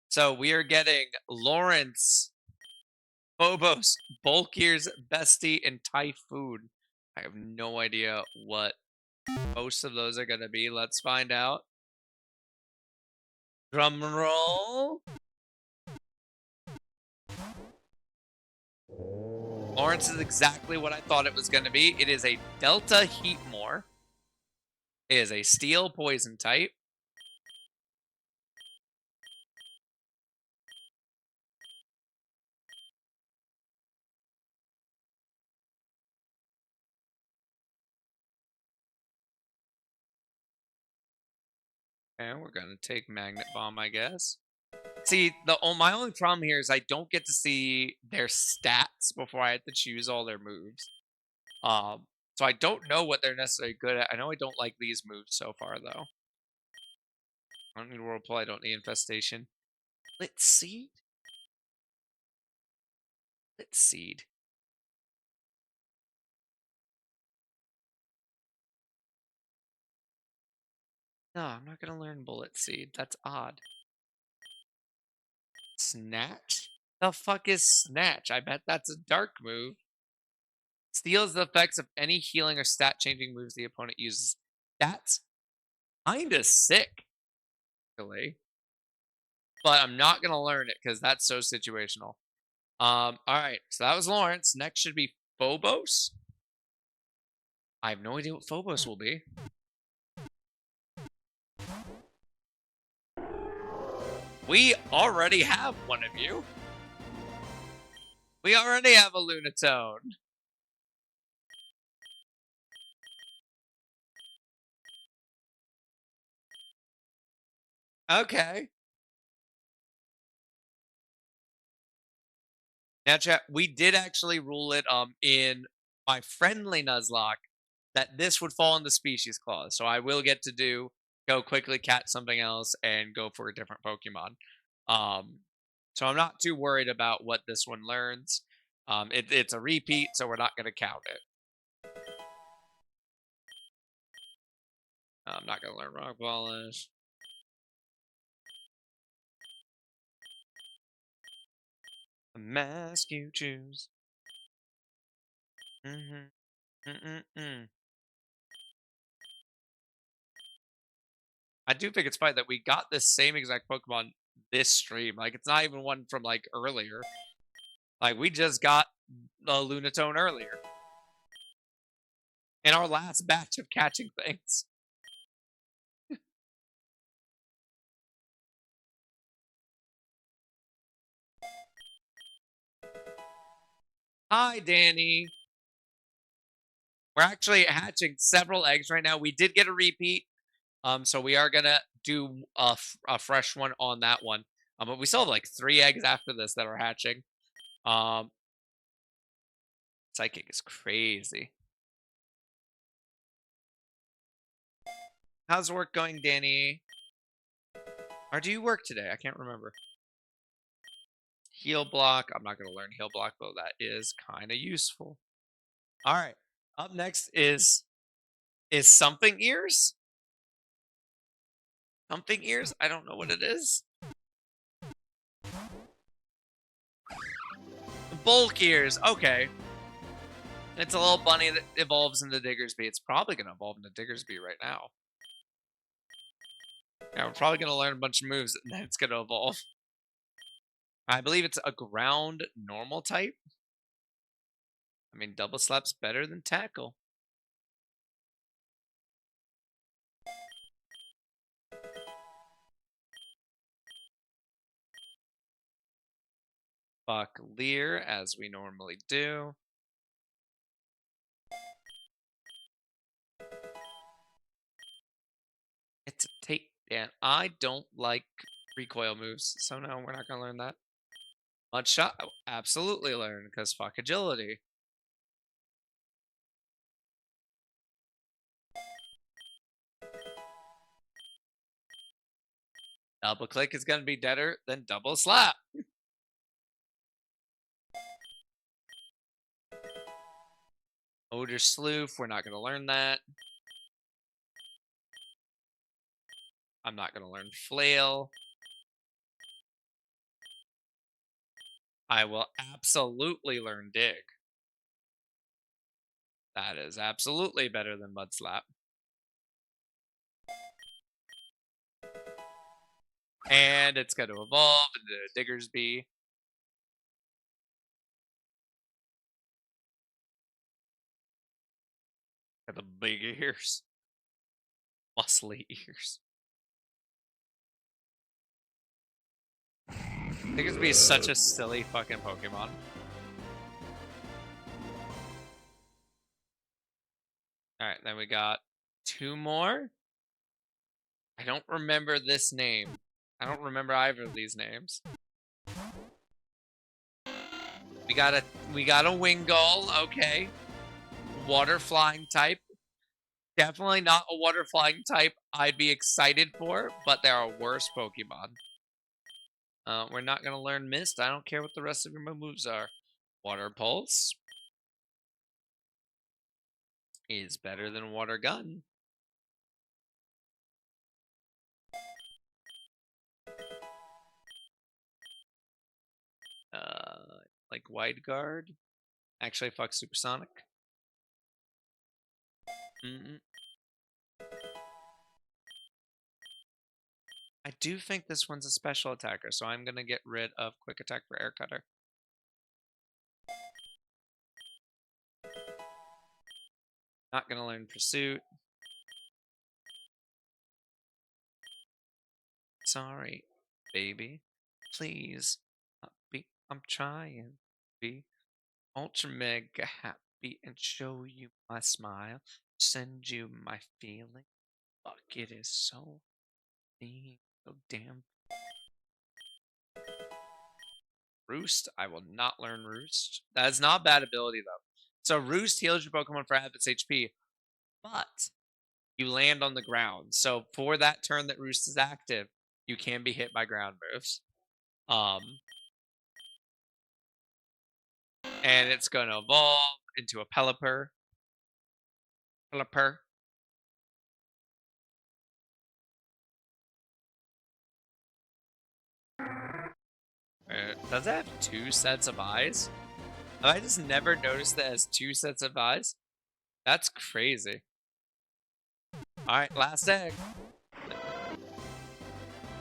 So we are getting Lawrence, Phobos, Bulkier's Bestie, and Typhoon. I have no idea what most of those are going to be. Let's find out. Drum roll. Lawrence is exactly what I thought it was going to be. It is a Delta Heatmore. It is a Steel Poison type. And we're going to take Magnet Bomb, I guess. See, my only problem here is I don't get to see their stats before I have to choose all their moves. So I don't know what they're necessarily good at. I know I don't like these moves so far, though. I don't need Whirlpool. I don't need Infestation. Lit Seed? Lit Seed. No, I'm not going to learn Bullet Seed. That's odd. Snatch? The fuck is Snatch? I bet that's a dark move. Steals the effects of any healing or stat changing moves the opponent uses. That's kinda sick, actually. But I'm not gonna learn it because that's so situational. Alright, so that was Lawrence. Next should be Phobos. I have no idea what Phobos will be. We already have one of you. We already have a Lunatone. Okay. Now, chat, we did actually rule it in my friendly Nuzlocke that this would fall in the species clause. So I will get to go quickly catch something else and go for a different Pokemon. Um, so I'm not too worried about what this one learns. It's a repeat, so we're not going to count it. I'm not going to learn Rock Polish. The mask you choose. Mm-hmm. Mm-mm-mm. I do think it's funny that we got this same exact Pokemon this stream. Like, it's not even one from, like, earlier. Like, we just got the Lunatone earlier. In our last batch of catching things. Hi, Danny. We're actually hatching several eggs right now. We did get a repeat. So we are gonna do a fresh one on that one. But we still have like 3 eggs after this that are hatching. Um, Psychic is crazy. How's work going, Danny? Or do you work today? I can't remember. Heal block. I'm not gonna learn heal block, though that is kind of useful. All right. Up next is something ears. Something ears? I don't know what it is. Bulk ears. Okay. It's a little bunny that evolves into Diggersby. It's probably going to evolve into Diggersby right now. Yeah, we're probably going to learn a bunch of moves and then it's going to evolve. I believe it's a ground normal type. I mean, double slap's better than tackle. Fuck Leer as we normally do. It's a takedown. I don't like recoil moves, so no, we're not gonna learn that. Mud shot, I will absolutely learn because fuck agility. Double click is gonna be deader than double slap. Odor sleuth, we're not gonna learn that. I'm not gonna learn flail. I will absolutely learn dig. That is absolutely better than mud slap. And it's going to evolve into Diggersby. Got the big ears. Muscly ears. Diggersby is such a silly fucking Pokemon. Alright, then we got 2 more. I don't remember this name. I don't remember either of these names. We got a Wingull, okay. Water flying type. Definitely not a water flying type I'd be excited for, but there are worse Pokemon. We're not gonna learn Mist. I don't care what the rest of your moves are. Water Pulse is better than Water Gun. Like Wide Guard. Actually, fuck Supersonic. I do think this one's a special attacker, so I'm gonna get rid of Quick Attack for Air Cutter. Not gonna learn Pursuit. Sorry, baby. Please. I'm trying. Be ultra mega happy and show you my smile. Send you my feeling. Fuck, it is so mean. So damn. Roost. I will not learn Roost. That is not a bad ability though. So Roost heals your Pokemon for half its HP, but you land on the ground. So for that turn that Roost is active, you can be hit by ground moves. And it's going to evolve into a Pelipper. Pelipper. Does it have 2 sets of eyes? Have I just never noticed that it has 2 sets of eyes? That's crazy. Alright, last egg.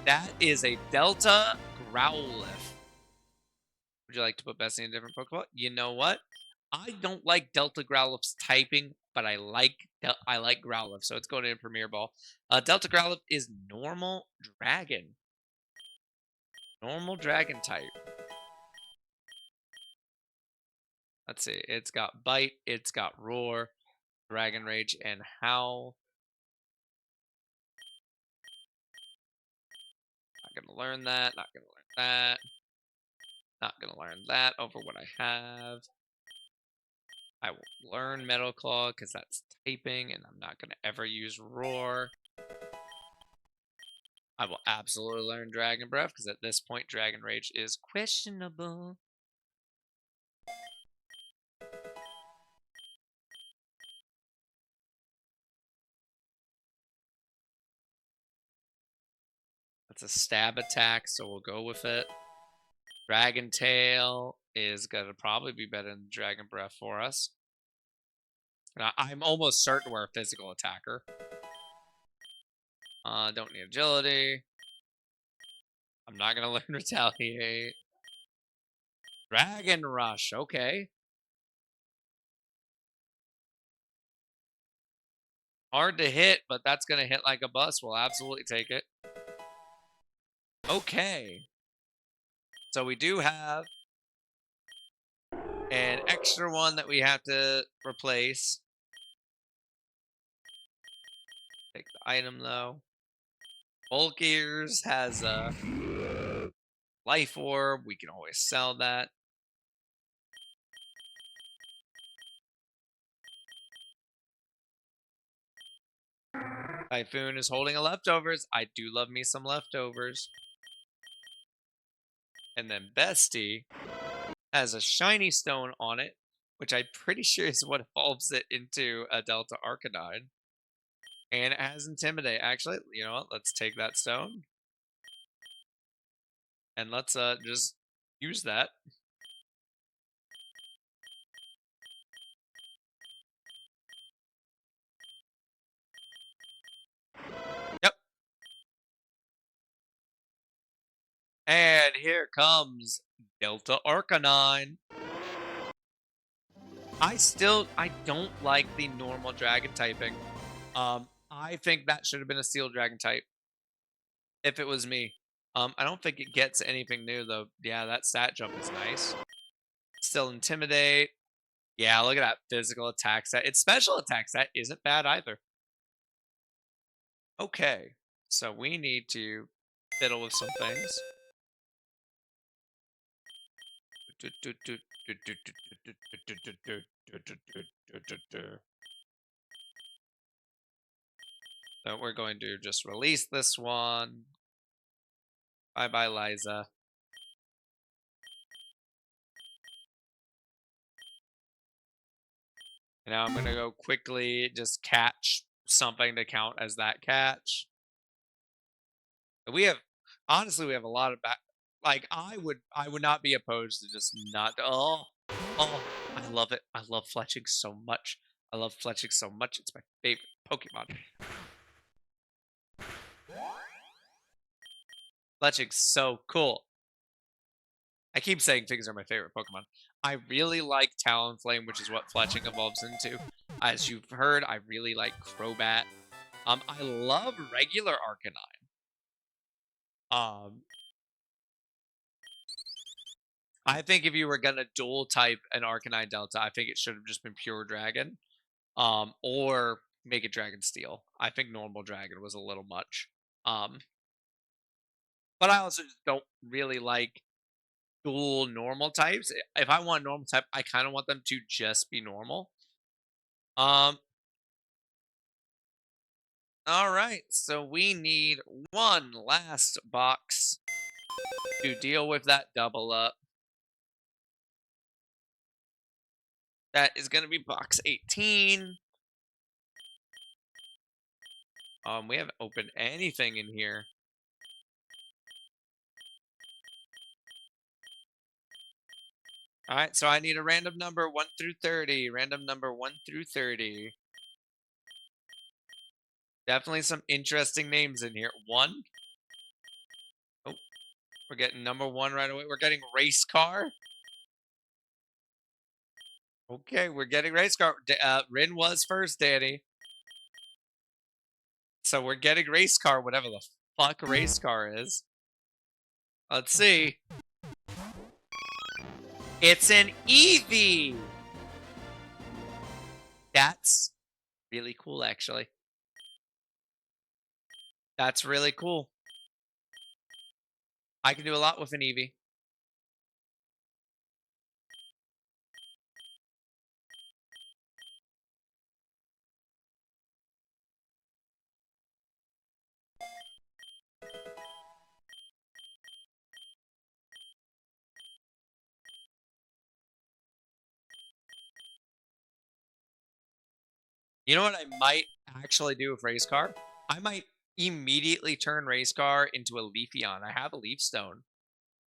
That is a Delta Growlithe. Would you like to put Bessie in a different Pokemon? You know what? I don't like Delta Growlithe's typing, but I like Growlithe, so it's going in Premier Ball. Delta Growlithe is normal dragon. Normal dragon type. Let's see. It's got Bite, it's got Roar, Dragon Rage, and Howl. Not gonna learn that. Not gonna learn that. Not gonna learn that over what I have. I will learn Metal Claw because that's typing, and I'm not gonna ever use Roar. I will absolutely learn Dragon Breath because at this point, Dragon Rage is questionable. That's a stab attack, so we'll go with it. Dragon Tail is gonna probably be better than Dragon Breath for us. I'm almost certain we're a physical attacker. Don't need agility. I'm not gonna learn retaliate. Dragon Rush, okay. Hard to hit, but that's gonna hit like a bus. We'll absolutely take it. Okay. So we do have an extra one that we have to replace. Take the item though. Bulk Ears has a life orb. We can always sell that. Typhoon is holding a leftovers. I do love me some leftovers. And then Bestie has a shiny stone on it, which I'm pretty sure is what evolves it into a Delta Arcanine. And it has Intimidate. Actually, you know what? Let's take that stone. And let's just use that. Yep. And here comes Delta Arcanine. I don't like the normal dragon typing. I think that should have been a steel dragon type if it was me. I don't think it gets anything new though. Yeah, that stat jump is nice. Still intimidate. Yeah, look at that physical attack set. Its special attack set isn't bad either. Okay, so we need to fiddle with some things. So we're going to just release this one. Bye bye, Liza. And now I'm going to go quickly just catch something to count as that catch. We have, honestly, we have a lot of back. Like I would not be opposed to just not. Oh, I love it. I love fletching so much. I love fletching so much. It's my favorite Pokemon. Fletching's so cool. I keep saying things are my favorite Pokemon. I really like Talonflame, which is what Fletching evolves into. As you've heard, I really like Crobat. I love regular Arcanine. Um, I think if you were gonna dual type an Arcanine Delta, I think it should have just been pure Dragon. Or make it Dragon Steel. I think normal Dragon was a little much. Um, but I also just don't really like dual normal types. If I want normal type, I kind of want them to just be normal. Um, all right, so we need one last box to deal with that double up. That is going to be box 18. We haven't opened anything in here. All right, so I need a random number 1 through 30. Random number 1 through 30. Definitely some interesting names in here. 1. Oh, we're getting number 1 right away. We're getting race car. Okay, we're getting race car. Rin was first, Danny. So we're getting race car, whatever the fuck race car is. Let's see. It's an Eevee. That's really cool, actually. That's really cool. I can do a lot with an Eevee. You know what I might actually do with race car? I might immediately turn race car into a Leafeon. I have a Leaf Stone,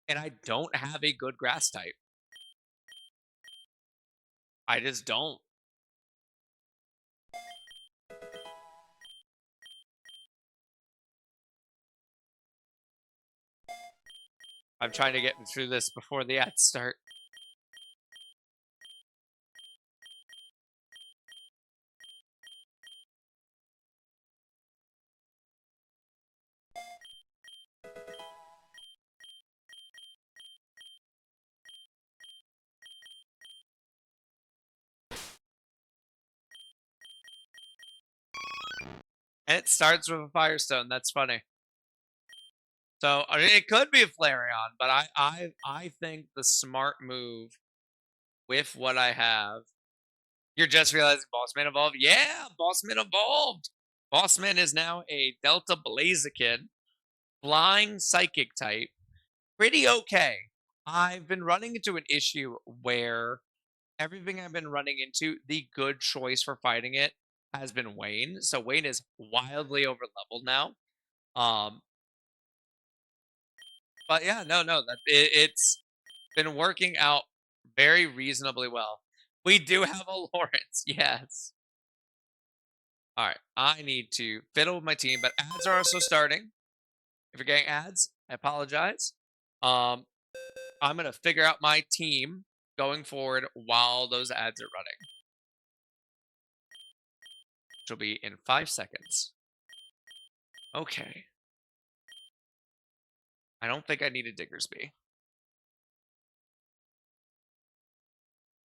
and I don't have a good grass type. I just don't. I'm trying to get through this before the ads start. And it starts with a Firestone. That's funny. So I mean, it could be a Flareon, but I think the smart move with what I have. You're just realizing Bossman evolved. Yeah, Bossman evolved. Bossman is now a Delta Blaziken, flying psychic type. Pretty okay. I've been running into an issue where everything I've been running into, the good choice for fighting it has been Wayne. So Wayne is wildly over leveled now. Um, but yeah, no, it's been working out very reasonably well. We do have a Lawrence, yes. All right, I need to fiddle with my team, but ads are also starting. If you're getting ads, I apologize. Um, I'm gonna figure out my team going forward while those ads are running, which will be in 5 seconds. Okay, I don't think I need a Diggersby.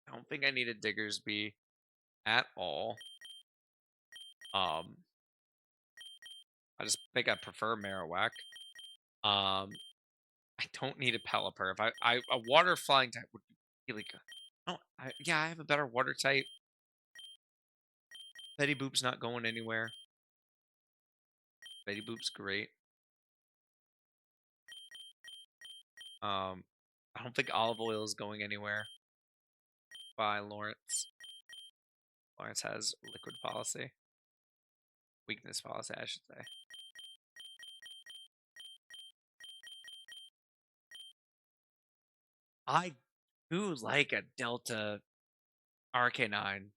I don't think I need a Diggersby at all. Um, I just think I prefer Marowak. I don't need a Pelipper. If I a water flying type would be really good. Oh, yeah, I have a better water type. Betty Boop's not going anywhere. Betty Boop's great. I don't think olive oil is going anywhere. By Lawrence. Lawrence has liquid policy. Weakness policy, I should say. I do like a Delta Arcanine.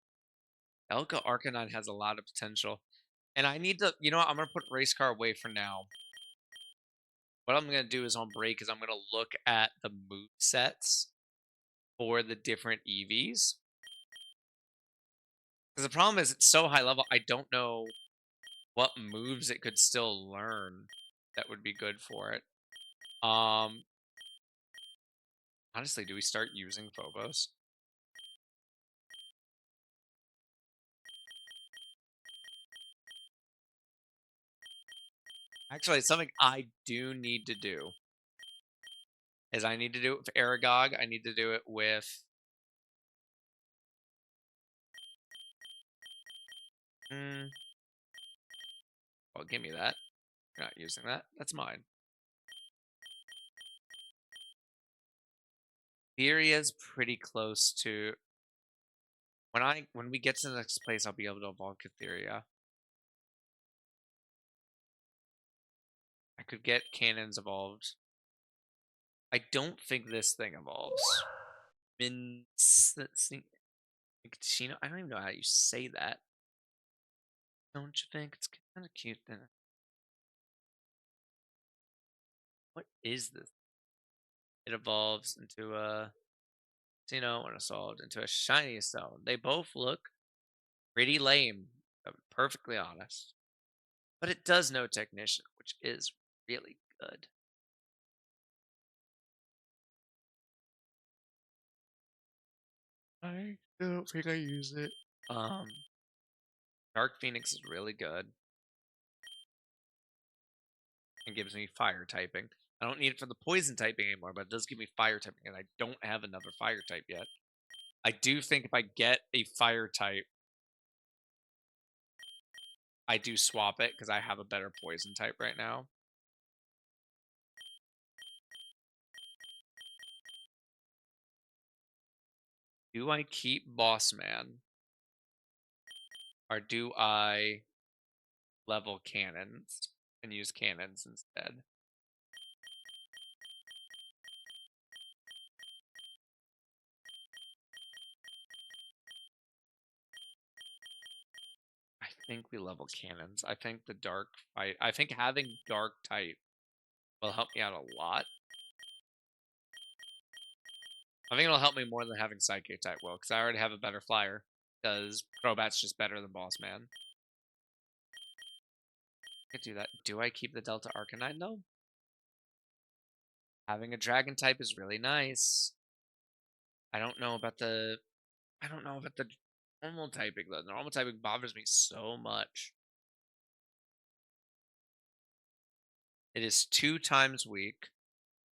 Delta Arcanine has a lot of potential. And I need to, you know what, I'm going to put race car away for now. What I'm going to do is on break is I'm going to look at the move sets for the different EVs. Because the problem is it's so high level, I don't know what moves it could still learn that would be good for it. Honestly, do we start using Phobos? Actually, it's something I do need to do. Is I need to do it with Aragog. I need to do it with. Mm, well, give me that. You're not using that. That's mine. Theria's pretty close to. When we get to the next place, I'll be able to evolve Catheria. I could get cannons evolved. I don't think this thing evolves. Mincino. I don't even know how you say that. Don't you think it's kind of cute then? What is this? It evolves into a Xeno and Assault into a Shiny Stone. They both look pretty lame, to be perfectly honest. But it does know Technician, which is really good. I don't think I use it. Um, Dark Phoenix is really good and gives me fire typing. I don't need it for the poison typing anymore, but it does give me fire typing, and I don't have another fire type yet. I do think if I get a fire type, I do swap it because I have a better poison type right now. Do I keep Boss Man? Or do I level cannons? and use cannons instead. I think we level cannons. I think the dark fight. I think having dark type will help me out a lot. I think it'll help me more than having psychic type will, because I already have a better flyer. Because Crobat's just better than Boss Man. I could do that. Do I keep the Delta Arcanine though? Having a dragon type is really nice. I don't know about the I don't know about the normal typing though. Normal typing bothers me so much. It is 2 times weak.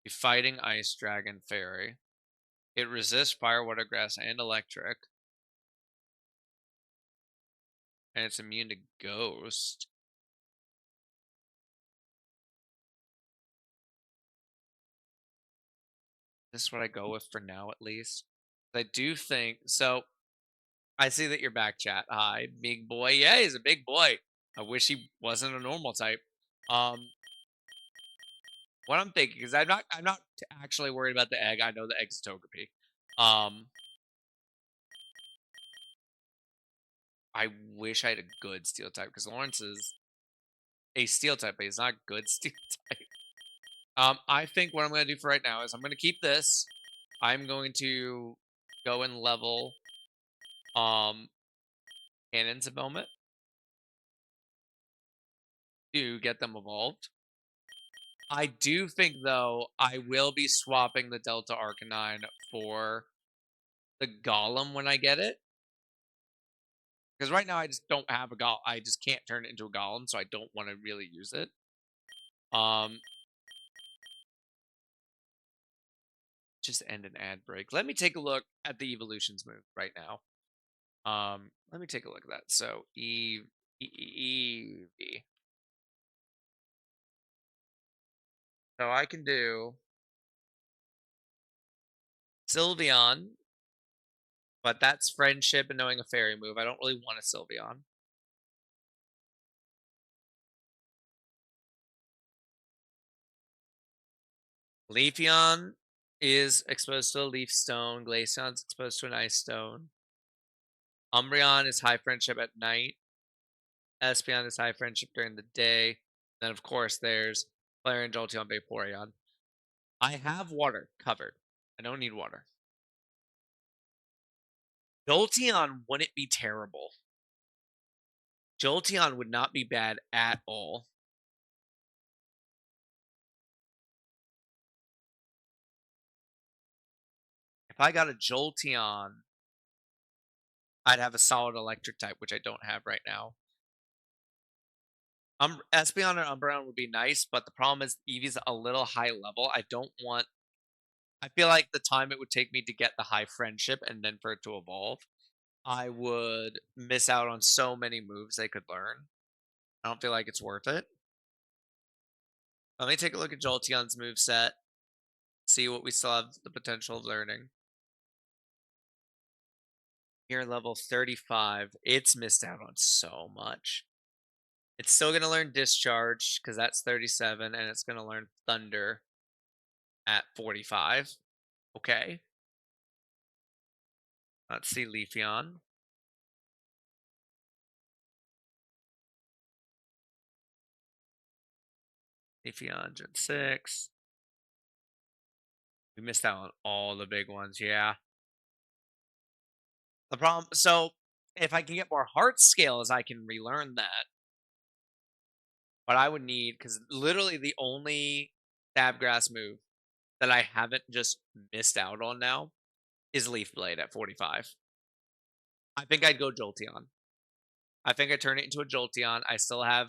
A fighting ice dragon fairy. It resists fire, water, grass, and electric. And it's immune to ghost. This is what I go with for now, at least. I do think so. I see that you're back, chat. Hi, big boy. Yeah, he's a big boy. I wish he wasn't a normal type. Um, what I'm thinking is I'm not actually worried about the egg. I know the egg's Togepi. Um, I wish I had a good steel type because Lawrence is a steel type, but he's not good steel type. I think what I'm gonna do for right now is I'm gonna keep this. I'm going to go and level um cannons a moment to get them evolved. I do think though I will be swapping the Delta Arcanine for the Golem when I get it. Because right now I just don't have a golem. I just can't turn it into a golem, so I don't want to really use it. Um, just end an ad break. Let me take a look at the evolutions move right now. Let me take a look at that. So E. So I can do Sylveon, but that's friendship and knowing a fairy move. I don't really want a Sylveon. Leafeon is exposed to a leaf stone. Glaceon's exposed to an ice stone. Umbreon is high friendship at night. Espeon is high friendship during the day. Then, of course, there's Flareon, Jolteon, Vaporeon. I have water covered. I don't need water. Jolteon wouldn't be terrible. Jolteon would not be bad at all. If I got a Jolteon, I'd have a solid electric type, which I don't have right now. Espeon and Umbreon would be nice, but the problem is Eevee's a little high level. I feel like the time it would take me to get the high friendship and then for it to evolve, I would miss out on so many moves they could learn. I don't feel like it's worth it. Let me take a look at Jolteon's moveset, see what we still have the potential of learning. Here, level 35. It's missed out on so much. It's still going to learn Discharge because that's 37, and it's going to learn Thunder at 45. Okay. Let's see Leafeon. Leafeon Gen 6. We missed out on all the big ones, yeah. The problem, so if I can get more heart scales, I can relearn that. But I would need, because literally the only Stabgrass move that I haven't just missed out on now is Leaf Blade at 45. I think I'd go Jolteon. I think I turn it into a Jolteon. I still have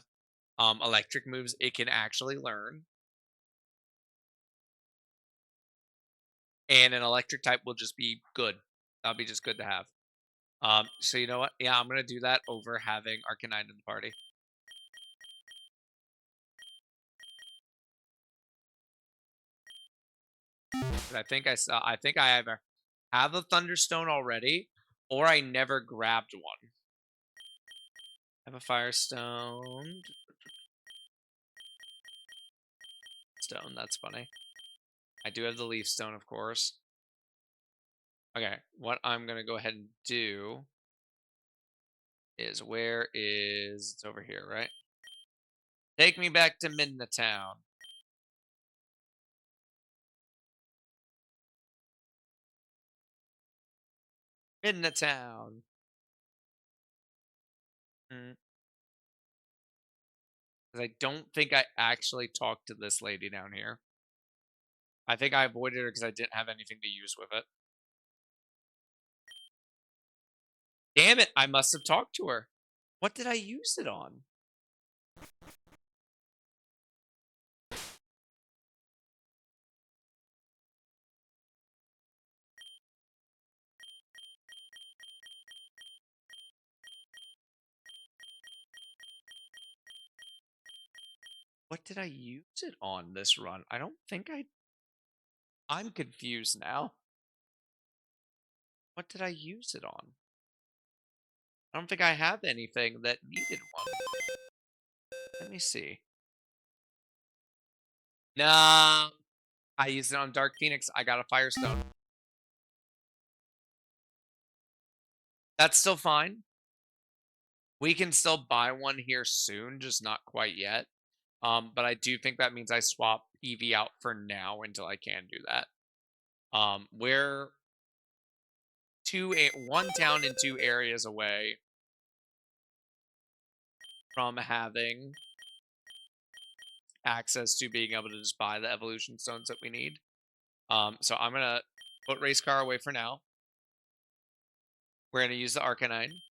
electric moves it can actually learn. And an electric type will just be good. That'll be just good to have. So you know what? Yeah, I'm gonna do that over having Arcanine in the party. I think I think I either have a Thunderstone already, or I never grabbed one. I have a Firestone. stone. That's funny. I do have the leaf stone, of course. Okay, what I'm gonna go ahead and do is it's over here, right? Take me back to Midna Town. Midna Town. Mm, 'cause I don't think I actually talked to this lady down here. I think I avoided her because I didn't have anything to use with it. Damn it, I must have talked to her. What did I use it on? What did I use it on this run? I don't think I'm confused now. What did I use it on? I don't think I have anything that needed one. Let me see. Nah, I used it on Dark Phoenix. I got a Firestone. That's still fine. We can still buy one here soon, just not quite yet. But I do think that means I swap EV out for now until I can do that. We're one town and two areas away from having access to being able to just buy the evolution stones that we need. So I'm gonna put race car away for now. We're gonna use the Arcanine.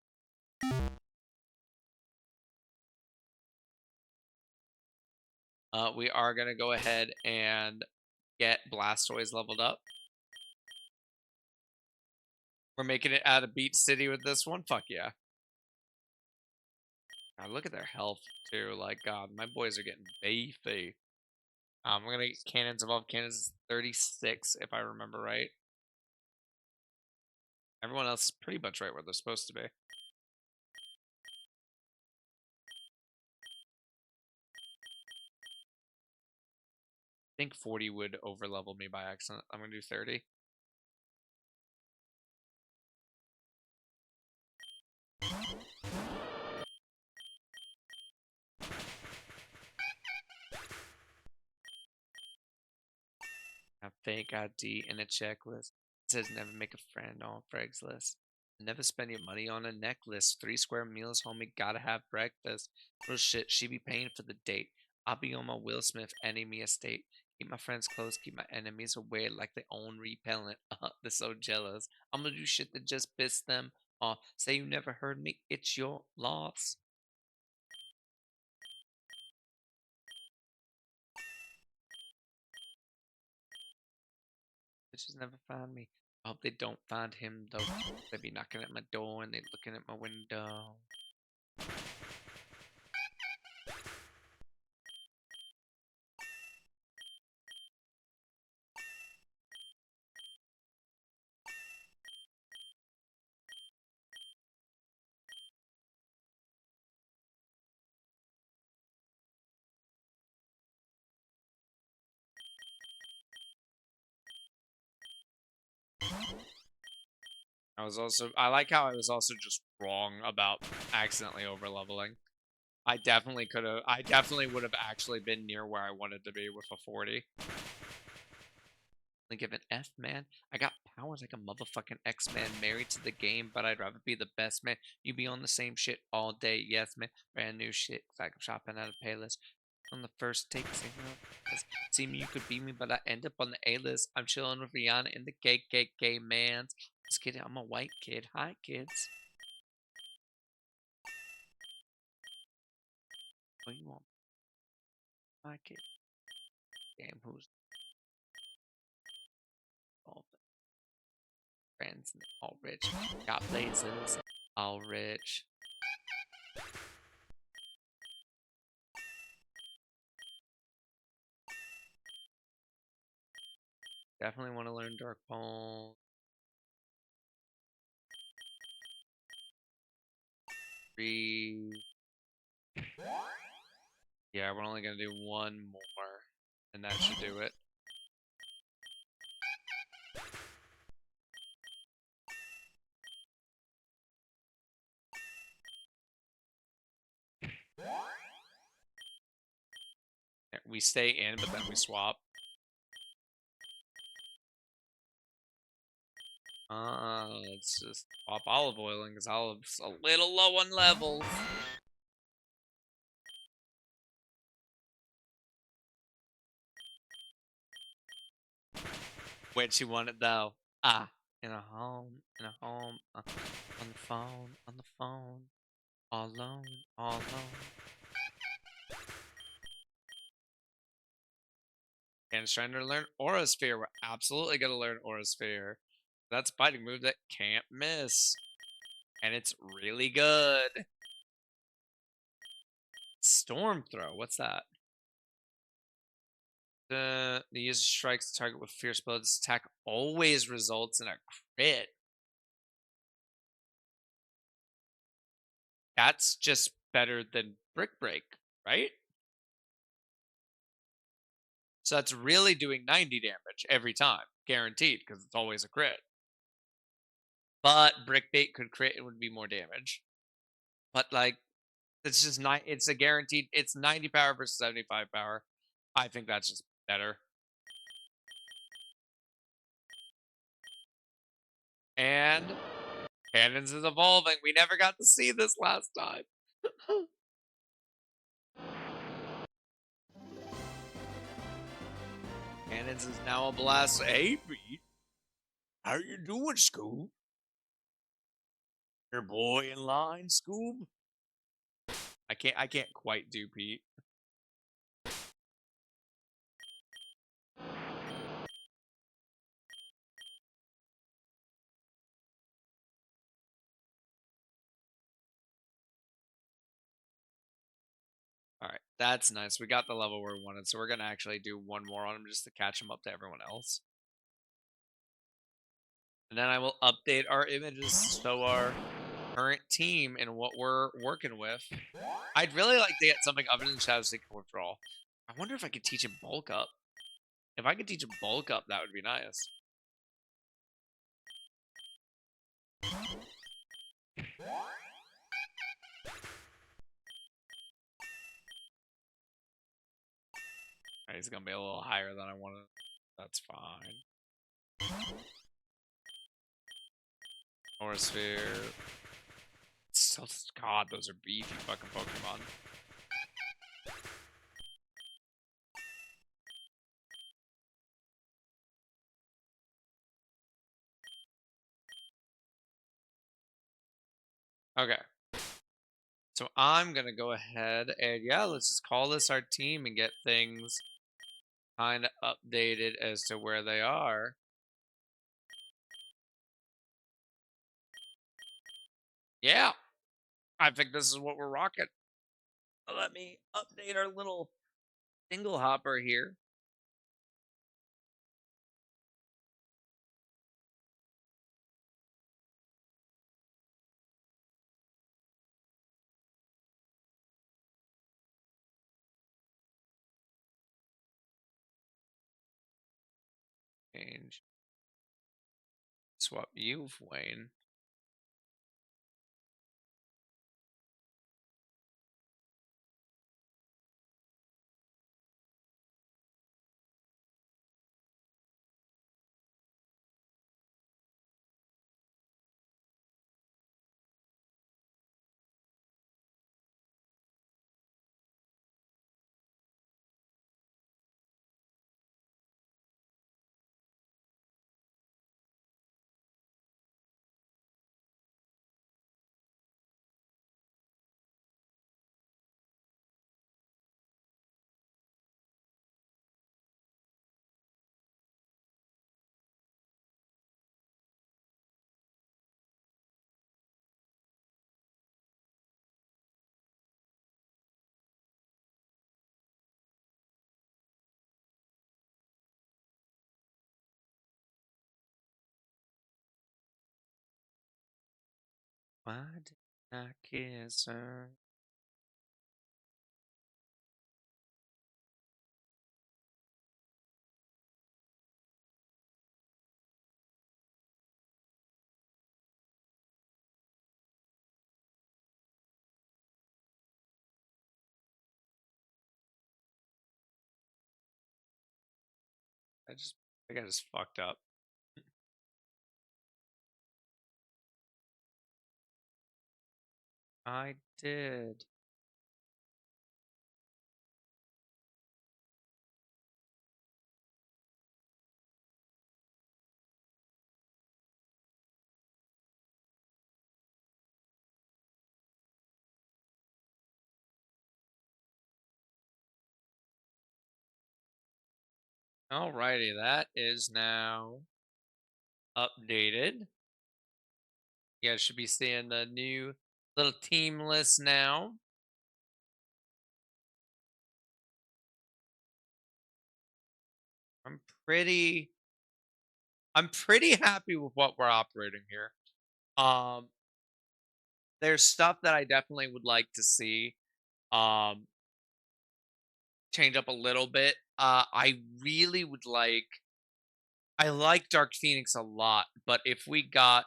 We are gonna go ahead and get Blastoise leveled up. We're making it out of Beach City with this one. Fuck yeah. God, look at their health too. Like God, my boys are getting beefy. We're gonna get cannons evolved. Cannons is 36 if I remember right. Everyone else is pretty much right where they're supposed to be. I think 40 would overlevel me by accident. I'm gonna do 30. A fake ID and a checklist. It says never make a friend on Craigslist. Never spend your money on a necklace. 3 square meals, homie. Gotta have breakfast. Real shit. She be paying for the date. I'll be on my Will Smith enemy estate. Keep my friends close. Keep my enemies away like they own repellent. They're so jealous. I'm gonna do shit that just piss them off. Say you never heard me. It's your loss. Bitches never find me. I hope they don't find him though. They be knocking at my door and they looking at my window. I like how I was also just wrong about accidentally over leveling. I definitely would have actually been near where I wanted to be with a 40. Like give an F, man. I got powers like a motherfucking X-Man married to the game, but I'd rather be the best man. You be on the same shit all day, yes, man. Brand new shit, like I'm shopping at a Payless. On the first take, see me, you could beat me, but I end up on the A-list. I'm chilling with Rihanna in the KKK, man. Just kidding, I'm a white kid. Hi, kids. What do you want? My kid. Damn, who's all friends and all rich? Got blazers, all rich. Definitely want to learn Dark Pole. Three. Yeah, we're only gonna do one more. and that should do it. We stay in, but then we swap. Let's just swap olive oil because olive's a little low on levels. Where'd she want it though? Ah, in a home, on the phone, all alone, all alone. And it's trying to learn Aura Sphere. We're absolutely gonna learn Aura Sphere. That's a fighting move that can't miss. And it's really good. Storm Throw, what's that? The user strikes the target with fierce blow. This attack always results in a crit. That's just better than Brick Break, right? So that's really doing 90 damage every time, guaranteed, because it's always a crit. But Brick Bait could crit and would be more damage. But like, it's just not. It's a guaranteed. It's 90 power versus 75 power. I think that's just better. And Cannons is evolving. We never got to see this last time. Cannons is now a blast. Hey, Pete. How you doing, Scoob? Your boy in line, Scoob? I can't quite do Pete. Alright, that's nice. We got the level where we wanted, so we're gonna actually do one more on him just to catch him up to everyone else. And then I will update our images so our current team and what we're working with. I'd really like to get something other than Shadow Seeker Withdrawal. I wonder if I could teach him Bulk Up. If I could teach him Bulk Up, that would be nice. Right, he's gonna be a little higher than I wanted. That's fine. Aura Sphere. So, God, those are beefy fucking Pokemon. Okay. So I'm gonna go ahead and yeah, let's just call this our team and get things kind of updated as to where they are. Yeah, I think this is what we're rocking. Let me update our little single hopper here. Change. Swap you, Wayne. Why did I kiss her? I think I just fucked up. I did. Alrighty, that is now updated. You guys should be seeing the new little team list now. I'm pretty I'm pretty happy with what we're operating here. Um there's stuff that I definitely would like to see um change up a little bit. I really would like I like Dark Phoenix a lot, but if we got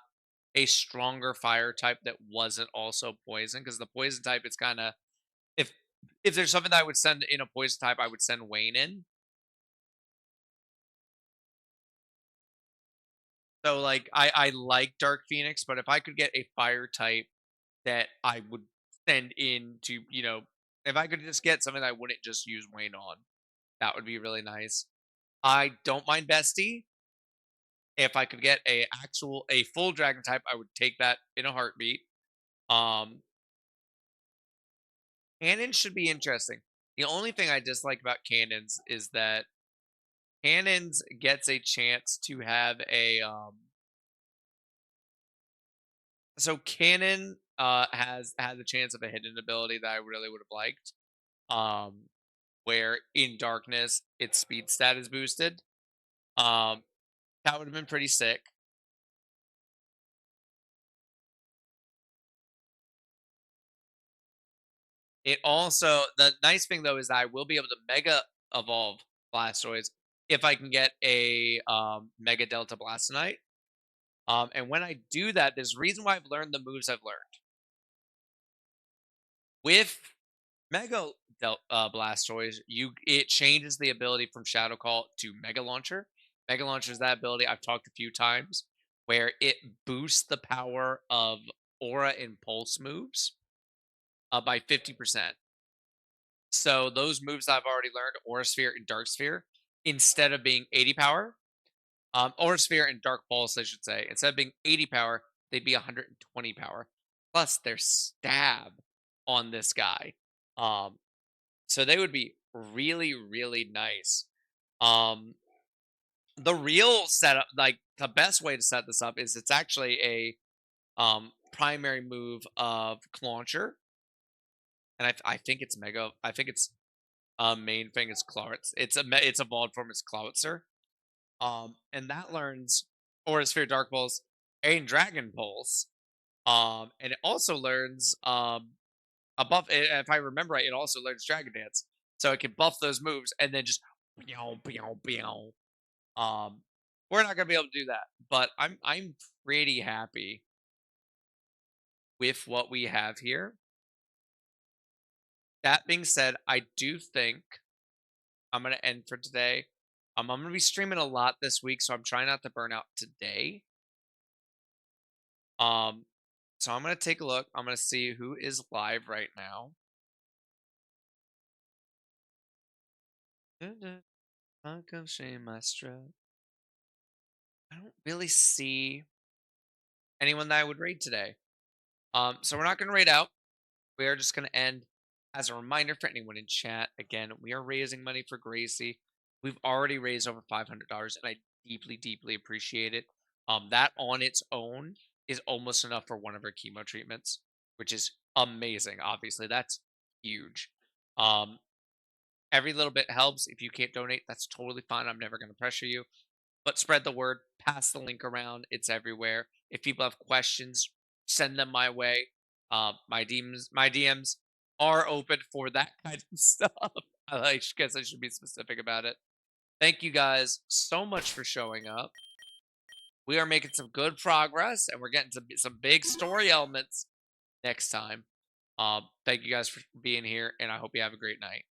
a stronger fire type that wasn't also poison, because the poison type it's kind of if if there's something that I would send in a poison type, I would send Wayne in. So like I like Dark Phoenix, but if I could get a fire type that I would send in to, if I could just get something that I wouldn't just use Wayne on, that would be really nice. I don't mind Bestie. If I could get a full dragon type, I would take that in a heartbeat. Um Cannons should be interesting. The only thing I dislike about cannons is that cannons gets a chance to have so cannon has a chance of a hidden ability that I really would have liked. Um where in darkness its speed stat is boosted. Um that would have been pretty sick. It also the nice thing though is that I will be able to mega evolve Blastoise if I can get a Mega Delta Blastonite. And when I do that, there's a reason why I've learned the moves I've learned. With Blastoise, it changes the ability from Shadow Call to Mega Launcher. Mega Launcher is that ability I've talked a few times where it boosts the power of Aura and Pulse moves by 50%. So those moves I've already learned, Aura Sphere and Dark Sphere, instead of being 80 power, Aura Sphere and Dark Pulse, I should say, instead of being 80 power, they'd be 120 power. Plus their stab on this guy. Um, so they would be really, really nice. Um, the real setup, like the best way to set this up is it's actually a primary move of Clauncher. And I think it's Mega. I think its main thing is Clarence. It's evolved from its Clawitzer. And that learns Aura Sphere Dark Pulse and Dragon Pulse. And it also learns if I remember right, it also learns Dragon Dance. So it can buff those moves and then just meow, meow, meow. Um we're not gonna be able to do that, but I'm pretty happy with what we have here. That being said, I do think I'm gonna end for today. I'm gonna be streaming a lot this week, so I'm trying not to burn out today. Um, so I'm gonna take a look. I'm gonna see who is live right now. I'll go shame my strut. I don't really see anyone that I would raid today. So we're not gonna raid out. We are just gonna end. As a reminder for anyone in chat, again, we are raising money for Gracie. We've already raised over $500, and I deeply, deeply appreciate it. That on its own is almost enough for one of her chemo treatments, which is amazing. Obviously, that's huge. Um, every little bit helps. If you can't donate, that's totally fine. I'm never going to pressure you, but spread the word, pass the link around. It's everywhere. If people have questions, send them my way. My DMs are open for that kind of stuff. I guess I should be specific about it. Thank you guys so much for showing up. We are making some good progress, and we're getting some big story elements next time. Thank you guys for being here, and I hope you have a great night.